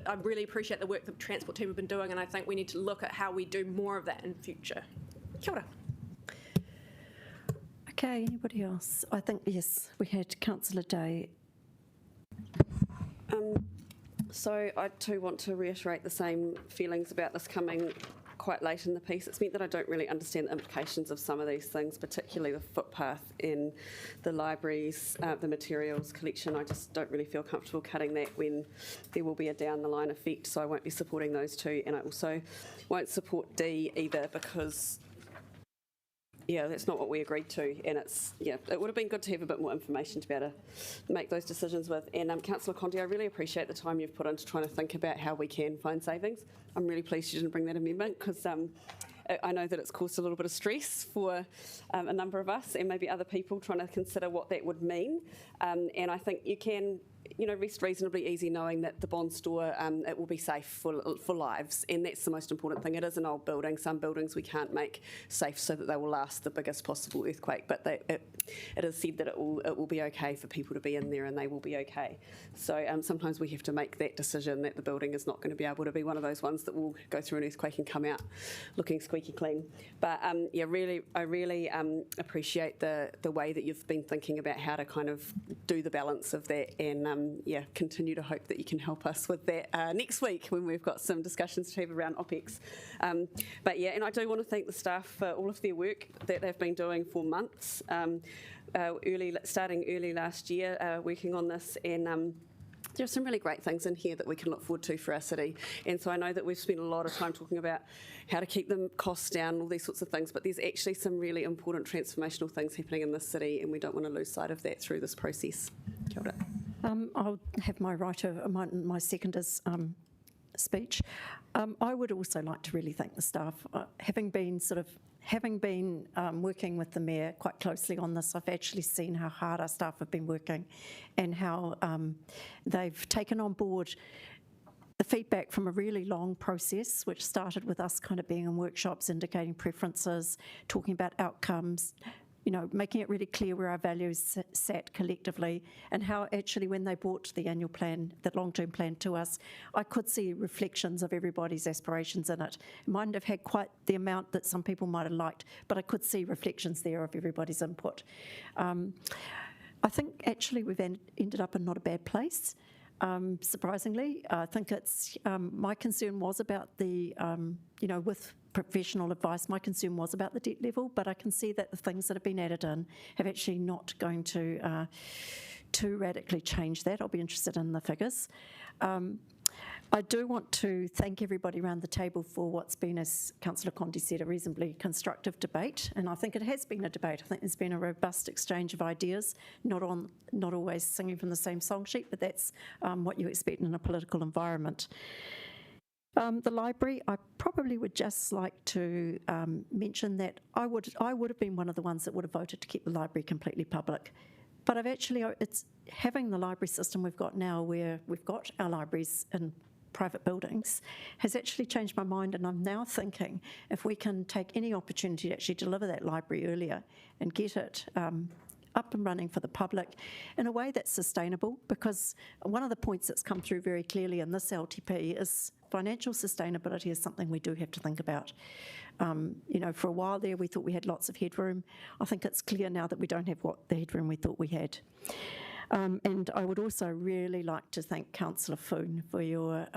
I really appreciate the work the transport team have been doing, and I think we need to look at how we do more of that in future. Kia ora. Okay, anybody else? I think, yes, we had Councillor Day. So I too want to reiterate the same feelings about this coming quite late in the piece. It's meant that I don't really understand the implications of some of these things, particularly the footpath in the libraries, the materials collection. I just don't really feel comfortable cutting that when there will be a down the line effect, so I won't be supporting those two. And I also won't support D either because, yeah, that's not what we agreed to, and it's, yeah, it would have been good to have a bit more information to be able to make those decisions with. And Councillor Conti, I really appreciate the time you've put into trying to think about how we can find savings. I'm really pleased you didn't bring that amendment, because I know that it's caused a little bit of stress for a number of us and maybe other people trying to consider what that would mean. And I think you can, you know, rest reasonably easy knowing that the Bond store, it will be safe for lives, and that's the most important thing. It is an old building. Some buildings we can't make safe so that they will last the biggest possible earthquake, but it is said that it will be okay for people to be in there and they will be okay. So sometimes we have to make that decision that the building is not going to be able to be one of those ones that will go through an earthquake and come out looking squeaky clean. But yeah, I really appreciate the way that you've been thinking about how to kind of do the balance of that, and yeah, continue to hope that you can help us with that next week when we've got some discussions to have around OPEX. But yeah, and I do want to thank the staff for all of their work that they've been doing for months, starting early last year, working on this, and there are some really great things in here that we can look forward to for our city. And so I know that we've spent a lot of time talking about how to keep the costs down, all these sorts of things, but there's actually some really important transformational things happening in this city, and we don't want to lose sight of that through this process. Kia ora. I'll have my seconder's speech. I would also like to really thank the staff. Having been working with the Mayor quite closely on this, I've actually seen how hard our staff have been working and how they've taken on board the feedback from a really long process, which started with us kind of being in workshops, indicating preferences, talking about outcomes, making it really clear where our values sat collectively, and how actually when they brought the annual plan, that long-term plan to us, I could see reflections of everybody's aspirations in it. It mightn't have had quite the amount that some people might have liked, but I could see reflections there of everybody's input. I think actually we've ended up in not a bad place. Surprisingly, I think it's my concern was about the, with professional advice, my concern was about the debt level, but I can see that the things that have been added in have actually not going to radically change that. I'll be interested in the figures. I do want to thank everybody around the table for what's been, as Councillor Condi said, a reasonably constructive debate, and I think it has been a debate. I think there's been a robust exchange of ideas, not always singing from the same song sheet, but that's what you expect in a political environment. The library, I probably would just like to mention that I would have been one of the ones that would have voted to keep the library completely public. But it's having the library system we've got now, where we've got our libraries in private buildings, has actually changed my mind, and I'm now thinking if we can take any opportunity to actually deliver that library earlier and get it up and running for the public in a way that's sustainable, because one of the points that's come through very clearly in this LTP is financial sustainability is something we do have to think about. For a while there we thought we had lots of headroom. I think it's clear now that we don't have the headroom we thought we had. And I would also really like to thank Councillor Foon for your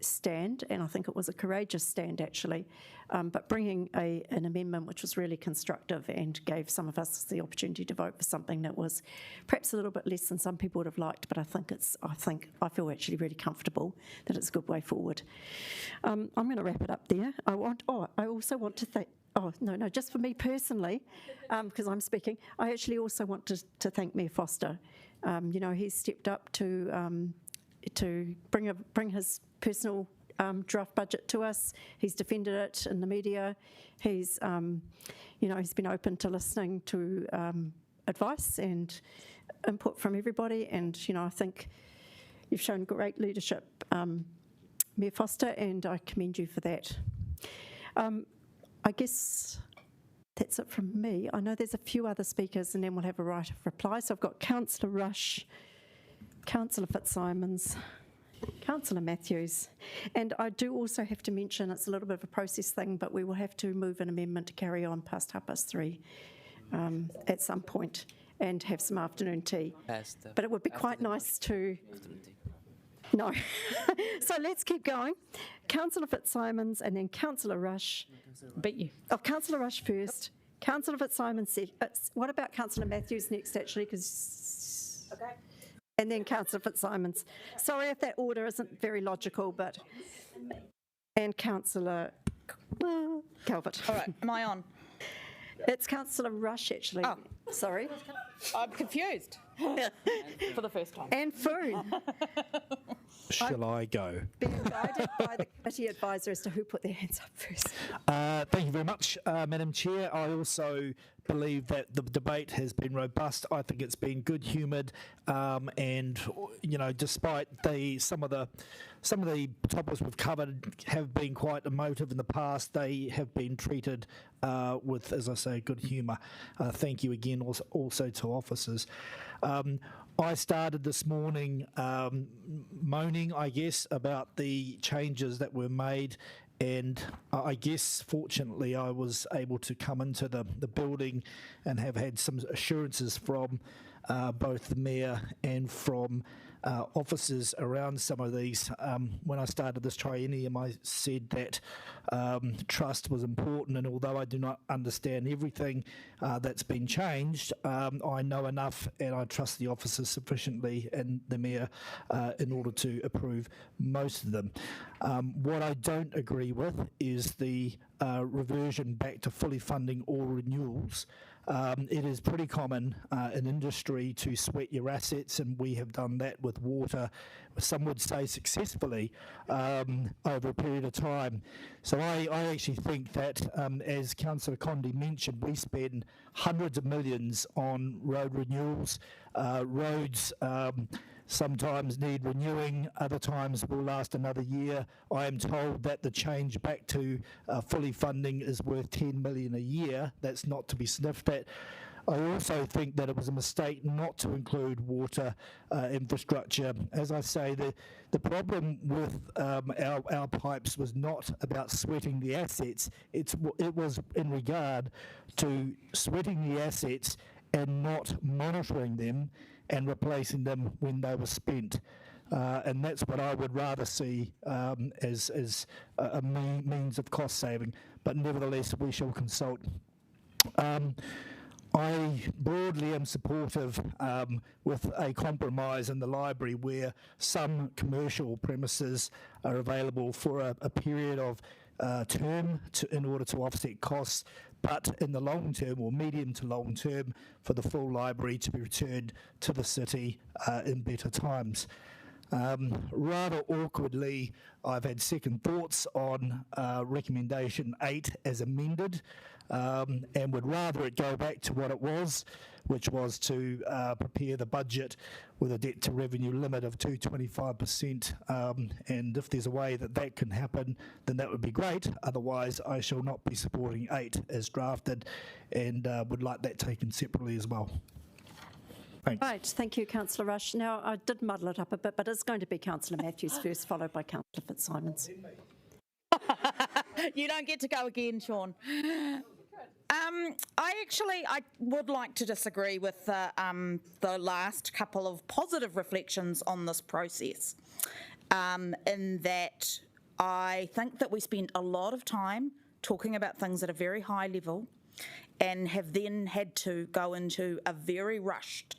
stand, and I think it was a courageous stand actually, but bringing an amendment which was really constructive and gave some of us the opportunity to vote for something that was perhaps a little bit less than some people would have liked, but I feel actually really comfortable that it's a good way forward. I'm going to wrap it up there. I also want to thank. Oh, no, just for me personally, because I'm speaking, I actually also want to thank Mayor Foster. He's stepped up to bring his personal draft budget to us. He's defended it in the media. He's been open to listening to advice and input from everybody. And, I think you've shown great leadership, Mayor Foster, and I commend you for that. I guess that's it from me. I know there's a few other speakers, and then we'll have a right of reply. So I've got Councillor Rush, Councillor Fitzsimons, Councillor Matthews, and I do also have to mention, it's a little bit of a process thing, but we will have to move an amendment to carry on past 3:30 at some point and have some afternoon tea. But it would be quite nice to... No. So let's keep going. Councillor Fitzsimons and then Councillor Rush. Beat you. Oh, Councillor Rush first. Councillor Fitzsimons said, what about Councillor Matthews next, actually? Because okay. And then Councillor Fitzsimons. Sorry if that order isn't very logical, but... And Councillor Calvert. All right, am I on? It's Councillor Rush, actually. Oh. Sorry. I'm confused. For the first time. And Foon. Shall I go? Being guided by the committee advisor as to who put their hands up first. Thank you very much, Madam Chair. I also believe that the debate has been robust. I think it's been good-humoured, and despite some of the topics we've covered have been quite emotive in the past, they have been treated with, as I say, good humour. Thank you again also to officers. I started this morning moaning, I guess, about the changes that were made, and I guess fortunately I was able to come into the building and have had some assurances from both the Mayor and from officers around some of these. When I started this triennium, I said that trust was important, and although I do not understand everything that's been changed, I know enough and I trust the officers sufficiently and the Mayor in order to approve most of them. What I don't agree with is the reversion back to fully funding all renewals. It is pretty common in industry to sweat your assets, and we have done that with water, some would say successfully, over a period of time. So I actually think that, as Councillor Condi mentioned, we spend hundreds of millions on road renewals, roads sometimes need renewing, other times will last another year. I am told that the change back to fully funding is worth 10 million a year. That's not to be sniffed at. I also think that it was a mistake not to include water infrastructure. As I say, the problem with our pipes was not about sweating the assets. It was in regard to sweating the assets and not monitoring them and replacing them when they were spent. And that's what I would rather see as a means of cost saving. But nevertheless, we shall consult. I broadly am supportive with a compromise in the library where some commercial premises are available for a period of term in order to offset costs, but in the long term or medium to long term for the full library to be returned to the city in better times. Rather awkwardly, I've had second thoughts on recommendation 8 as amended, and would rather it go back to what it was, which was to prepare the budget with a debt to revenue limit of 225%, and if there's a way that that can happen, then that would be great. Otherwise, I shall not be supporting 8 as drafted, and would like that taken separately as well. Thanks. Right, thank you, Councillor Rush. Now, I did muddle it up a bit, but it's going to be Councillor Matthews first, followed by Councillor Fitzsimons. You don't get to go again, Sean. I would like to disagree with the last couple of positive reflections on this process, in that I think that we spent a lot of time talking about things at a very high level and have then had to go into a very rushed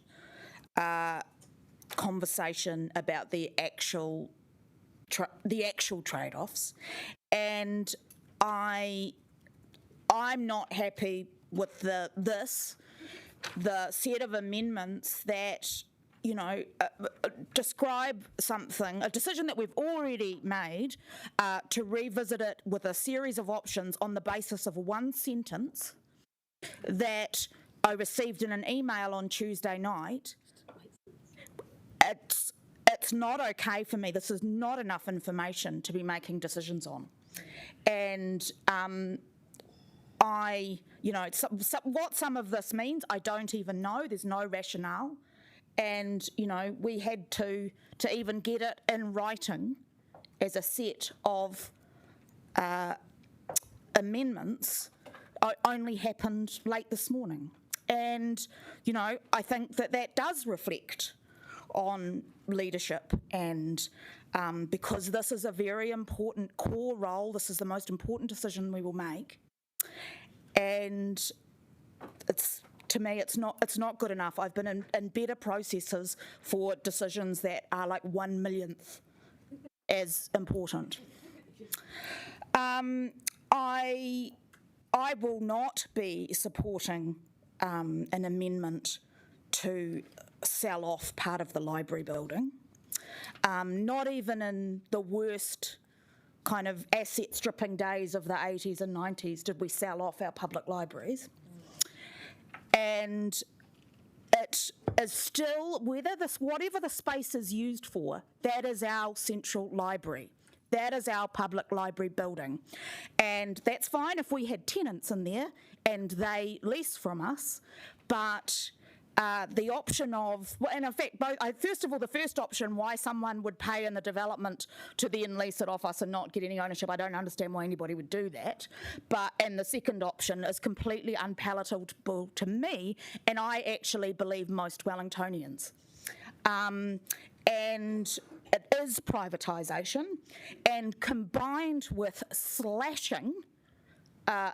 conversation about the actual trade-offs, and I'm not happy with the set of amendments that describe a decision that we've already made, to revisit it with a series of options on the basis of one sentence that I received in an email on Tuesday night. It's not okay for me. This is not enough information to be making decisions on. And what some of this means, I don't even know. There's no rationale. And, we had to even get it in writing as a set of amendments only happened late this morning. And, I think that does reflect on leadership, and because this is a very important core role, this is the most important decision we will make, and to me it's not good enough. I've been in better processes for decisions that are like 1/1,000th as important. I will not be supporting an amendment to sell off part of the library building. Not even in the worst kind of asset stripping days of the 80s and 90s did we sell off our public libraries. And it is still, whatever the space is used for, that is our central library. That is our public library building. And that's fine if we had tenants in there and they lease from us, but the option of, and in fact, first of all, the first option, why someone would pay in the development to then lease it off us and not get any ownership, I don't understand why anybody would do that. And the second option is completely unpalatable to me, and I actually believe most Wellingtonians. And it is privatisation, and combined with slashing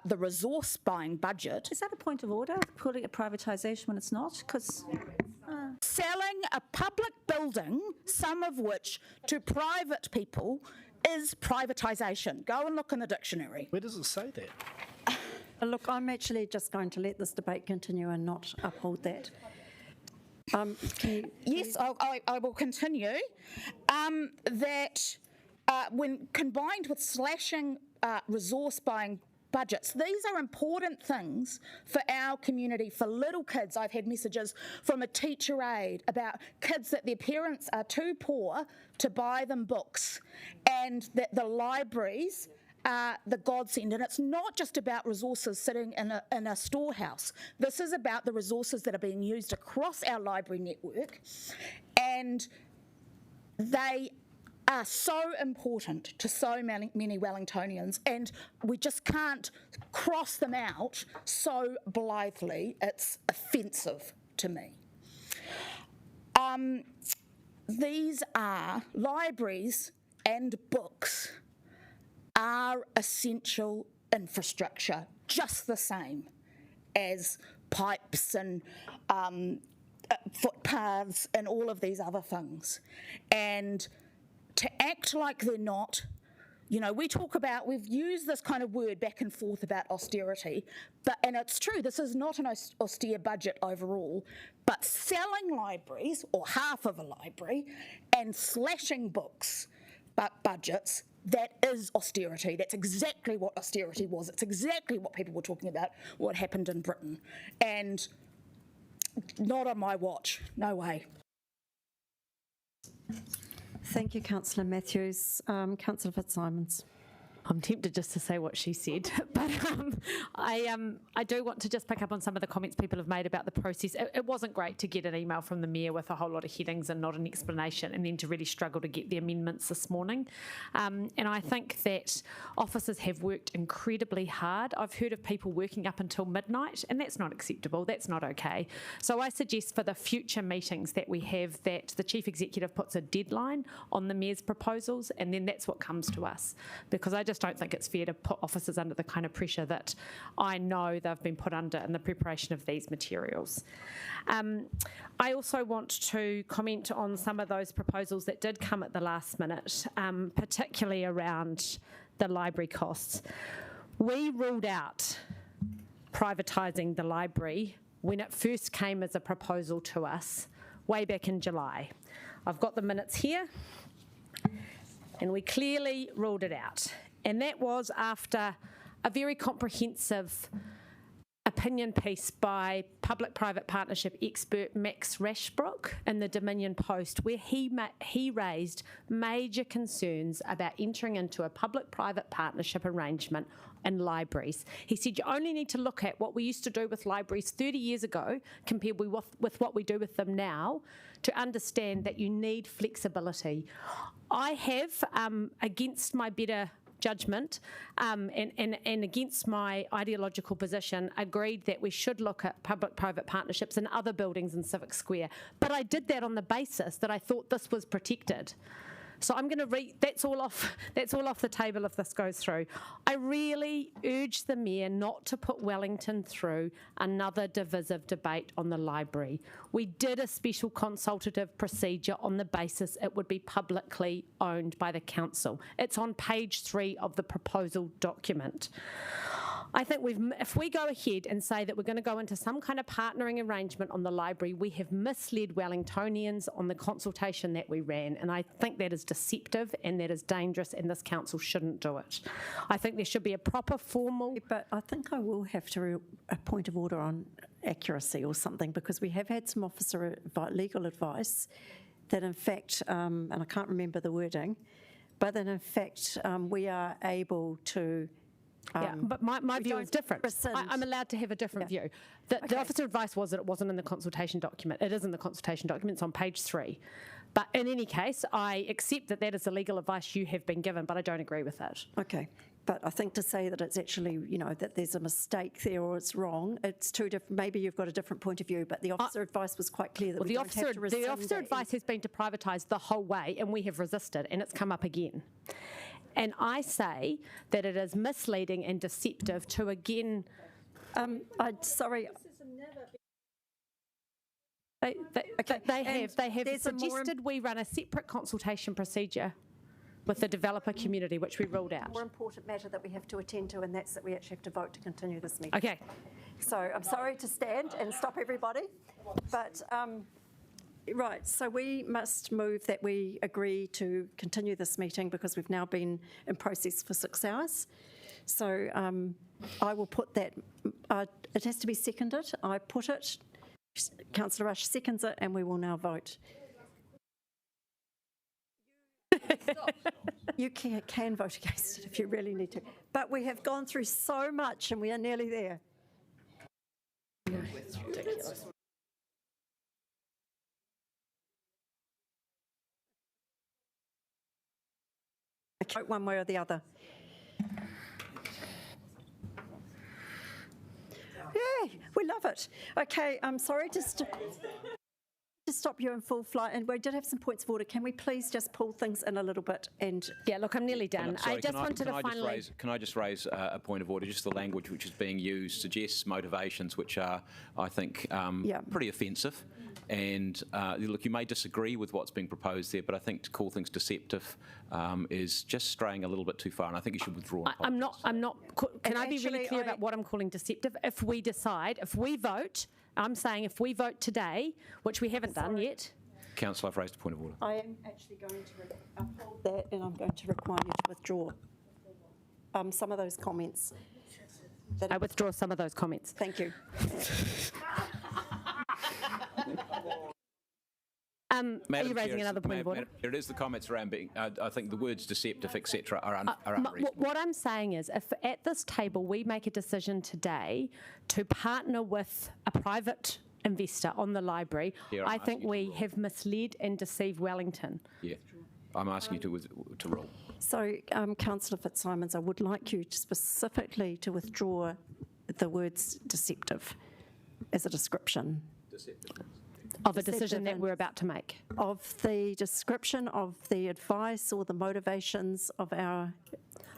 the resource buying budget. Is that a point of order, calling it privatisation when it's not? Because selling a public building, some of which to private people, is privatisation. Go and look in the dictionary. Where does it say that? Look, I'm actually just going to let this debate continue and not uphold that. Yes, I will continue. That when combined with slashing resource buying budgets. These are important things for our community, for little kids. I've had messages from a teacher aide about kids that their parents are too poor to buy them books, and that the libraries are the godsend. And it's not just about resources sitting in a storehouse. This is about the resources that are being used across our library network, and they are so important to so many Wellingtonians, and we just can't cross them out so blithely. It's offensive to me. These are libraries and books are essential infrastructure, just the same as pipes and footpaths and all of these other things. And to act like they're not, you know, we've used this kind of word back and forth about austerity, and it's true, this is not an austere budget overall, but selling libraries, or half of a library, and slashing books budgets, that is austerity. That's exactly what austerity was. It's exactly what people were talking about, what happened in Britain. And not on my watch, no way. Thank you, Councillor Matthews. Councillor Fitzsimons. I'm tempted just to say what she said, but I do want to just pick up on some of the comments people have made about the process. It wasn't great to get an email from the Mayor with a whole lot of headings and not an explanation, and then to really struggle to get the amendments this morning. And I think that officers have worked incredibly hard. I've heard of people working up until midnight, and that's not acceptable. That's not okay. So I suggest for the future meetings that we have that the Chief Executive puts a deadline on the Mayor's proposals, and then that's what comes to us, because I just don't think it's fair to put officers under the kind of pressure that I know they've been put under in the preparation of these materials. I also want to comment on some of those proposals that did come at the last minute, particularly around the library costs. We ruled out privatising the library when it first came as a proposal to us way back in July. I've got the minutes here, and we clearly ruled it out. And that was after a very comprehensive opinion piece by public-private partnership expert Max Rashbrook in the Dominion Post, where he raised major concerns about entering into a public-private partnership arrangement in libraries. He said you only need to look at what we used to do with libraries 30 years ago compared with what we do with them now to understand that you need flexibility. I have, against my better judgment and against my ideological position, agreed that we should look at public-private partnerships in other buildings in Civic Square. But I did that on the basis that I thought this was protected. So I'm going to read, that's all off the table if this goes through. I really urge the Mayor not to put Wellington through another divisive debate on the library. We did a special consultative procedure on the basis it would be publicly owned by the council. It's on page 3 of the proposal document. I think if we go ahead and say that we're going to go into some kind of partnering arrangement on the library, we have misled Wellingtonians on the consultation that we ran, and I think that is deceptive and that is dangerous, and this council shouldn't do it. I think there should be a proper formal... But I think I will have to a point of order on accuracy or something, because we have had some legal advice that in fact, and I can't remember the wording, but that in fact we are able to... yeah, but my view is different. I'm allowed to have a different view. The officer advice was that it wasn't in the consultation document. It is in the consultation document. It's on page 3. But in any case, I accept that that is the legal advice you have been given, but I don't agree with it. Okay. But I think to say that it's actually, that there's a mistake there or it's wrong, it's two different. Maybe you've got a different point of view, but the officer advice was quite clear that we don't have to rescind the officer advice has been to privatise the whole way, and we have resisted, and it's come up again. And I say that it is misleading and deceptive to again... sorry. They have suggested we run a separate consultation procedure with the developer community, which we ruled out. More important matter that we have to attend to, and that's that we actually have to vote to continue this meeting. Okay. So I'm sorry to stand and stop everybody, but... Right, so we must move that we agree to continue this meeting because we've now been in process for 6 hours. So I will put that, it has to be seconded. I put it, Councillor Rush seconds it, and we will now vote. You can vote against it if you really need to. But we have gone through so much and we are nearly there. It's ridiculous. Vote one way or the other. Yay, we love it. Okay, I'm sorry to stop you in full flight, and we did have some points of order. Can we please just pull things in a little bit? And yeah, look, I'm nearly done. Sorry, I just wanted to finally. Can I just raise a point of order? Just the language which is being used suggests motivations which are, I think, pretty offensive. And look, you may disagree with what's being proposed there, but I think to call things deceptive is just straying a little bit too far, and I think you should withdraw. I'm not. Can I be really clear about what I'm calling deceptive? If we decide, if we vote, I'm saying if we vote today, which we haven't done yet. Councillor, I've raised a point of order. I am actually going to uphold that, and I'm going to require you to withdraw some of those comments. I withdraw some of those comments. Thank you. Are you raising another point of order? It is the comments around being, I think the words deceptive, etc., are unreasonable. What I'm saying is, if at this table we make a decision today to partner with a private investor on the library, I think we have misled and deceived Wellington. Yeah, I'm asking you to rule. So, Councillor Fitzsimons, I would like you specifically to withdraw the words deceptive as a description. Deceptive. Of a decision that we're about to make. Of the description of the advice or the motivations of our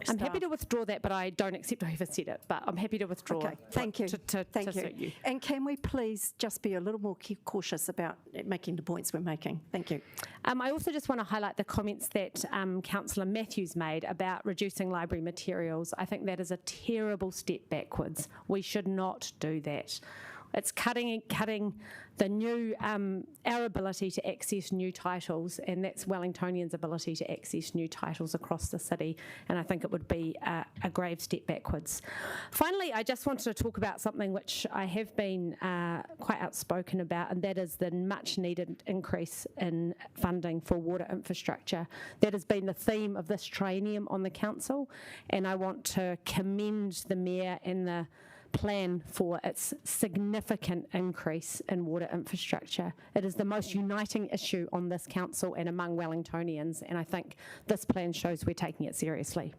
I'm happy to withdraw that, but I don't accept whoever said it. But I'm happy to withdraw. Okay, thank you. Thank you. And can we please just be a little more cautious about making the points we're making? Thank you. I also just want to highlight the comments that Councillor Matthews made about reducing library materials. I think that is a terrible step backwards. We should not do that. It's cutting the new, our ability to access new titles, and that's Wellingtonians' ability to access new titles across the city, and I think it would be a grave step backwards. Finally, I just wanted to talk about something which I have been quite outspoken about, and that is the much needed increase in funding for water infrastructure. That has been the theme of this triennium on the council, and I want to commend the Mayor and the plan for its significant increase in water infrastructure. It is the most uniting issue on this council and among Wellingtonians, and I think this plan shows we're taking it seriously.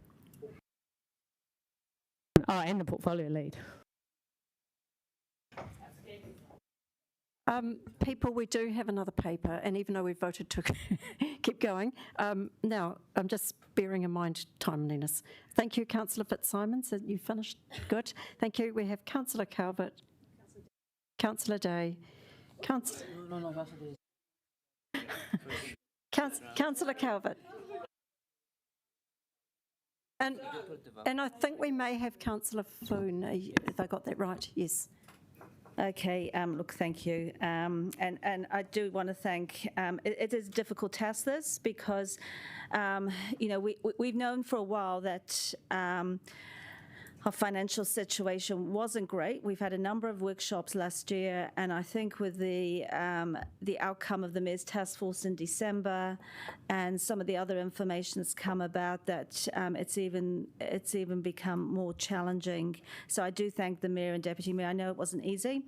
Oh, and the portfolio lead. People, we do have another paper, and even though we voted to keep going, now I'm just bearing in mind timeliness. Thank you, Councillor Fitzsimons. You finished? Good. Thank you. We have Councillor Calvert, Councillor Day, Councillor Calvert. And I think we may have Councillor Foon, if I got that right. Yes. Okay, look, thank you. And I do want to thank, it is a difficult task, this, because, we've known for a while that our financial situation wasn't great. We've had a number of workshops last year, and I think with the outcome of the Mayor's Task Force in December and some of the other information that's come about, that it's even become more challenging. So I do thank the Mayor and Deputy Mayor. I know it wasn't easy,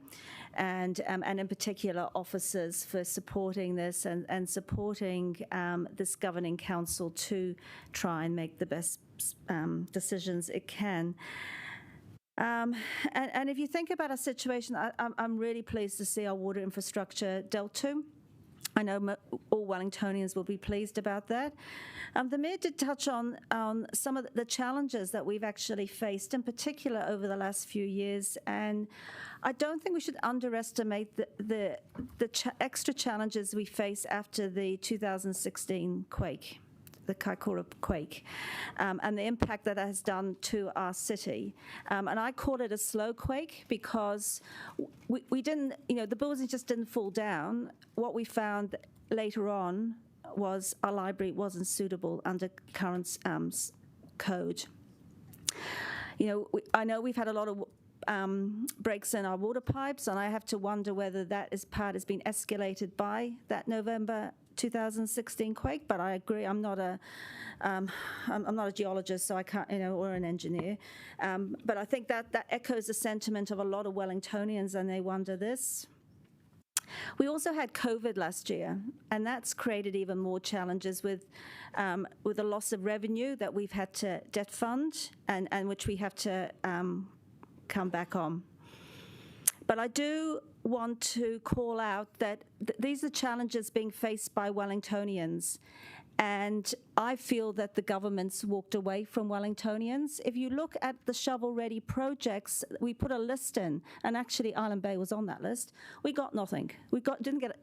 and in particular officers for supporting this and supporting this governing council to try and make the best decisions it can. And if you think about a situation, I'm really pleased to see our water infrastructure dealt to. I know all Wellingtonians will be pleased about that. The Mayor did touch on some of the challenges that we've actually faced, in particular over the last few years, and I don't think we should underestimate the extra challenges we face after the 2016 quake. The Kaikoura quake, and the impact that has done to our city. And I call it a slow quake because we didn't, the buildings just didn't fall down. What we found later on was our library wasn't suitable under current code. I know we've had a lot of breaks in our water pipes, and I have to wonder whether that has been escalated by that November 2016 quake. But I agree, I'm not a geologist, so I can't, or an engineer. But I think that echoes the sentiment of a lot of Wellingtonians, and they wonder this. We also had COVID last year, and that's created even more challenges with the loss of revenue that we've had to debt fund, and which we have to come back on. But I do want to call out that these are challenges being faced by Wellingtonians, and I feel that the government's walked away from Wellingtonians. If you look at the shovel-ready projects, we put a list in, and actually Island Bay was on that list. We got nothing. Didn't get,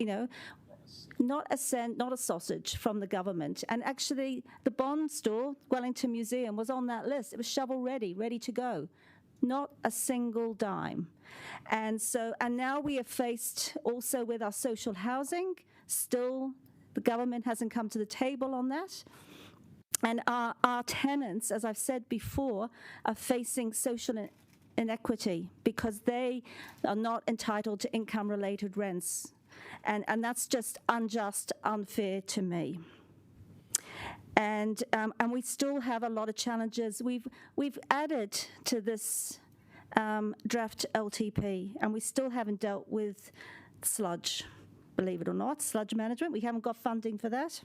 not a cent, not a sausage from the government. And actually, the Bond store, Wellington Museum, was on that list. It was shovel-ready, ready to go. Not a single dime. And now we are faced also with our social housing. Still, the government hasn't come to the table on that. And our tenants, as I've said before, are facing social inequity because they are not entitled to income-related rents. And that's just unjust, unfair to me. And we still have a lot of challenges. We've added to this draft LTP, and we still haven't dealt with sludge, believe it or not, sludge management. We haven't got funding for that.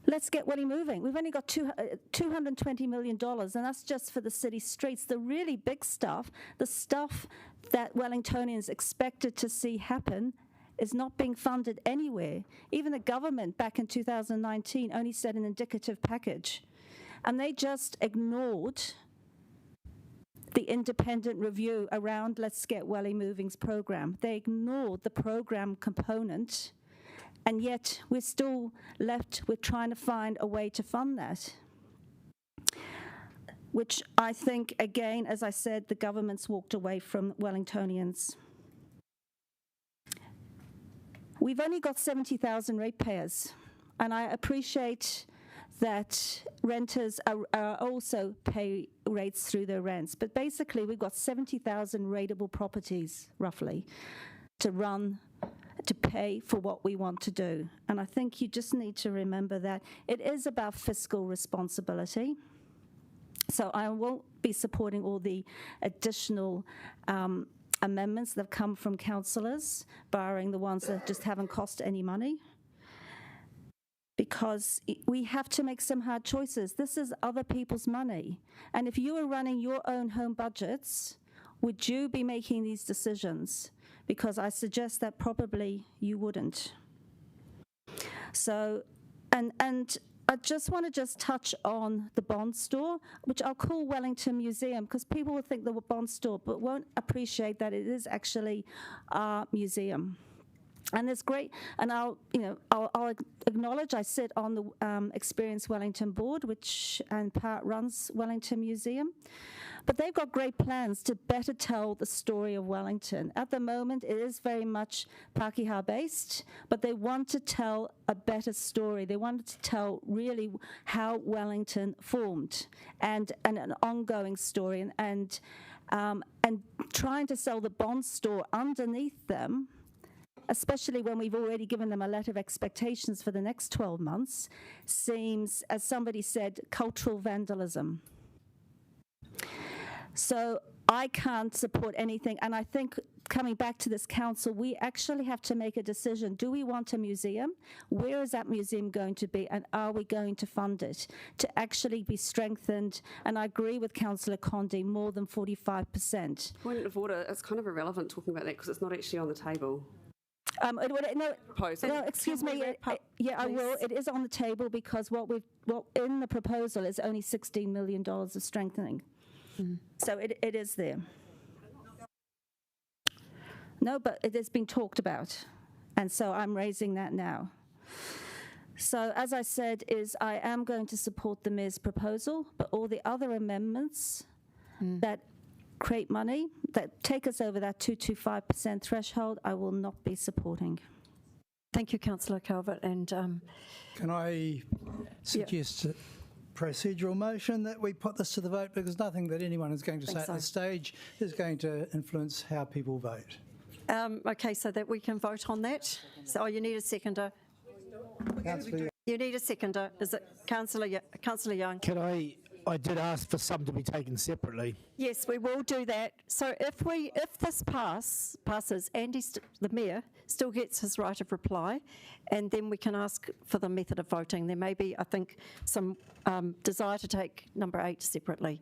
Let's get Welly moving. We've only got $220 million, and that's just for the city streets. The really big stuff, the stuff that Wellingtonians expected to see happen, is not being funded anywhere. Even the government back in 2019 only said an indicative package. And they just ignored the independent review around Let's Get Welly Moving's program. They ignored the program component, and yet we're still left with trying to find a way to fund that. Which I think, again, as I said, the government's walked away from Wellingtonians. We've only got 70,000 ratepayers, and I appreciate that renters are also pay rates through their rents. But basically, we've got 70,000 rateable properties, roughly, to pay for what we want to do. And I think you just need to remember that it is about fiscal responsibility. So I won't be supporting all the additional amendments that have come from councillors, barring the ones that just haven't cost any money. Because we have to make some hard choices. This is other people's money. And if you were running your own home budgets, would you be making these decisions? Because I suggest that probably you wouldn't. So, and I just want to touch on the Bond store, which I'll call Wellington Museum, because people will think the Bond store, but won't appreciate that it is actually our museum. And it's great, and I'll acknowledge I sit on the Experience Wellington board, which in part runs Wellington Museum. But they've got great plans to better tell the story of Wellington. At the moment, it is very much Pākehā based, but they want to tell a better story. They want to tell really how Wellington formed, and an ongoing story, and trying to sell the Bond store underneath them, especially when we've already given them a letter of expectations for the next 12 months, seems, as somebody said, cultural vandalism. So I can't support anything, and I think coming back to this council, we actually have to make a decision. Do we want a museum? Where is that museum going to be, and are we going to fund it to actually be strengthened? And I agree with Councillor Condi, more than 45%. Point of order, it's kind of irrelevant talking about that because it's not actually on the table. No, excuse me. I will. It is on the table because what in the proposal is only $16 million of strengthening. So it is there. No, but it has been talked about, and so I'm raising that now. So as I said, I am going to support the Mayor's proposal, but all the other amendments that create money, that take us over that 225% threshold, I will not be supporting. Thank you, Councillor Calvert. And can I suggest procedural motion that we put this to the vote, because nothing that anyone is going to say at this stage is going to influence how people vote. Okay, so that we can vote on that. So, you need a seconder. You need a seconder. Is it Councillor Young? I did ask for some to be taken separately. Yes, we will do that. So if this passes, the Mayor still gets his right of reply, and then we can ask for the method of voting. There may be, I think, some desire to take number 8 separately.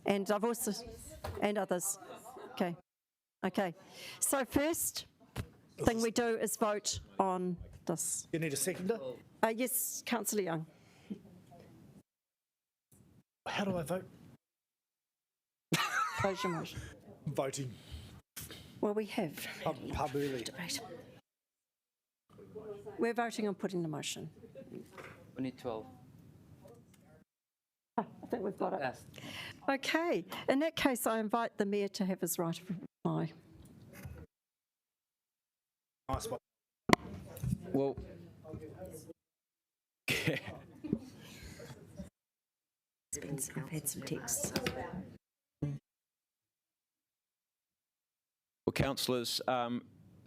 And I've also, and others. Okay. Okay. So first thing we do is vote on this. You need a seconder? Yes, Councillor Young. How do I vote? Close your motion. Voting. Well, we have. Pub early. Debate. We're voting on putting the motion. We need 12. I think we've got it. Yes. Okay. In that case, I invite the Mayor to have his right of reply. Nice one. Well, I've had some texts. Well, councillors,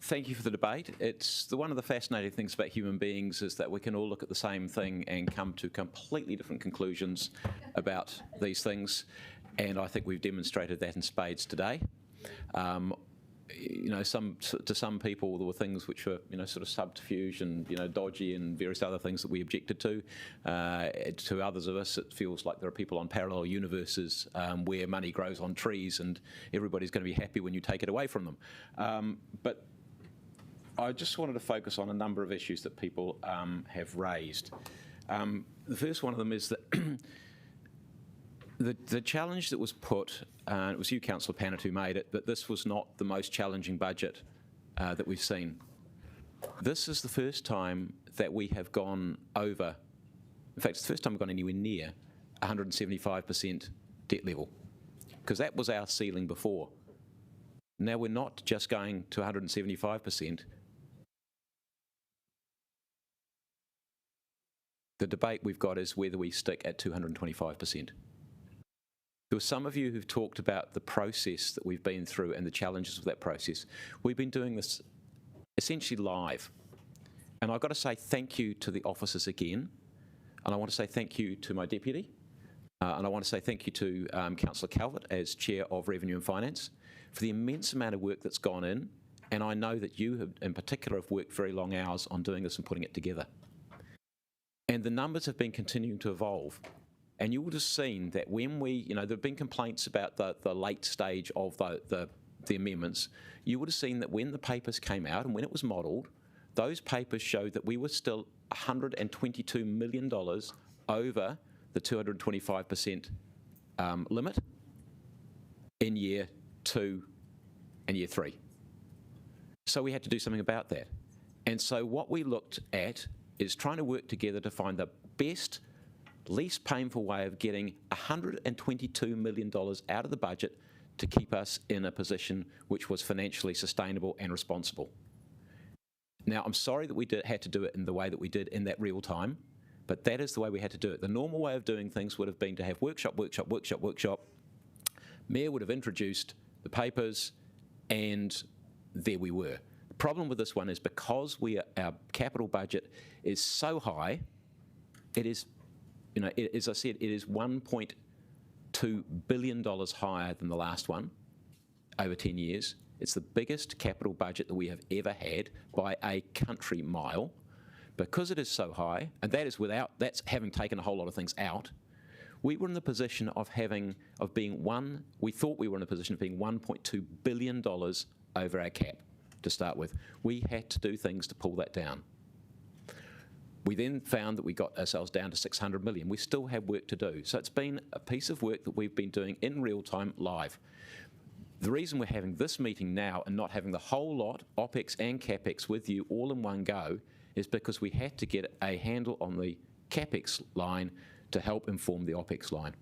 thank you for the debate. It's one of the fascinating things about human beings is that we can all look at the same thing and come to completely different conclusions about these things, and I think we've demonstrated that in spades today. You know, to some people there were things which were, you know, sort of subterfuge and, you know, dodgy and various other things that we objected to. To others of us, it feels like there are people on parallel universes where money grows on trees and everybody's going to be happy when you take it away from them. But I just wanted to focus on a number of issues that people have raised. The first one of them is that the challenge that was put, it was you, Councillor Pannett, who made it, that this was not the most challenging budget that we've seen. This is the first time that we have gone over, in fact, it's the first time we've gone anywhere near 175% debt level, because that was our ceiling before. Now we're not just going to 175%. The debate we've got is whether we stick at 225%. There were some of you who've talked about the process that we've been through and the challenges of that process. We've been doing this essentially live. And I've got to say thank you to the officers again. And I want to say thank you to my deputy. And I want to say thank you to Councillor Calvert as Chair of Revenue and Finance for the immense amount of work that's gone in. And I know that you have, in particular, have worked very long hours on doing this and putting it together. And the numbers have been continuing to evolve. And you would have seen that when we, you know, there have been complaints about the late stage of the amendments. You would have seen that when the papers came out and when it was modelled, those papers showed that we were still $122 million over the 225% limit in year 2 and year 3. So we had to do something about that. And so what we looked at is trying to work together to find the best, least painful way of getting $122 million out of the budget to keep us in a position which was financially sustainable and responsible. Now, I'm sorry that we had to do it in the way that we did in that real time, but that is the way we had to do it. The normal way of doing things would have been to have workshop. Mayor would have introduced the papers, and there we were. The problem with this one is because our capital budget is so high, it is, you know, as I said, it is $1.2 billion higher than the last one over 10 years. It's the biggest capital budget that we have ever had by a country mile. Because it is so high, and that's having taken a whole lot of things out, we were in the position of we thought we were in a position of being $1.2 billion over our cap to start with. We had to do things to pull that down. We then found that we got ourselves down to 600 million. We still have work to do. So it's been a piece of work that we've been doing in real time, live. The reason we're having this meeting now and not having the whole lot, OPEX and CAPEX, with you all in one go is because we had to get a handle on the CAPEX line to help inform the OPEX line.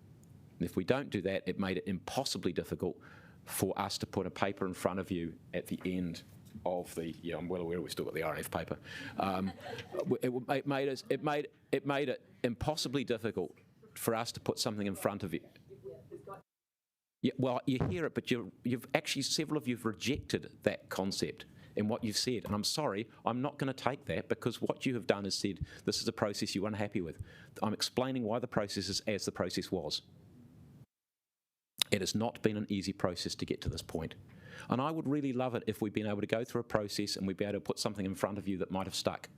And if we don't do that, it made it impossibly difficult for us to put a paper in front of you at the end of the, yeah, I'm well aware we've still got the RF paper. It made it impossibly difficult for us to put something in front of you. Yeah, well, you hear it, but you've actually, several of you have rejected that concept in what you've said. And I'm sorry, I'm not going to take that, because what you have done is said this is a process you're unhappy with. I'm explaining why the process is as the process was. It has not been an easy process to get to this point. And I would really love it if we'd been able to go through a process and we'd be able to put something in front of you that might have stuck.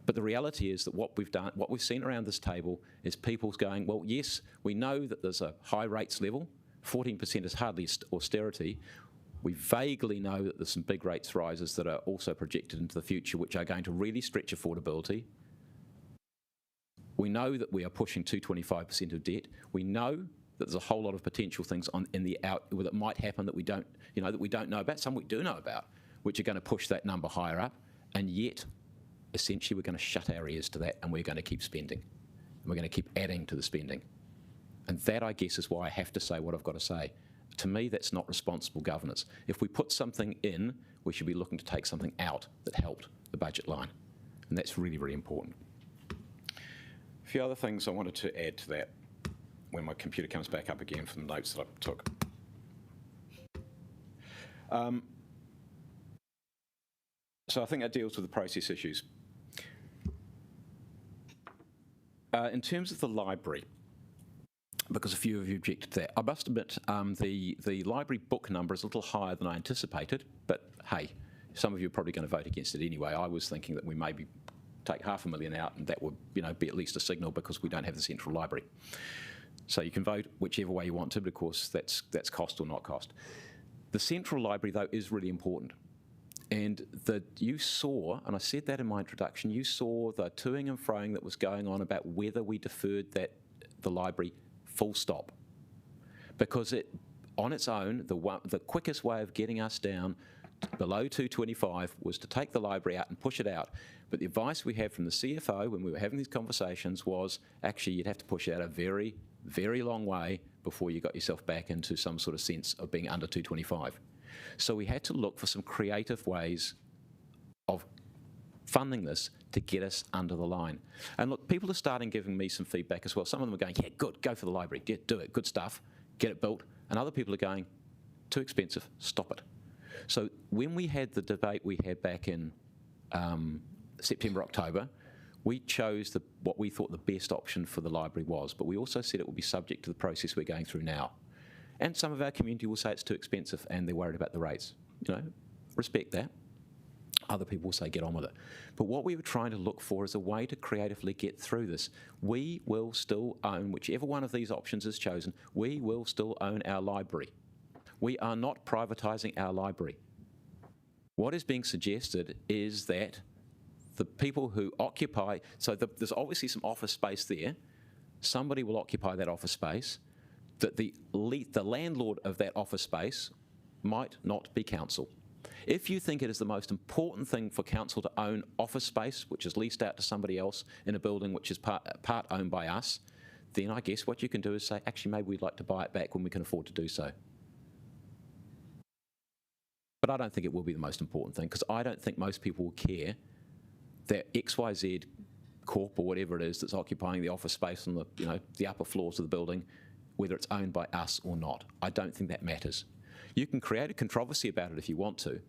But the reality is that what we've done, what we've seen around this table is people going, well, yes, we know that there's a high rates level. 14% is hardly austerity. We vaguely know that there's some big rates rises that are also projected into the future, which are going to really stretch affordability. We know that we are pushing 225% of debt. We know that there's a whole lot of potential things that might happen that we don't know about. Some we do know about, which are going to push that number higher up. And yet, essentially, we're going to shut our ears to that, and we're going to keep spending. And we're going to keep adding to the spending. And that, I guess, is why I have to say what I've got to say. To me, that's not responsible governance. If we put something in, we should be looking to take something out that helped the budget line. And that's really, really important. A few other things I wanted to add to that when my computer comes back up again from the notes that I took. So I think that deals with the process issues. In terms of the library, because a few of you objected to that, I must admit the library book number is a little higher than I anticipated, but hey, some of you are probably going to vote against it anyway. I was thinking that we maybe take $500,000 out, and that would be at least a signal, because we don't have the central library. So you can vote whichever way you want to, but of course that's cost or not cost. The central library, though, is really important. And you saw, and I said that in my introduction, you saw the toing and froing that was going on about whether we deferred the library full stop. Because on its own, the quickest way of getting us down below 225 was to take the library out and push it out. But the advice we had from the CFO when we were having these conversations was, actually, you'd have to push it out a very, very long way before you got yourself back into some sort of sense of being under 225. So we had to look for some creative ways of funding this to get us under the line. And look, people are starting giving me some feedback as well. Some of them are going, yeah, good, go for the library, do it, good stuff, get it built. And other people are going, too expensive, stop it. So when we had the debate we had back in September, October, we chose what we thought the best option for the library was, but we also said it would be subject to the process we're going through now. And some of our community will say it's too expensive and they're worried about the rates. Respect that. Other people will say get on with it. But what we were trying to look for is a way to creatively get through this. We will still own, whichever one of these options is chosen, we will still own our library. We are not privatising our library. What is being suggested is that the people who occupy, so there's obviously some office space there, somebody will occupy that office space, that the landlord of that office space might not be council. If you think it is the most important thing for council to own office space, which is leased out to somebody else in a building which is part owned by us, then I guess what you can do is say, actually, maybe we'd like to buy it back when we can afford to do so. But I don't think it will be the most important thing, because I don't think most people will care that XYZ Corp or whatever it is that's occupying the office space on the upper floors of the building, whether it's owned by us or not. I don't think that matters. You can create a controversy about it if you want to,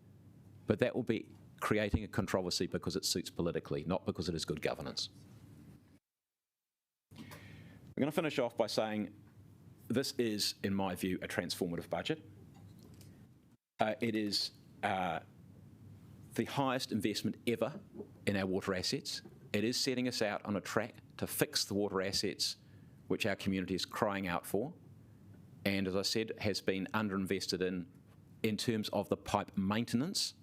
but that will be creating a controversy because it suits politically, not because it is good governance. I'm going to finish off by saying this is, in my view, a transformative budget. It is the highest investment ever in our water assets. It is setting us out on a track to fix the water assets which our community is crying out for, and as I said, has been underinvested in terms of the pipe maintenance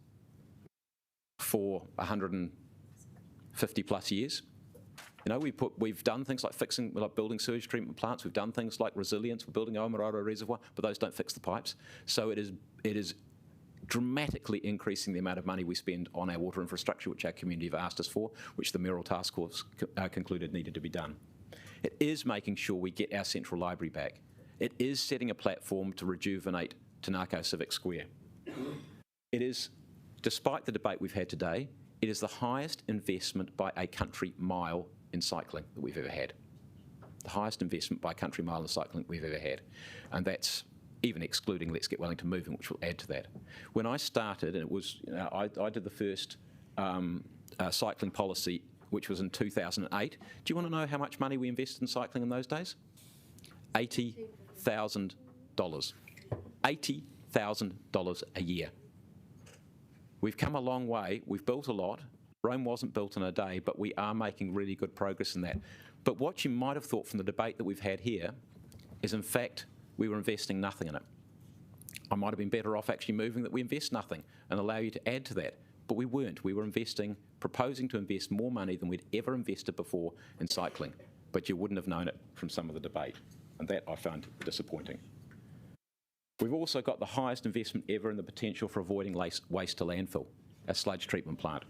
for 150 plus years. We've done things like building sewage treatment plants. We've done things like resilience. We're building Omarara Reservoir, but those don't fix the pipes. So it is dramatically increasing the amount of money we spend on our water infrastructure, which our community have asked us for, which the Merrill Task Force concluded needed to be done. It is making sure we get our central library back. It is setting a platform to rejuvenate Tanako Civic Square. It is, despite the debate we've had today, it is the highest investment by a country mile in cycling that we've ever had. the highest investment by country mile in cycling we've ever had. And that's even excluding Let's Get Wellington Moving, which will add to that. When I started, and it was, I did the first cycling policy, which was in 2008. Do you want to know how much money we invested in cycling in those days? $80,000. $80,000 a year. We've come a long way. We've built a lot. Rome wasn't built in a day, but we are making really good progress in that. But what you might have thought from the debate that we've had here is, in fact, we were investing nothing in it. I might have been better off actually moving that we invest nothing and allow you to add to that. But we weren't. We were investing, proposing to invest more money than we'd ever invested before in cycling. But you wouldn't have known it from some of the debate. And that I found disappointing. We've also got the highest investment ever in the potential for avoiding waste to landfill, a sludge treatment plant.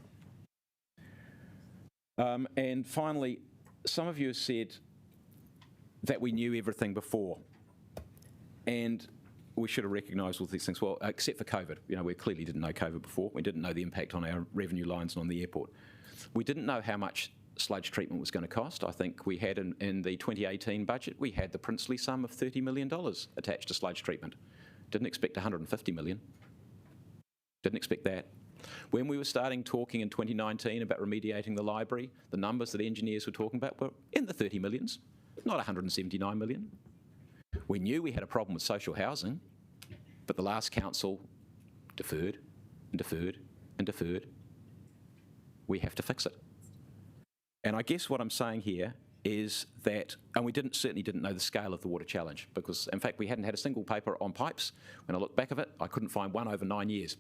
And finally, some of you have said that we knew everything before. And we should have recognised all these things. Well, except for COVID. You know, we clearly didn't know COVID before. We didn't know the impact on our revenue lines and on the airport. We didn't know how much sludge treatment was going to cost. I think we had in the 2018 budget, we had the princely sum of $30 million attached to sludge treatment. Didn't expect $150 million. Didn't expect that. When we were starting talking in 2019 about remediating the library, the numbers that engineers were talking about were in the 30 millions, not 179 million. We knew we had a problem with social housing, but the last council deferred and deferred and deferred. We have to fix it. And I guess what I'm saying here is that, and we certainly didn't know the scale of the water challenge, because in fact we hadn't had a single paper on pipes. When I look back at it, I couldn't find one over 9 years.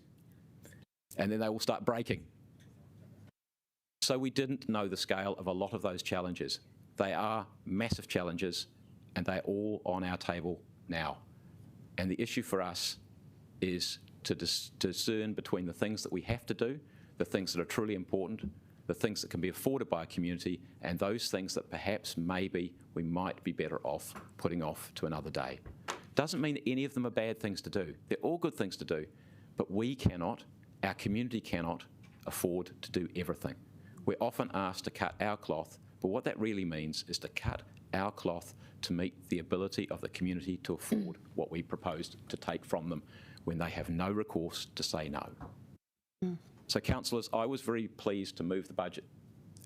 And then they all start breaking. So we didn't know the scale of a lot of those challenges. They are massive challenges, and they're all on our table now. And the issue for us is to discern between the things that we have to do, the things that are truly important, the things that can be afforded by a community, and those things that perhaps maybe we might be better off putting off to another day. Doesn't mean that any of them are bad things to do. They're all good things to do, but we cannot, our community cannot afford to do everything. We're often asked to cut our cloth, but what that really means is to cut our cloth to meet the ability of the community to afford what we proposed to take from them when they have no recourse to say no. So, councillors, I was very pleased to move the budget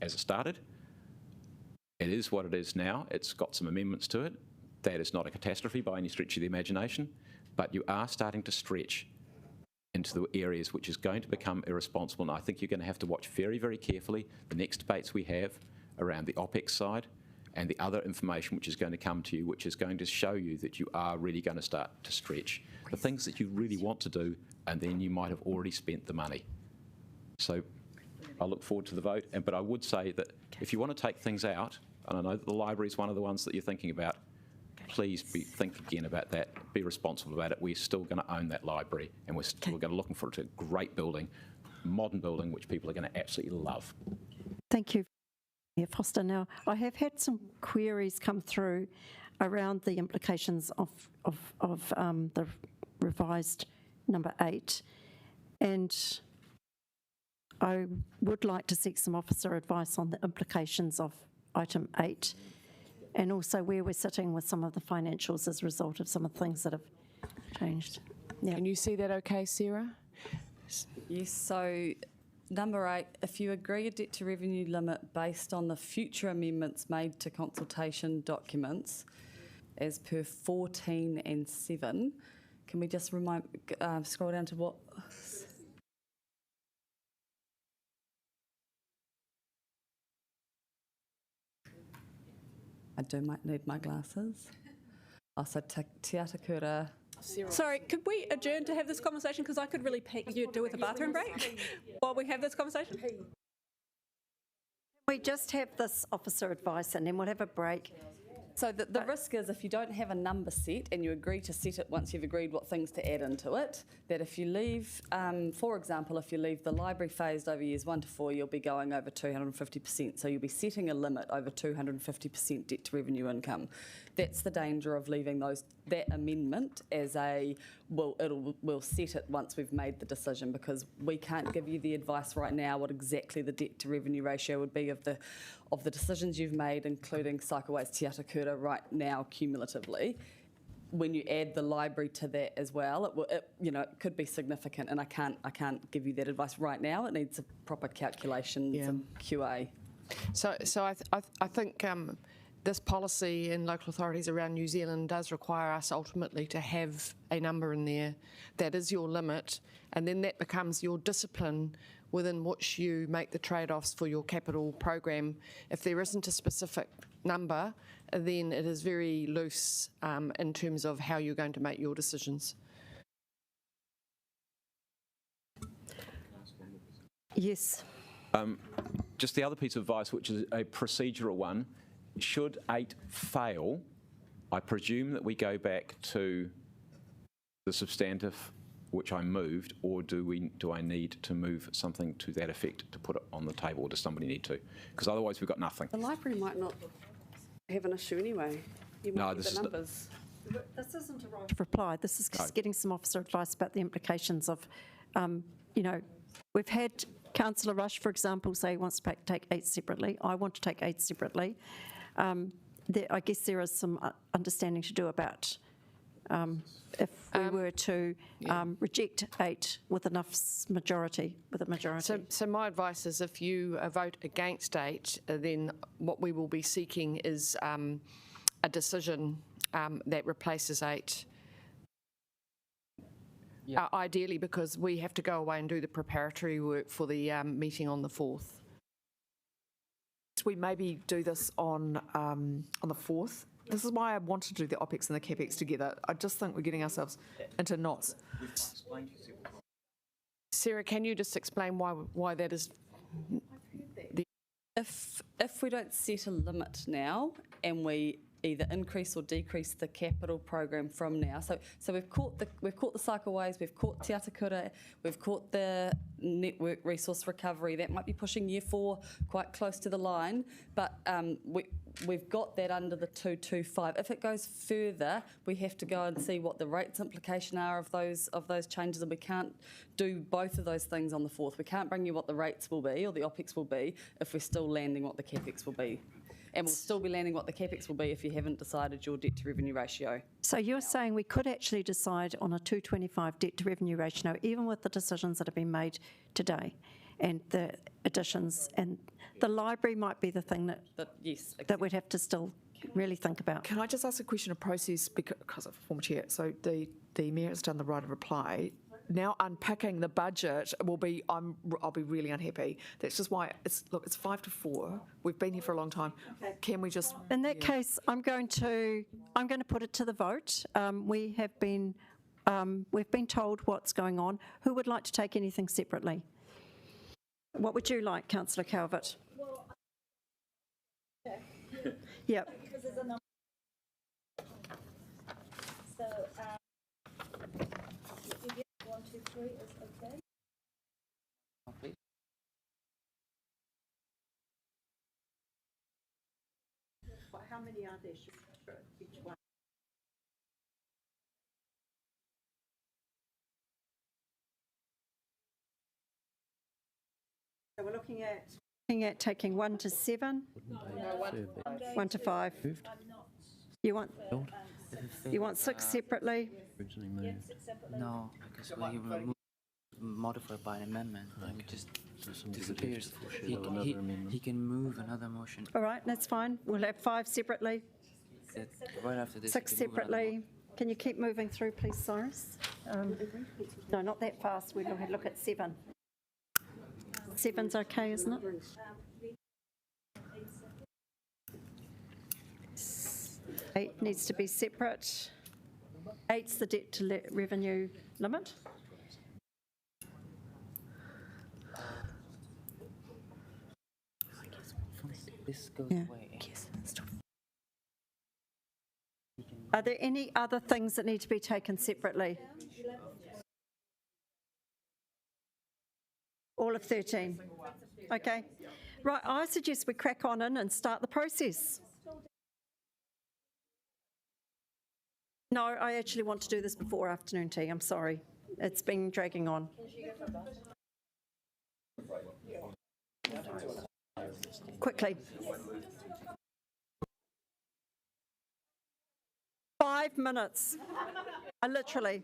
as it started. It is what it is now. It's got some amendments to it. That is not a catastrophe by any stretch of the imagination, but you are starting to stretch into the areas which is going to become irresponsible. And I think you're going to have to watch very, very carefully the next debates we have around the OPEX side and the other information which is going to come to you, which is going to show you that you are really going to start to stretch the things that you really want to do, and then you might have already spent the money. So I look forward to the vote, but I would say that if you want to take things out, and I know that the library is one of the ones that you're thinking about, please think again about that, be responsible about it. We're still going to own that library, and we're going to look for it. It's a great building, modern building, which people are going to absolutely love. Thank you, Mayor Foster. Now, I have had some queries come through around the implications of the revised number 8, and I would like to seek some officer advice on the implications of item 8, and also where we're sitting with some of the financials as a result of some of the things that have changed. Yeah. Can you see that okay, Sarah? Yes, so number 8, if you agree a debt to revenue limit based on the future amendments made to consultation documents as per 14 and 7, can we just scroll down to what? might need my glasses. Also, Te Atakura. Sorry, could we adjourn to have this conversation? Because I could really do with a bathroom break while we have this conversation. We just have this officer advice and then we'll have a break. So the risk is if you don't have a number set and you agree to set it once you've agreed what things to add into it, that if you leave, for example, if you leave the library phased over years 1 to 4, you'll be going over 250%. So you'll be setting a limit over 250% debt to revenue income. That's the danger of leaving that amendment as we'll set it once we've made the decision, because we can't give you the advice right now what exactly the debt to revenue ratio would be of the decisions you've made, including Cycleways Te Atakura Karakia right now cumulatively. When you add the library to that as well, it could be significant, and I can't give you that advice right now. It needs a proper calculation, some QA. So I think this policy in local authorities around New Zealand does require us ultimately to have a number in there that is your limit, and then that becomes your discipline within which you make the trade-offs for your capital program. If there isn't a specific number, then it is very loose in terms of how you're going to make your decisions. Yes. Just the other piece of advice, which is a procedural one, should 8 fail, I presume that we go back to the substantive which I moved, or do I need to move something to that effect to put it on the table, or does somebody need to? Because otherwise we've got nothing. The library might not have an issue anyway. You might get the numbers. This isn't a right of reply. This is just getting some officer advice about the implications of, we've had Councillor Rush, for example, say he wants to take 8 separately. I want to take 8 separately. I guess there is some understanding to do about if we were to reject 8 with enough majority, with a majority. So my advice is if you vote against 8, then what we will be seeking is a decision that replaces 8. Ideally, because we have to go away and do the preparatory work for the meeting on the 4th. We maybe do this on the 4th. This is why I want to do the OPEX and the CAPEX together. I just think we're getting ourselves into knots. Sarah, can you just explain why that is? If we don't set a limit now, and we either increase or decrease the capital program from now. So we've caught the cycleways, we've caught Te Atakura, we've caught the network resource recovery. That might be pushing year 4 quite close to the line, but we've got that under the 225. If it goes further, we have to go and see what the rates implication are of those changes, and we can't do both of those things on the 4th. We can't bring you what the rates will be or the OPEX will be if we're still landing what the CAPEX will be. And we'll still be landing what the CAPEX will be if you haven't decided your debt to revenue ratio. So you're saying we could actually decide on a 225 debt to revenue ratio, even with the decisions that have been made today and the additions, and the library might be the thing that yes, exactly. that we'd have to still really think about. Can I just ask a question of process, because of former chair? So the mayor has done the right of reply. Now unpacking the budget will be, I'll be really unhappy. That's just why it's 5 to 4. We've been here for a long time. Okay. Can we just? In that case, I'm going to put it to the vote. We've been told what's going on. Who would like to take anything separately? What would you like, Councillor Calvert? Well, yep. Because there's a number. So. You get 1, 2, 3 is okay. How many are there? Each one. So we're looking at taking 1 to 7. No, 1 to 5. You want 6 separately? No, because we will modify by an amendment. It just disappears. He can move another motion. All right, that's fine. We'll have 5 separately. Right after this, 6 separately. Can you keep moving through, please, Cyrus? No, not that fast. We'll look at 7. 7's okay, isn't it? 8 needs to be separate. 8's the debt to revenue limit. This goes away. Are there any other things that need to be taken separately? All of 13. Okay. Right, I suggest we crack on in and start the process. No, I actually want to do this before afternoon tea. I'm sorry. It's been dragging on. Quickly. 5 minutes. I literally.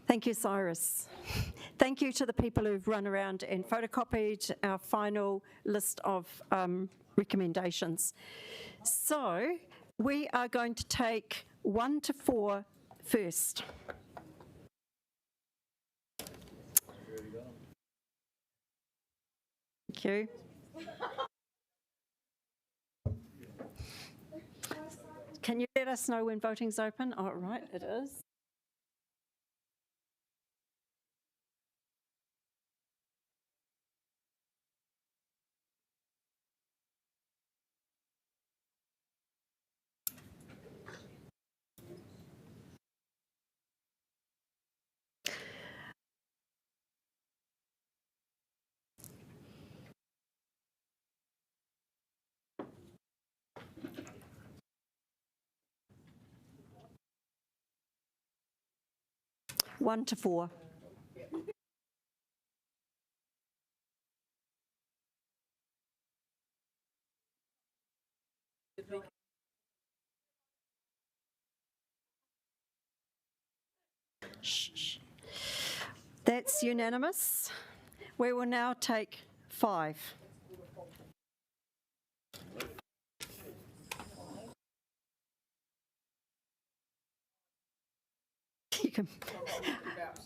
Thank you, Cyrus. Thank you to the people who've run around and photocopied our final list of recommendations. So we are going to take 1 to 4 first. Thank you. Can you let us know when voting's open? Oh, right, it is. One to 4. Shh. That's unanimous. We will now take 5. You can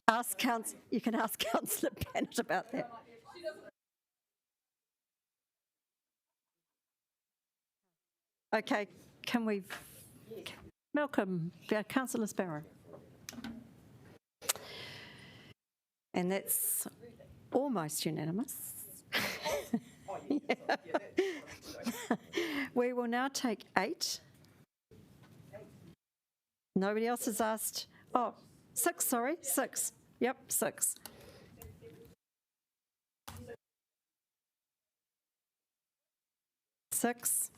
ask Councillor Bennett about that. Okay, can we, Malcolm, Councillor Sparrow. And that's almost unanimous. Yeah. We will now take 8. Nobody else has asked. Oh, 6, sorry, 6. Yep, 6. Six.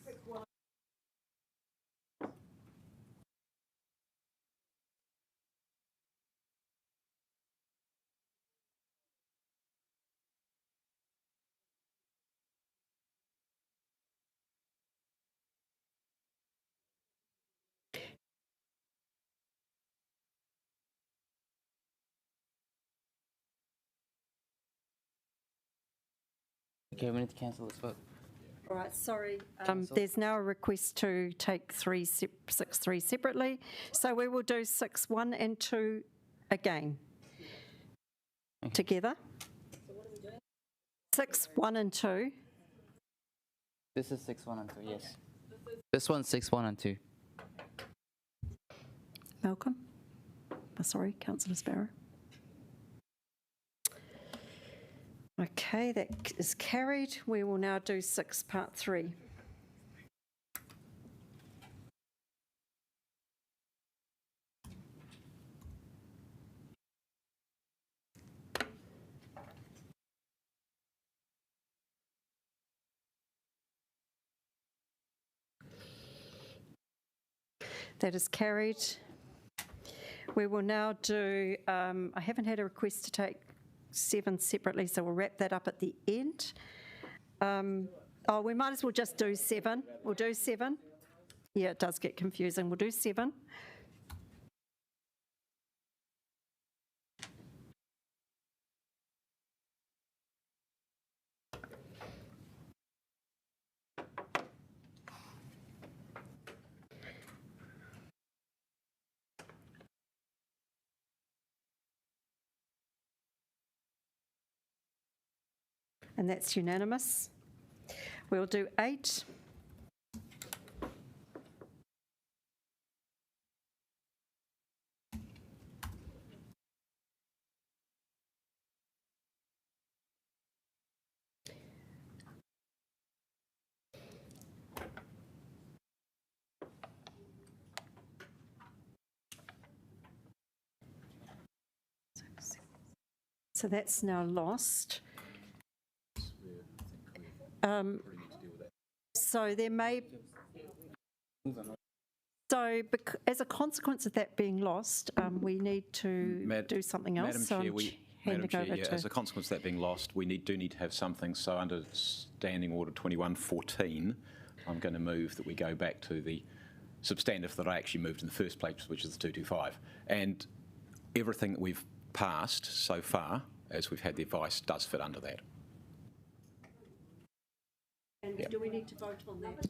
Okay, we need to cancel this vote. All right, sorry. There's now a request to take 6, 3 separately. So we will do 6, 1 and 2 again. Okay. Together. 6, 1 and 2. This is 6, 1 and 2, yes. This one's 6, 1 and 2. Malcolm? Oh, sorry, Councillor Sparrow. Okay, that is carried. We will now do 6, part 3. That is carried. We will now do, I haven't had a request to take 7 separately, so we'll wrap that up at the end. We might as well just do 7. We'll do 7. Yeah, it does get confusing. We'll do 7. And that's unanimous. We'll do 8. So that's now lost. So there may, as a consequence of that being lost, we need to do something else. Madam Chair, as a consequence of that being lost, we do need to have something. So under Standing Order 2114, I'm going to move that we go back to the substantive that I actually moved in the first place, which is the 225. And everything that we've passed so far, as we've had the advice, does fit under that. And do we need to vote on that?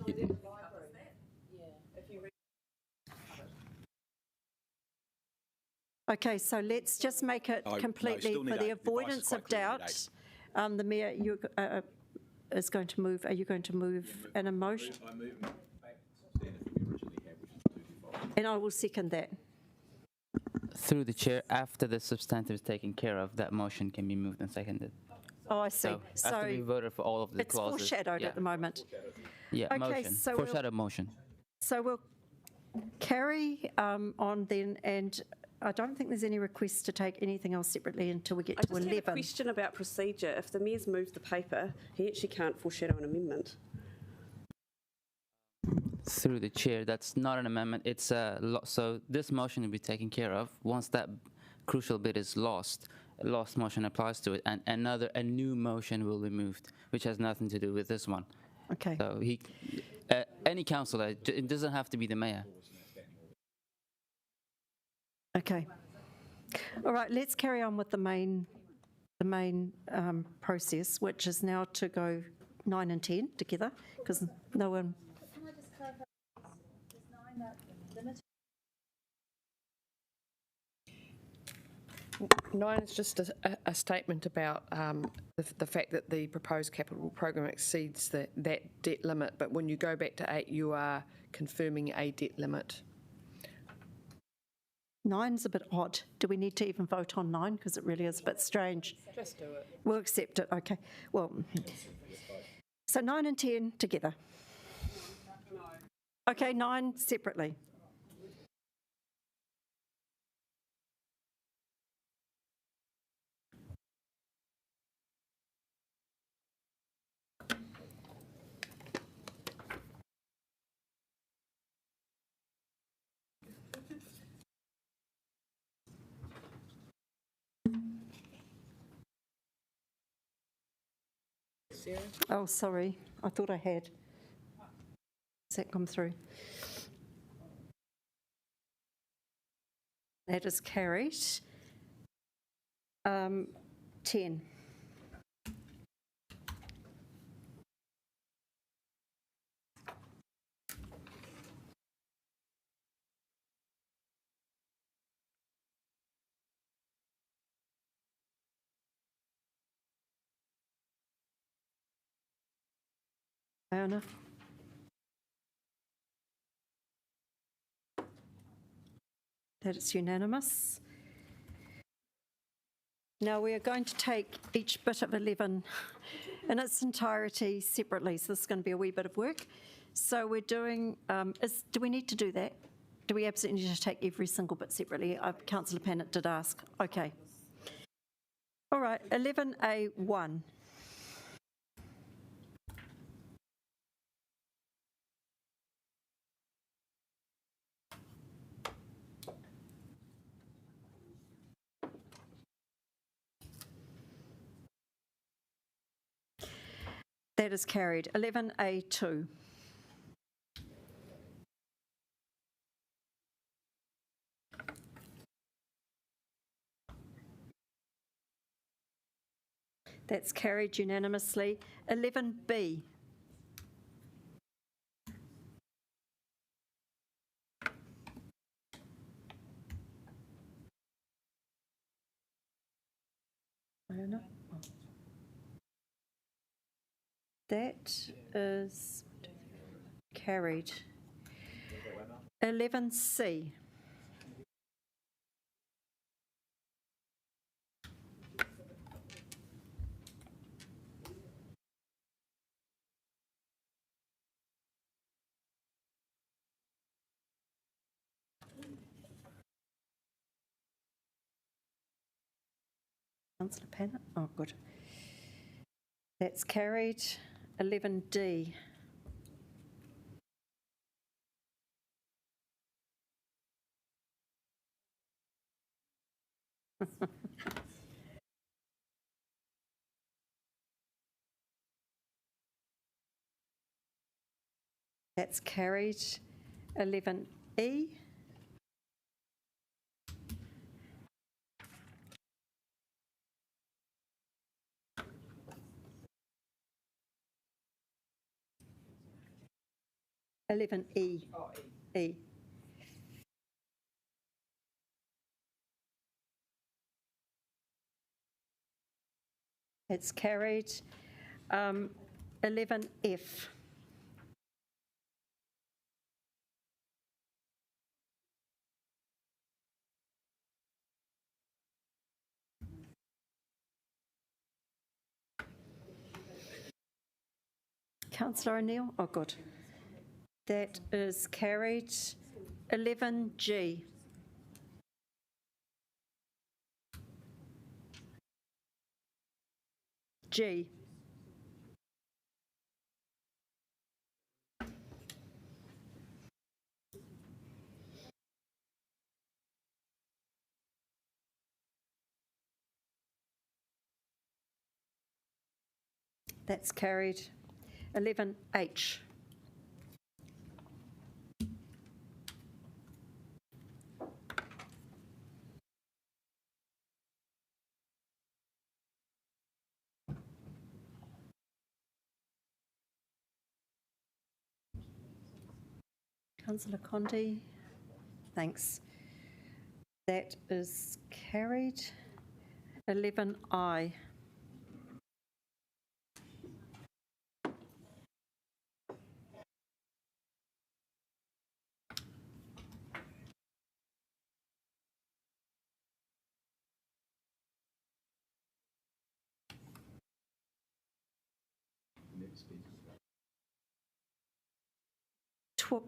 Okay, so let's just make it No, completely, still need for the eight. The advice is avoidance of quite clear, we need doubt, the Mayor is going to move, are you going to move an emotion? I move back to the standard that we originally had, which is 225. And I will second that. Through the chair, after the substantive is taken care of, that motion can be moved and seconded. Oh, I see. So after we voted for all of the it's clauses. foreshadowed at the moment. Yeah, Okay, motion. so we'll- Foreshadowed motion. So we'll carry on then, and I don't think there's any requests to take anything else separately until we get I to just have a 11. question about procedure. If the mayor's moved the paper, he actually can't foreshadow an amendment. Through the chair, that's not an amendment. It's so this motion will be taken care of. Once that crucial bit is lost, a lost motion applies to it, and a new motion will be moved, which has nothing to do with this one. Okay. So any councillor, it doesn't have to be the mayor. Okay. All right, let's carry on with the main process, which is now to go 9 and 10 together, because no one. Can I just clarify? Is 9 limited? 9 is just a statement about the fact that the proposed capital program exceeds that debt limit, but when you go back to 8, you are confirming a debt limit. 9's a bit odd. Do we need to even vote on 9? Because it really is a bit strange. Just do it. We'll accept it, okay. Well, so 9 and 10 together. Okay, 9 separately. Oh, sorry. I thought I had. Has that come through? That is carried. 10. Iona? That is unanimous. Now we are going to take each bit of 11 in its entirety separately, so this is going to be a wee bit of work. So we're doing, do we need to do that? Do we absolutely need to take every single bit separately? Councillor Pannett did ask. Okay. All right, 11A1. That is carried. 11A2. That's carried unanimously. 11B. Iona? That is carried. 11C. Councillor Pannett? Oh, good. That's carried. 11D. That's carried. 11E. 11E. E. It's carried. 11F. Councillor O'Neill? Oh, good. That is carried. 11G. G. That's carried. 11H. Councillor Conde, thanks. That is carried. 11I.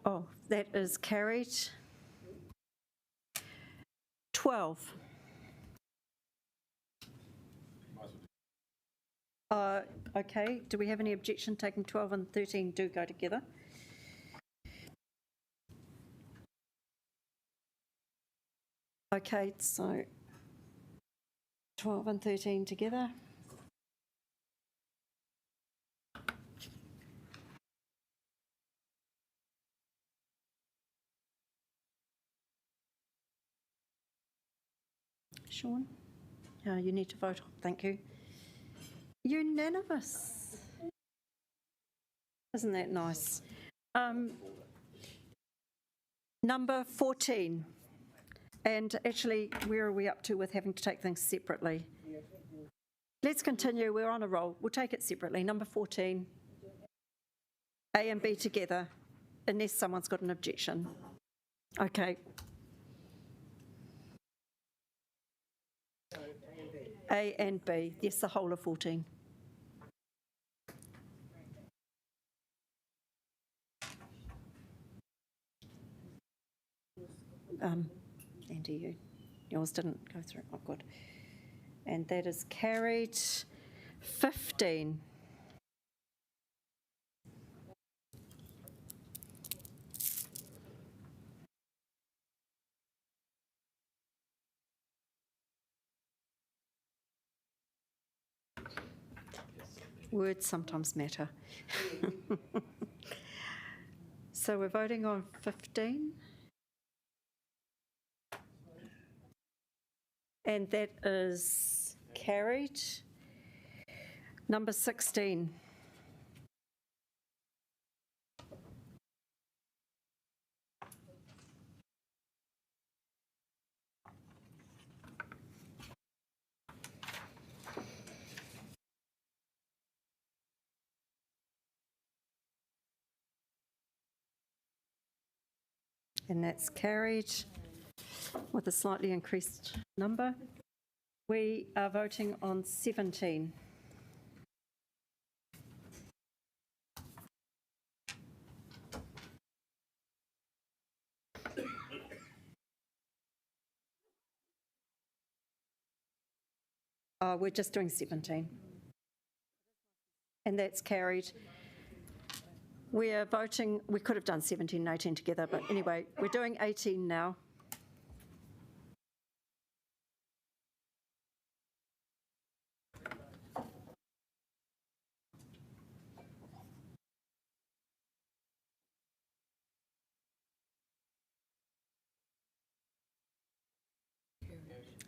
Oh, that is carried. 12. Okay, do we have any objection taking 12 and 13 do go together? Okay, so 12 and 13 together. Sean? You need to vote. Thank you. Unanimous. Isn't that nice? Number 14. And actually, where are we up to with having to take things separately? Let's continue. We're on a roll. We'll take it separately. Number 14. A and B together, unless someone's got an objection. Okay. A and B. Yes, the whole of 14. Andy, yours didn't go through. Oh, good. And that is carried. 15. Words sometimes matter. So we're voting on 15. And that is carried. Number 16. And that's carried with a slightly increased number. We are voting on 17. We're just doing 17. And that's carried. We are voting, we could have done 17 and 18 together, but anyway, we're doing 18 now.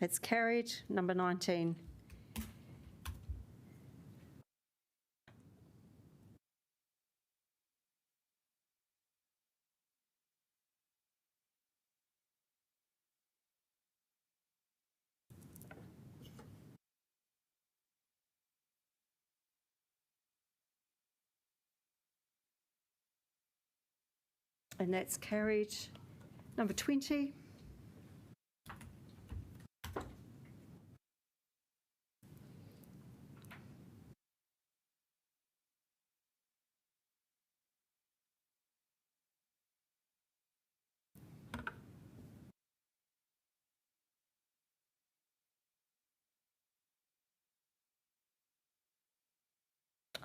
It's carried. Number 19. And that's carried. Number 20.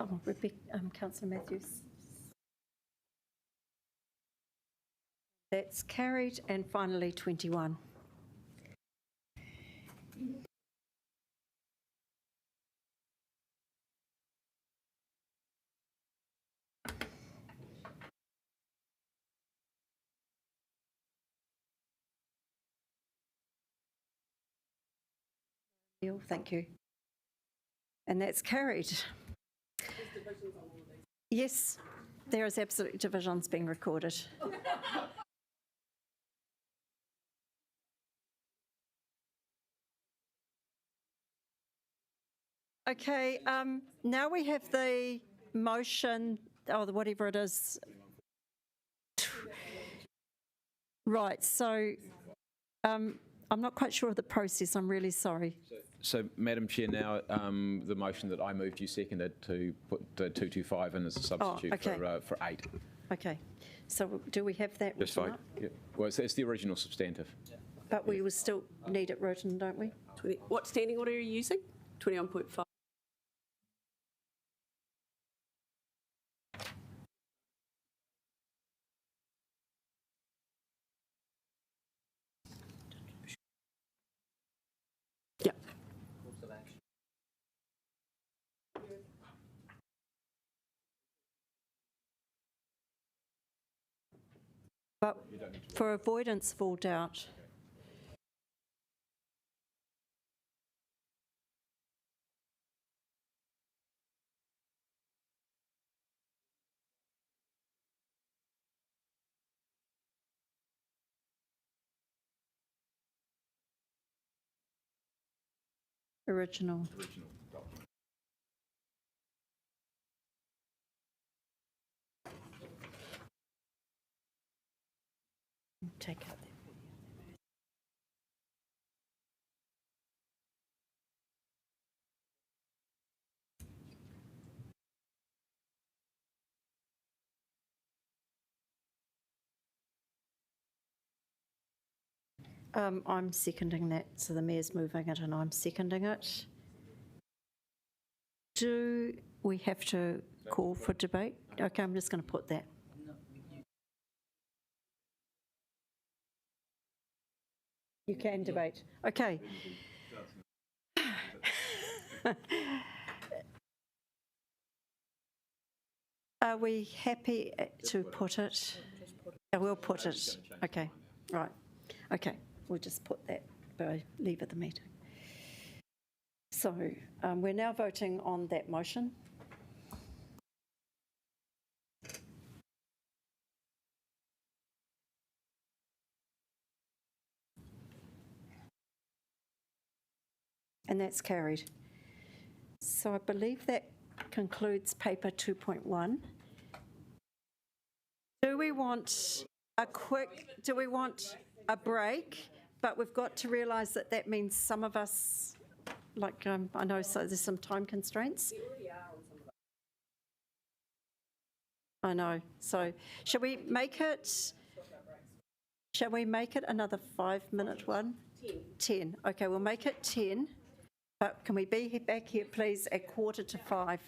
Oh, Rebecca, Councillor Matthews. That's carried. And finally, 21. Thank you. And that's carried. Yes, there is absolute divisions being recorded. Okay, now we have the motion, or whatever it is. Right, so I'm not quite sure of the process. I'm really sorry. So, Madam Chair, now the motion that I moved, you seconded to put 225 in as a substitute for 8. Okay, so do we have that Just written vote. up? Yeah. Well, it's the original substantive. But we will still need it written, don't we? What standing order are you using? 21.5. Yeah. But for avoidance of all doubt, original. Take out that. I'm seconding that, so the Mayor's moving it and I'm seconding it. Do we have to call for debate? Okay, I'm just going to put that. You can debate. Okay. Are we happy to put it? Yeah, we'll put it. Okay, right. Okay, we'll just put that by leave at the meeting. So we're now voting on that motion. And that's carried. So I believe that concludes paper 2.1. Do we want a break? But we've got to realise that that means some of us, like I know so there's some time constraints. I know. So shall we make it another 5-minute one? 10. Okay, we'll make it 10. But can we be back here, please, at 4:45?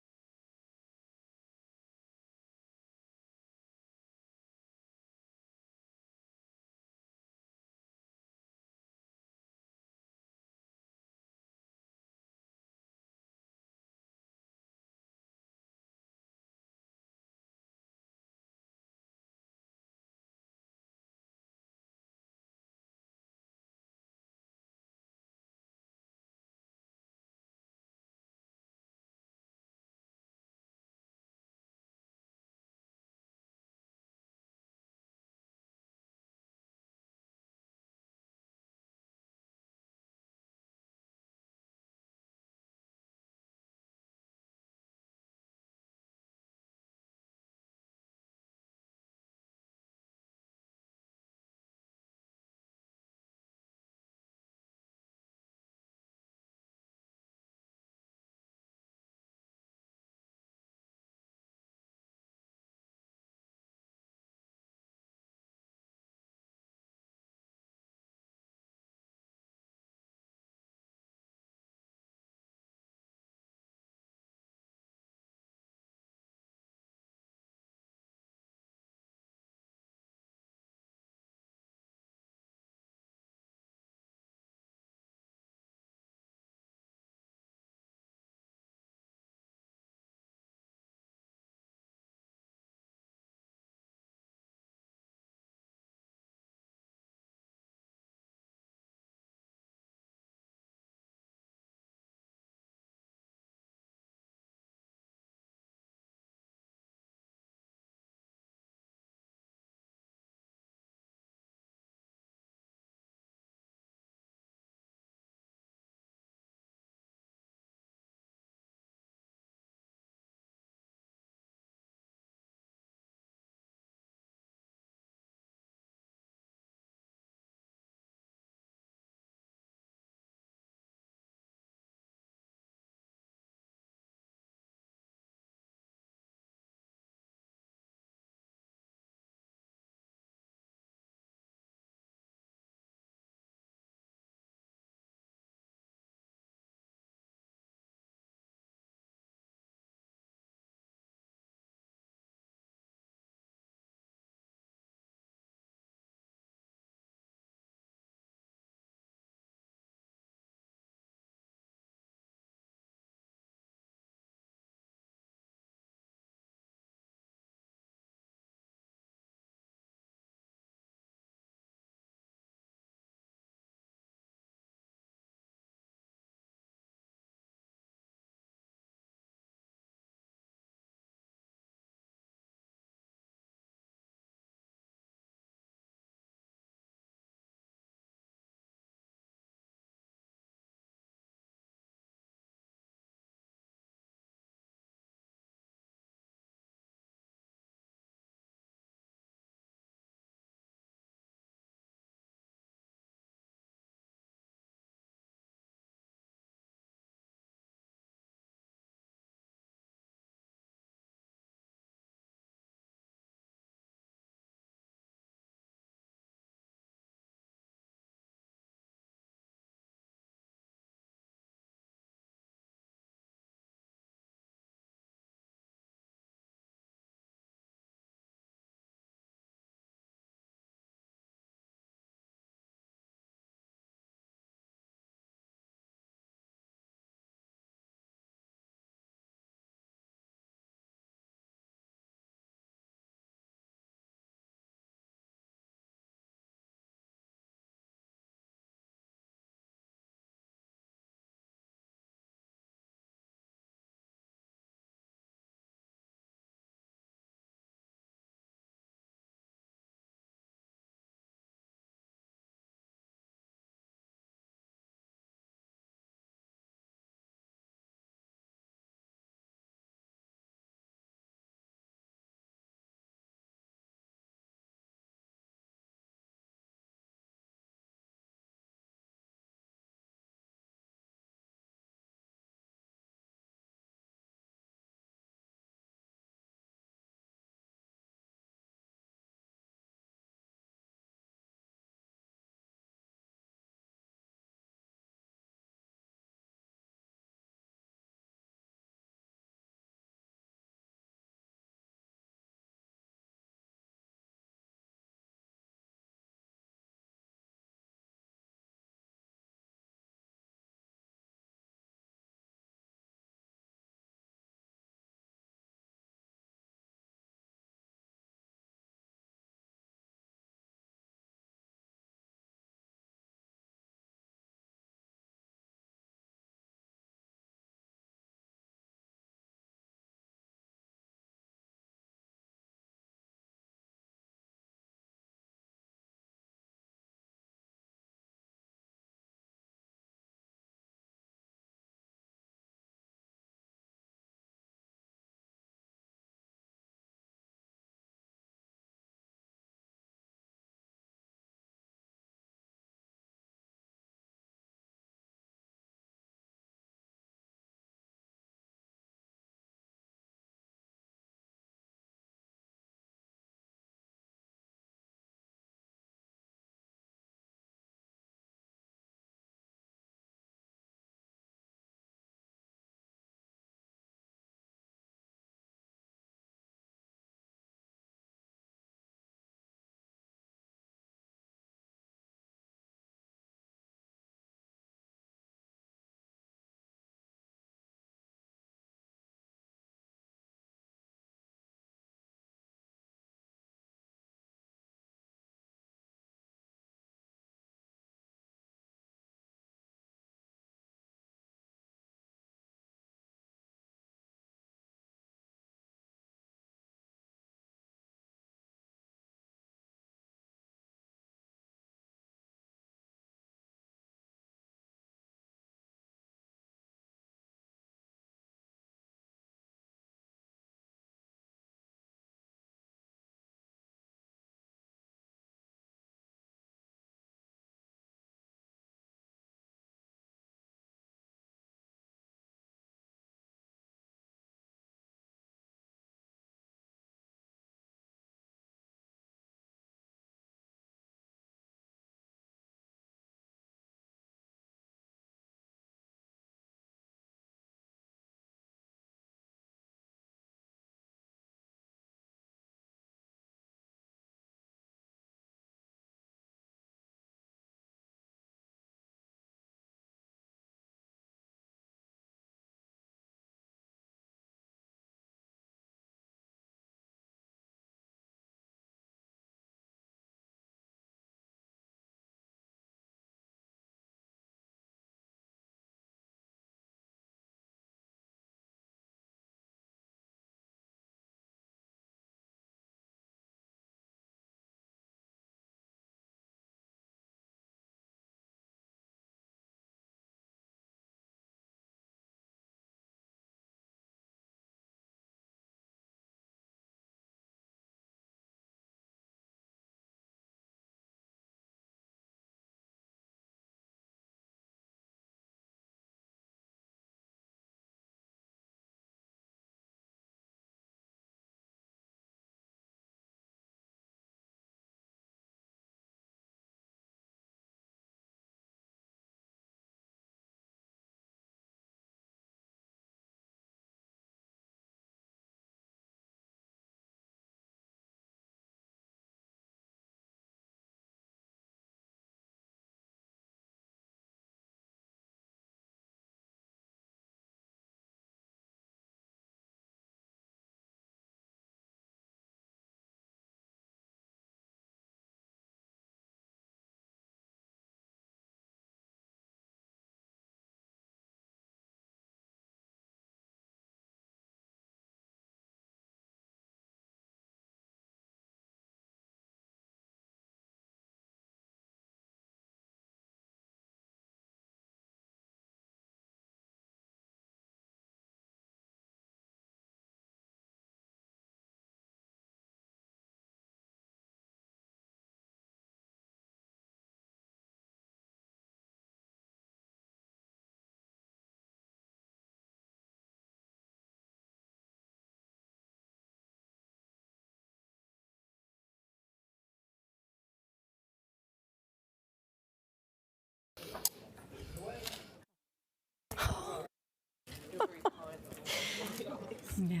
Yeah.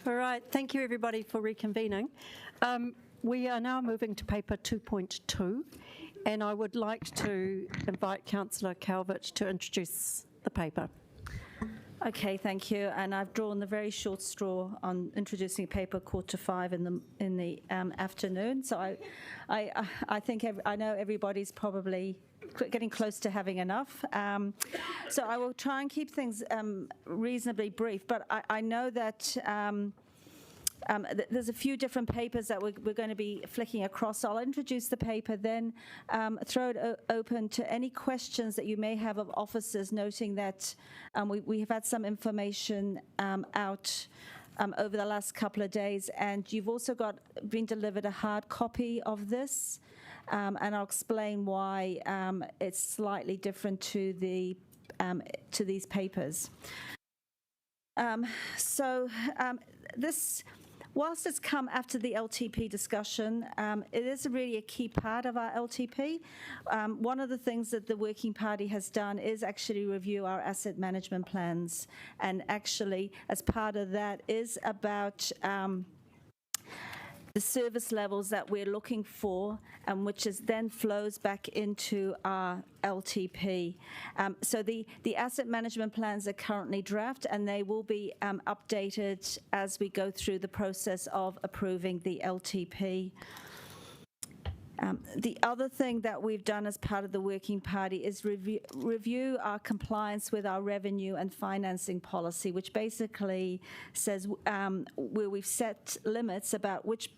All right, thank you everybody for reconvening. We are now moving to paper 2.2, and I would like to invite Councillor Calvert to introduce the paper. Okay, thank you. And I've drawn the very short straw on introducing paper 4:45 in the afternoon. So I think I know everybody's probably getting close to having enough. So I will try and keep things reasonably brief. But I know that. There's a few different papers that we're going to be flicking across. So I'll introduce the paper, then throw it open to any questions that you may have of officers, noting that we have had some information out over the last couple of days, and you've also been delivered a hard copy of this, and I'll explain why it's slightly different to these papers. This. Whilst it's come after the LTP discussion, it is really a key part of our LTP. One of the things that the Working Party has done is actually review our asset management plans, and actually, as part of that, is about the service levels that we're looking for, which then flows back into our LTP. So the asset management plans are currently draft, and they will be updated as we go through the process of approving the LTP. The other thing that we've done as part of the Working Party is review our compliance with our revenue and financing policy, which basically says where we've set limits about which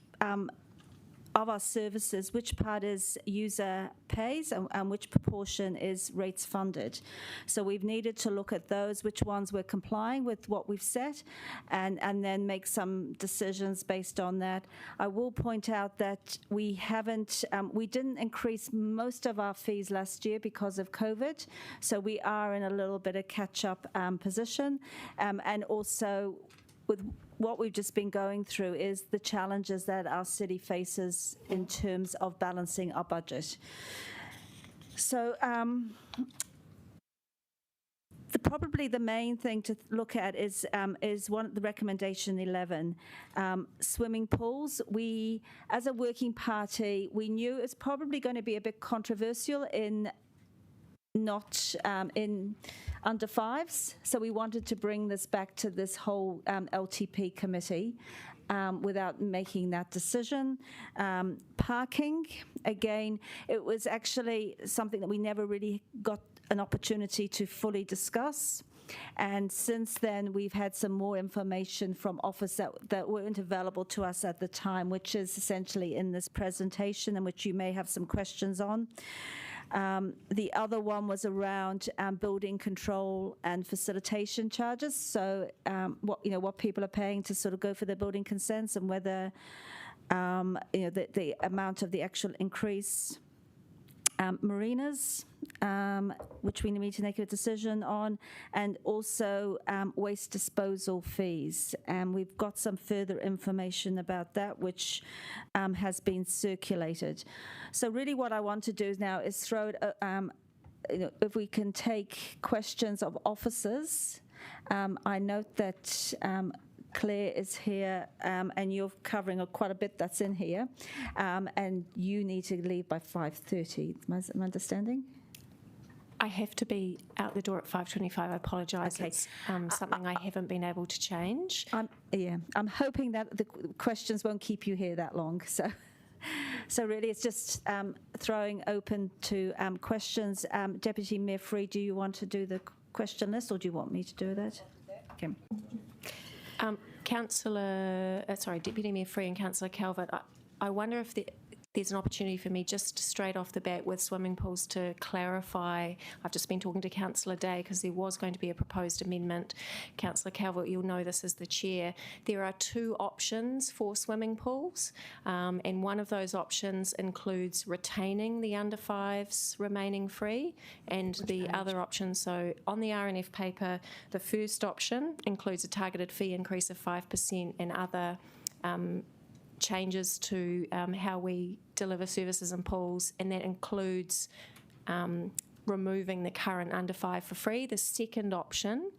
of our services, which part is user pays and which proportion is rates funded. So we've needed to look at those, which ones we're complying with what we've set, and then make some decisions based on that. I will point out that we didn't increase most of our fees last year because of COVID, so we are in a little bit of catch-up position, and also with what we've just been going through is the challenges that our city faces in terms of balancing our budget. So probably the main thing to look at is the recommendation 11, swimming pools. We, as a Working Party, we knew it's probably going to be a bit controversial in under fives, so we wanted to bring this back to this whole LTP committee without making that decision. Parking, again, it was actually something that we never really got an opportunity to fully discuss. And since then, we've had some more information from Office that weren't available to us at the time, which is essentially in this presentation, and which you may have some questions on. The other one was around building control and facilitation charges. So what people are paying to sort of go for their building consents, and whether the amount of the actual increase. Marinas, which we need to make a decision on, and also waste disposal fees. And we've got some further information about that, which has been circulated. So really what I want to do now is throw it, if we can take questions of officers. I note that Claire is here, and you're covering quite a bit that's in here, and you need to leave by 5:30. Am I understanding? I have to be out the door at 5:25. I apologise. Okay. It's something I haven't been able to change. I'm hoping that the questions won't keep you here that long. So really, it's just throwing open to questions. Deputy Mayor Free, do you want to do the question list, or do you want me to do that? Okay. Deputy Mayor Free and Councillor Calvert, I wonder if there's an opportunity for me just straight off the bat with swimming pools to clarify. I've just been talking to Councillor Day because there was going to be a proposed amendment. Councillor Calvert, you'll know this as the chair. There are two options for swimming pools, and one of those options includes retaining the under fives remaining free, and the other option, so on the RNF paper, the first option includes a targeted fee increase of 5% and other changes to how we deliver services in pools, and that includes removing the current under 5 for free. The second option,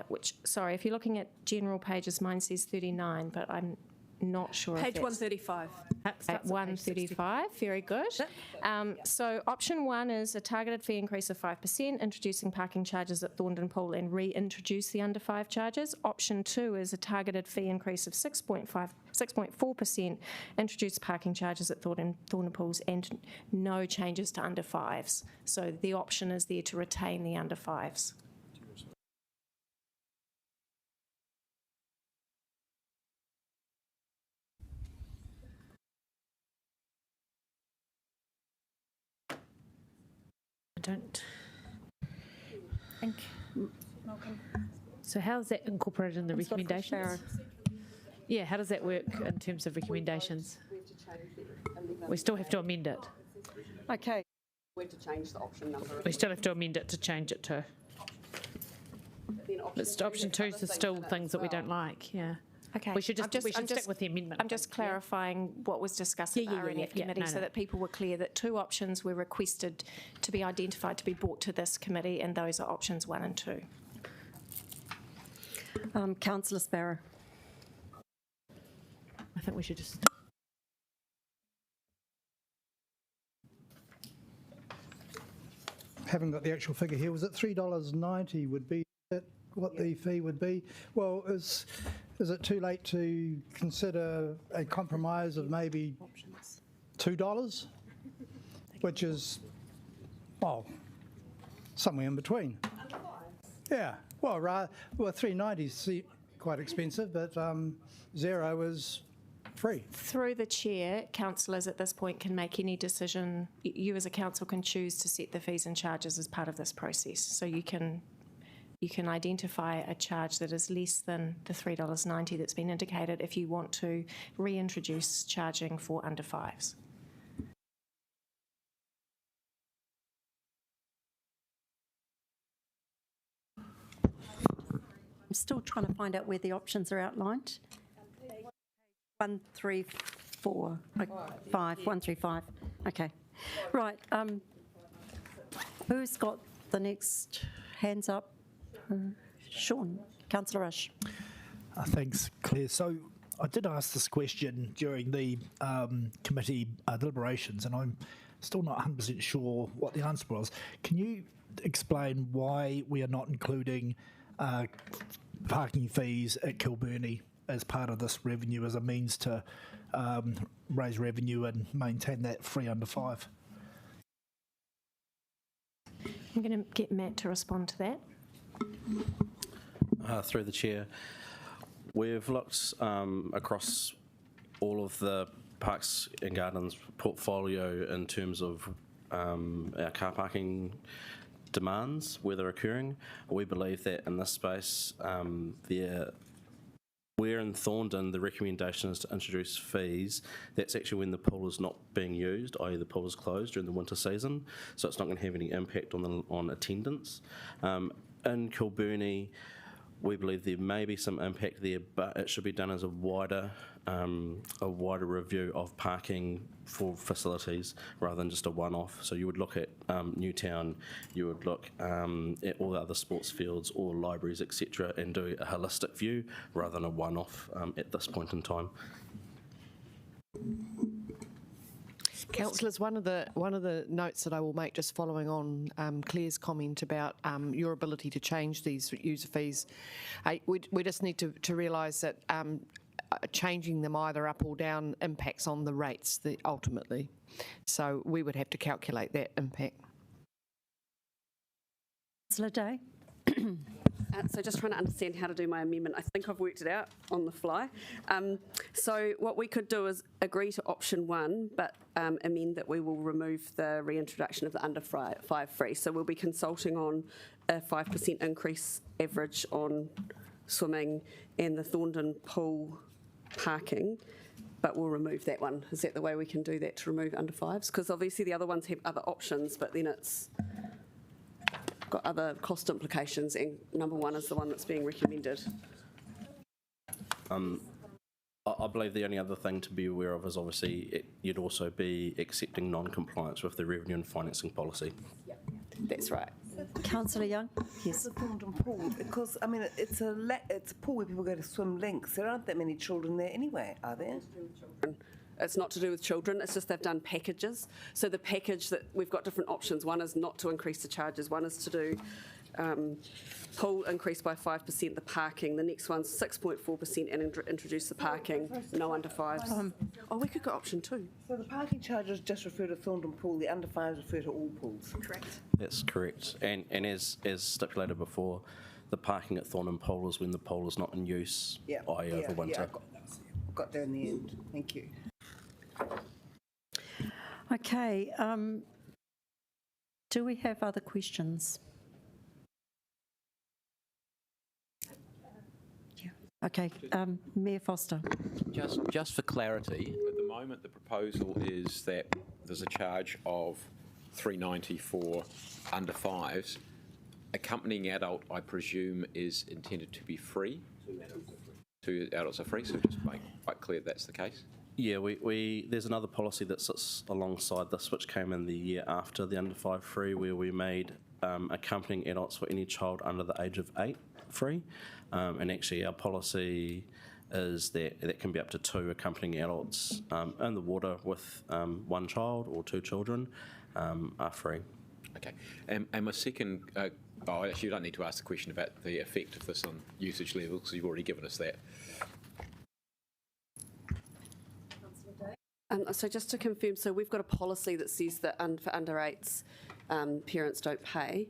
which, sorry, if you're looking at general pages, mine says 39, but I'm not sure if Page that's 135. At 135, very good. So option 1 is a targeted fee increase of 5%, introducing parking charges at Thorndon Pool and reintroduce the under 5 charges. Option 2 is a targeted fee increase of 6.4%, introduce parking charges at Thorndon Pools and no changes to under 5s. So the option is there to retain the under 5s. I don't think. So how is that incorporated in the recommendations? Yeah, how does that work in terms of recommendations? We still have to amend it. Okay. We have to change the option number. We still have to amend it to change it to. But option 2 is still things that we don't like, yeah. Okay. We should stick with the amendment. I'm just clarifying what was discussed at the RNF committee so that people were clear that 2 options were requested to be identified to be brought to this committee, and those are options 1 and 2. Councillor Sparrow. I think we should just. Haven't got the actual figure here. Was it $3.90 would be that what the fee would be? Well, is it too late to consider a compromise of maybe $2, which is, well, somewhere in between? Yeah, well, $3.90 is quite expensive, but zero is free. Through the chair, councillors at this point can make any decision. You as a council can choose to set the fees and charges as part of this process. So you can identify a charge that is less than the $3.90 that's been indicated if you want to reintroduce charging for under 5s. I'm still trying to find out where the options are outlined. 134, 135. Okay. Right. Who's got the next hands up? Sean, Councillor Rush. Thanks, Claire. So I did ask this question during the committee deliberations, and I'm still not 100% sure what the answer was. Can you explain why we are not including parking fees at Kilburnie as part of this revenue as a means to raise revenue and maintain that free under 5? I'm going to get Matt to respond to that. Through the chair, we've looked across all of the Parks and Gardens portfolio in terms of our car parking demands, where they're occurring. We believe that in this space, where in Thorndon the recommendation is to introduce fees, that's actually when the pool is not being used, i.e. the pool is closed during the winter season, so it's not going to have any impact on attendance. In Kilburnie, we believe there may be some impact there, but it should be done as a wider review of parking for facilities rather than just a one-off. So you would look at Newtown, you would look at all the other sports fields, all libraries, etc., and do a holistic view rather than a one-off at this point in time. Councillors, one of the notes that I will make, just following on Claire's comment about your ability to change these user fees, we just need to realise that changing them either up or down impacts on the rates ultimately. So we would have to calculate that impact. Councillor Day. So just trying to understand how to do my amendment. I think I've worked it out on the fly. So what we could do is agree to option 1, but amend that we will remove the reintroduction of the under 5 free. So we'll be consulting on a 5% increase average on swimming and the Thorndon Pool parking, but we'll remove that one. Is that the way we can do that, to remove under 5s? Because obviously the other ones have other options, but then it's got other cost implications, and number 1 is the one that's being recommended. I believe the only other thing to be aware of is obviously you'd also be accepting non-compliance with the revenue and financing policy. That's right. Councillor Young? Yes. The Thornton pool, because I mean it's a pool where people go to swim links. There aren't that many children there anyway, are there? It's not to do with children, it's just they've done packages. So the package that we've got different options. One is not to increase the charges, one is to do pool increase by 5%, the parking. The next one's 6.4% and introduce the parking, no under fives. We could go option 2. So the parking charges just refer to Thornton pool, the under fives refer to all pools? Correct. That's correct. And as stipulated before, the parking at Thornton Pool is when the pool is not in use, i.e. over winter. I got there in the end. Thank you. Okay. Do we have other questions? Yeah. Okay. Mayor Foster. Just for clarity, at the moment the proposal is that there's a charge of $3.90 for under fives. Accompanying adult, I presume, is intended to be free. 2 adults are free, so just make quite clear that's the case. Yeah, there's another policy that sits alongside this, which came in the year after the under 5 free, where we made accompanying adults for any child under the age of 8 free. And actually our policy is that can be up to 2 accompanying adults in the water with 1 child or 2 children are free. Okay. And my second, actually you don't need to ask the question about the effect of this on usage levels, because you've already given us that. So just to confirm, so we've got a policy that says that for under 8s, parents don't pay,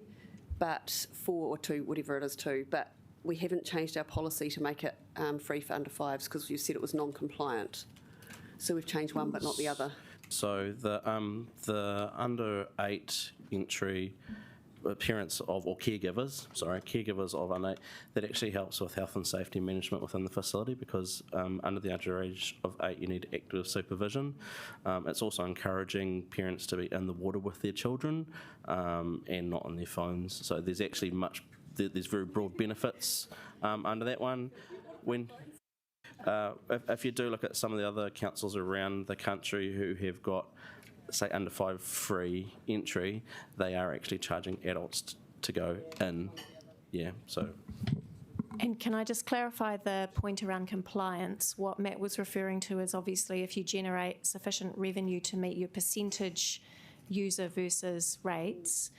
but 4 or 2, whatever it is, 2, but we haven't changed our policy to make it free for under 5s because you said it was non-compliant. So we've changed one but not the other. So the under 8 entry parents of, or caregivers of under 8, that actually helps with health and safety management within the facility, because under the age of 8 you need active supervision. It's also encouraging parents to be in the water with their children and not on their phones. So there's actually there's very broad benefits under that one. When if you do look at some of the other councils around the country who have got, say, under 5 free entry, they are actually charging adults to go in. Yeah, so. And can I just clarify the point around compliance? What Matt was referring to is obviously if you generate sufficient revenue to meet your percentage user versus rates,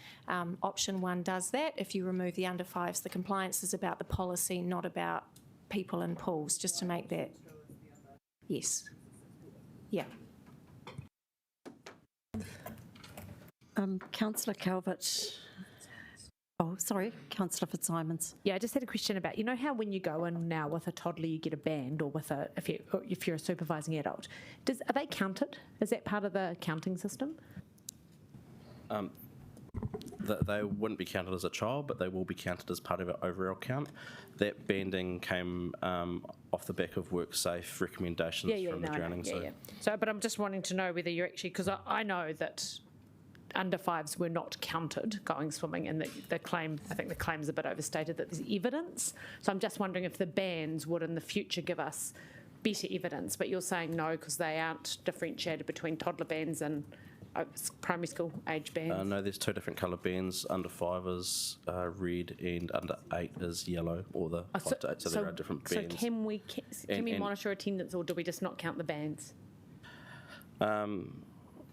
option 1 does that. If you remove the under 5s, the compliance is about the policy, not about people in pools, just to make that. Yes. Yeah. Councillor Calvert. Oh, sorry, Councillor Fitzsimons. Yeah, I just had a question about, you know how when you go in now with a toddler you get a band, or with if you're a supervising adult, are they counted? Is that part of the counting system? They wouldn't be counted as a child, but they will be counted as part of our overall count. That banding came off the back of WorkSafe recommendations from the drowning. So, but I'm just wanting to know whether you're actually, because I know that under 5s were not counted going swimming, and the claim, I think the claim's a bit overstated that there's evidence. So I'm just wondering if the bands would in the future give us better evidence, but you're saying no because they aren't differentiated between toddler bands and primary school age bands? No, there's 2 different colour bands. Under 5 is red and under 8 is yellow, or the 5 to 8, so there are different bands. So can we monitor attendance, or do we just not count the bands?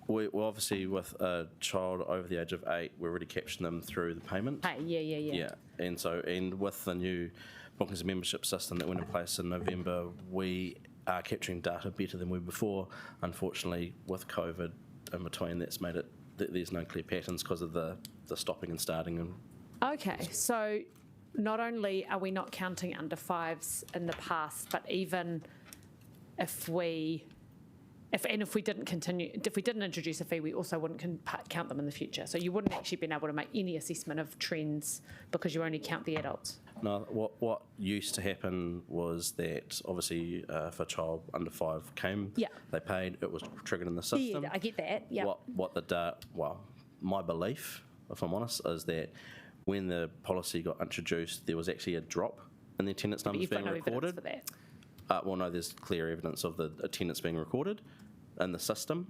We obviously, with a child over the age of 8, we already caption them through the payment. Hey, yeah. And with the new bookings and membership system that went in place in November, we are capturing data better than we were before. Unfortunately, with COVID in between, that's made it that there's no clear patterns because of the stopping and starting. And okay, so not only are we not counting under 5s in the past, but even if we didn't introduce a fee, we also wouldn't count them in the future. So you wouldn't actually been able to make any assessment of trends because you only count the adults. No, what used to happen was that obviously if a child under 5 came, they paid, it was triggered in the system. Yeah, I get that. Yeah. My belief, if I'm honest, is that when the policy got introduced, there was actually a drop in the attendance numbers being recorded. For that. No, there's clear evidence of the attendance being recorded in the system.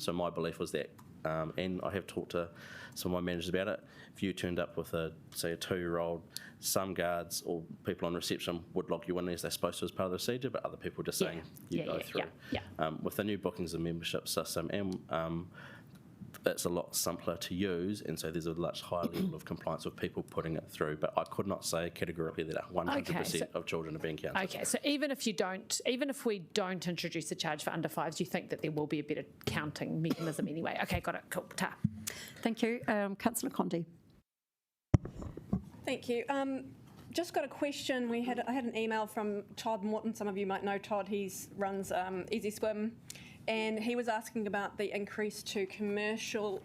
So my belief was that and I have talked to some of my managers about it. If you turned up with say a 2-year-old, some guards or people on reception would lock you in as they're supposed to as part of the procedure, but other people just saying go through. With the new bookings and membership system, and it's a lot simpler to use, and so there's a much higher level of compliance with people putting it through. But I could not say categorically that 100% of children are being counted. Okay, so even if we don't introduce a charge for under 5s, you think that there will be a better counting mechanism anyway? Okay, got it. Cool. Ta. Thank you. Councillor Condi. Thank you. Just got a question. I had an email from Todd Morton. Some of you might know Todd. He runs Easy Swim, and he was asking about the increase to commercial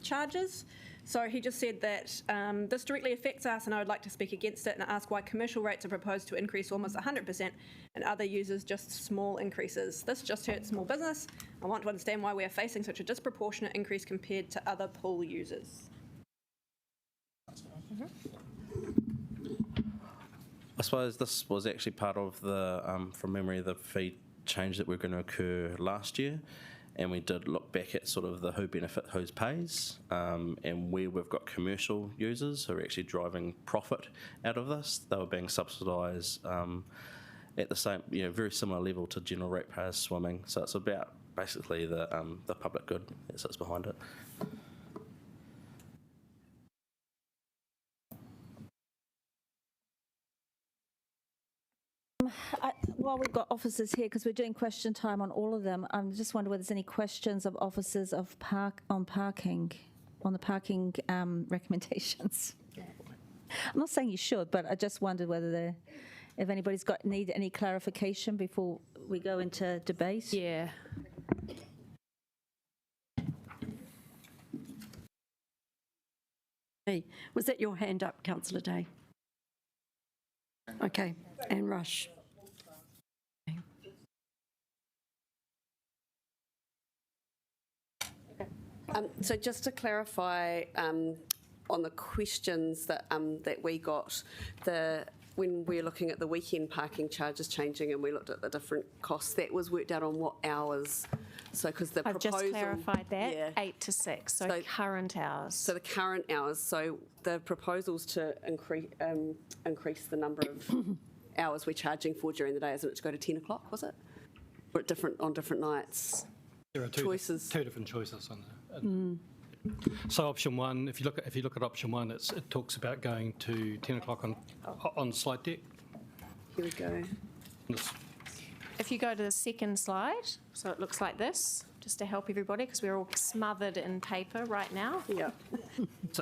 charges. So he just said that this directly affects us, and I would like to speak against it and ask why commercial rates are proposed to increase almost 100% and other users just small increases. This just hurts small business. I want to understand why we are facing such a disproportionate increase compared to other pool users. I suppose this was actually part of the, from memory, the fee change that were going to occur last year, and we did look back at sort of the who benefit, who pays, and where we've got commercial users who are actually driving profit out of this. They were being subsidised at the same, very similar level to general ratepayers swimming. So it's about basically the public good that sits behind it. While we've got officers here, because we're doing question time on all of them, I just wonder whether there's any questions of officers on the parking recommendations. I'm not saying you should, but I just wondered whether if anybody's need any clarification before we go into debate. Yeah. Hey, was that your hand up, Councillor Day? Okay, Anne Rush. So just to clarify on the questions that we got, when we were looking at the weekend parking charges changing and we looked at the different costs, that was worked out on what hours? So because the I've proposal... just clarified that, 8 to 6, so current hours. So the current hours, so the proposal's to increase the number of hours we're charging for during the day, isn't it, to go to 10 o'clock, was it? Or on different nights? There are two different choices on there. So option one, if you look at option one, it talks about going to 10 o'clock on slide deck. Here we go. If you go to the second slide, so it looks like this, just to help everybody, because we're all smothered in paper right now. Yeah.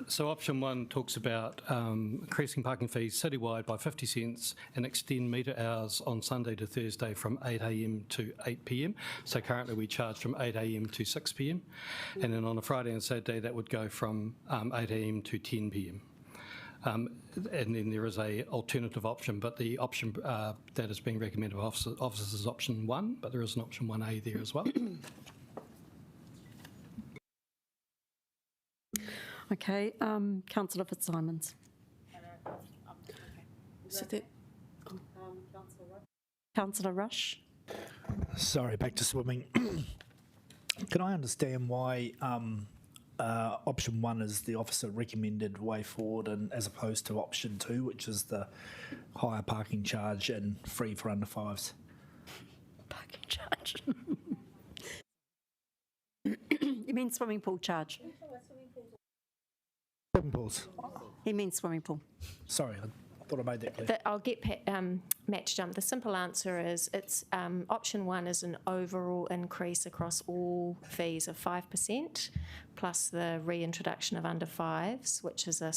So option one talks about increasing parking fees citywide by 50 cents and extend metre hours on Sunday to Thursday from 8 a.m. to 8 p.m. So currently we charge from 8 a.m. to 6 p.m. And then on a Friday and Saturday that would go from 8 a.m. to 10 p.m. And then there is a alternative option, but the option that is being recommended by officers is option one, but there is an option 1A there as well. Okay, Councillor Fitzsimons. Councillor Rush. Sorry, back to swimming. Can I understand why option one is the officer recommended way forward, and as opposed to option two, which is the higher parking charge and free for under 5s? Parking charge. You mean swimming pool charge? Swimming pools. He means swimming pool. Sorry, I thought I made that clear. I'll get Matt to jump. The simple answer is it's option one is an overall increase across all fees of 5%, plus the reintroduction of under 5s, which is a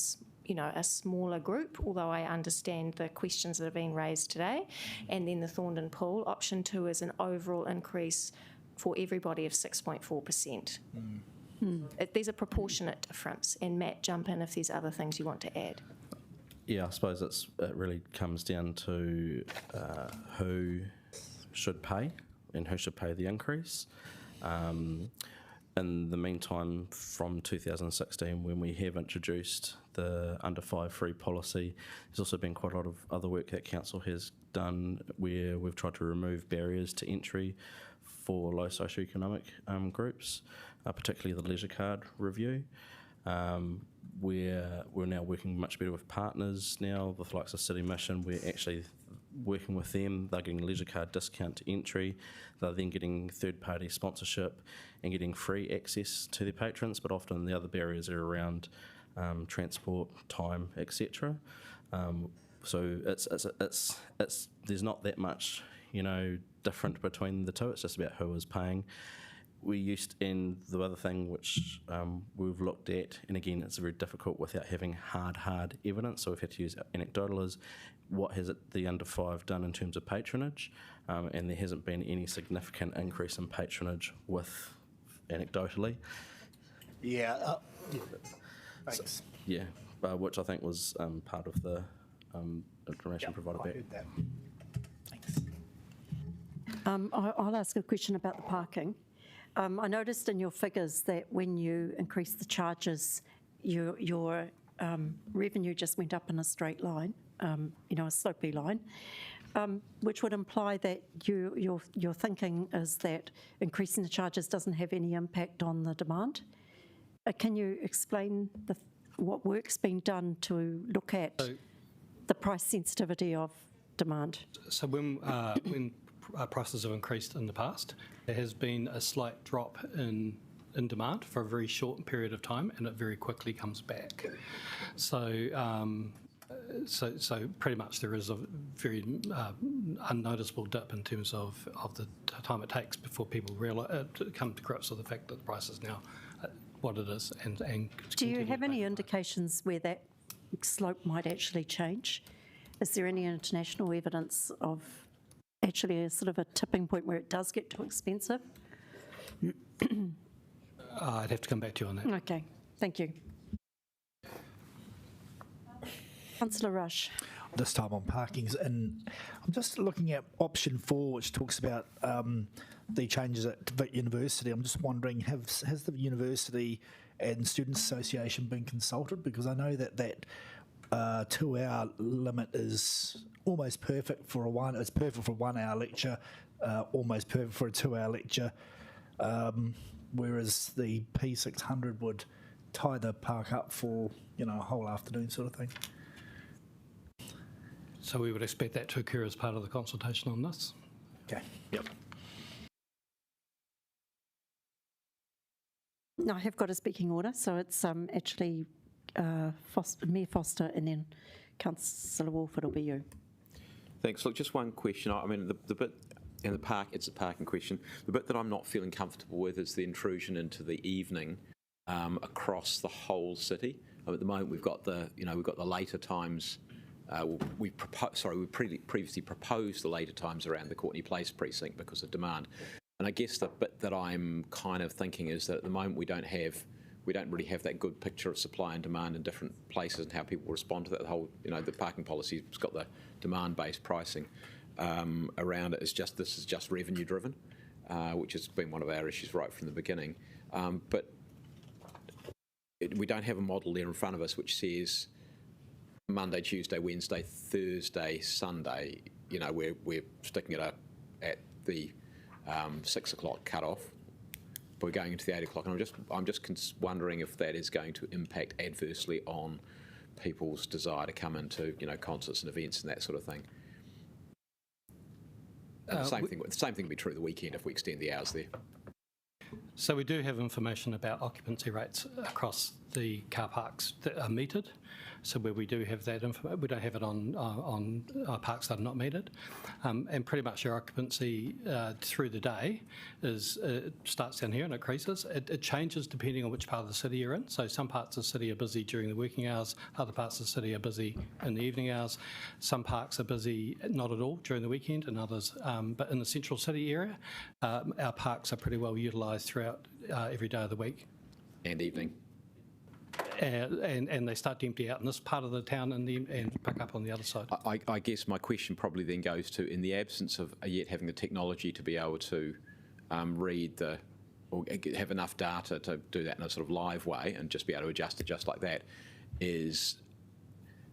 smaller group, although I understand the questions that are being raised today. And then the Thorndon pool. Option two is an overall increase for everybody of 6.4%. There's a proportionate difference, and Matt, jump in if there's other things you want to add. Yeah, I suppose it really comes down to who should pay and who should pay the increase. In the meantime, from 2016, when we have introduced the under 5 free policy, there's also been quite a lot of other work that Council has done where we've tried to remove barriers to entry for low socioeconomic groups. particularly the leisure card review. We're now working much better with partners now, with the likes of City Mission. We're actually working with them. They're getting a leisure card discount to entry. They're then getting third-party sponsorship and getting free access to their patrons, but often the other barriers are around transport, time, etc. So it's there's not that much, different between the two. It's just about who is paying. And the other thing which we've looked at, and again it's very difficult without having hard evidence, so we've had to use anecdotal, is what has the under 5 done in terms of patronage, and there hasn't been any significant increase in patronage with anecdotally. Yeah. Thanks. Which I think was part of the information provided back. I heard that. I'll ask a question about the parking. I noticed in your figures that when you increase the charges, your revenue just went up in a straight line, a slopey line, which would imply that your thinking is that increasing the charges doesn't have any impact on the demand. Can you explain what work's been done to look at the price sensitivity of demand? So when prices have increased in the past, there has been a slight drop in demand for a very short period of time, and it very quickly comes back. So pretty much there is a very unnoticeable dip in terms of the time it takes before people come to grips with the fact that the price is now what it is. And do you have any indications where that slope might actually change? Is there any international evidence of actually a sort of a tipping point where it does get too expensive? I'd have to come back to you on that. Okay, thank you. Councillor Rush. This time on parkings, and I'm just looking at option 4, which talks about the changes at the university. I'm just wondering, has the university and Students' Association been consulted? Because I know that 2-hour limit is almost perfect for it's perfect for a 1-hour lecture, almost perfect for a 2-hour lecture, whereas the P600 would tie the park up for a whole afternoon sort of thing. So we would expect that to occur as part of the consultation on this. Okay. Yep. No, I have got a speaking order, so it's actually Mayor Foster and then Councillor Wolf, it'll be you. Thanks. Look, just one question. I mean, the bit in the park, it's a parking question. The bit that I'm not feeling comfortable with is the intrusion into the evening across the whole city. At the moment, we've got the later times. We previously proposed the later times around the Courtney Place precinct because of demand. And I guess the bit that I'm kind of thinking is that at the moment we don't really have that good picture of supply and demand in different places and how people respond to that. The whole, the parking policy's got the demand-based pricing around it. This is just revenue driven, which has been one of our issues right from the beginning. But we don't have a model there in front of us which says Monday, Tuesday, Wednesday, Thursday, Sunday. We're sticking it at the 6 o'clock cut-off. But we're going into the 8 o'clock, and I'm just wondering if that is going to impact adversely on people's desire to come into concerts and events and that sort of thing. And the same thing would be true the weekend if we extend the hours there. So we do have information about occupancy rates across the car parks that are metered. So where we do have that information, we don't have it on parks that are not metered. And pretty much your occupancy through the day starts down here and it increases. It changes depending on which part of the city you're in. So some parts of the city are busy during the working hours, other parts of the city are busy in the evening hours. Some parks are busy not at all during the weekend and others. But in the central city area, our parks are pretty well utilised throughout every day of the week. And evening. And they start to empty out in this part of the town and pick up on the other side. I guess my question probably then goes to, in the absence of yet having the technology to be able to read or have enough data to do that in a sort of live way and just be able to adjust it just like that, is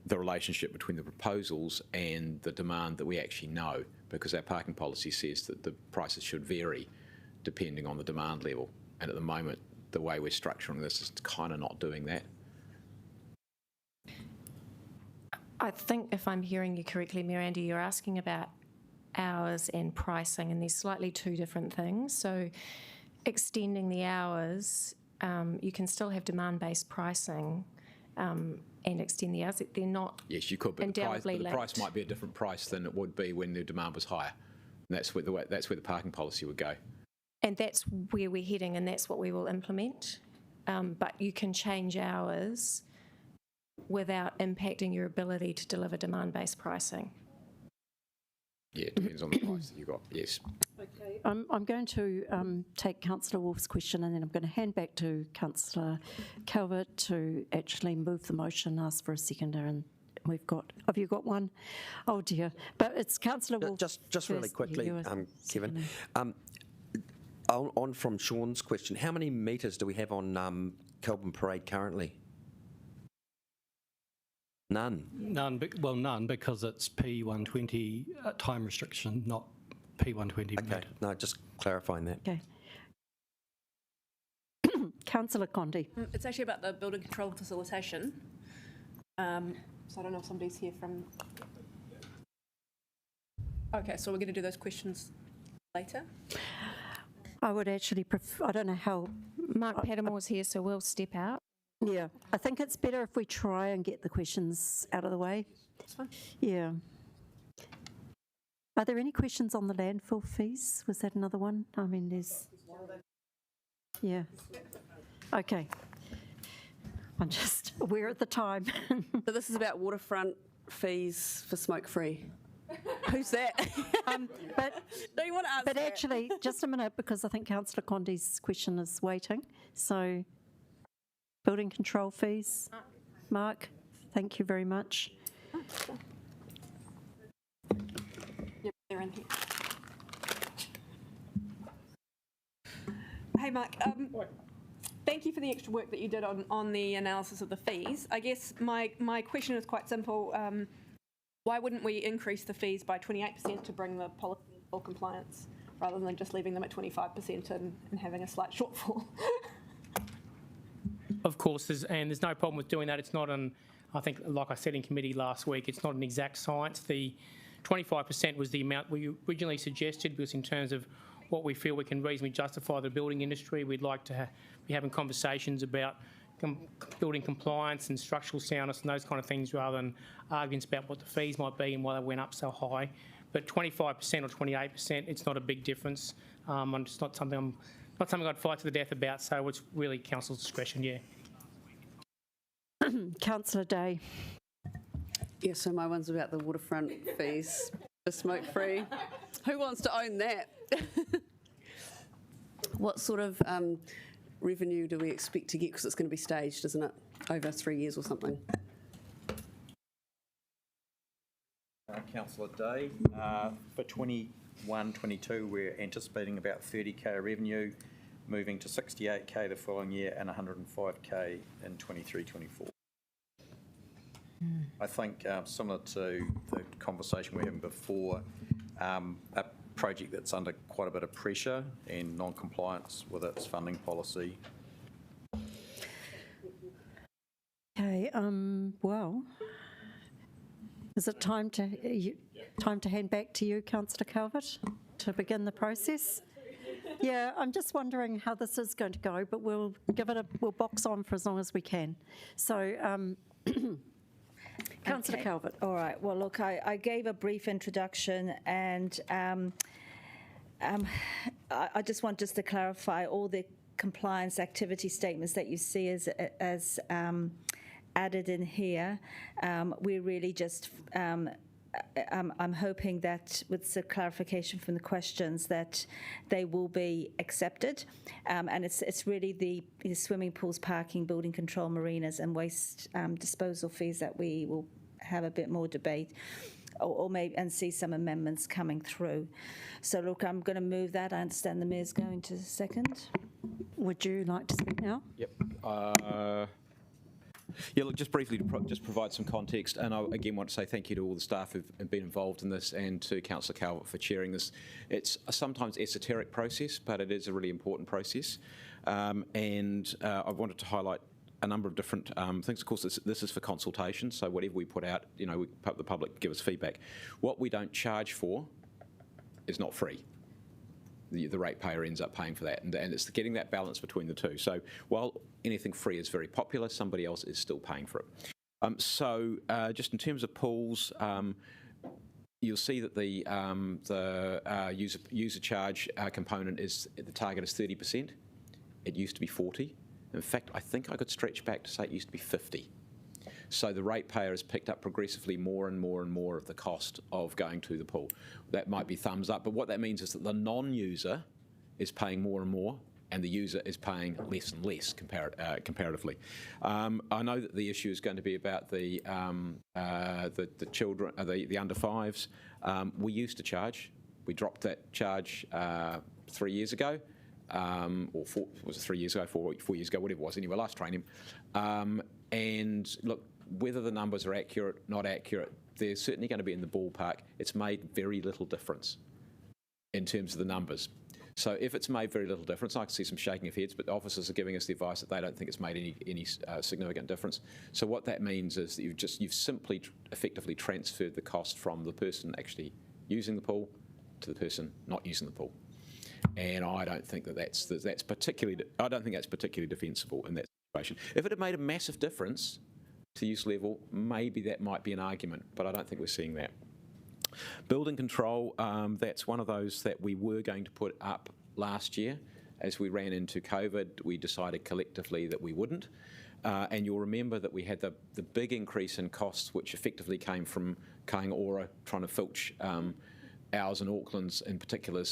the relationship between the proposals and the demand that we actually know, because our parking policy says that the prices should vary depending on the demand level. And at the moment, the way we're structuring this is kind of not doing that. I think if I'm hearing you correctly, Miranda, you're asking about hours and pricing, and there's slightly two different things. So extending the hours, you can still have demand-based pricing and extend the hours. They're not Yes, you could, but undoubtedly the price linked. might be a different price than it would be when the demand was higher. And that's where the parking policy would go. And that's where we're heading, and that's what we will implement. But you can change hours without impacting your ability to deliver demand-based pricing. Yeah, it depends on the price that you got, yes. Okay, I'm going to take Councillor Wolf's question, and then I'm going to hand back to Councillor Calvert to actually move the motion, ask for a seconder, and we've got, have you got one? Oh dear, but it's Councillor Wolf. Just really first, quickly, you were Kevin. seconding. On from Sean's question, how many metres do we have on Kelburn Parade currently? None. None, none, because it's P120 time restriction, not P120. Okay, no, just clarifying that. Okay. Councillor Condi. It's actually about the building control and facilitation. So I don't know if somebody's here from... Okay, so we're going to do those questions later. I would actually prefer, I don't know how... Mark Pattamore's here, so we'll step out. Yeah, I think it's better if we try and get the questions out of the way. That's fine. Yeah. Are there any questions on the landfill fees? Was that another one? I mean, there's... Yeah. Okay. I'm just aware at the time. So this is about waterfront fees for smoke-free. Who's that? But do you want to answer But that? actually, just a minute, because I think Councillor Condi's question is waiting. So, building control fees. Mark, thank you very much. Yep, they're in here. Hey, Mark. Thank you for the extra work that you did on the analysis of the fees. I guess my question is quite simple. Why wouldn't we increase the fees by 28% to bring the policy in full compliance, rather than just leaving them at 25% and having a slight shortfall? Of course, there's no problem with doing that. It's not I think, like I said in committee last week, it's not an exact science. The 25% was the amount we originally suggested, because in terms of what we feel we can reasonably justify the building industry, we'd like to be having conversations about building compliance and structural soundness and those kind of things, rather than arguments about what the fees might be and why they went up so high. But 25% or 28%, it's not a big difference. It's not something I'd fight to the death about. So it's really council's discretion. Yeah. Councillor Day. Yeah, so my one's about the waterfront fees for smoke-free. Who wants to own that? What sort of revenue do we expect to get? Because it's going to be staged, isn't it? Over 3 years or something. Councillor Day, for 21-22, we're anticipating about 30k revenue, moving to 68k the following year and 105k in 23-24. I think similar to the conversation we were having before, a project that's under quite a bit of pressure and non-compliance with its funding policy. Okay, well, is it time to hand back to you, Councillor Calvert, to begin the process? Yeah, I'm just wondering how this is going to go, but we'll box on for as long as we can. So, Councillor Calvert. All right. Well, look, I gave a brief introduction, and I just want to clarify all the compliance activity statements that you see as added in here. We're really just I'm hoping that with the clarification from the questions that they will be accepted, and it's really the swimming pools, parking, building control, marinas, and waste disposal fees that we will have a bit more debate, or maybe and see some amendments coming through. So look, I'm going to move that. I understand the mayor's going to second. Would you like to speak now? Yep. Yeah, look, just briefly to just provide some context, and I again want to say thank you to all the staff who've been involved in this and to Councillor Calvert for chairing this. It's a sometimes esoteric process, but it is a really important process. And I wanted to highlight a number of different things. Of course, this is for consultation, so whatever we put out, you know, the public give us feedback. What we don't charge for is not free. The ratepayer ends up paying for that, and it's getting that balance between the two. So while anything free is very popular, somebody else is still paying for it. So just in terms of pools, you'll see that the user charge component is, the target is 30%. It used to be 40. In fact, I think I could stretch back to say it used to be 50. So the ratepayer has picked up progressively more and more and more of the cost of going to the pool. That might be thumbs up, but what that means is that the non-user is paying more and more, and the user is paying less and less comparatively. I know that the issue is going to be about the children, the under fives. We used to charge. We dropped that charge 3 years ago. Or was it 3 years ago, 4 years ago, whatever it was, anyway, last training. And look, whether the numbers are accurate, not accurate, they're certainly going to be in the ballpark. It's made very little difference in terms of the numbers. So if it's made very little difference, I can see some shaking of heads, but the officers are giving us the advice that they don't think it's made any significant difference. So what that means is that you've simply effectively transferred the cost from the person actually using the pool to the person not using the pool. And I don't think that's particularly defensible in that situation. If it had made a massive difference to use level, maybe that might be an argument, but I don't think we're seeing that. Building control, that's one of those that we were going to put up last year. As we ran into COVID, we decided collectively that we wouldn't. And you'll remember that we had the big increase in costs, which effectively came from Kāinga Ora trying to filch ours and Auckland's, in particular,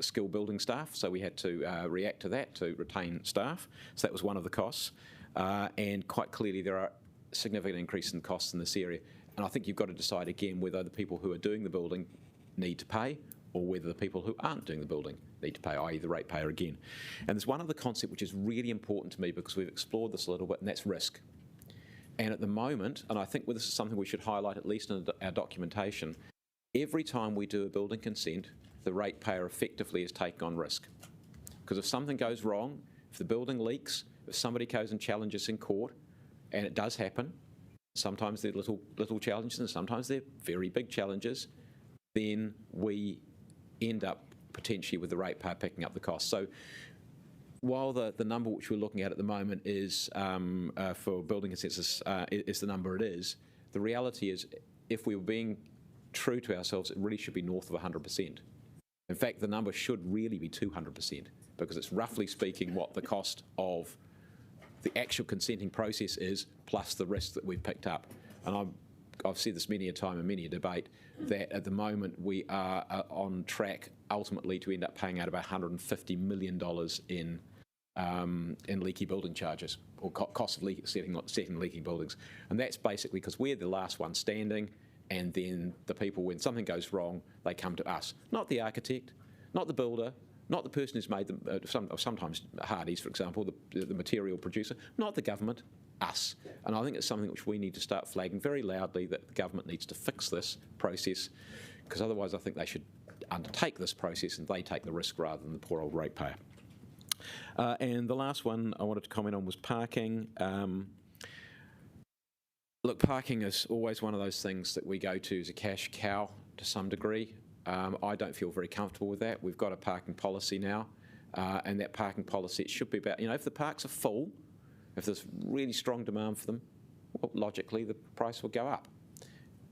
skilled building staff. So we had to react to that to retain staff. So that was one of the costs. And quite clearly, there are significant increase in costs in this area. And I think you've got to decide again whether the people who are doing the building need to pay or whether the people who aren't doing the building need to pay, i.e. the ratepayer again. And there's one other concept which is really important to me because we've explored this a little bit, and that's risk. And at the moment, and I think this is something we should highlight at least in our documentation, every time we do a building consent, the ratepayer effectively is taking on risk. Because if something goes wrong, if the building leaks, if somebody goes and challenges in court, and it does happen, sometimes they're little challenges and sometimes they're very big challenges, then we end up potentially with the ratepayer picking up the cost. So while the number which we're looking at the moment is for building consensus is the number it is, the reality is if we were being true to ourselves, it really should be north of 100%. In fact, the number should really be 200% because it's roughly speaking what the cost of the actual consenting process is plus the risk that we've picked up. And I've said this many a time in many a debate that at the moment we are on track ultimately to end up paying out about $150 million in leaky building charges or cost of setting leaking buildings. And that's basically because we're the last one standing, and then the people, when something goes wrong, they come to us. Not the architect, not the builder, not the person who's made them, sometimes Hardy's, for example, the material producer, not the government, us. And I think it's something which we need to start flagging very loudly that the government needs to fix this process, because otherwise I think they should undertake this process and they take the risk rather than the poor old ratepayer. And the last one I wanted to comment on was parking. Look, parking is always one of those things that we go to as a cash cow to some degree. I don't feel very comfortable with that. We've got a parking policy now, and that parking policy, it should be about, if the parks are full, if there's really strong demand for them, well, logically the price will go up.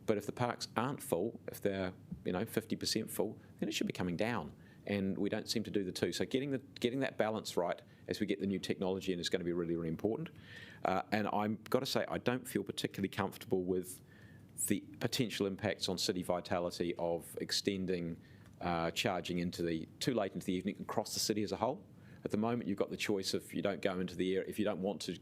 But if the parks aren't full, if they're 50% full, then it should be coming down. And we don't seem to do the two. So getting that balance right as we get the new technology in is going to be really, really important. And I've got to say, I don't feel particularly comfortable with the potential impacts on city vitality of extending charging too late into the evening across the city as a whole. At the moment, you've got the choice of you don't go into the area if you don't want to,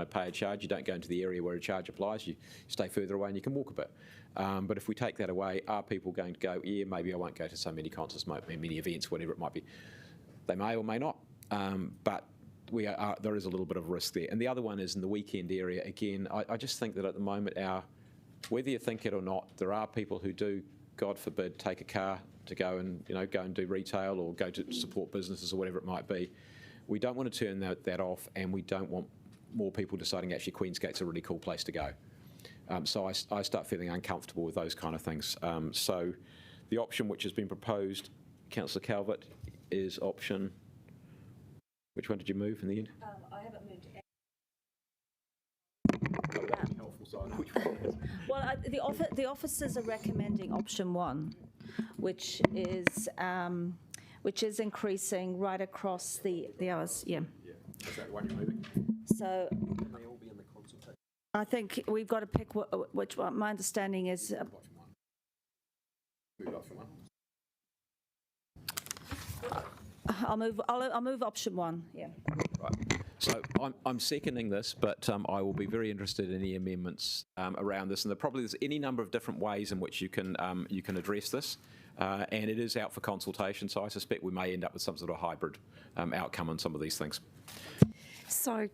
pay a charge. You don't go into the area where a charge applies. You stay further away and you can walk a bit. But if we take that away, are people going to go? Yeah, maybe I won't go to so many concerts, many events, whatever it might be. They may or may not. But there is a little bit of risk there. And the other one is in the weekend area. Again, I just think that at the moment, whether you think it or not, there are people who do, God forbid, take a car to go and do retail or go to support businesses or whatever it might be. We don't want to turn that off, and we don't want more people deciding actually Queensgate's a really cool place to go. So I start feeling uncomfortable with those kind of things. So the option which has been proposed, Councillor Calvert, is option. Which one did you move in the end? I haven't moved. Well, the officers are recommending option 1, which is increasing right across the hours. Yeah. Is that the one you're moving? So I think we've got to pick which one. My understanding is. Move option 1. I'll move option 1. Yeah. Right. So I'm seconding this, but I will be very interested in any amendments around this. And there's any number of different ways in which you can address this. And it is out for consultation, so I suspect we may end up with some sort of hybrid outcome on some of these things. So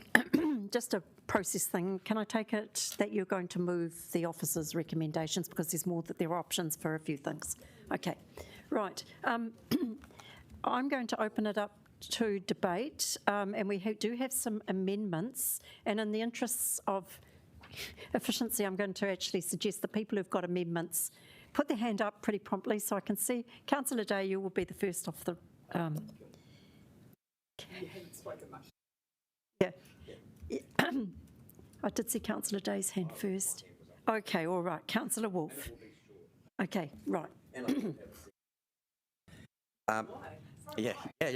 just a process thing, can I take it that you're going to move the officers' recommendations because there are options for a few things? Okay, right. I'm going to open it up to debate, and we do have some amendments, and in the interests of efficiency, I'm going to actually suggest that people who've got amendments put their hand up pretty promptly so I can see. Councillor Day, you will be the first off the... You haven't spoken much. Yeah. I did see Councillor Day's hand first. Okay, all right. Councillor Wolfe. Okay, right. Yeah,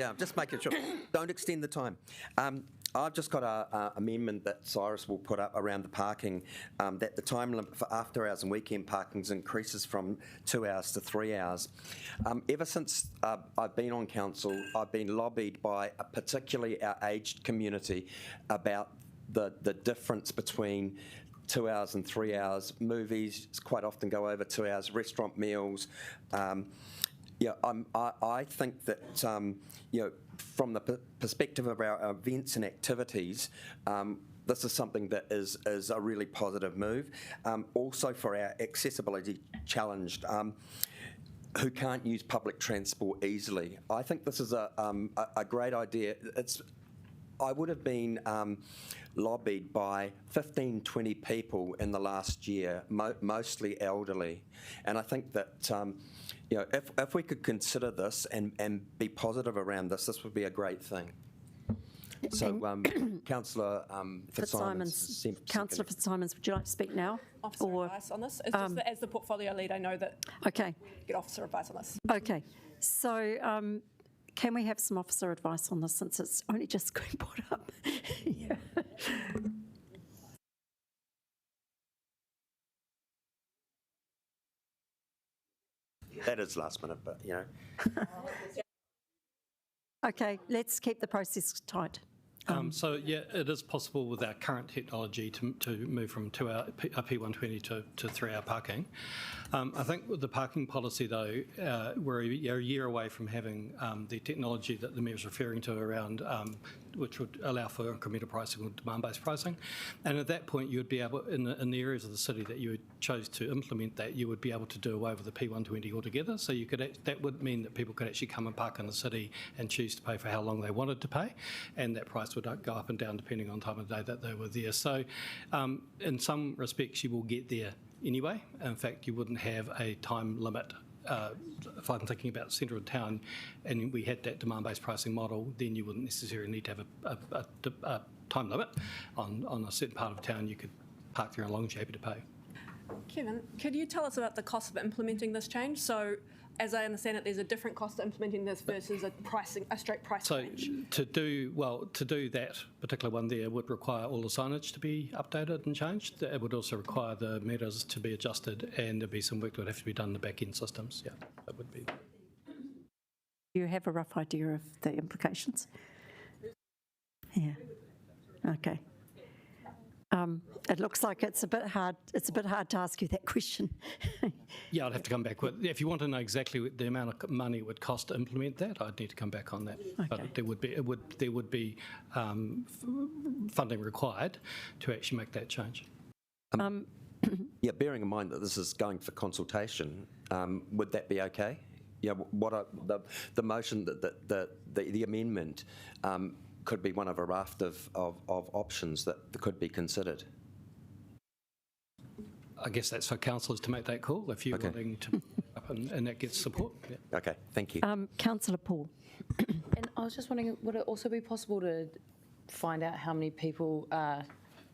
I'm just making sure. Don't extend the time. I've just got an amendment that Cyrus will put up around the parking, that the time limit for after hours and weekend parkings increases from 2 hours to 3 hours. Ever since I've been on council, I've been lobbied by particularly our aged community about the difference between 2 hours and 3 hours. Movies quite often go over 2 hours, restaurant meals. I think that, from the perspective of our events and activities, this is something that is a really positive move. Also for our accessibility challenged, who can't use public transport easily. I think this is a great idea. I would have been lobbied by 15, 20 people in the last year, mostly elderly. And I think that, if we could consider this and be positive around this would be a great thing. So, Councillor Fitzsimons. Councillor Fitzsimons, would you like to speak now? Officer advice on this? It's just that as the portfolio lead, I know that okay. we get officer advice on this. Okay. So, can we have some officer advice on this since it's only just going put up? Yeah. That is last minute, but Okay, let's keep the process tight. So yeah, it is possible with our current technology to move from 2 hour P120 to 3 hour parking. I think with the parking policy though, we're a year away from having the technology that the Mayor is referring to around, which would allow for incremental pricing or demand-based pricing. And at that point, you would be able, in the areas of the city that you chose to implement that, you would be able to do away with the P120 altogether. So you could, that would mean that people could actually come and park in the city and choose to pay for how long they wanted to pay, and that price would go up and down depending on time of day that they were there. So in some respects, you will get there anyway. In fact, you wouldn't have a time limit. If I'm thinking about the centre of town and we had that demand-based pricing model, then you wouldn't necessarily need to have a time limit. On a certain part of town, you could park there as long as you're happy to pay. Kevin, could you tell us about the cost of implementing this change? So, as I understand it, there's a different cost of implementing this versus a straight price change. So to do that particular one there would require all the signage to be updated and changed. It would also require the meters to be adjusted, and there'd be some work that would have to be done in the back-end systems. Yeah, that would be. Do you have a rough idea of the implications? Yeah. Okay. It looks like it's a bit hard. It's a bit hard to ask you that question. Yeah, I'd have to come back with. If you want to know exactly what the amount of money it would cost to implement that, I'd need to come back on that. Okay. But there would be funding required to actually make that change. Yeah, bearing in mind that this is going for consultation, would that be okay? Yeah, the motion that the amendment could be one of a raft of options that could be considered. I guess that's for councillors to make that call if you're wanting to up and that gets support. Yeah. Okay, thank you. Councillor Paul. And I was just wondering, would it also be possible to find out how many people are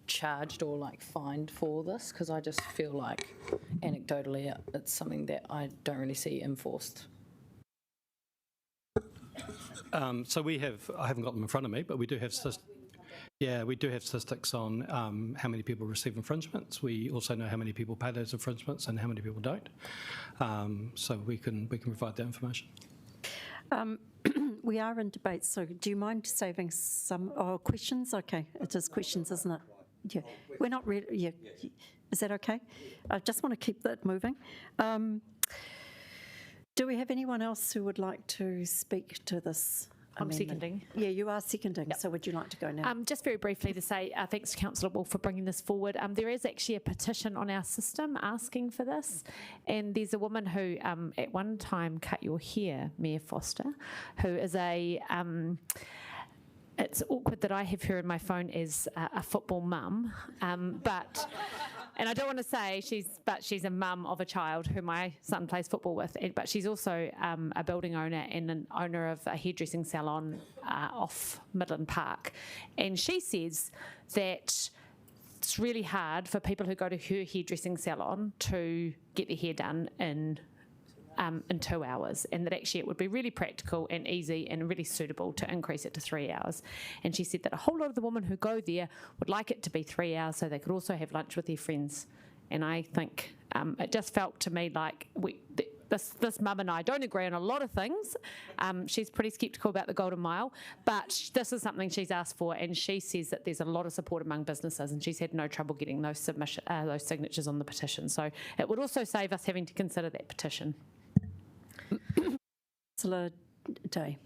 charged or like fined for this? Because I just feel like anecdotally it's something that I don't really see enforced. So we have, I haven't got them in front of me, but we do have statistics on how many people receive infringements. We also know how many people pay those infringements and how many people don't. So we can provide that information. We are in debate, so do you mind saving some questions? Okay, it is questions, isn't it? Yeah, we're not really. Yeah, is that okay? I just want to keep that moving. Do we have anyone else who would like to speak to this I'm amendment? seconding. Yeah, you are seconding. Yep. So would you like to go now? Just very briefly to say thanks to Councillor Wolf for bringing this forward. There is actually a petition on our system asking for this, and there's a woman who at one time cut your hair, Mayor Foster, who is a... it's awkward that I have her in my phone as a football mum, but... And I don't want to say she's a mum of a child who my son plays football with, but she's also a building owner and an owner of a hairdressing salon off Midland Park. And she says that it's really hard for people who go to her hairdressing salon to get their hair done in 2 hours, and that actually it would be really practical and easy and really suitable to increase it to 3 hours. And she said that a whole lot of the women who go there would like it to be 3 hours so they could also have lunch with their friends. And I think it just felt to me like this mum and I don't agree on a lot of things. She's pretty sceptical about the Golden Mile, but this is something she's asked for, and she says that there's a lot of support among businesses, and she's had no trouble getting those signatures on the petition. So it would also save us having to consider that petition. Councillor Day.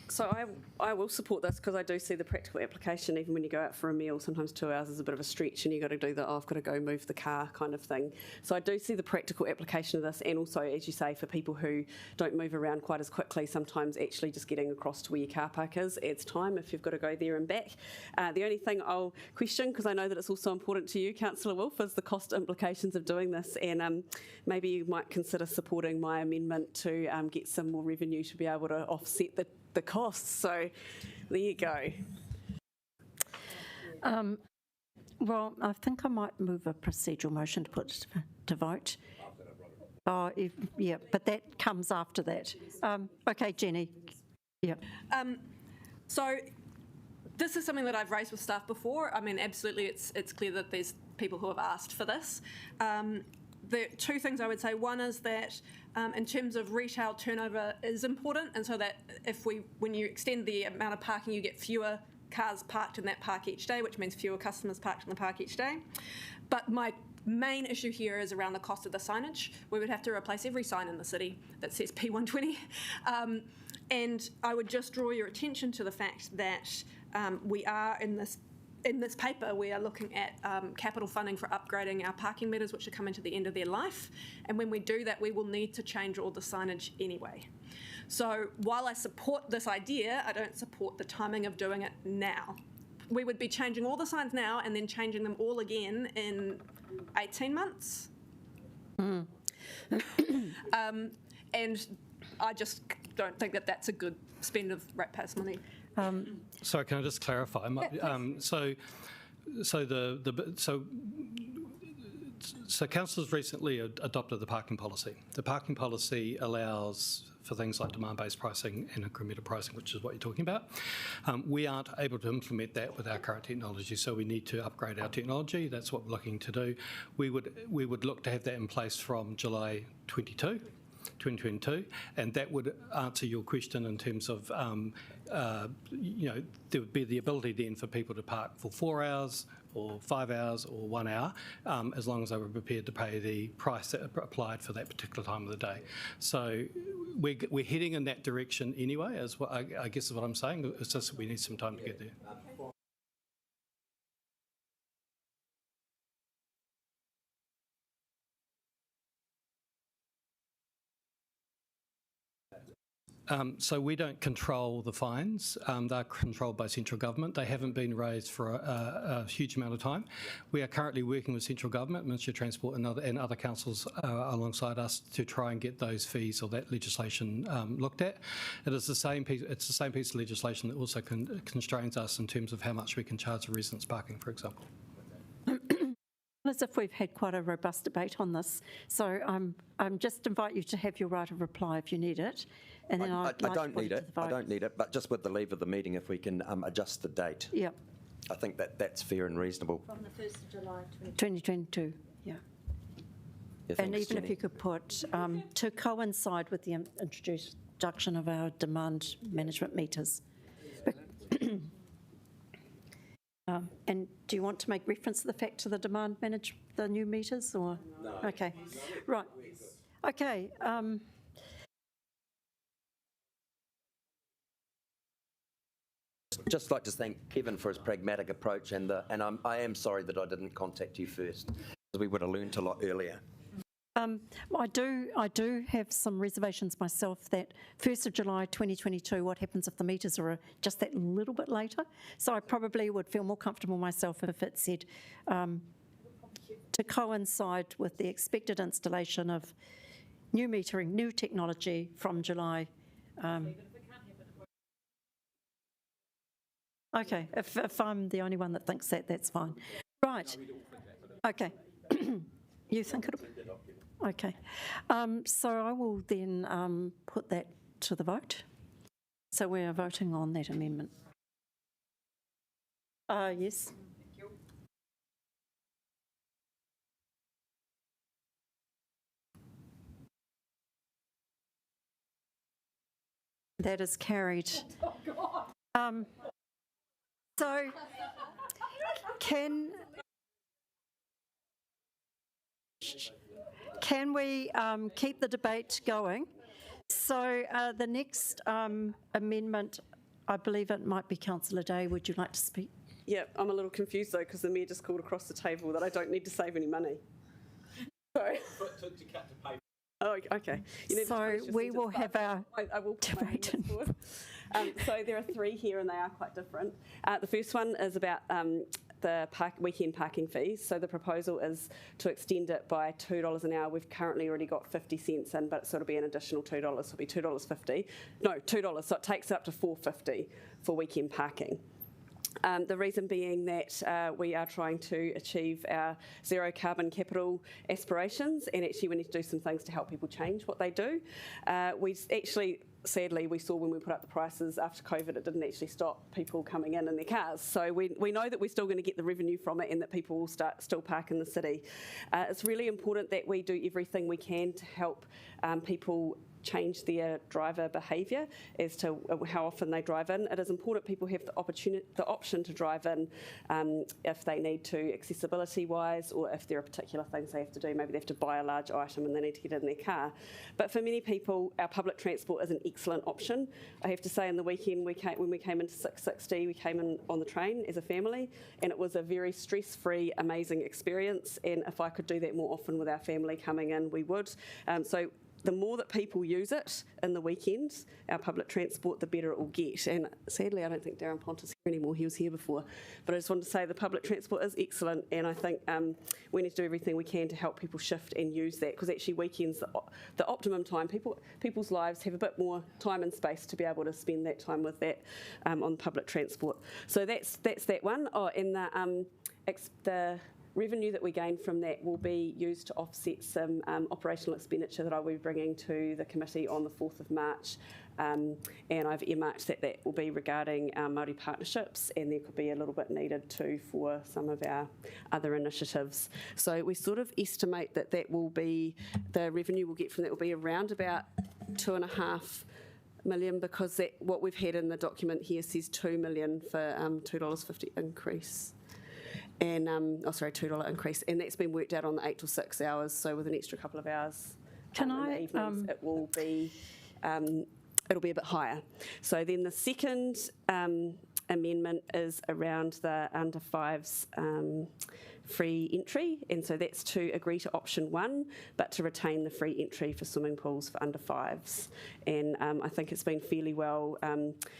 So I will support this because I do see the practical application. Even when you go out for a meal, sometimes 2 hours is a bit of a stretch and you've got to do the, I've got to go move the car kind of thing. So I do see the practical application of this, and also, as you say, for people who don't move around quite as quickly, sometimes actually just getting across to where your car park is adds time if you've got to go there and back. The only thing I'll question, because I know that it's also important to you, Councillor Wolf, is the cost implications of doing this, and maybe you might consider supporting my amendment to get some more revenue to be able to offset the costs. So there you go. Well, I think I might move a procedural motion to put to vote. Yeah, but that comes after that. Okay, Jenny. Yeah. So this is something that I've raised with staff before. I mean, absolutely, it's clear that there's people who have asked for this. The two things I would say, one is that in terms of retail, turnover is important, and so that when you extend the amount of parking, you get fewer cars parked in that park each day, which means fewer customers parked in the park each day. But my main issue here is around the cost of the signage. We would have to replace every sign in the city that says P120. And I would just draw your attention to the fact that we are in this paper, we are looking at capital funding for upgrading our parking meters, which are coming to the end of their life. And when we do that, we will need to change all the signage anyway. So while I support this idea, I don't support the timing of doing it now. We would be changing all the signs now and then changing them all again in 18 months. And I just don't think that that's a good spend of ratepayers' money. So can I just clarify? So councillors recently adopted the parking policy. The parking policy allows for things like demand-based pricing and incremental pricing, which is what you're talking about. We aren't able to implement that with our current technology, so we need to upgrade our technology. That's what we're looking to do. We would look to have that in place from July 2022, and that would answer your question in terms of, there would be the ability then for people to park for 4 hours or 5 hours or 1 hour, as long as they were prepared to pay the price that applied for that particular time of the day. So we're heading in that direction anyway, is what I guess is what I'm saying. It's just we need some time to get there. So we don't control the fines. They're controlled by central government. They haven't been raised for a huge amount of time. We are currently working with central government, Ministry of Transport and other councils alongside us to try and get those fees or that legislation looked at. It is the same piece. It's the same piece of legislation that also constrains us in terms of how much we can charge for residents parking, for example. As if we've had quite a robust debate on this, so I'm just invite you to have your right of reply if you need it, and then I don't need it. I don't need it, but just with the leave of the meeting, if we can adjust the date. Yep. I think that's fair and reasonable. From the 1st of July 2022, yeah. Yeah, And thanks, even if Jenny. you could put, to coincide with the introduction of our demand management meters. And do you want to make reference to the fact to the the new meters, or? No. Okay, right. Okay. Just like to thank Kevin for his pragmatic approach, and I am sorry that I didn't contact you first, because we would have learnt a lot earlier. I do have some reservations myself that 1st of July 2022, what happens if the meters are just that little bit later? So I probably would feel more comfortable myself if it said to coincide with the expected installation of new metering, new technology from July. Okay, if I'm the only one that thinks that, that's fine. Right, okay. You think it'll... Okay, so I will then put that to the vote. So we are voting on that amendment. Yes. That is carried. So can we keep the debate going? So the next amendment, I believe it might be Councillor Day. Would you like to speak? Yeah, I'm a little confused though because the Mayor just called across the table that I don't need to save any money. Sorry. Oh, okay. So we will have our I will debate. So there are three here and they are quite different. The first one is about the weekend parking fees. So the proposal is to extend it by $2 an hour. We've currently already got 50 cents in, but so it'll be an additional $2. So it'll be $2.50. No, $2. So it takes it up to $4.50 for weekend parking. The reason being that we are trying to achieve our zero carbon capital aspirations, and actually we need to do some things to help people change what they do. Sadly, we saw when we put up the prices after COVID, it didn't actually stop people coming in their cars. So we know that we're still going to get the revenue from it and that people will still park in the city. It's really important that we do everything we can to help people change their driver behaviour as to how often they drive in. It is important people have the option to drive in if they need to, accessibility-wise, or if there are particular things they have to do. Maybe they have to buy a large item and they need to get in their car. But for many people, our public transport is an excellent option. I have to say, in the weekend, when we came into 660, we came in on the train as a family, and it was a very stress-free, amazing experience. And if I could do that more often with our family coming in, we would. So the more that people use it in the weekends, our public transport, the better it will get. And sadly, I don't think Darren Pontus is here anymore. He was here before. But I just wanted to say the public transport is excellent, and I think we need to do everything we can to help people shift and use that, because actually weekends, the optimum time, people's lives have a bit more time and space to be able to spend that time with that on public transport. So that's that one. Oh, and the revenue that we gain from that will be used to offset some operational expenditure that I will be bringing to the committee on the 4th of March. And I've earmarked that will be regarding Māori partnerships, and there could be a little bit needed too for some of our other initiatives. So we sort of estimate that will be, the revenue we'll get from that will be around about $2.5 million, because what we've had in the document here says $2 million for $2.50 increase. and $2 increase, and that's been worked out on the 8 till 6 hours. So with an extra couple of hours Can in I, the evenings, it will be it'll be a bit higher. So then the second amendment is around the under fives free entry, and so that's to agree to option 1, but to retain the free entry for swimming pools for under fives. And I think it's been fairly well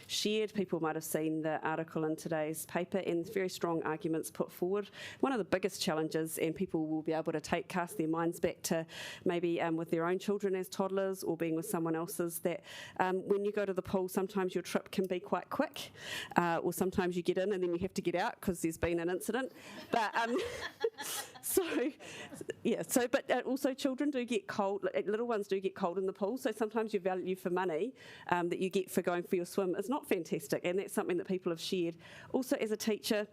shared. People might have seen the article in today's paper, and very strong arguments put forward. One of the biggest challenges, and people will be able to cast their minds back to maybe with their own children as toddlers or being with someone else's, that when you go to the pool, sometimes your trip can be quite quick, or sometimes you get in and then you have to get out because there's been an incident. But but also children do get cold, little ones do get cold in the pool, so sometimes your value for money that you get for going for your swim is not fantastic, and that's something that people have shared. Also, as a teacher,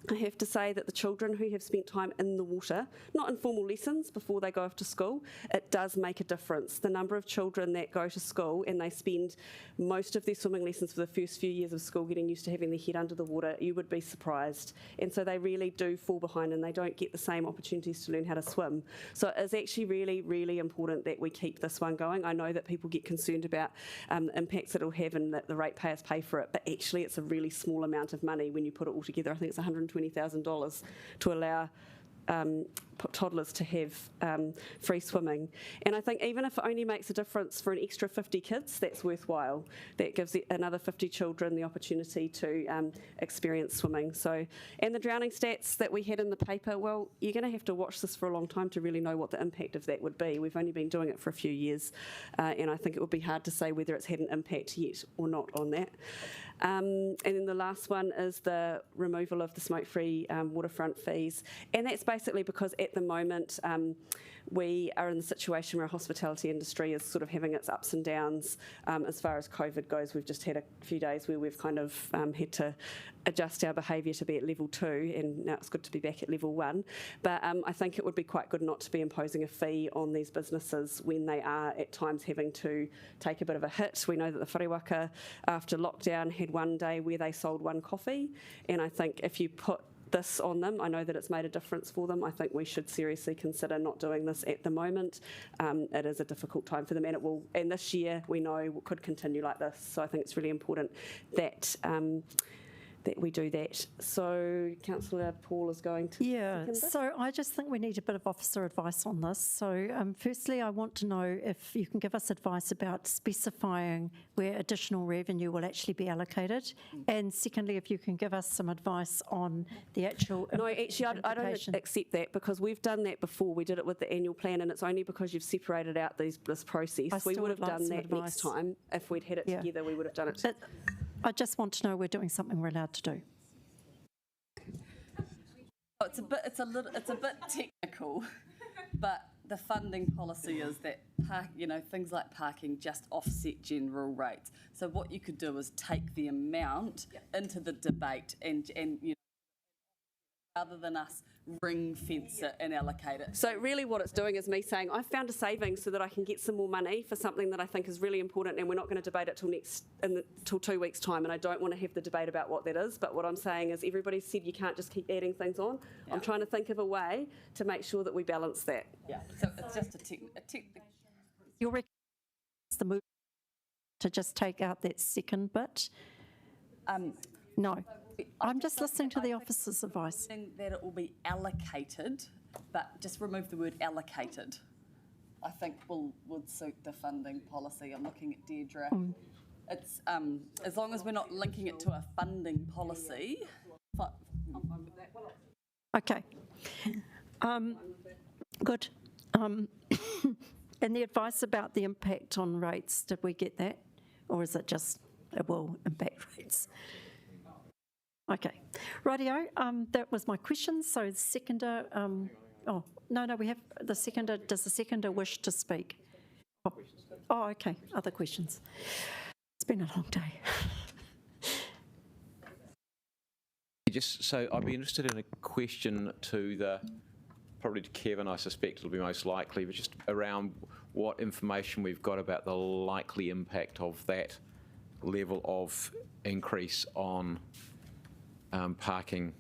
I have to say that the children who have spent time in the water, not in formal lessons before they go off to school, it does make a difference. The number of children that go to school and they spend most of their swimming lessons for the first few years of school getting used to having their head under the water, you would be surprised. And so they really do fall behind and they don't get the same opportunities to learn how to swim. So it's actually really, really important that we keep this one going. I know that people get concerned about the impacts it'll have and that the ratepayers pay for it, but actually it's a really small amount of money when you put it all together. I think it's $120,000 to allow toddlers to have free swimming. And I think even if it only makes a difference for an extra 50 kids, that's worthwhile. That gives another 50 children the opportunity to experience swimming. So, and the drowning stats that we had in the paper, well, you're going to have to watch this for a long time to really know what the impact of that would be. We've only been doing it for a few years, and I think it would be hard to say whether it's had an impact yet or not on that. And then the last one is the removal of the smoke-free waterfront fees. And that's basically because at the moment we are in the situation where our hospitality industry is sort of having its ups and downs as far as COVID goes. We've just had a few days where we've kind of had to adjust our behaviour to be at level 2, and now it's good to be back at level 1. But I think it would be quite good not to be imposing a fee on these businesses when they are at times having to take a bit of a hit. We know that the whareawaka after lockdown had one day where they sold one coffee, and I think if you put this on them, I know that it's made a difference for them. I think we should seriously consider not doing this at the moment. It is a difficult time for them, and it will. And this year we know could continue like this. So I think it's really important that that we do that. So Councillor Paul is going to second this. So I just think we need a bit of officer advice on this. So firstly, I want to know if you can give us advice about specifying where additional revenue will actually be allocated, and secondly, if you can give us some advice on the actual No, actually, I don't accept that, because we've done that before. We did it with the annual plan, and it's only because you've separated out this process. We would have done that next time. If we'd had it together, we would have done it. I just want to know we're doing something we're allowed to do. Oh, it's a bit technical, but the funding policy is that things like parking just offset general rates. So what you could do is take the amount into the debate and rather than us ring fence it and allocate it. So really what it's doing is me saying, I've found a savings so that I can get some more money for something that I think is really important, and we're not going to debate it till 2 weeks' time, and I don't want to have the debate about what that is. But what I'm saying is everybody said you can't just keep adding things on. Yeah. I'm trying to think of a way to make sure that we balance that. Yeah, so it's just a technical... You're recommending the move to just take out that second bit? No. I'm just listening to the officer's advice. That it will be allocated, but just remove the word allocated. I think would suit the funding policy. I'm looking at Deirdre. It's as long as we're not linking it to a funding policy. Okay. Good. And the advice about the impact on rates, did we get that? Or is it just it will impact rates? Okay, rightio. That was my question. So the seconder, we have the seconder. Does the seconder wish to speak? Oh, okay. Other questions. It's been a long day. So I'd be interested in a question probably to Kevin, I suspect it'll be most likely, but just around what information we've got about the likely impact of that level of increase on parking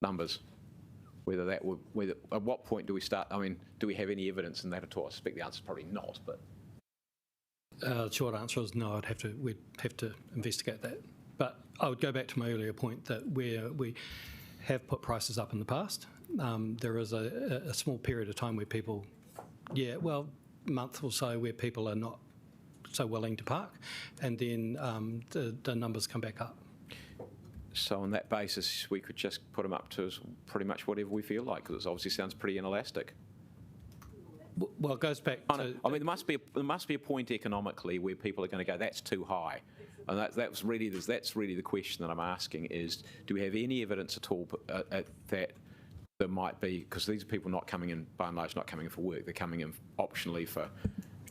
numbers. Whether that would, at what point do we start? I mean, do we have any evidence in that at all? I suspect the answer is probably not. But the short answer is no. We'd have to investigate that. But I would go back to my earlier point that where we have put prices up in the past, there is a small period of time where people, month or so where people are not so willing to park, and then the numbers come back up. So on that basis, we could just put them up to pretty much whatever we feel like, because it obviously sounds pretty inelastic. Well, it goes back to... I mean, there must be a point economically where people are going to go, that's too high. And that's really the question that I'm asking is, do we have any evidence at all that there might be, because these are people not coming in, by and large, not coming in for work, they're coming in optionally for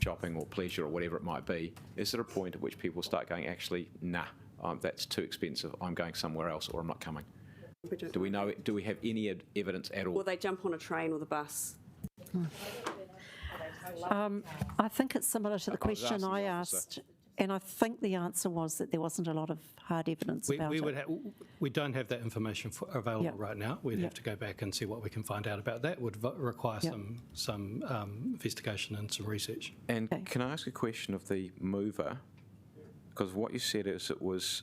shopping or pleasure or whatever it might be. Is there a point at which people start going, actually, nah, that's too expensive, I'm going somewhere else, or I'm not coming? Do we know? Do we have any evidence at all? Or they jump on a train or the bus? I think it's similar to the question I asked, and I think the answer was that there wasn't a lot of hard evidence about it. We don't have that information available right now. We'd have to go back and see what we can find out about that. Would require some investigation and some research. And can I ask a question of the mover? Because what you said is what's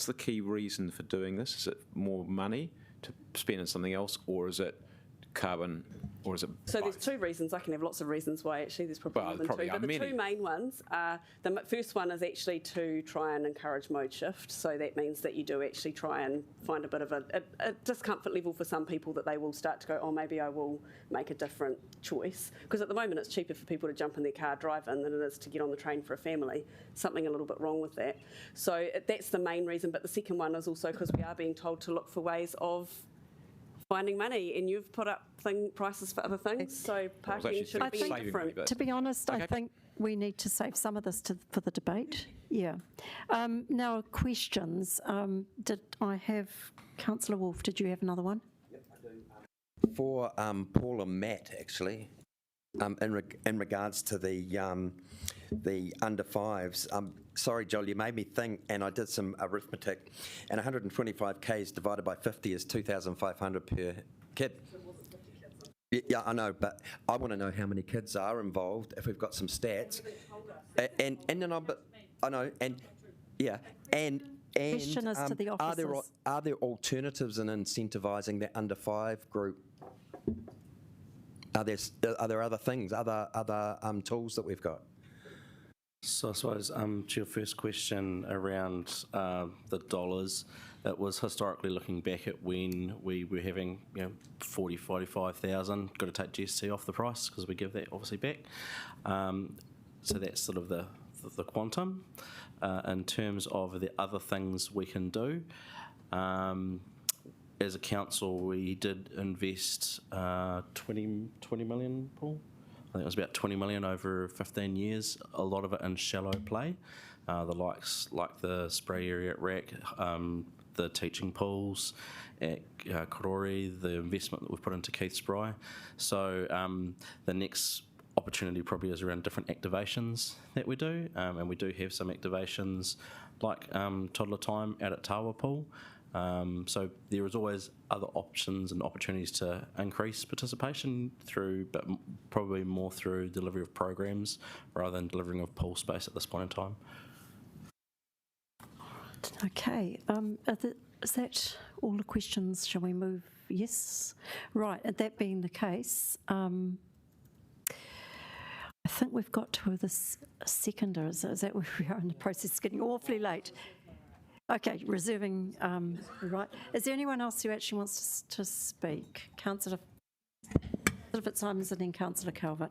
the key reason for doing this? Is it more money to spend on something else, or is it carbon, or is it So there's two reasons. I can have lots of reasons why, actually. There's probably more than two. But the two main ones are, the first one is actually to try and encourage mode shift. So that means that you do actually try and find a bit of a discomfort level for some people, that they will start to go, oh, maybe I will make a different choice. Because at the moment it's cheaper for people to jump in their car, drive in, than it is to get on the train for a family. Something a little bit wrong with that. So that's the main reason. But the second one is also because we are being told to look for ways of finding money, and you've put up prices for other things, so parking should be different. To be honest, I think we need to save some of this for the debate. Yeah. Now, questions. Did I have Councillor Wolfe? Did you have another one? Yep, I do. For Paul and Matt, actually, in regards to the under fives. Sorry, Joel, you made me think, and I did some arithmetic, and 125 Ks divided by 50 is 2,500 per kid. Yeah, I know, but I want to know how many kids are involved, if we've got some stats. And then I know, and yeah, and Question as to the officers. Are there alternatives in incentivising the under five group? Are there other things, other tools that we've got? So I suppose to your first question around the dollars, it was historically looking back at when we were having 40, 45,000, got to take GST off the price because we give that obviously back. So that's sort of the quantum. In terms of the other things we can do, as a council we did invest 20 million, Paul? I think it was about 20 million over 15 years, a lot of it in shallow play, the likes like the spray area at RAC, the teaching pools at Karori, the investment that we've put into Keith Spry. So the next opportunity probably is around different activations that we do, and we do have some activations like toddler time out at Tawa Pool. So there is always other options and opportunities to increase participation through, but probably more through delivery of programs rather than delivering of pool space at this point in time. Okay, is that all the questions? Shall we move? Yes. Right, that being the case, I think we've got to this seconder. Is that where we are in the process? It's getting awfully late. Okay, reserving, right. Is there anyone else who actually wants to speak? Councillor Fitzsimons and then Councillor Calvert.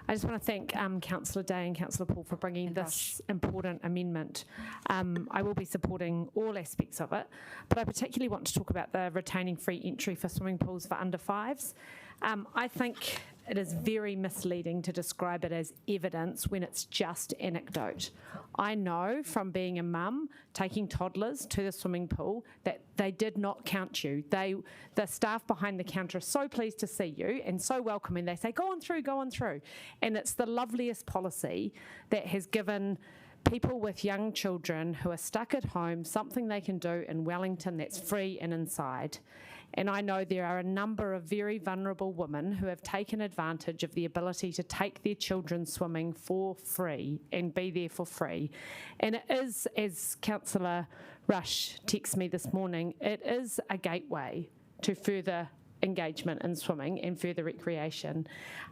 I just want to thank Councillor Day and Councillor Paul for bringing this important amendment. I will be supporting all aspects of it, but I particularly want to talk about the retaining free entry for swimming pools for under fives. I think it is very misleading to describe it as evidence when it's just anecdote. I know from being a mum, taking toddlers to the swimming pool, that they did not count you. The staff behind the counter are so pleased to see you and so welcoming. They say, go on through, go on through. And it's the loveliest policy that has given people with young children who are stuck at home, something they can do in Wellington that's free and inside. And I know there are a number of very vulnerable women who have taken advantage of the ability to take their children swimming for free and be there for free. And it is, as Councillor Rush texted me this morning, it is a gateway to further engagement in swimming and further recreation.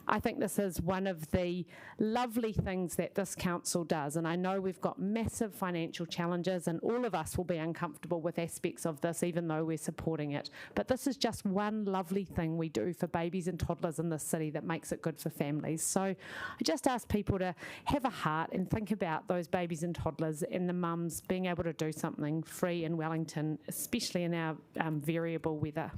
I think this is one of the lovely things that this council does, and I know we've got massive financial challenges and all of us will be uncomfortable with aspects of this even though we're supporting it, but this is just one lovely thing we do for babies and toddlers in this city that makes it good for families. So I just ask people to have a heart and think about those babies and toddlers and the mums being able to do something free in Wellington, especially in our variable weather.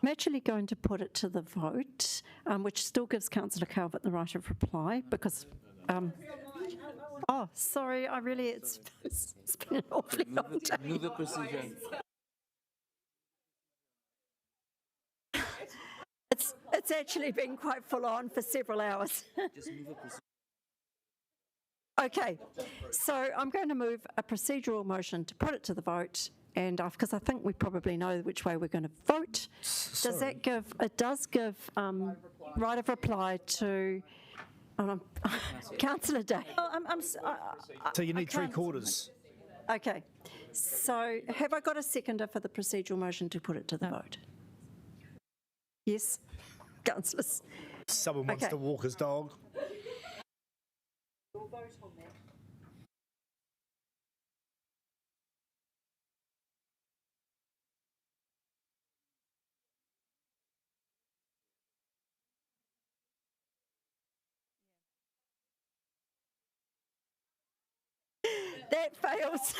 I'm actually going to put it to the vote, which still gives Councillor Calvert the right of reply because. Oh, sorry, it's been an awfully long day. Move the procedure. It's actually been quite full on for several hours. Just move the procedure. Okay, so I'm going to move a procedural motion to put it to the vote. And because I think we probably know which way we're going to vote. Does that give, it does give right of reply to Councillor Day. So you need 3/4. Okay, so have I got a seconder for the procedural motion to put it to the vote? Yes, councillors. Someone wants to walk his dog. We'll vote on that. That fails.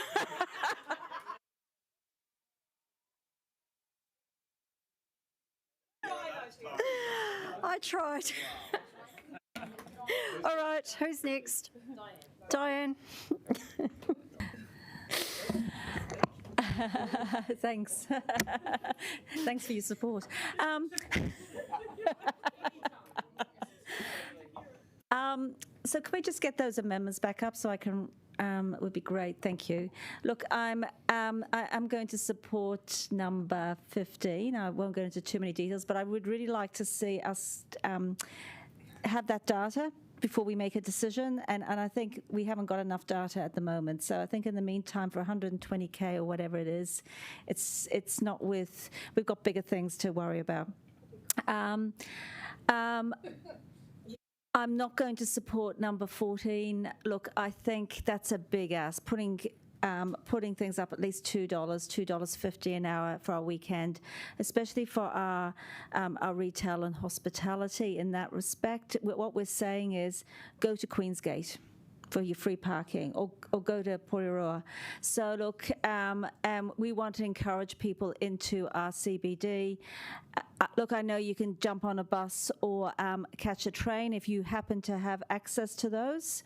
I tried. All right, who's next? Diane. Thanks. Thanks for your support. So can we just get those amendments back up so I can? It would be great. Thank you. Look, I'm going to support number 15. I won't go into too many details, but I would really like to see us have that data before we make a decision, and I think we haven't got enough data at the moment. So I think in the meantime, for 120k or whatever it is, it's not worth. We've got bigger things to worry about. I'm not going to support number 14. Look, I think that's a big ask. Putting things up at least $2.50 an hour for our weekend, especially for our retail and hospitality. In that respect, what we're saying is go to Queensgate for your free parking, or go to Porirua. So look, we want to encourage people into our CBD. Look, I know you can jump on a bus or catch a train if you happen to have access to those,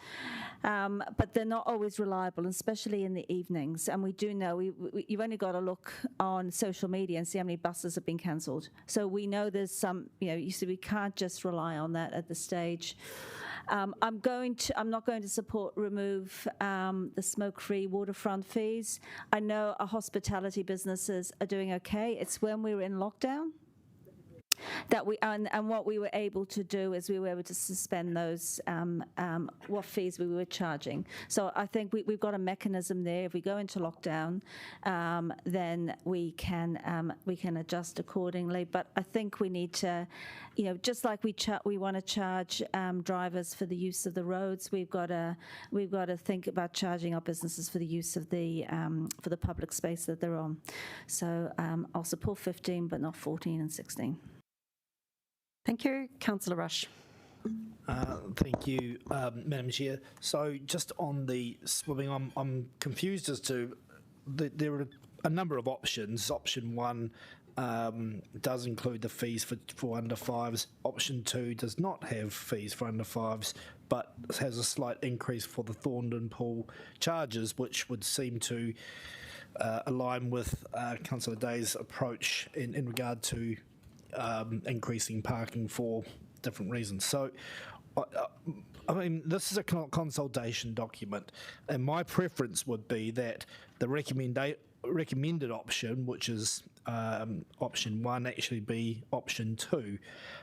but they're not always reliable, especially in the evenings. And we do know, you've only got to look on social media and see how many buses have been cancelled. So we know there's some, you see, we can't just rely on that at this stage. I'm not going to remove the smoke-free waterfront fees. I know our hospitality businesses are doing okay. It's when we were in lockdown that and what we were able to do is we were able to suspend those what fees we were charging. So I think we've got a mechanism there. If we go into lockdown, then we can adjust accordingly. But I think we need to, just like we want to charge drivers for the use of the roads, we've got to think about charging our businesses for the use of for the public space that they're on. So I'll support 15, but not 14 and 16. Thank you. Councillor Rush. Thank you, Madam Chair. So just on the swimming, I'm confused as to there are a number of options. Option 1 does include the fees for under 5s. Option 2 does not have fees for under 5s, but has a slight increase for the Thorndon Pool charges, which would seem to align with Councillor Day's approach in regard to increasing parking for different reasons. So I mean, this is a consultation document, and my preference would be that the recommended option, which is option 1, actually be option 2.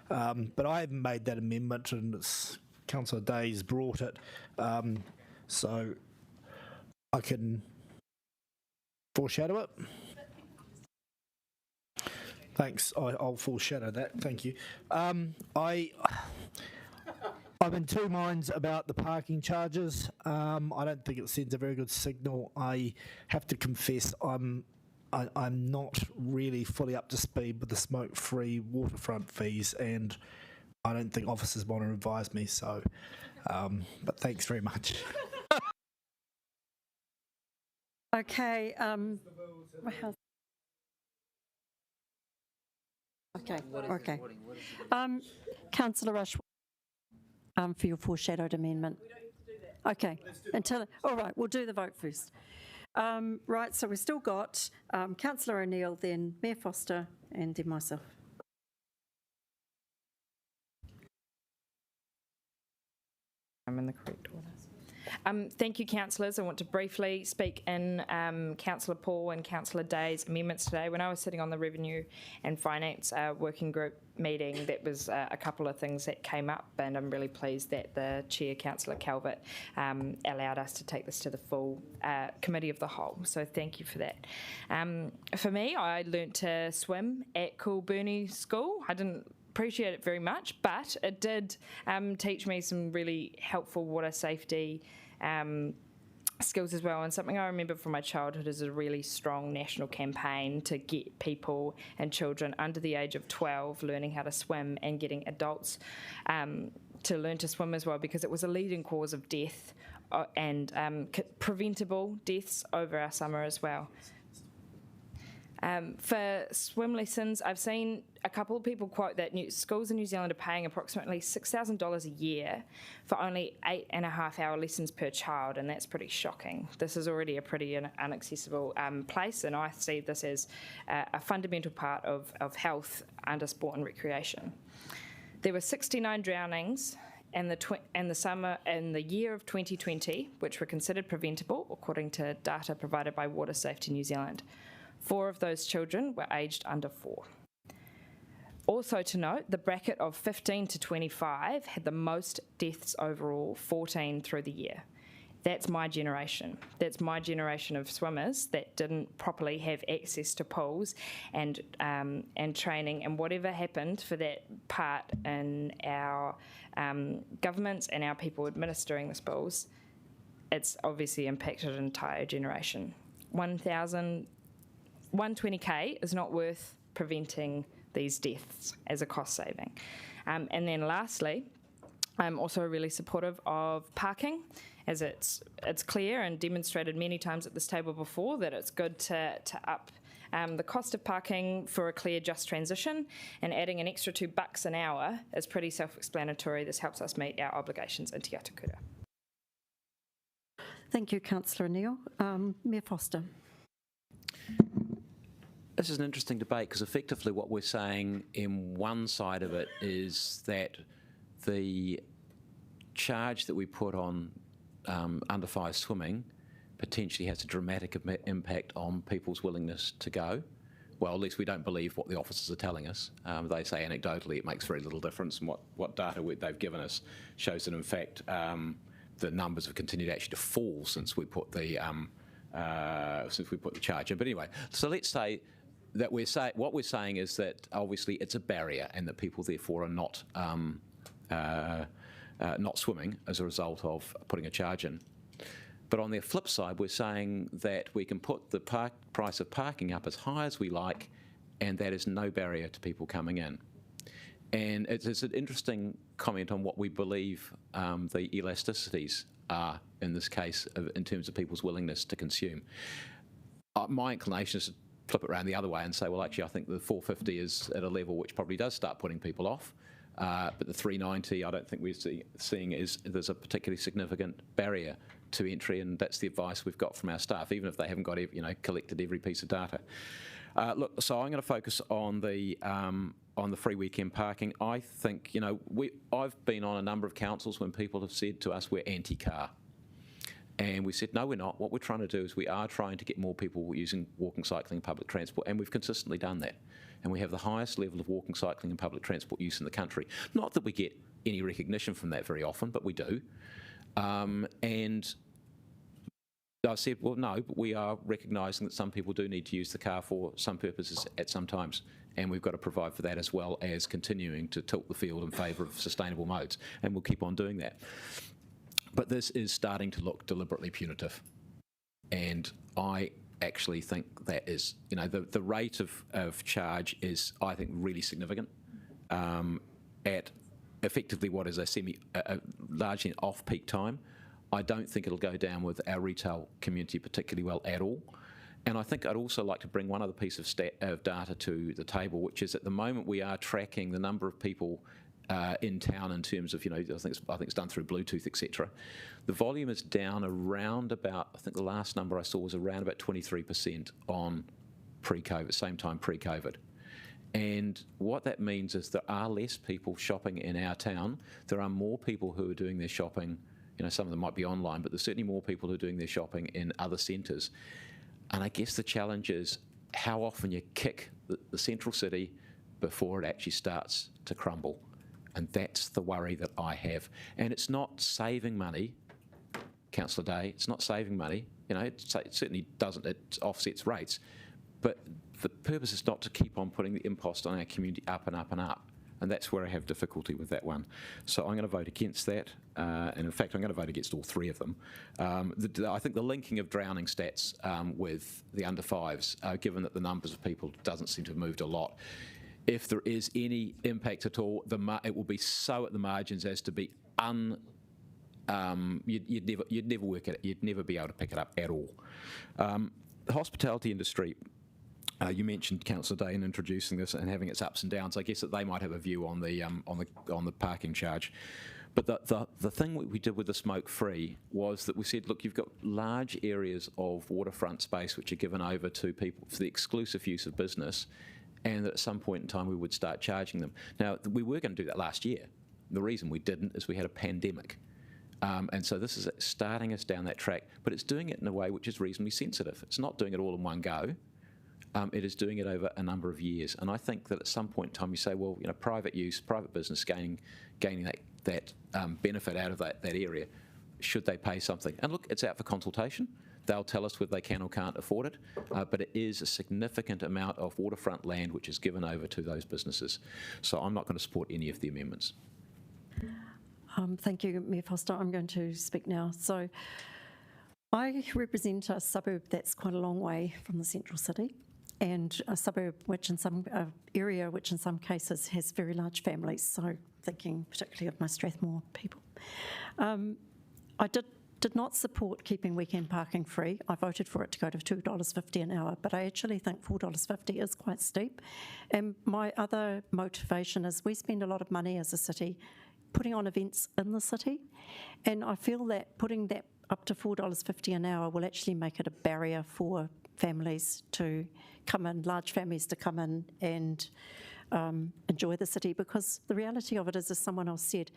But I haven't made that amendment, and it's Councillor Day's brought it, so I can foreshadow it. Thanks. I'll foreshadow that. Thank you. I'm in two minds about the parking charges. I don't think it sends a very good signal. I have to confess I'm not really fully up to speed with the smoke-free waterfront fees, and I don't think officers want to advise me. So, but thanks very much. Okay. Okay. Councillor Rush, for your foreshadowed amendment. Okay. All right, we'll do the vote first. Right, so we've still got Councillor O'Neill, then Mayor Foster, and then myself. I'm in the correct order. Thank you, councillors. I want to briefly speak in Councillor Paul and Councillor Day's amendments today. When I was sitting on the Revenue and Finance Working Group meeting, that was a couple of things that came up, and I'm really pleased that the Chair, Councillor Calvert, allowed us to take this to the full Committee of the Whole. So thank you for that. For me, I learnt to swim at Coolburney School. I didn't appreciate it very much, but it did teach me some really helpful water safety skills as well. And something I remember from my childhood is a really strong national campaign to get people and children under the age of 12 learning how to swim, and getting adults to learn to swim as well, because it was a leading cause of death and preventable deaths over our summer as well. For swim lessons, I've seen a couple of people quote that schools in New Zealand are paying approximately $6,000 a year for only 8.5-hour lessons per child, and that's pretty shocking. This is already a pretty inaccessible place, and I see this as a fundamental part of health under sport and recreation. There were 69 drownings in the year of 2020, which were considered preventable, according to data provided by Water Safety New Zealand. 4 of those children were aged under 4. Also to note, the bracket of 15 to 25 had the most deaths overall, 14 through the year. That's my generation. That's my generation of swimmers that didn't properly have access to pools and training, and whatever happened for that part in our governments and our people administering the pools, it's obviously impacted an entire generation. 120k is not worth preventing these deaths as a cost saving. And then lastly, I'm also really supportive of parking, as it's clear and demonstrated many times at this table before that it's good to up the cost of parking for a clear, just transition, and adding an extra $2 an hour is pretty self-explanatory. This helps us meet our obligations in Te Atakura. Thank you, Councillor O'Neill. Mayor Foster. This is an interesting debate, because effectively what we're saying in one side of it is that the charge that we put on under 5 swimming potentially has a dramatic impact on people's willingness to go. Well, at least we don't believe what the officers are telling us. They say anecdotally it makes very little difference, and what data they've given us shows that in fact the numbers have continued actually to fall since we put the charge in. But anyway, so let's say that what we're saying is that obviously it's a barrier, and that people therefore are not swimming as a result of putting a charge in. But on the flip side, we're saying that we can put the price of parking up as high as we like, and that is no barrier to people coming in. And it's an interesting comment on what we believe the elasticities are in this case in terms of people's willingness to consume. My inclination is to flip it around the other way and say, well, actually, I think the 450 is at a level which probably does start putting people off. But the 390, I don't think we're seeing there's a particularly significant barrier to entry, and that's the advice we've got from our staff, even if they haven't got collected every piece of data. Look, so I'm going to focus on the free weekend parking. I think, I've been on a number of councils when people have said to us we're anti-car. And we said, no, we're not. What we're trying to do is we are trying to get more people using walking, cycling, public transport, and we've consistently done that. And we have the highest level of walking, cycling and public transport use in the country. Not that we get any recognition from that very often, but we do. And I said, well, no, but we are recognising that some people do need to use the car for some purposes at some times, and we've got to provide for that as well as continuing to tilt the field in favour of sustainable modes, and we'll keep on doing that. But this is starting to look deliberately punitive, and I actually think that is, the rate of charge is, I think, really significant at effectively what is a largely an off-peak time. I don't think it'll go down with our retail community particularly well at all. And I think I'd also like to bring one other piece of data to the table, which is at the moment we are tracking the number of people in town in terms of, I think it's done through Bluetooth, etc. The volume is down around about, I think the last number I saw was around about 23% on pre-COVID, same time pre-COVID. And what that means is there are less people shopping in our town. There are more people who are doing their shopping, some of them might be online, but there's certainly more people who are doing their shopping in other centres. And I guess the challenge is how often you kick the central city before it actually starts to crumble. And that's the worry that I have. And it's not saving money, Councillor Day, it's not saving money. It certainly doesn't, it offsets rates. But the purpose is not to keep on putting the impost on our community up and up and up. And that's where I have difficulty with that one. So I'm going to vote against that. And in fact, I'm going to vote against all three of them. I think the linking of drowning stats with the under fives, given that the numbers of people doesn't seem to have moved a lot, if there is any impact at all, it will be so at the margins as to be you'd never work at it. You'd never be able to pick it up at all. The hospitality industry, you mentioned Councillor Day in introducing this and having its ups and downs. I guess that they might have a view on the parking charge. But the thing we did with the smoke-free was that we said, look, you've got large areas of waterfront space which are given over to people for the exclusive use of business, and that at some point in time we would start charging them. Now, we were going to do that last year. The reason we didn't is we had a pandemic. And so this is starting us down that track, but it's doing it in a way which is reasonably sensitive. It's not doing it all in one go. It is doing it over a number of years. And I think that at some point in time you say, well, private use, private business gaining that benefit out of that area, should they pay something? And look, it's out for consultation. They'll tell us whether they can or can't afford it, but it is a significant amount of waterfront land which is given over to those businesses. So I'm not going to support any of the amendments. Thank you, Mayor Foster. I'm going to speak now. So I represent a suburb that's quite a long way from the central city, and a suburb which in some area which in some cases has very large families, so thinking particularly of my Strathmore people. I did not support keeping weekend parking free. I voted for it to go to $2.50 an hour, but I actually think $4.50 is quite steep. And my other motivation is we spend a lot of money as a city putting on events in the city, and I feel that putting that up to $4.50 an hour will actually make it a barrier for families to come in, large families to come in and enjoy the city, because the reality of it is, as someone else said,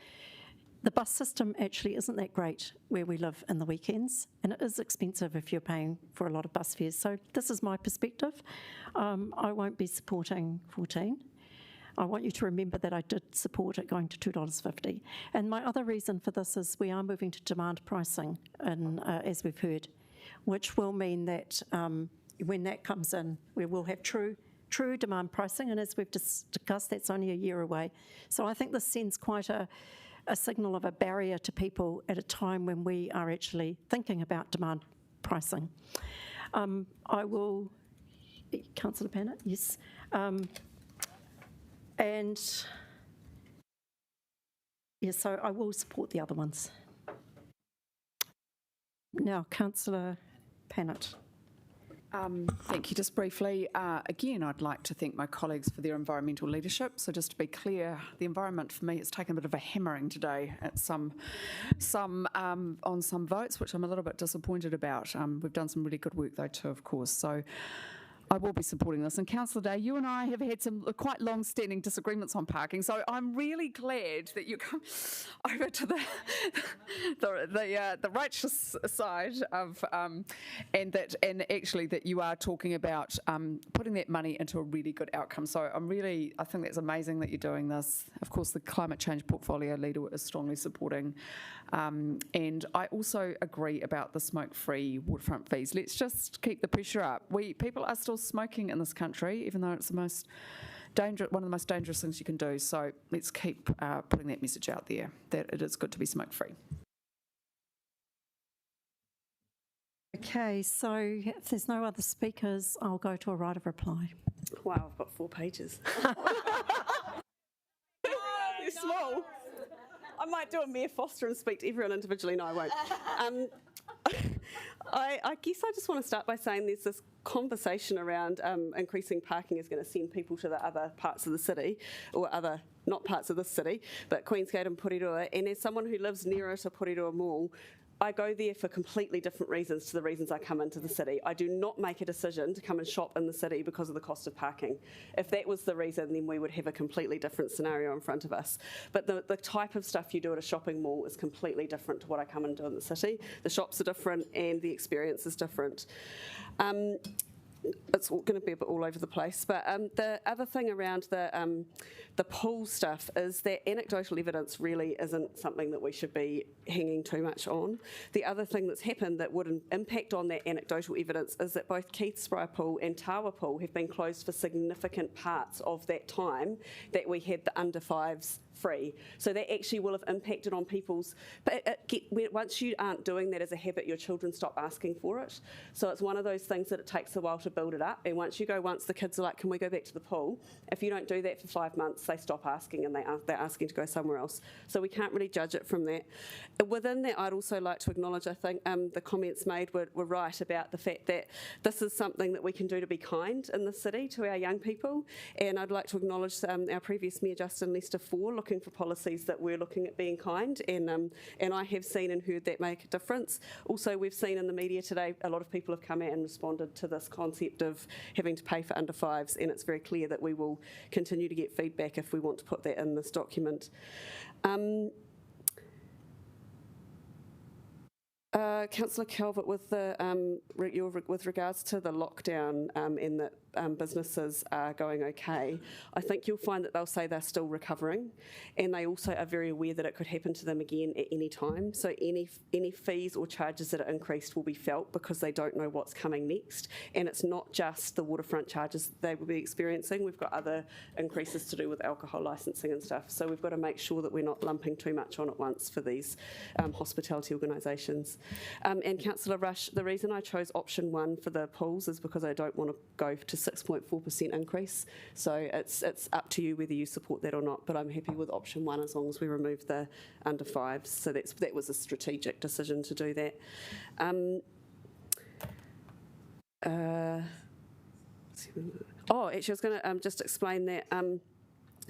the bus system actually isn't that great where we live in the weekends, and it is expensive if you're paying for a lot of bus fares. So this is my perspective. I won't be supporting 14. I want you to remember that I did support it going to $2.50. And my other reason for this is we are moving to demand pricing, as we've heard, which will mean that when that comes in, we will have true demand pricing. And as we've discussed, that's only a year away. So I think this sends quite a signal of a barrier to people at a time when we are actually thinking about demand pricing. I will, Councillor Pannett, yes. And yes, so I will support the other ones. Now, Councillor Pannett. Thank you. Just briefly, again, I'd like to thank my colleagues for their environmental leadership. So just to be clear, the environment for me has taken a bit of a hammering today at on some votes, which I'm a little bit disappointed about. We've done some really good work though too, of course. So I will be supporting this. And Councillor Day, you and I have had some quite long-standing disagreements on parking, so I'm really glad that you come over to the righteous side of, and actually that you are talking about putting that money into a really good outcome. So I think that's amazing that you're doing this. Of course, the climate change portfolio leader is strongly supporting, and I also agree about the smoke-free waterfront fees. Let's just keep the pressure up. People are still smoking in this country, even though it's one of the most dangerous things you can do. So let's keep putting that message out there that it is good to be smoke-free. Okay, so if there's no other speakers, I'll go to a right of reply. Wow, I've got 4 pages. They're small. I might do a Mayor Foster and speak to everyone individually. No, I won't. I guess I just want to start by saying there's this conversation around increasing parking is going to send people to the other parts of the city, or other, not parts of the city, but Queensgate and Porirua. And as someone who lives nearer to Porirua Mall, I go there for completely different reasons to the reasons I come into the city. I do not make a decision to come and shop in the city because of the cost of parking. If that was the reason, then we would have a completely different scenario in front of us. But the type of stuff you do at a shopping mall is completely different to what I come and do in the city. The shops are different and the experience is different. It's going to be a bit all over the place, but the other thing around the pool stuff is that anecdotal evidence really isn't something that we should be hanging too much on. The other thing that's happened that would impact on that anecdotal evidence is that both Keithsborough Pool and Tawa Pool have been closed for significant parts of that time that we had the under 5s free. So that actually will have impacted on people's, but once you aren't doing that as a habit, your children stop asking for it. So it's one of those things that it takes a while to build it up. And once the kids are like, can we go back to the pool? If you don't do that for 5 months, they stop asking and they're asking to go somewhere else. So we can't really judge it from that. Within that, I'd also like to acknowledge, I think the comments made were right about the fact that this is something that we can do to be kind in the city to our young people. And I'd like to acknowledge our previous Mayor Justin Lester for looking for policies that we're looking at being kind, and I have seen and heard that make a difference. Also, we've seen in the media today a lot of people have come out and responded to this concept of having to pay for under 5s, and it's very clear that we will continue to get feedback if we want to put that in this document. Councillor Calvert, with regards to the lockdown and that businesses are going okay, I think you'll find that they'll say they're still recovering, and they also are very aware that it could happen to them again at any time. So any fees or charges that are increased will be felt because they don't know what's coming next. And it's not just the waterfront charges they will be experiencing. We've got other increases to do with alcohol licensing and stuff. So we've got to make sure that we're not lumping too much on at once for these hospitality organisations. And Councillor Rush, the reason I chose option 1 for the pools is because I don't want to go to 6.4% increase. So it's up to you whether you support that or not, but I'm happy with option 1 as long as we remove the under 5s. So that was a strategic decision to do that. Actually, I was going to just explain that.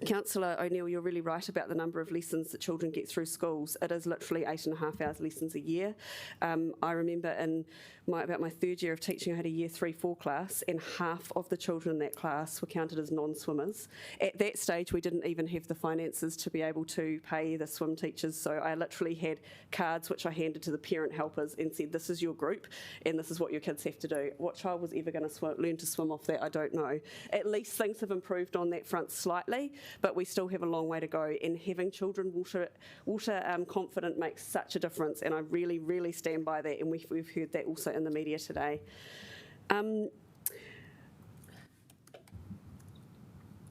Councillor O'Neill, you're really right about the number of lessons that children get through schools. It is literally 8.5 hours lessons a year. I remember in about my 3rd year of teaching, I had a year 3-4 class, and half of the children in that class were counted as non-swimmers. At that stage, we didn't even have the finances to be able to pay the swim teachers, so I literally had cards which I handed to the parent helpers and said, this is your group, and this is what your kids have to do. What child was ever going to learn to swim off that, I don't know. At least things have improved on that front slightly, but we still have a long way to go, and having children water confident makes such a difference, and I really, really stand by that, and we've heard that also in the media today.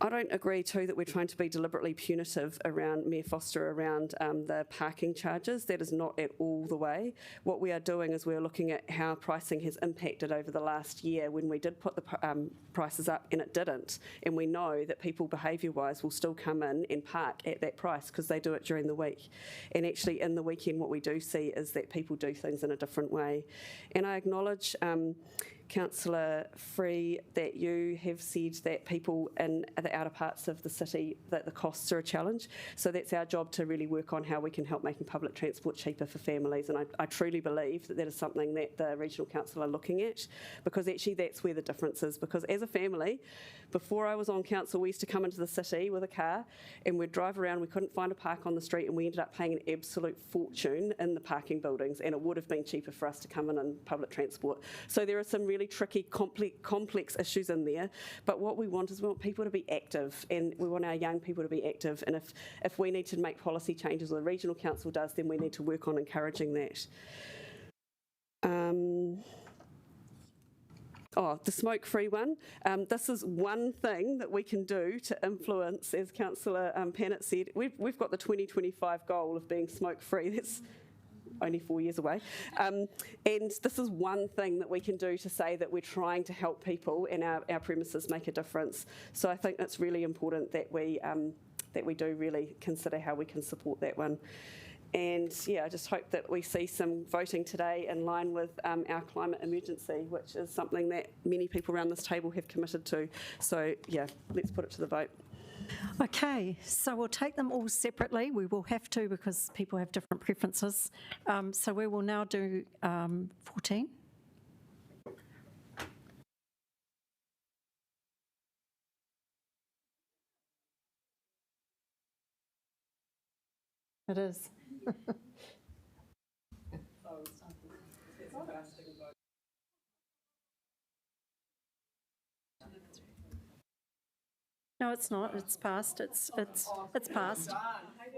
I don't agree too that we're trying to be deliberately punitive around Mayor Foster around the parking charges. That is not at all the way. What we are doing is we're looking at how pricing has impacted over the last year when we did put the prices up and it didn't. And we know that people behaviour-wise will still come in and park at that price because they do it during the week. And actually in the weekend what we do see is that people do things in a different way. And I acknowledge Councillor Free, that you have said that people in the outer parts of the city, that the costs are a challenge. So that's our job to really work on how we can help making public transport cheaper for families. And I truly believe that that is something that the Regional Council are looking at, because actually that's where the difference is. Because as a family, before I was on council, we used to come into the city with a car and we'd drive around, we couldn't find a park on the street, and we ended up paying an absolute fortune in the parking buildings, and it would have been cheaper for us to come in public transport. So there are some really tricky, complex issues in there, but what we want is we want people to be active, and we want our young people to be active, and if we need to make policy changes, or the Regional Council does, then we need to work on encouraging that. The smoke-free one. This is one thing that we can do to influence, as Councillor Pannett said. We've got the 2025 goal of being smoke-free. That's only 4 years away. And this is one thing that we can do to say that we're trying to help people and our premises make a difference. So I think it's really important that we do really consider how we can support that one. And yeah, I just hope that we see some voting today in line with our climate emergency, which is something that many people around this table have committed to. So yeah, let's put it to the vote. Okay, so we'll take them all separately. We will have to, because people have different preferences. So we will now do 14. It is. No, it's not. It's passed. It's passed.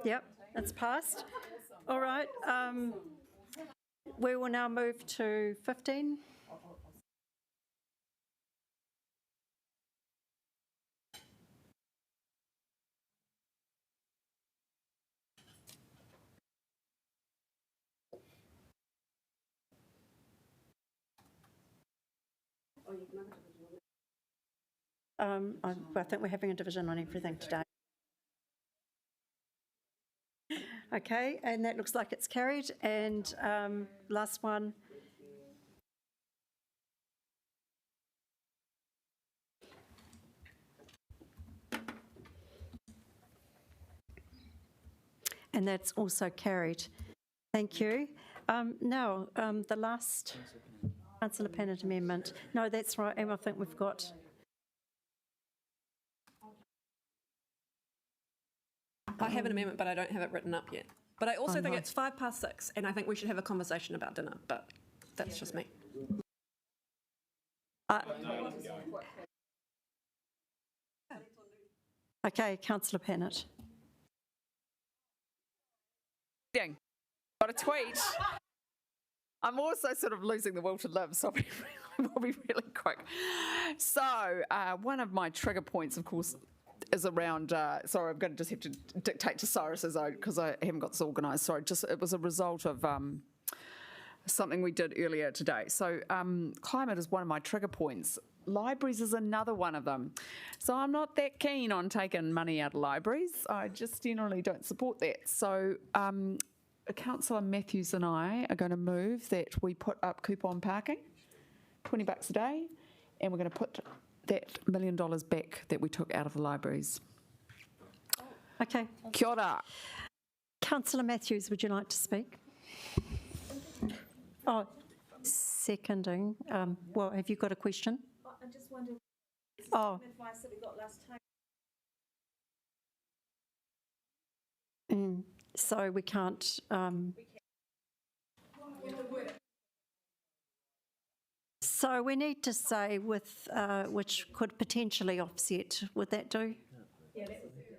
Yep, it's passed. All right. We will now move to 15. I think we're having a division on everything today. Okay, and that looks like it's carried. And last one. And that's also carried. Thank you. Now, the last Councillor Pannett amendment. No, that's right. And I think we've got... I have an amendment, but I don't have it written up yet. But I also think it's 6:05, and I think we should have a conversation about dinner, but that's just me. Okay, Councillor Pannett. Got a tweet. I'm also sort of losing the will to live, so I'll be really quick. So one of my trigger points, of course, is around, sorry, I'm going to just have to dictate to Cyrus because I haven't got this organised. Sorry, it was a result of something we did earlier today. So climate is one of my trigger points. Libraries is another one of them. So I'm not that keen on taking money out of libraries. I just generally don't support that. So Councillor Matthews and I are going to move that we put up coupon parking, $20 a day, and we're going to put that $1 million back that we took out of the libraries. Okay. Kia ora. Councillor Matthews, would you like to speak? Oh, seconding. Well, have you got a question? I just wondered advice that we got last time. So we can't... So we need to say with, which could potentially offset. Would that do? Yeah, that would be good.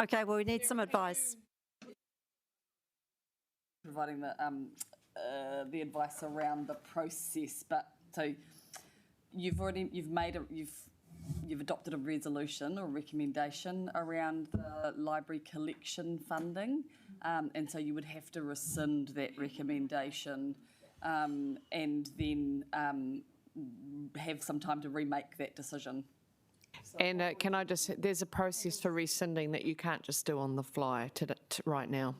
Okay, well, we need some advice. Providing the advice around the process, but so you've adopted a resolution or recommendation around the library collection funding, and so you would have to rescind that recommendation and then have some time to remake that decision. And can I just, there's a process for rescinding that you can't just do on the fly right now.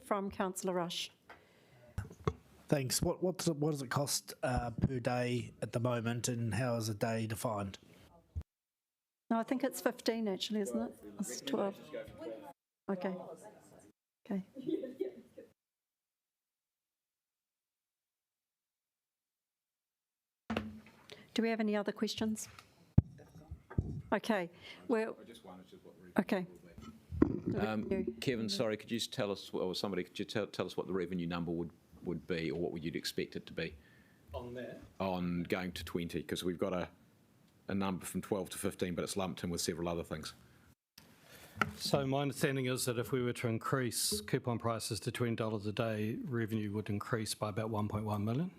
From Councillor Rush. Thanks. What does it cost per day at the moment, and how is a day defined? No, I think it's 15 actually, isn't it? It's 12. Okay. Okay. Do we have any other questions? Okay. Well, okay. Kevin, sorry, could you just tell us, or somebody, could you tell us what the revenue number would be, or what would you expect it to be? On that? On going to 20, because we've got a number from 12 to 15, but it's lumped in with several other things. So my understanding is that if we were to increase coupon prices to $20 a day, revenue would increase by about 1.1 million.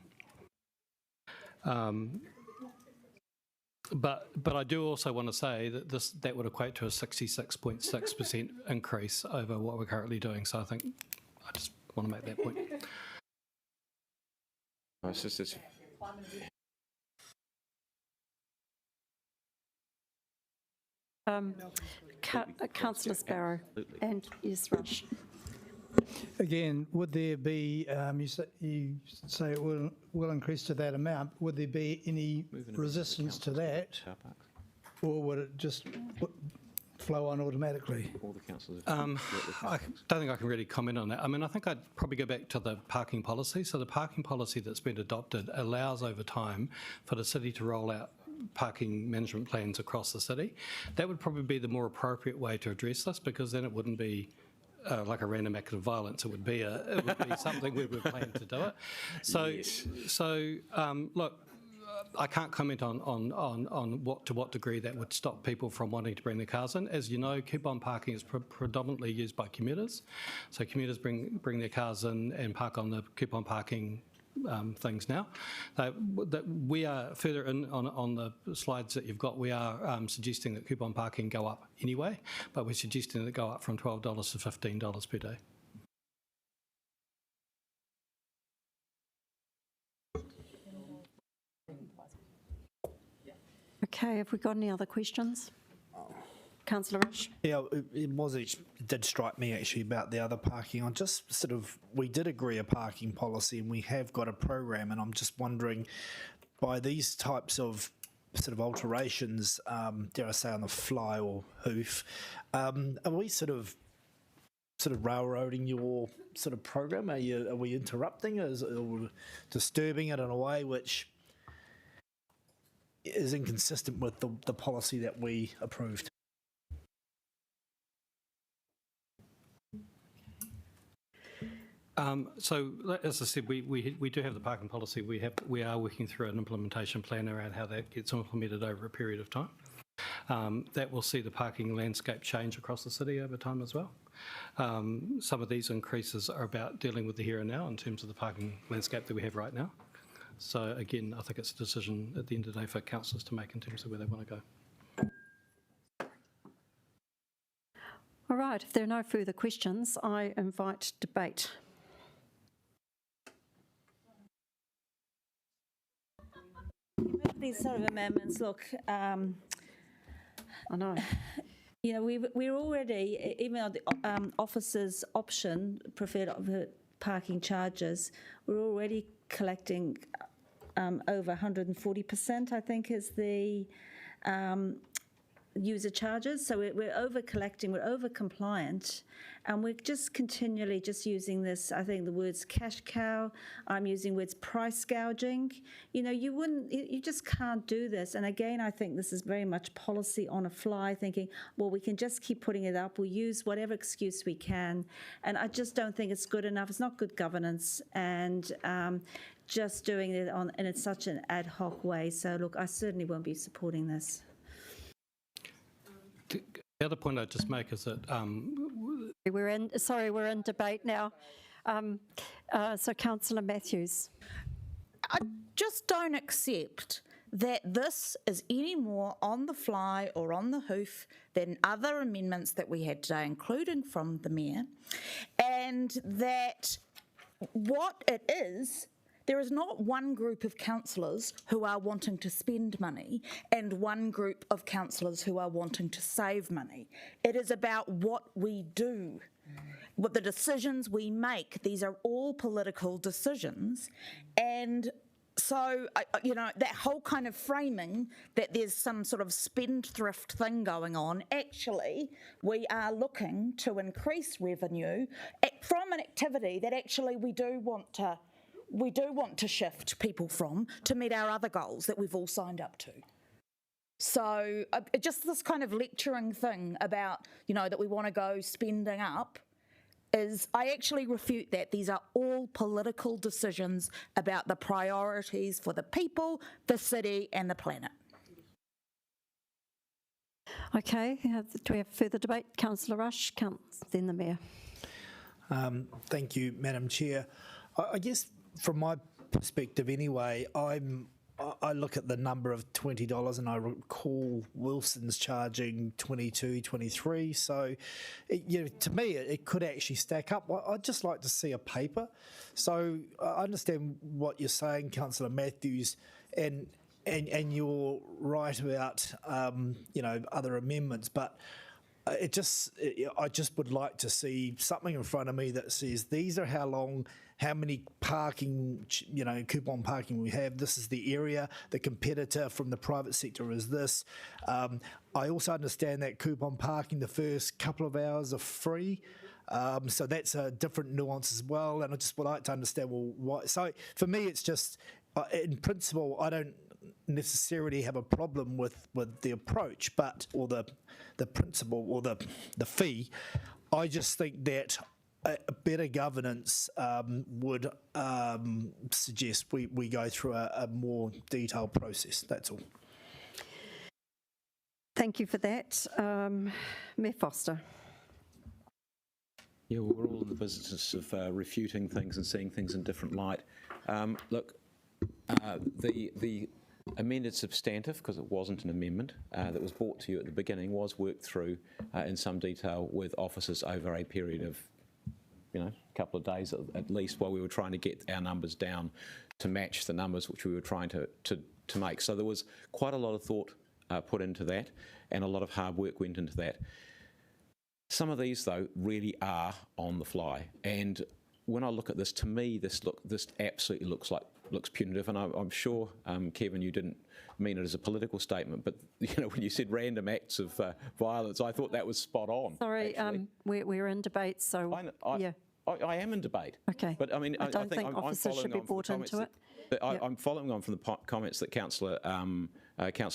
But I do also want to say that that would equate to a 66.6% increase over what we're currently doing. So I just want to make that point. Councillor Sparrow and yes, Rush. Again, would there be, you say it will increase to that amount, would there be any resistance to that, or would it just flow on automatically? All the councillors. I don't think I can really comment on that. I mean, I think I'd probably go back to the parking policy. So the parking policy that's been adopted allows over time for the city to roll out parking management plans across the city. That would probably be the more appropriate way to address this, because then it wouldn't be like a random act of violence. It would be something we would plan to do it. So, yes. Look, I can't comment on what degree that would stop people from wanting to bring their cars in. As you know, coupon parking is predominantly used by commuters. So commuters bring their cars in and park on the coupon parking things now. That we are further in on the slides that you've got, we are suggesting that coupon parking go up anyway, but we're suggesting that it go up from $12 to $15 per day. Okay, have we got any other questions? Councillor Rush? Yeah, it did strike me actually about the other parking. On just sort of, we did agree a parking policy and we have got a program, and I'm just wondering, by these types of sort of alterations, dare I say on the fly or hoof, are we sort of railroading your sort of program? Are we interrupting it or disturbing it in a way which is inconsistent with the policy that we approved? So, as I said, we do have the parking policy. We are working through an implementation plan around how that gets implemented over a period of time. That will see the parking landscape change across the city over time as well. Some of these increases are about dealing with the here and now in terms of the parking landscape that we have right now. So again, I think it's a decision at the end of the day for councillors to make in terms of where they want to go. All right, if there are no further questions, I invite debate. These sort of amendments, look, I know. You know, we're already, even on the officers' option, preferred parking charges, we're already collecting over 140%, I think, is the user charges. So we're over collecting, we're over compliant, and we're just continually just using this, I think the words cash cow, I'm using words price gouging. You know, you just can't do this. And again, I think this is very much policy on a fly, thinking, well, we can just keep putting it up, we'll use whatever excuse we can. And I just don't think it's good enough. It's not good governance, and just doing it in such an ad hoc way. So look, I certainly won't be supporting this. The other point I'd just make is that we're in debate now. So Councillor Matthews. I just don't accept that this is any more on the fly or on the hoof than other amendments that we had today, including from the Mayor, and that what it is, there is not one group of councillors who are wanting to spend money and one group of councillors who are wanting to save money. It is about what we do. what the decisions we make, these are all political decisions. And so, that whole kind of framing that there's some sort of spendthrift thing going on, actually, we are looking to increase revenue from an activity that actually we do want to shift people from to meet our other goals that we've all signed up to. So just this kind of lecturing thing about, that we want to go spending up, I actually refute that. These are all political decisions about the priorities for the people, the city and the planet. Okay, do we have further debate? Councillor Rush, then the Mayor. Thank you, Madam Chair. I guess from my perspective anyway, I look at the number of $20 and I recall Wilson's charging 22, 23. So, to me, it could actually stack up. I'd just like to see a paper. So I understand what you're saying, Councillor Matthews, and you're right about, other amendments, but I just would like to see something in front of me that says these are how many parking, coupon parking we have. This is the area. The competitor from the private sector is this. I also understand that coupon parking, the first couple of hours are free. So that's a different nuance as well. And I just would like to understand, why. So for me, it's just, in principle, I don't necessarily have a problem with the approach, or the principle or the fee. I just think that a better governance would suggest we go through a more detailed process. That's all. Thank you for that. Mayor Foster. Yeah, well, we're all in the business of refuting things and seeing things in different light. Look, the amended substantive, because it wasn't an amendment, that was brought to you at the beginning, was worked through in some detail with officers over a period of a couple of days at least, while we were trying to get our numbers down to match the numbers which we were trying to make. So there was quite a lot of thought put into that, and a lot of hard work went into that. Some of these, though, really are on the fly. And when I look at this, to me, this absolutely looks punitive. And I'm sure, Kevin, you didn't mean it as a political statement, but when you said random acts of violence, I thought that was spot on. Sorry, we're in debate, so yeah. I am in debate. Okay. But I mean, I don't think officers should be brought into it. I'm following on from the comments that Councillor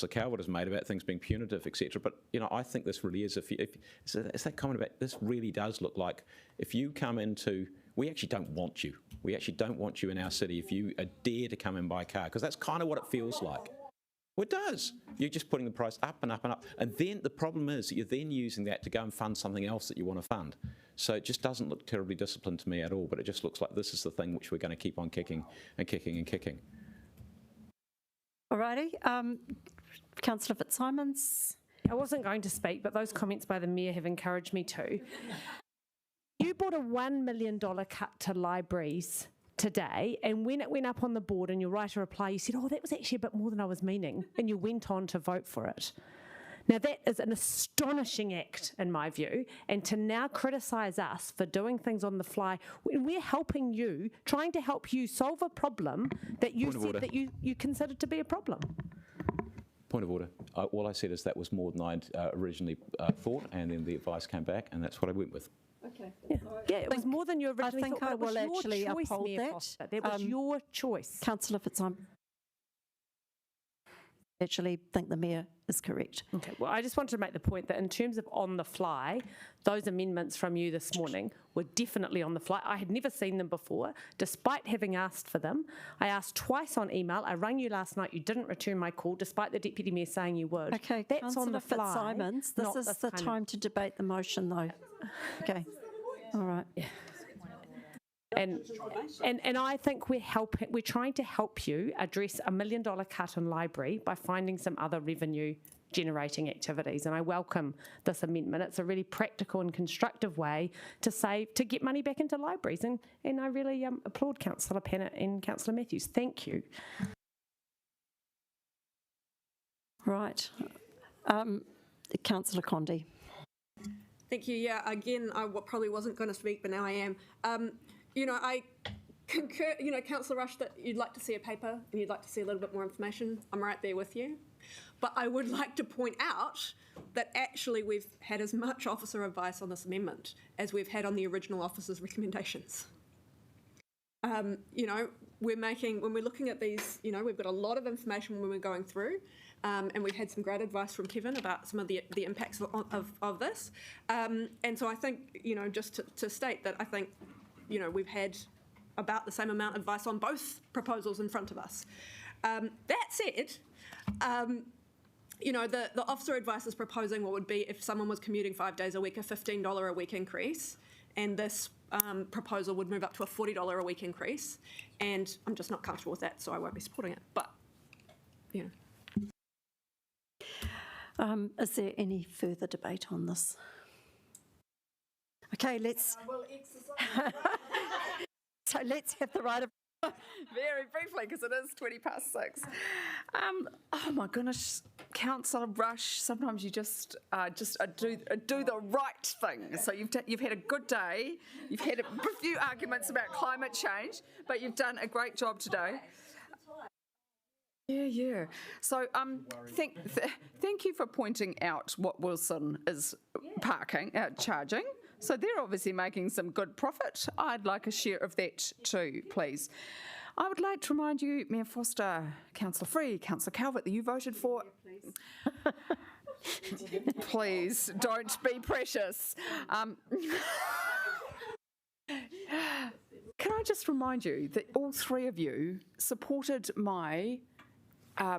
Calvert has made about things being punitive, etc. But I think this really is. It's that comment about this really does look like if you come into, we actually don't want you. We actually don't want you in our city if you dare to come in by car, because that's kind of what it feels like. Well, it does. You're just putting the price up and up and up. And then the problem is that you're then using that to go and fund something else that you want to fund. So it just doesn't look terribly disciplined to me at all, but it just looks like this is the thing which we're going to keep on kicking and kicking and kicking. All righty. Councillor Fitzsimons. I wasn't going to speak, but those comments by the Mayor have encouraged me to. You brought a $1 million cut to libraries today, and when it went up on the board and you write a reply, you said, oh, that was actually a bit more than I was meaning, and you went on to vote for it. Now, that is an astonishing act, in my view, and to now criticise us for doing things on the fly when we're helping you, trying to help you solve a problem that you said that you considered to be a problem. Point of order. All I said is that was more than I'd originally thought, and then the advice came back, and that's what I went with. Okay. Yeah, it was more than you originally thought. I will actually uphold that. Foster. That was your choice. Councillor Fitzsimons. Actually think the Mayor is correct. Okay, well, I just wanted to make the point that in terms of on the fly, those amendments from you this morning were definitely on the fly. I had never seen them before, despite having asked for them. I asked twice on email. I rang you last night. You didn't return my call, despite the Deputy Mayor saying you would. Okay, that's on the fly. Fitzsimons, this is the time to debate the motion, though. Okay, all right. Yeah. And I think we're trying to help you address a $1 million cut in library by finding some other revenue generating activities, and I welcome this amendment. It's a really practical and constructive way to get money back into libraries, and I really applaud Councillor Pennant and Councillor Matthews. Thank you. Right. Councillor Condie. Thank you. Yeah, again, I probably wasn't going to speak, but now I am. I concur, Councillor Rush, that you'd like to see a paper and you'd like to see a little bit more information. I'm right there with you. But I would like to point out that actually we've had as much officer advice on this amendment as we've had on the original officer's recommendations. When we're looking at these, we've got a lot of information when we're going through, and we've had some great advice from Kevin about some of the impacts of this. And so I think, just to state that I think, we've had about the same amount of advice on both proposals in front of us. That said, the officer advice is proposing what would be, if someone was commuting 5 days a week, a $15 a week increase, and this proposal would move up to a $40 a week increase, and I'm just not comfortable with that, so I won't be supporting it. But, Is there any further debate on this? Okay, let's. So let's have the right of. Very briefly, because it is 6:20. Oh my goodness, Councillor Rush, sometimes you just do the right thing. So you've had a good day, you've had a few arguments about climate change, but you've done a great job today. Yeah. So thank you for pointing out what Wilson is charging. So they're obviously making some good profit. I'd like a share of that too, please. I would like to remind you, Mayor Foster, Councillor Free, Councillor Calvert, that you voted for... Please, don't be precious. Can I just remind you that all three of you supported my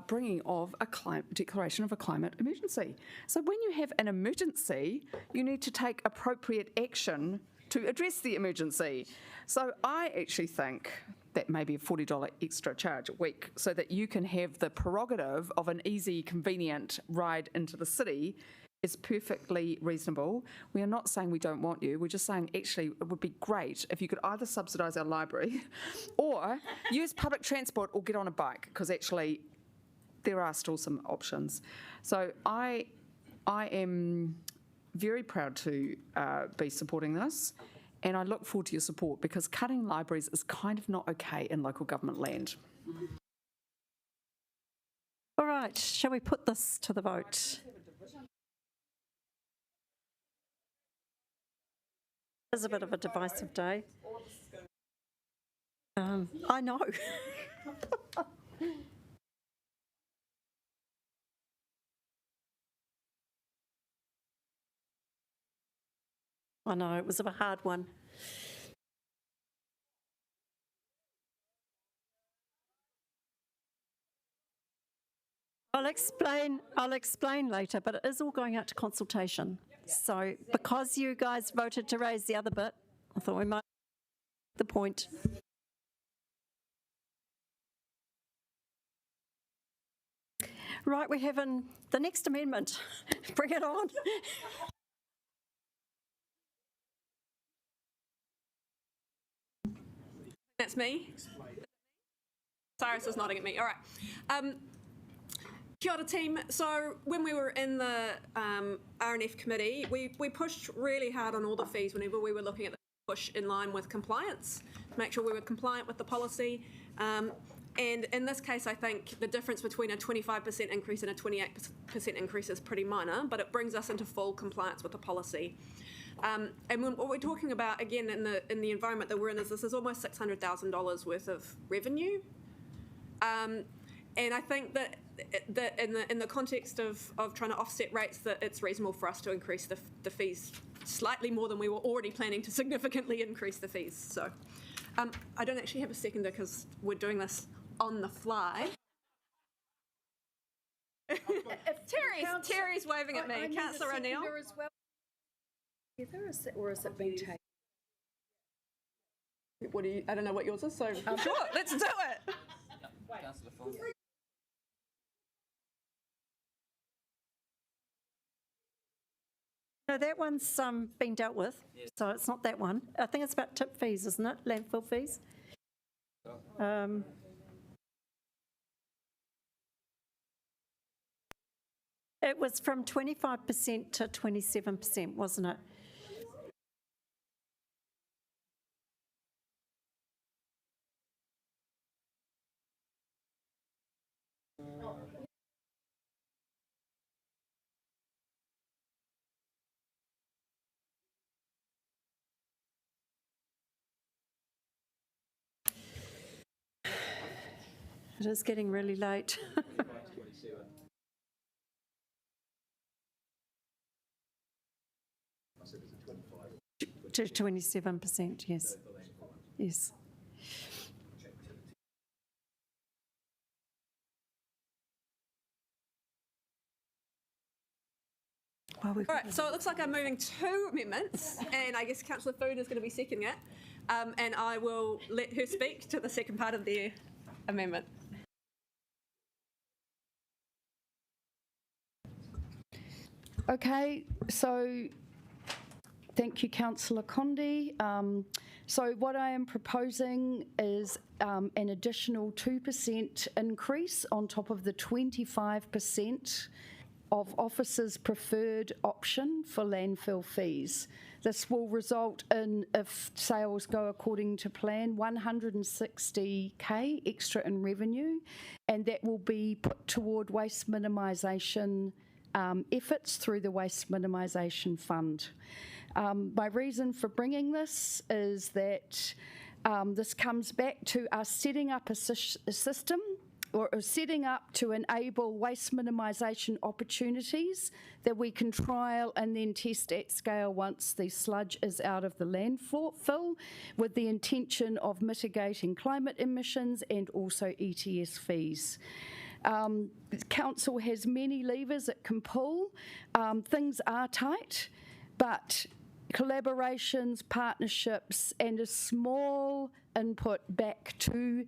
bringing of a declaration of a climate emergency. So when you have an emergency, you need to take appropriate action to address the emergency. So I actually think that maybe a $40 extra charge a week so that you can have the prerogative of an easy, convenient ride into the city is perfectly reasonable. We are not saying we don't want you. We're just saying actually it would be great if you could either subsidise our library or use public transport or get on a bike, because actually there are still some options. So I am very proud to be supporting this, and I look forward to your support, because cutting libraries is kind of not okay in local government land. All right, shall we put this to the vote? It's a bit of a divisive day. I know. I know, it was a hard one. I'll explain later, but it is all going out to consultation. So because you guys voted to raise the other bit, I thought we might make the point. Right, we're having the next amendment. Bring it on. That's me. Cyrus is nodding at me. All right. Kia ora team. So when we were in the RNF committee, we pushed really hard on all the fees whenever we were looking at the push in line with compliance, to make sure we were compliant with the policy. And in this case, I think the difference between a 25% increase and a 28% increase is pretty minor, but it brings us into full compliance with the policy. And what we're talking about, again, in the environment that we're in, is this is almost $600,000 worth of revenue. And I think that in the context of trying to offset rates, that it's reasonable for us to increase the fees slightly more than we were already planning to significantly increase the fees. So I don't actually have a seconder because we're doing this on the fly. Terry's waving at me. Councillor O'Neill. Or is it being taken? What do you? I don't know what yours is. So sure, let's do it. No, that one's been dealt with, so it's not that one. I think it's about tip fees, isn't it? Landfill fees. It was from 25% to 27%, wasn't it? It is getting really late. To 27%, yes. Yes. Well, All right, so it looks like I'm moving 2 amendments, and I guess Councillor Food is going to be seconding it, and I will let her speak to the second part of the amendment. Okay, so thank you, Councillor Condi. So what I am proposing is an additional 2% increase on top of the 25% of officers' preferred option for landfill fees. This will result in, if sales go according to plan, 160k extra in revenue, and that will be put toward waste minimisation efforts through the Waste Minimisation Fund. My reason for bringing this is that this comes back to us setting up a system or setting up to enable waste minimisation opportunities that we can trial and then test at scale once the sludge is out of the landfill, with the intention of mitigating climate emissions and also ETS fees. Council has many levers it can pull. Things are tight, but collaborations, partnerships, and a small input back to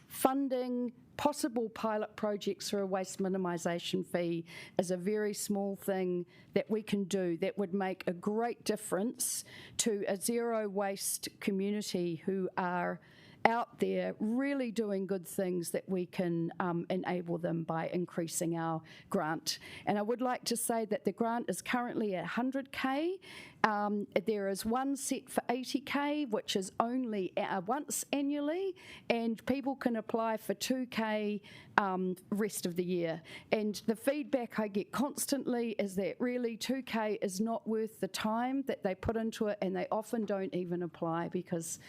funding possible pilot projects for a waste minimisation fee is a very small thing that we can do that would make a great difference to a zero waste community who are out there really doing good things that we can enable them by increasing our grant. And I would like to say that the grant is currently at 100k. There is one set for 80k, which is only once annually, and people can apply for 2k rest of the year. And the feedback I get constantly is that really 2k is not worth the time that they put into it, and they often don't even apply because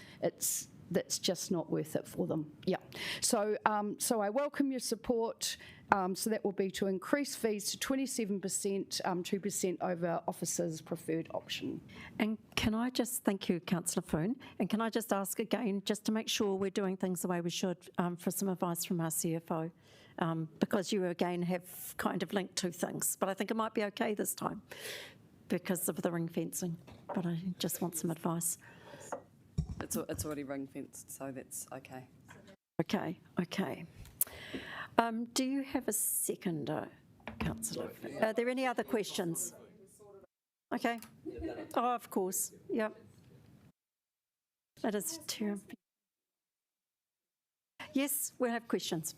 that's just not worth it for them. Yeah. So I welcome your support. So that will be to increase fees to 27%, 2% over officers' preferred option. And can I just thank you, Councillor Foon, and can I just ask again, just to make sure we're doing things the way we should, for some advice from our CFO, because you again have kind of linked two things, but I think it might be okay this time because of the ring fencing, but I just want some advice. It's already ring fenced, so that's okay. Okay. Do you have a seconder, Councillor? Are there any other questions? Okay. Oh, of course. Yep. That is terrible. Yes, we'll have questions.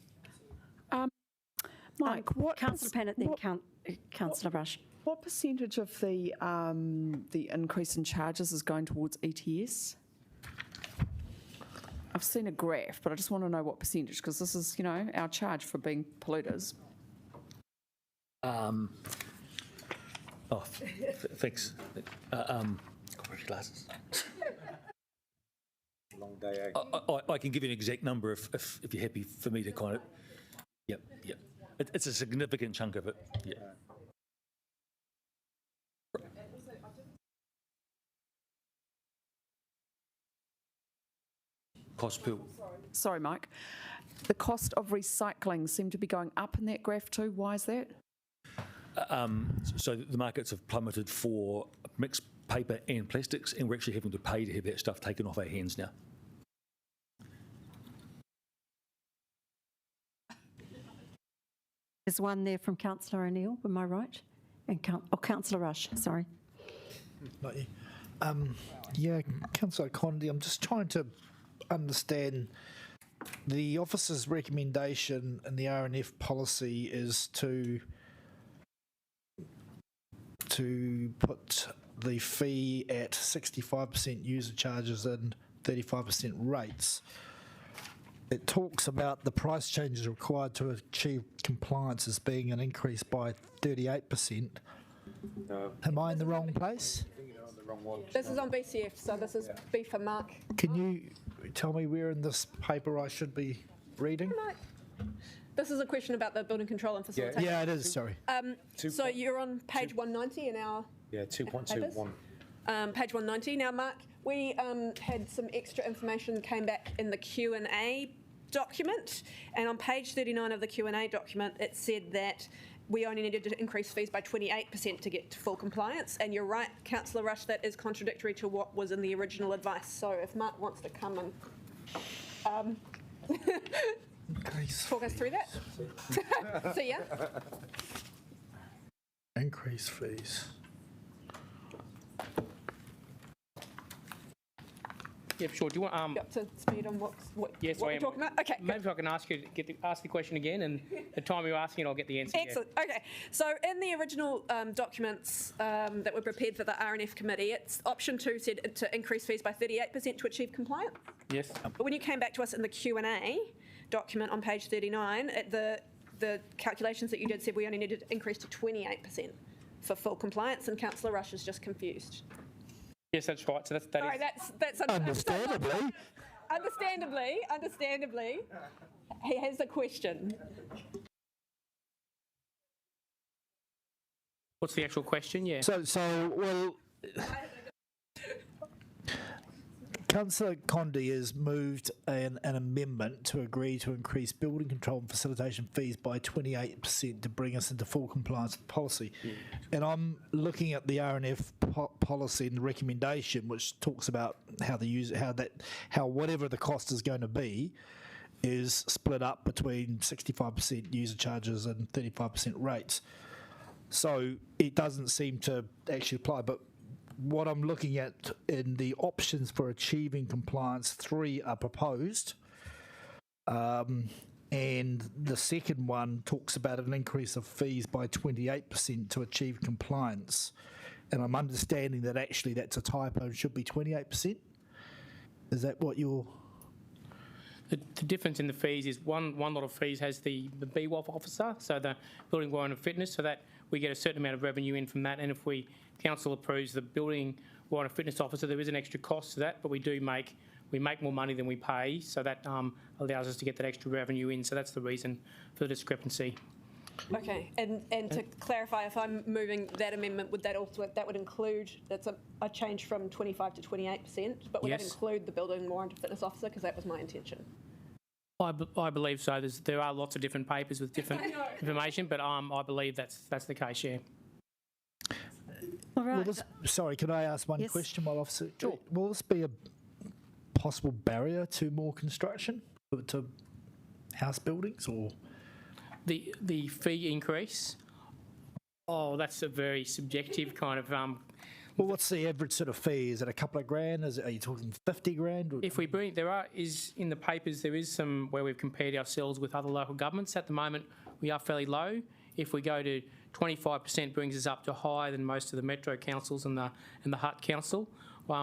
Mike, what Councillor Pennant, then Councillor Rush. What percentage of the increase in charges is going towards ETS? I've seen a graph, but I just want to know what percentage, because this is, our charge for being polluters. Thanks. Glasses. Long day. I can give you an exact number if you're happy for me to kind of. Yep. It's a significant chunk of it. Yeah. Cost per. Sorry, Mike. The cost of recycling seem to be going up in that graph too. Why is that? So the markets have plummeted for mixed paper and plastics, and we're actually having to pay to have that stuff taken off our hands now. There's one there from Councillor O'Neill, am I right? And Councillor Rush, sorry. Not you. Yeah, Councillor Condi, I'm just trying to understand the officer's recommendation in the RNF policy is to put the fee at 65% user charges and 35% rates. It talks about the price changes required to achieve compliance as being an increase by 38%. No. Am I in the wrong place? This is on BCF, so this is B for Mark. Can you tell me where in this paper I should be reading? This is a question about the building control and facilitation. Yeah, it is, sorry. So you're on page 190 in our Yeah, 2.21. page 190. Now, Mark, we had some extra information came back in the Q&A document, and on page 39 of the Q&A document, it said that we only needed to increase fees by 28% to get to full compliance. And you're right, Councillor Rush, that is contradictory to what was in the original advice. So if Mark wants to come and talk us through that. See ya. Increase fees. Yeah, sure. Do you want? Up to speed on what Yes, what I we're am. talking about? Okay. Maybe if I can ask you to ask the question again, and the time you're asking it, I'll get the answer. Excellent. Okay. So in the original documents that were prepared for the RNF committee, it's option 2 said to increase fees by 38% to achieve compliance. Yes. But when you came back to us in the Q&A document on page 39, the calculations that you did said we only needed to increase to 28% for full compliance, and Councillor Rush is just confused. Yes, that's right. So that Sorry, is. that's Understandably. Understandably, he has a question. What's the actual question? Yeah. Well, Councillor Condi has moved an amendment to agree to increase building control and facilitation fees by 28% to bring us into full compliance with policy. And I'm looking at the RNF policy and the recommendation, which talks about how whatever the cost is going to be is split up between 65% user charges and 35% rates. So it doesn't seem to actually apply, but what I'm looking at in the options for achieving compliance, 3 are proposed, and the second one talks about an increase of fees by 28% to achieve compliance. And I'm understanding that actually that's a typo and should be 28%. Is that what you're... The difference in the fees is one lot of fees has the BWOF officer, so the Building Warrant of Fitness, so that we get a certain amount of revenue in from that. And if council approves the Building Warrant of Fitness officer, there is an extra cost to that, but we make more money than we pay, so that allows us to get that extra revenue in. So that's the reason for the discrepancy. Okay, and to clarify, if I'm moving that amendment, that would include, that's a change from 25 to 28%, but would that include the Building Warrant of Fitness officer? Because that was my intention. I believe so. There are lots of different papers with different information, but I believe that's the case. Yeah. All right. Sorry, can I ask one question while Officer? Sure. Will this be a possible barrier to more construction to house buildings or? The fee increase? Oh, that's a very subjective kind of. Well, what's the average sort of fee? Is it a couple of grand? Are you talking 50 grand? If we bring, in the papers, there is some where we've compared ourselves with other local governments. At the moment, we are fairly low. If we go to 25%, brings us up to higher than most of the metro councils and the Hutt Council.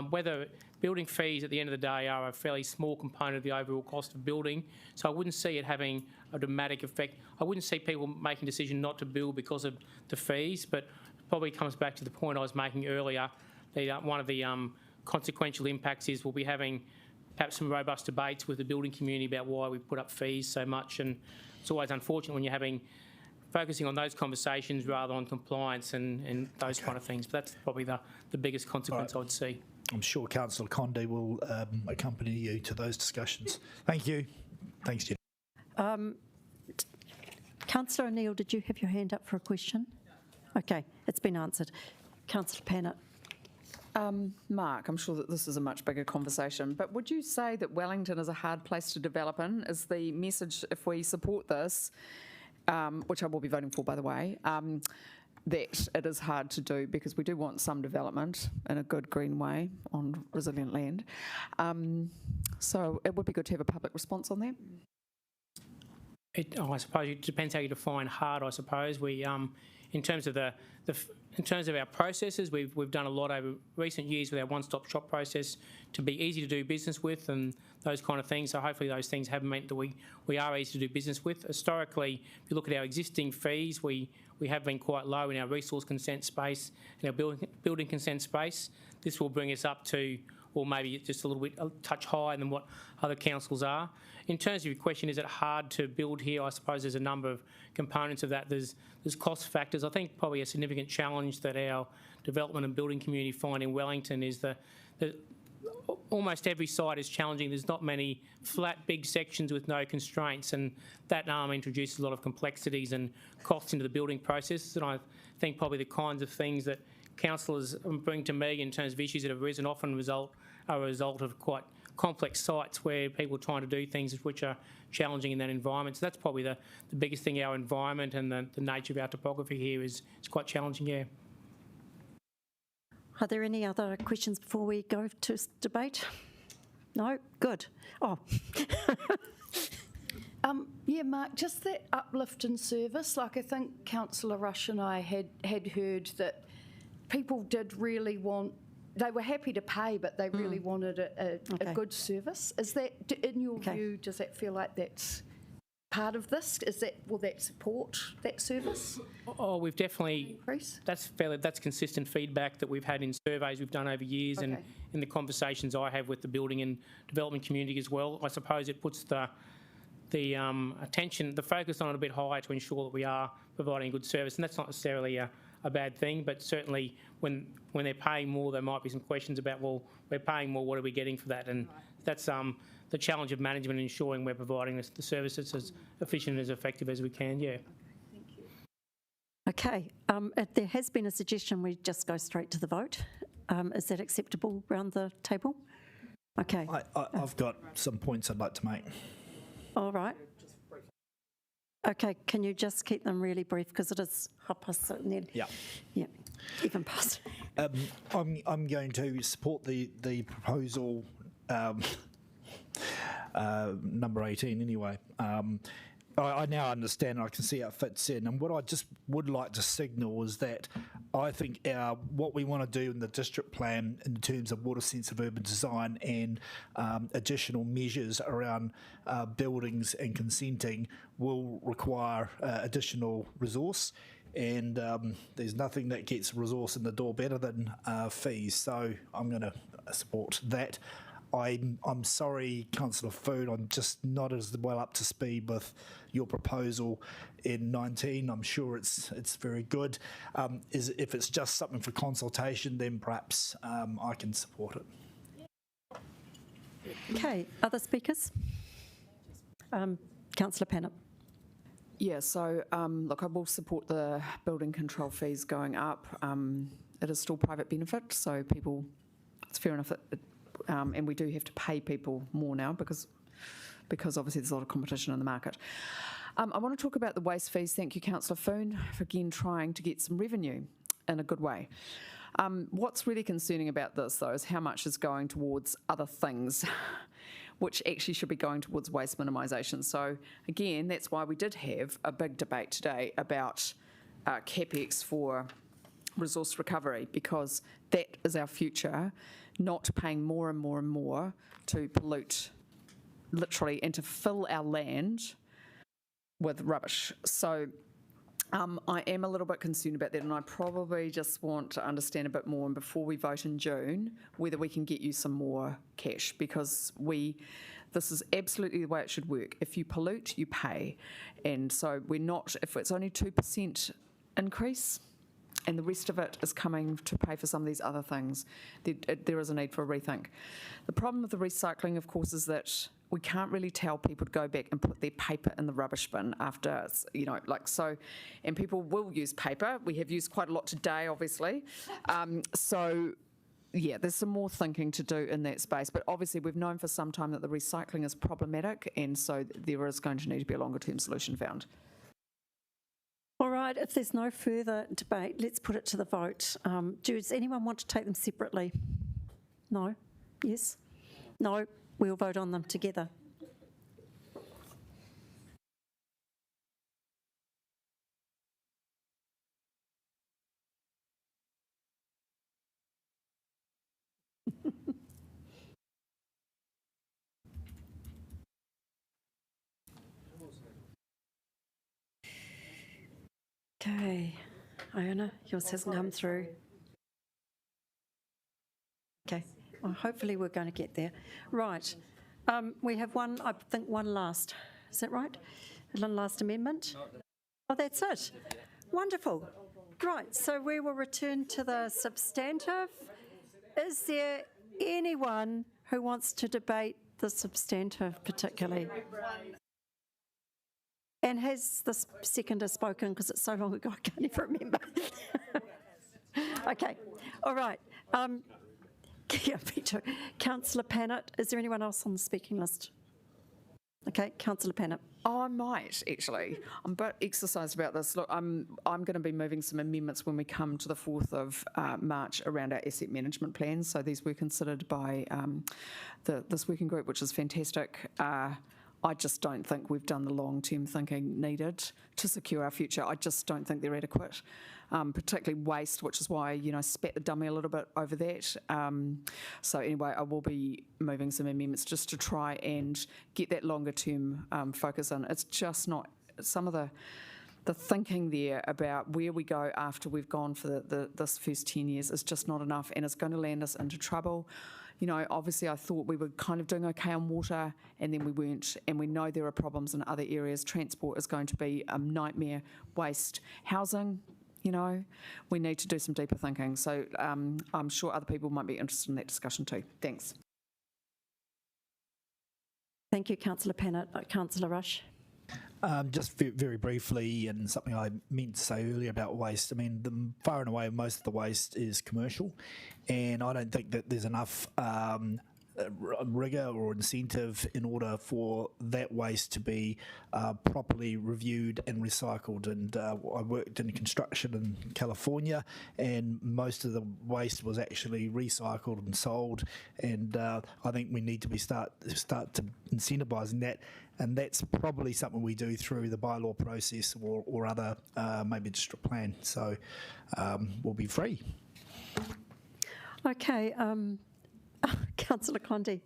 Whether building fees at the end of the day are a fairly small component of the overall cost of building, so I wouldn't see it having a dramatic effect. I wouldn't see people making a decision not to build because of the fees, but probably comes back to the point I was making earlier. One of the consequential impacts is we'll be having perhaps some robust debates with the building community about why we put up fees so much, and it's always unfortunate when you're focusing on those conversations rather on compliance and those kind of things. But that's probably the biggest consequence I would see. I'm sure Councillor Condi will accompany you to those discussions. Thank you. Thanks, Jen. Councillor O'Neill, did you have your hand up for a question? Okay, it's been answered. Councillor Pannett. Mark, I'm sure that this is a much bigger conversation, but would you say that Wellington is a hard place to develop in? Is the message, if we support this, which I will be voting for, by the way, that it is hard to do because we do want some development in a good green way on resilient land. So it would be good to have a public response on that. I suppose it depends how you define hard. I suppose we, in terms of our processes, we've done a lot over recent years with our one-stop shop process to be easy to do business with and those kind of things. So hopefully those things have meant that we are easy to do business with. Historically, if you look at our existing fees, we have been quite low in our resource consent space, in our building consent space. This will bring us up to, or maybe just a touch higher than what other councils are. in terms of your question, is it hard to build here? I suppose there's a number of components of that. There's cost factors. I think probably a significant challenge that our development and building community find in Wellington is that almost every site is challenging. There's not many flat, big sections with no constraints, and that introduces a lot of complexities and costs into the building process. And I think probably the kinds of things that councillors bring to me in terms of issues that have arisen often are a result of quite complex sites where people are trying to do things which are challenging in that environment. So that's probably the biggest thing. Our environment and the nature of our topography here is quite challenging, yeah. Are there any other questions before we go to debate? No? Good. Oh. Yeah, Mark, just that uplift in service, like I think Councillor Rush and I had heard that people did really want, they were happy to pay, but they really wanted a good service. Is that, in your view, does that feel like that's part of this? Will that support that service? Oh, we've definitely, that's consistent feedback that we've had in surveys we've done over years and in the conversations I have with the building and development community as well. I suppose it puts the attention, the focus on it a bit higher to ensure that we are providing a good service, and that's not necessarily a bad thing, but certainly when they're paying more, there might be some questions about, well, we're paying more, what are we getting for that? And that's the challenge of management, ensuring we're providing the services as efficient and as effective as we can, yeah. Okay, there has been a suggestion we just go straight to the vote. Is that acceptable around the table? Okay. I've got some points I'd like to make. All right. Okay, can you just keep them really brief because it is 9:30. Yeah. Yeah, even past. I'm going to support the proposal number 18 anyway. I now understand, I can see how it fits in, and what I just would like to signal is that I think what we want to do in the district plan in terms of water sensitive urban design and additional measures around buildings and consenting will require additional resource, and there's nothing that gets resource in the door better than fees, so I'm going to support that. I'm sorry, Councillor Food, I'm just not as well up to speed with your proposal in 19. I'm sure it's very good. If it's just something for consultation, then perhaps I can support it. Okay, other speakers? Councillor Pennant. Yeah, so look, I will support the building control fees going up. It is still private benefit, so people, it's fair enough that and we do have to pay people more now because obviously there's a lot of competition in the market. I want to talk about the waste fees. Thank you, Councillor Foon, for again trying to get some revenue in a good way. What's really concerning about this, though, is how much is going towards other things, which actually should be going towards waste minimisation. So again, that's why we did have a big debate today about CapEx for resource recovery, because that is our future, not paying more and more and more to pollute, literally, and to fill our land with rubbish. So I am a little bit concerned about that, and I probably just want to understand a bit more, and before we vote in June, whether we can get you some more cash, because this is absolutely the way it should work. If you pollute, you pay. And so we're not, if it's only 2% increase, and the rest of it is coming to pay for some of these other things, there is a need for a rethink. The problem with the recycling, of course, is that we can't really tell people to go back and put their paper in the rubbish bin after, and people will use paper. We have used quite a lot today, obviously. Yeah, there's some more thinking to do in that space, but obviously we've known for some time that the recycling is problematic, and so there is going to need to be a longer term solution found. All right, if there's no further debate, let's put it to the vote. Does anyone want to take them separately? No? Yes? No? We'll vote on them together. Okay, Iona, yours hasn't come through. Okay, well, hopefully we're going to get there. Right, We have one, I think one last. Is that right? One last amendment? Oh, that's it. Wonderful. Right, so we will return to the substantive. Is there anyone who wants to debate the substantive particularly? And has the seconder spoken, because it's so long ago I can't even remember. Okay, all right. Yeah, me too. Councillor Pannett, is there anyone else on the speaking list? Okay, Councillor Pannett. Oh, I might actually. I'm a bit exercised about this. Look, I'm going to be moving some amendments when we come to the 4th of March around our asset management plans. So these were considered by this working group, which is fantastic. I just don't think we've done the long-term thinking needed to secure our future. I just don't think they're adequate, particularly waste, which is why, you know, spat the dummy a little bit over that. So anyway, I will be moving some amendments just to try and get that longer-term focus in. It's just not some of the thinking there about where we go after we've gone for this first 10 years is just not enough, and it's going to land us into trouble. You know, obviously I thought we were kind of doing okay on water, and then we weren't, and we know there are problems in other areas. Transport is going to be a nightmare. Waste, housing, you know, we need to do some deeper thinking. So I'm sure other people might be interested in that discussion too. Thanks. Thank you, Councillor Pannett. Councillor Rush. Just very briefly, and something I meant to say earlier about waste. I mean, far and away, most of the waste is commercial, and I don't think that there's enough rigour or incentive in order for that waste to be properly reviewed and recycled. And I worked in construction in California, and most of the waste was actually recycled and sold. And I think we need to start to incentivising that. And that's probably something we do through the bylaw process or other, maybe district plan. So we'll be free. Okay, Councillor Conde.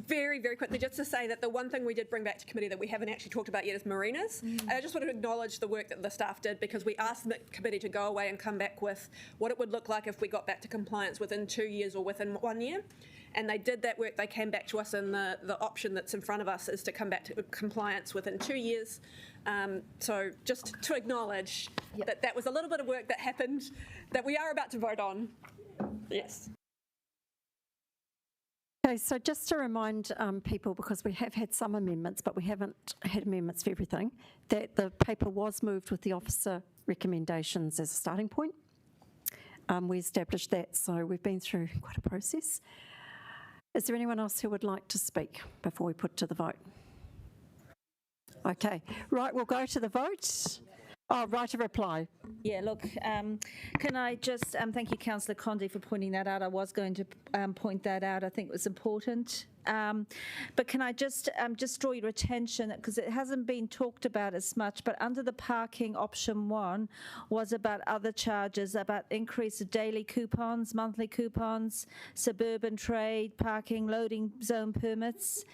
Very, very quickly, just to say that the one thing we did bring back to committee that we haven't actually talked about yet is marinas. And I just want to acknowledge the work that the staff did, because we asked the committee to go away and come back with what it would look like if we got back to compliance within 2 years or within 1 year. And they did that work. They came back to us, and the option that's in front of us is to come back to compliance within 2 years. So just to acknowledge that that was a little bit of work that happened that we are about to vote on. Yes. Okay, so just to remind people, because we have had some amendments, but we haven't had amendments for everything, that the paper was moved with the officer recommendations as a starting point. We established that, so we've been through quite a process. Is there anyone else who would like to speak before we put to the vote? Okay, right, we'll go to the vote. Oh, right, a reply. Yeah, look, can I just thank you, Councillor Conde, for pointing that out. I was going to point that out. I think it was important. But can I just draw your attention, because it hasn't been talked about as much, but under the parking, option 1 was about other charges, about increase of daily coupons, monthly coupons, suburban trade, parking, loading zone permits,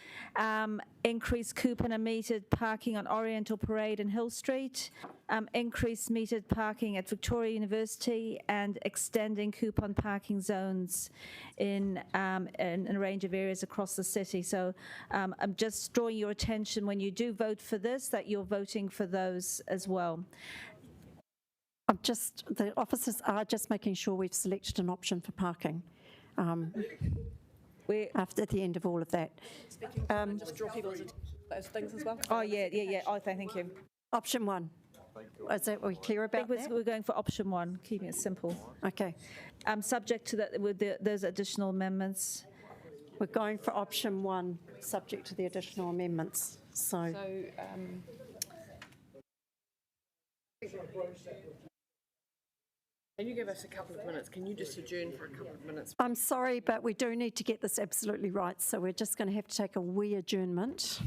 increased coupon and metered parking on Oriental Parade and Hill Street, increased metered parking at Victoria University, and extending coupon parking zones in a range of areas across the city. So I'm just drawing your attention, when you do vote for this, that you're voting for those as well. The officers are just making sure we've selected an option for parking after the end of all of that. Just draw people's attention to those things as well. Oh, yeah. Oh, thank you. Option 1. Are we clear about that? We're going for option 1, keeping it simple. Okay. Subject to that, with those additional amendments. We're going for option 1, subject to the additional amendments. So can you give us a couple of minutes? Can you just adjourn for a couple of minutes? I'm sorry, but we do need to get this absolutely right. So we're just going to have to take a wee adjournment.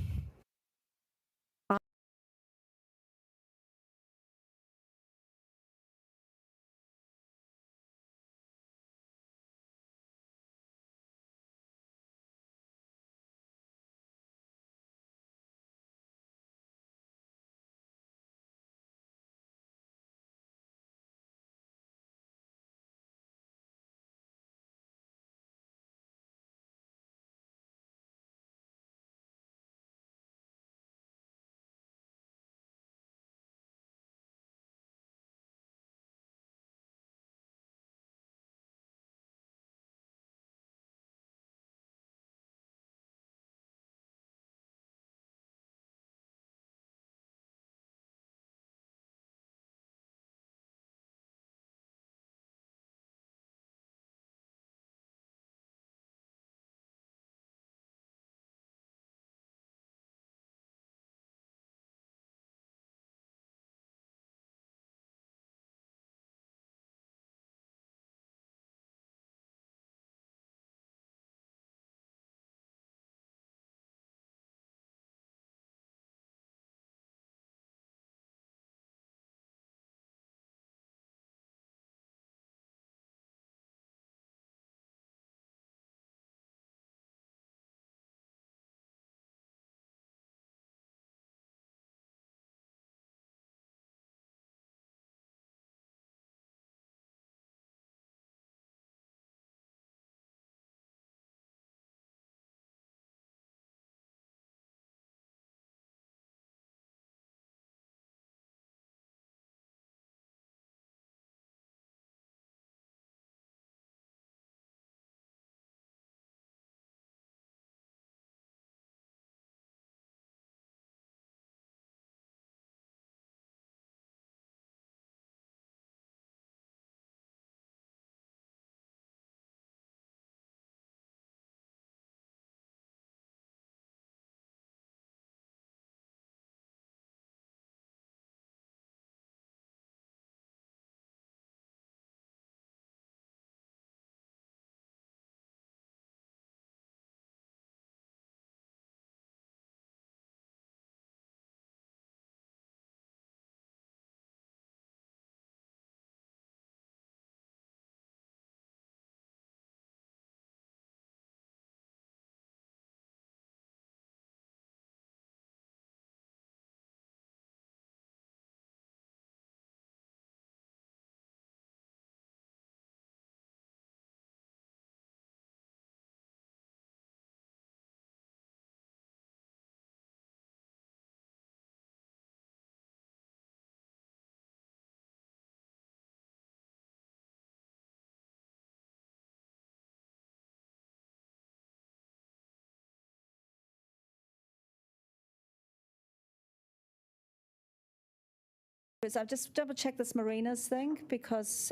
I've just double checked this marinas thing because,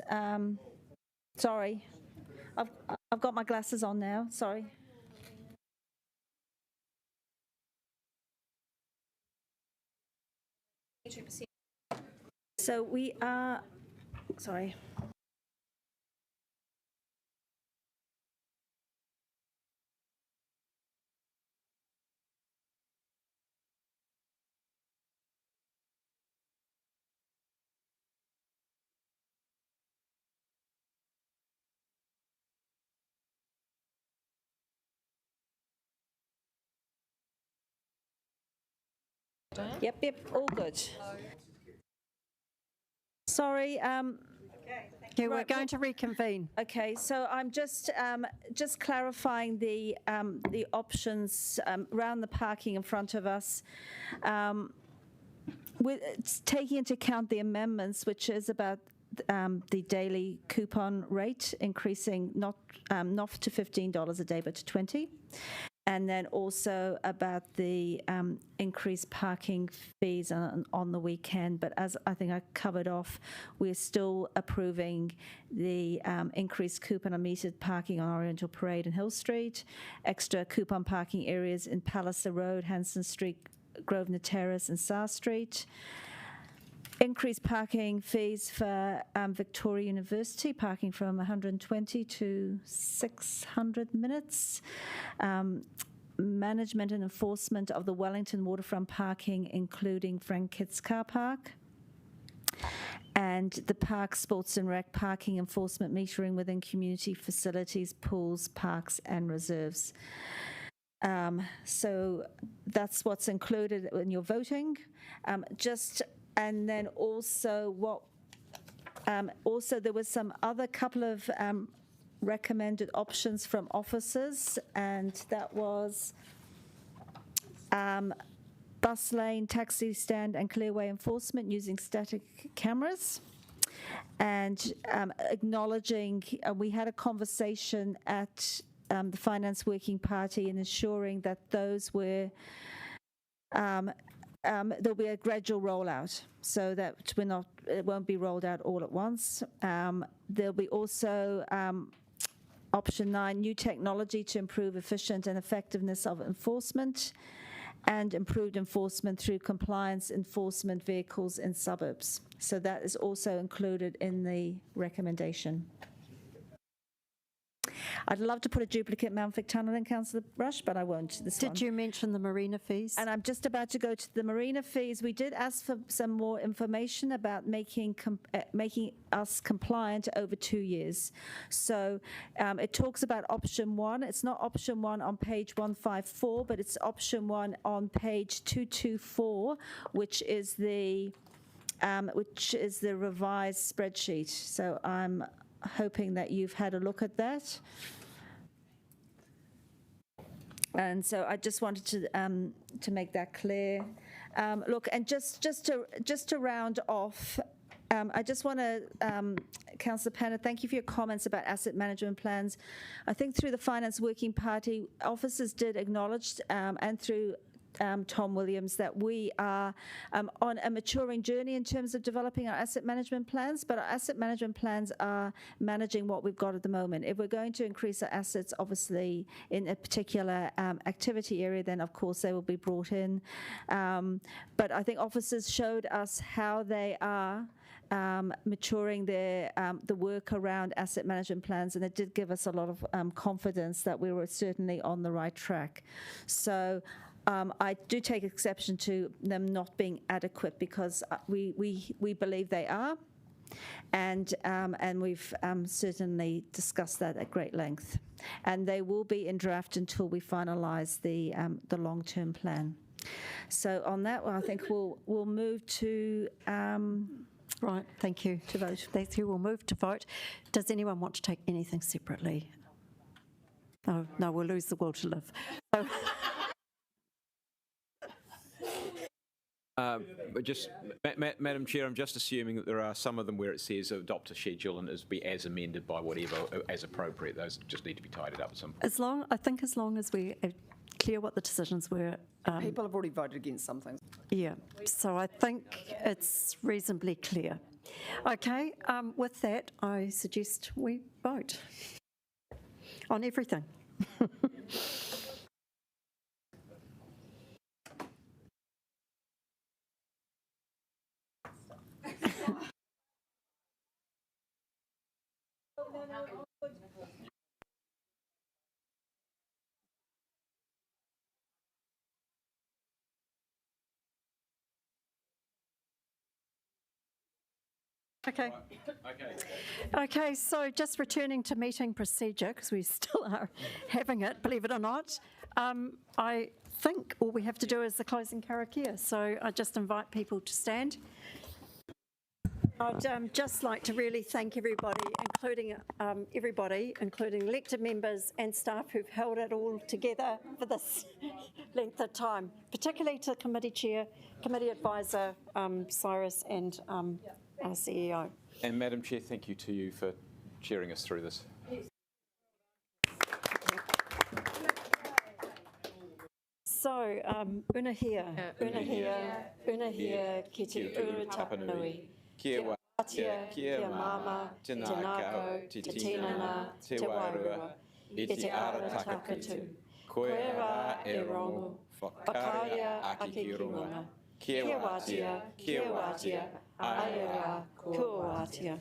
sorry, I've got my glasses on now, sorry. So we are, sorry. Yep, all good. Sorry. Okay, we're going to reconvene. Okay, so I'm just clarifying the options around the parking in front of us. With taking into account the amendments, which is about the daily coupon rate increasing not to $15 a day, but to $20. And then also about the increased parking fees on the weekend. But as I think I covered off, we're still approving the increased coupon on metered parking on Oriental Parade and Hill Street, extra coupon parking areas in Palliser Road, Hanson Street, Grosvenor Terrace and Sar Street. Increased parking fees for Victoria University, parking from 120 to 600 minutes. Management and enforcement of the Wellington waterfront parking, including Frank Kitts Car Park. And the park sports and rec parking enforcement metering within community facilities, pools, parks and reserves. So that's what's included in your voting. And then also also there was some other couple of recommended options from officers, and that was bus lane, taxi stand and clearway enforcement using static cameras. And acknowledging, we had a conversation at the Finance Working Party and ensuring that those were there'll be a gradual rollout so that it won't be rolled out all at once. There'll be also option 9, new technology to improve efficient and effectiveness of enforcement and improved enforcement through compliance enforcement vehicles in suburbs. So that is also included in the recommendation. I'd love to put a duplicate Mount Vic Tunnel in, Councillor Rush, but I won't this one. Did you mention the marina fees? And I'm just about to go to the marina fees. We did ask for some more information about making us compliant over 2 years. So it talks about option 1. It's not option 1 on page 154, but it's option 1 on page 224, which is the revised spreadsheet. So I'm hoping that you've had a look at that. And so I just wanted to make that clear. Look, and just to round off, I just want to, Councillor Panner, thank you for your comments about asset management plans. I think through the Finance Working Party, officers did acknowledge, and through Tom Williams, that we are on a maturing journey in terms of developing our asset management plans, but our asset management plans are managing what we've got at the moment. If we're going to increase our assets, obviously, in a particular activity area, then of course they will be brought in. But I think officers showed us how they are maturing their the work around asset management plans, and it did give us a lot of confidence that we were certainly on the right track. So I do take exception to them not being adequate, because we believe they are, and we've certainly discussed that at great length. And they will be in draft until we finalise the long-term plan. So on that, well, I think we'll move to. Right, thank you. To vote. Thank you. We'll move to vote. Does anyone want to take anything separately? No, we'll lose the will to live. So, Madam Chair, I'm just assuming that there are some of them where it says adopt a schedule and be as amended by whatever, as appropriate. Those just need to be tidied up at some point. as long as we clear what the decisions were. People have already voted against some things. Yeah, so I think it's reasonably clear. Okay, with that, I suggest we vote on everything. Okay. Okay, so just returning to meeting procedure, because we still are having it, believe it or not. I think all we have to do is the closing karakia, so I just invite people to stand. I'd just like to really thank everybody, including elected members and staff who've held it all together for this length of time, particularly to Committee Chair, Committee Advisor Cyrus and our CEO. And Madam Chair, thank you to you for cheering us through this. So, una hia, ki te uru tapanui, kia wātia, kia mama, te nākau, te tinana, te wairua, i te ara takatu, koe rā e rongo, whakaia ake ki runga, kia wātia, ae rā, kua wātia.